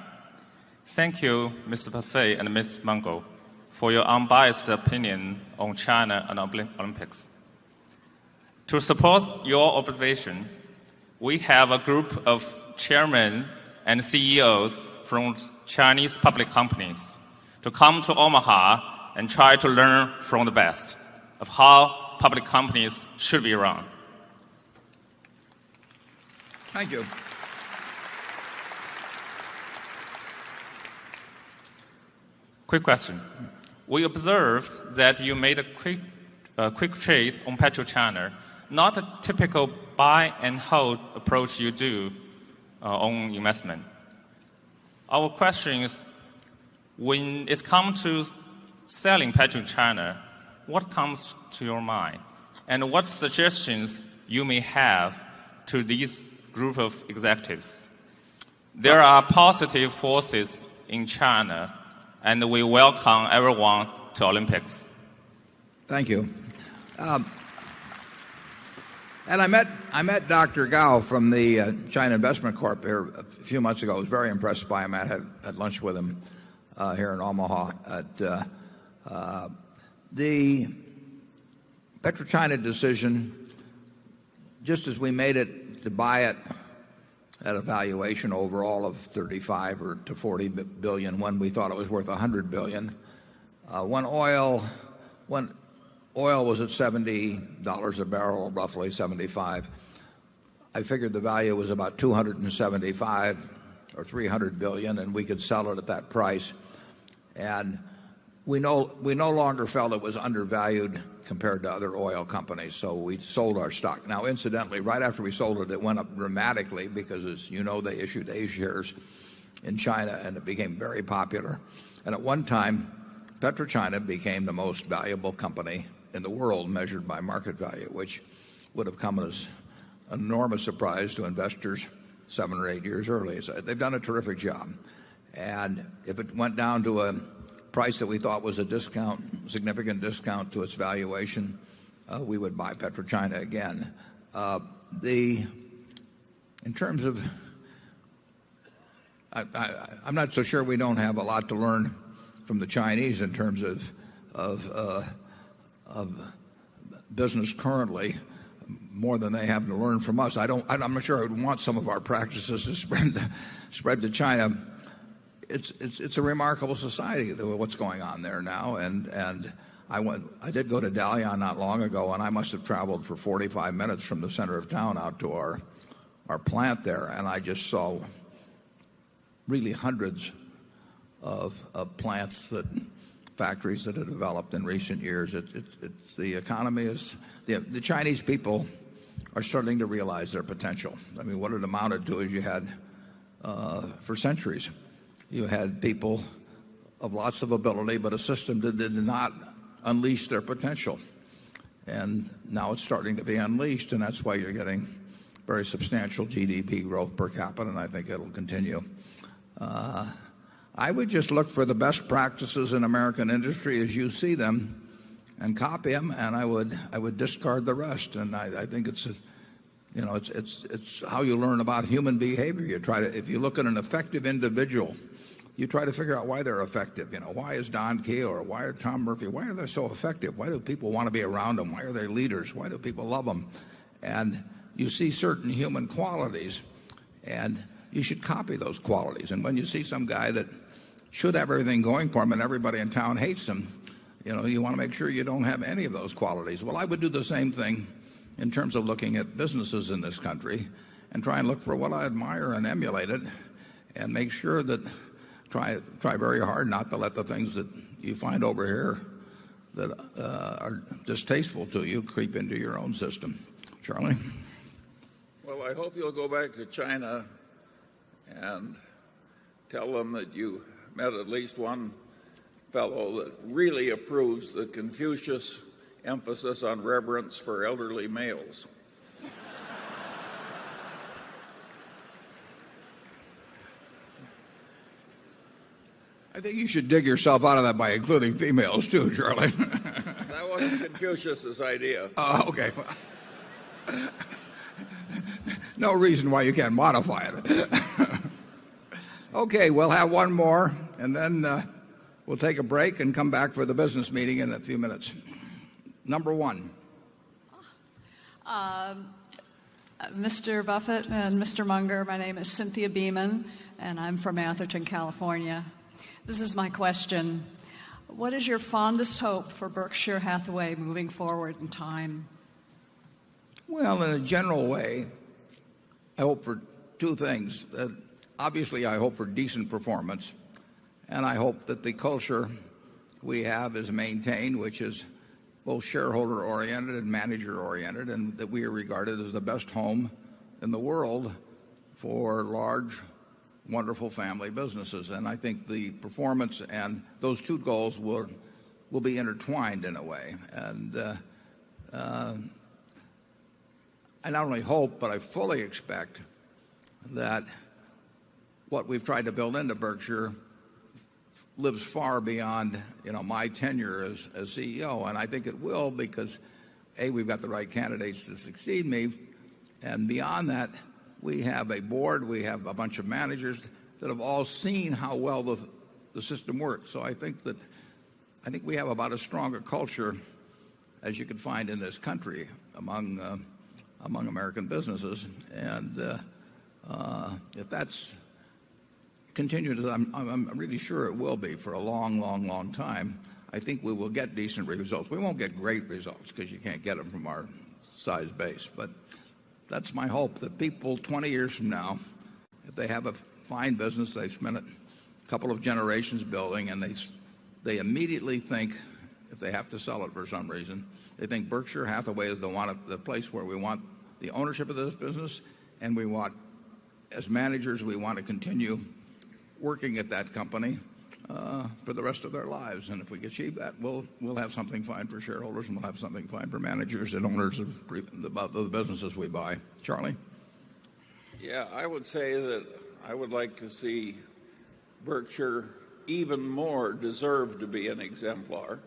Thank you, Mr. Buffet and Ms. Mungo, for your unbiased opinion on China and Olympics. To support your observation, we have a group of chairmen and CEOs from Chinese public companies to come to Omaha and try to learn from the best of how public companies should be run. Thank you. Quick question. We observed that you made a quick trade on PetroChina, not a typical buy and hold approach you do on investment. Our question is, when it comes to selling PetroChina, what comes to your mind? And what suggestions you may have to these group of executives? There are positive forces in China, and we welcome everyone to Olympics. Thank you. And I met Dr. Gao from the China Investment Corp here a few months ago. I was very impressed by him. I had lunch with him here in Omaha. The PetroChina decision, just as we made it to buy it at a valuation overall of 35 or to 40 billion when we thought it was worth 100 billion, when oil was at $70 a barrel, roughly 75. I figured the value was about 275 or 300 billion, and we could sell it at that price. And we no longer felt it was undervalued compared to other oil companies, so we sold our stock. Now, incidentally, right after we sold it, it went up dramatically because, as you know, they issued A shares in China, and it became very popular. And at one time, PetroChina became the most valuable company in the world measured by market value, which would have come as an enormous surprise to investors 7 or 8 years early. So they've done a terrific job. And if it went down to a price that we thought was a discount, significant discount to its valuation, we would buy PetroChina again. In terms of, I'm not so sure we don't have a lot to learn from the Chinese in terms of business currently, more than they have to learn from us. I'm not sure I would want some of our practices to spread to China. It's a remarkable society, what's going on there now, and I did go to Dalian not long ago, and I must have traveled for 45 minutes from the center of town out to our plant there, and I just saw really hundreds of plants, factories that have developed in recent years. It's the economy is the Chinese people are starting to realize their potential. I mean, what it amounted to is you had for centuries you had people of lots of ability, but a system that did not unleash their potential. And now it's starting to be unleashed, and that's why you're getting very substantial GDP growth per capita, and I think it'll continue. I would just look for the best practices in American industry as you see them and copy them, and I would discard the rest. And I think it's how you learn about human behavior. If you look at an effective individual, you try to figure out why they're effective. Why is Don Keogh or why are Tom Murphy, why are they so effective? Why do people want to be around them? Why are they leaders? Why do people love them? And you see certain human qualities, and you should copy those qualities. And when you see some guy that should have everything going for him and everybody in town hates him, you want to make sure you don't have any of those qualities. Well, I would do the same thing in terms of looking at businesses in this country and try and look for what I admire and emulate it, and make sure that try very hard not to let the things that you find over here that are distasteful to you creep into your own system. Charlie? Well, I hope you'll go back to China and tell them that you met at least one fellow that really approves the Confucius emphasis on reverence for elderly males. I think you should dig yourself out of that by including females too, Charlie. That wasn't Confucius's idea. Oh, okay. No reason why you can't modify it. Okay, we'll have one more, and then we'll take a break and come back for the business meeting in a few minutes. Number one. Mr. Buffett and Mr. Munger, my name is Cynthia Beeman, and I'm from Atherton, California. This is my question. What is your fondest hope for Berkshire Hathaway moving forward in time? Well, in a general way, I hope for two things. Obviously, I hope for decent performance, and I hope that the culture we have is maintained, which is both shareholder-oriented and manager-oriented, and that we are regarded as the best home in the world for large, wonderful family businesses. And I think the performance and those two goals will be intertwined in a way. And I not only hope, but I fully expect that what we've tried to build into Berkshire lives far beyond my tenure as CEO, and I think it will, because we've got the right candidates to succeed me, and beyond that, we have a board, we have a bunch of managers that have all seen how well the system works. So I think we have about as strong a culture as you could find in this country among American businesses, and if that's continued, I'm really sure it will be for a long time. I think we will get decent results. We won't get great results because you can't get them from our size base, but that's my hope, that people 20 years from now, if they have a fine business they've spent a couple of generations building, and they immediately think, if they have to sell it for some reason, they think Berkshire Hathaway is the place where we want the ownership of this business, and we want, as managers, we want to continue working at that company for the rest of their lives. And if we achieve that, we'll have something fine for shareholders, and we'll have something fine for managers and owners of the businesses we buy. Charlie? Yeah, I would say that I would like to see Berkshire even more deserve to be an exemplar,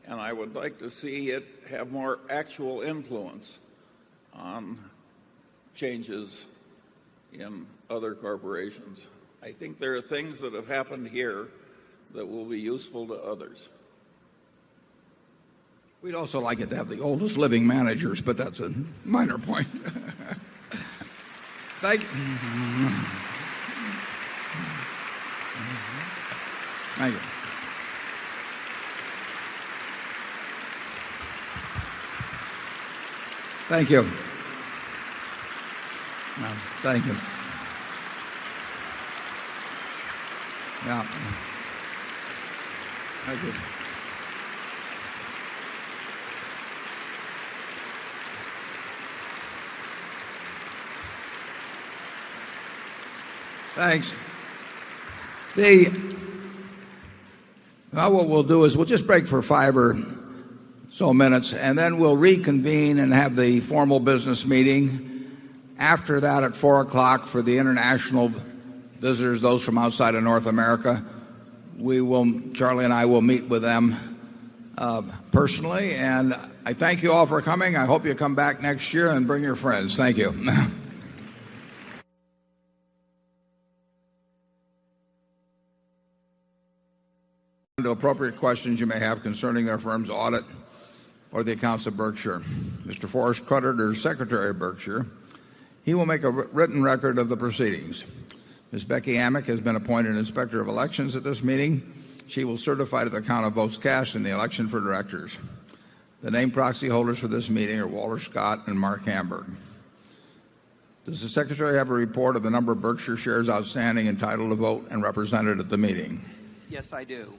and I would like to see it have more actual influence on changes in other corporations. I think there are things that have happened here that will be useful to others. We'd also like it to have the oldest living managers, but that's a minor point. Thank you. Thank you. Thank you. Thank you. Yeah. Thank you. Thanks. Now what we'll do is we'll just break for 5 or so minutes, and then we'll reconvene and have the formal business meeting. After that, at 4 o'clock, for the international visitors, those from outside of North America, Charlie and I will meet with them personally. And I thank you all for coming. I hope you come back next year and bring your friends. Thank you. To appropriate questions you may have concerning their firm's audit or the accounts of Berkshire. Mr. Forrest Creditor, Secretary of Berkshire, he will make a written record of the proceedings. Ms. Becky Amick has been appointed Inspector of Elections at this meeting. She will certify to the count of votes cast in the election for directors. The named proxy holders for this meeting are Walter Scott and Mark Hamburg. Does the Secretary have a report of the number of Berkshire shares outstanding, entitled to vote, and represented at the meeting? Yes, I do.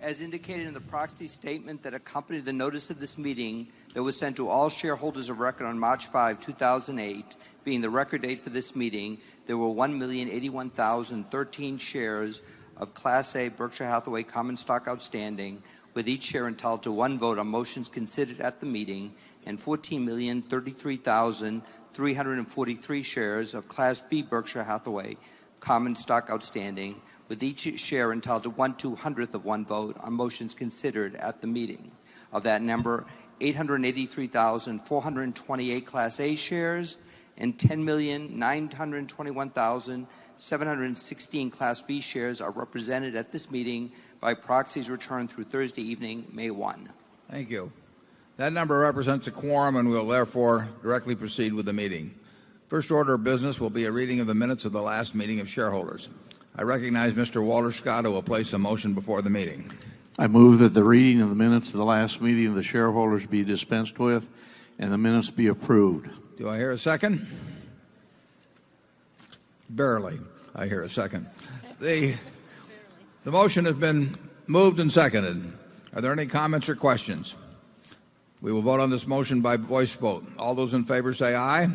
As indicated in the proxy statement that accompanied the notice of this meeting that was sent to all shareholders of record on March 5, 2008, being the record date for this meeting, there were 1,081,013 shares of Class A Berkshire Hathaway common stock outstanding, with each share entitled to one vote on motions considered at the meeting, and 14,033,343 shares of Class B Berkshire Hathaway common stock outstanding, with each share entitled to 1/200th of one vote on motions considered at the meeting. Of that number, 883,428 Class A shares and 10,921,716 Class B shares are represented at this meeting by proxies returned through Thursday evening, May 1. Thank you. That number represents a quorum, and we'll therefore directly proceed with the meeting. First order of business will be a reading of the minutes of the last meeting of shareholders. I recognize Mr. Walter Scott, who will place a motion before the meeting. I move that the reading of the minutes of the last meeting of the shareholders be dispensed with and the minutes be approved. Do I hear a second? Barely. I hear a second. The motion has been moved and seconded. Are there any comments or questions? We will vote on this motion by voice vote. All those in favor say aye.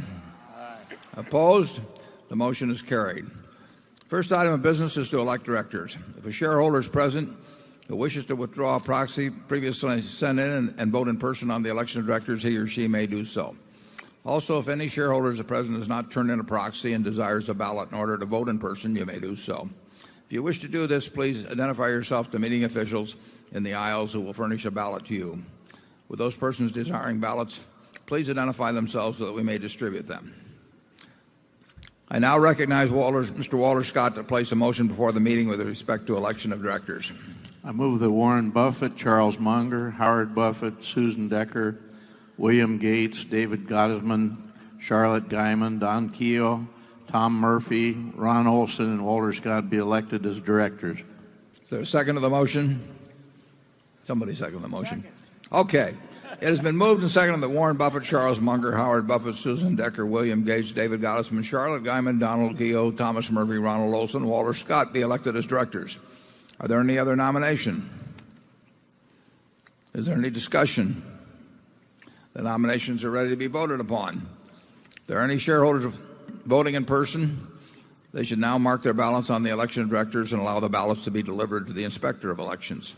Aye. Opposed? The motion is carried. First item of business is to elect directors. If a shareholder is present who wishes to withdraw a proxy previously sent in and vote in person on the election of directors, he or she may do so. Also, if any shareholder is present has not turned in a proxy and desires a ballot in order to vote in person, you may do so. If you wish to do this, please identify yourself to meeting officials in the aisles who will furnish a ballot to you. With those persons desiring ballots, please identify themselves so that we may distribute them. I now recognize Mr. Walter Scott to place a motion before the meeting with respect to election of directors. I move that Warren Buffett, Charles Munger, Howard Buffett, Susan Decker, William Gates, David Gottesman, Charlotte Guyman, Don Keogh, Tom Murphy, Ron Olson, and Walter Scott be elected as directors. Is there a second to the motion? Somebody second the motion. Okay. It has been moved and seconded that Warren Buffett, Charles Munger, Howard Buffett, Susan Decker, William Gates, David Gottesman, Charlotte Guyman, Donald Keogh, Thomas Murphy, Ronald Olson, and Walter Scott be elected as directors. Are there any other nomination? Is there any discussion? The nominations are ready to be voted upon. If there are any shareholders voting in person, They should now mark their ballots on the election of directors and allow the ballots to be delivered to the Inspector of Elections.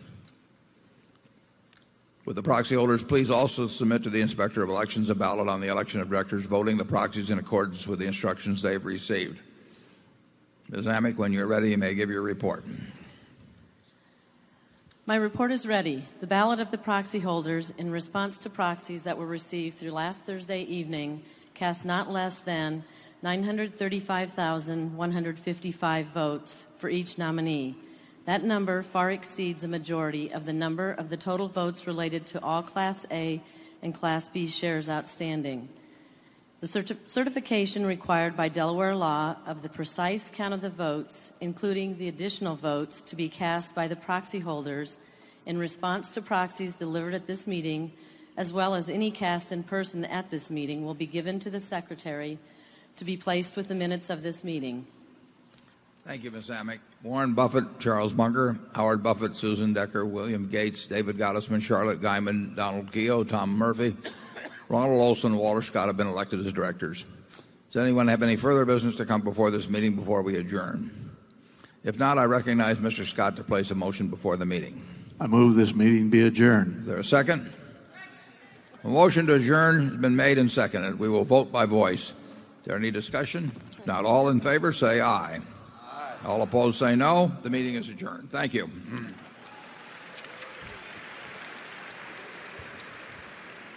Would the proxy holders please also submit to the Inspector of Elections a ballot on the election of directors, voting the proxies in accordance with the instructions they've received. Ms. Amick, when you're ready, you may give your report. My report is ready. The ballot of the proxy holders in response to proxies that were received through last Thursday evening cast not less than 935,155 votes for each nominee. That number far exceeds a majority of the number of the total votes related to all Class A and Class B shares outstanding. The certification required by Delaware law of the precise count of the votes, including the additional votes to be cast by the proxy holders in response to proxies delivered at this meeting, as well as any cast in person at this meeting, will be given to the Secretary to be placed with the minutes of this meeting. Thank you, Ms. Amick. Warren Buffett, Charles Munger, Howard Buffett, Susan Decker, William Gates, David Gottesman, Charlotte Guyman, Donald Keogh, Tom Murphy, Ronald Olson, and Walter Scott have been elected as directors. Does anyone have any further business to come before this meeting before we adjourn? If not, I recognize Mr. Scott to place a motion before the meeting. I move this meeting be adjourned. Is there a second? A motion to adjourn has been made and seconded. We will vote by voice. Is there any discussion? If not, all in favor say aye. All opposed say no. The meeting is adjourned. Thank you.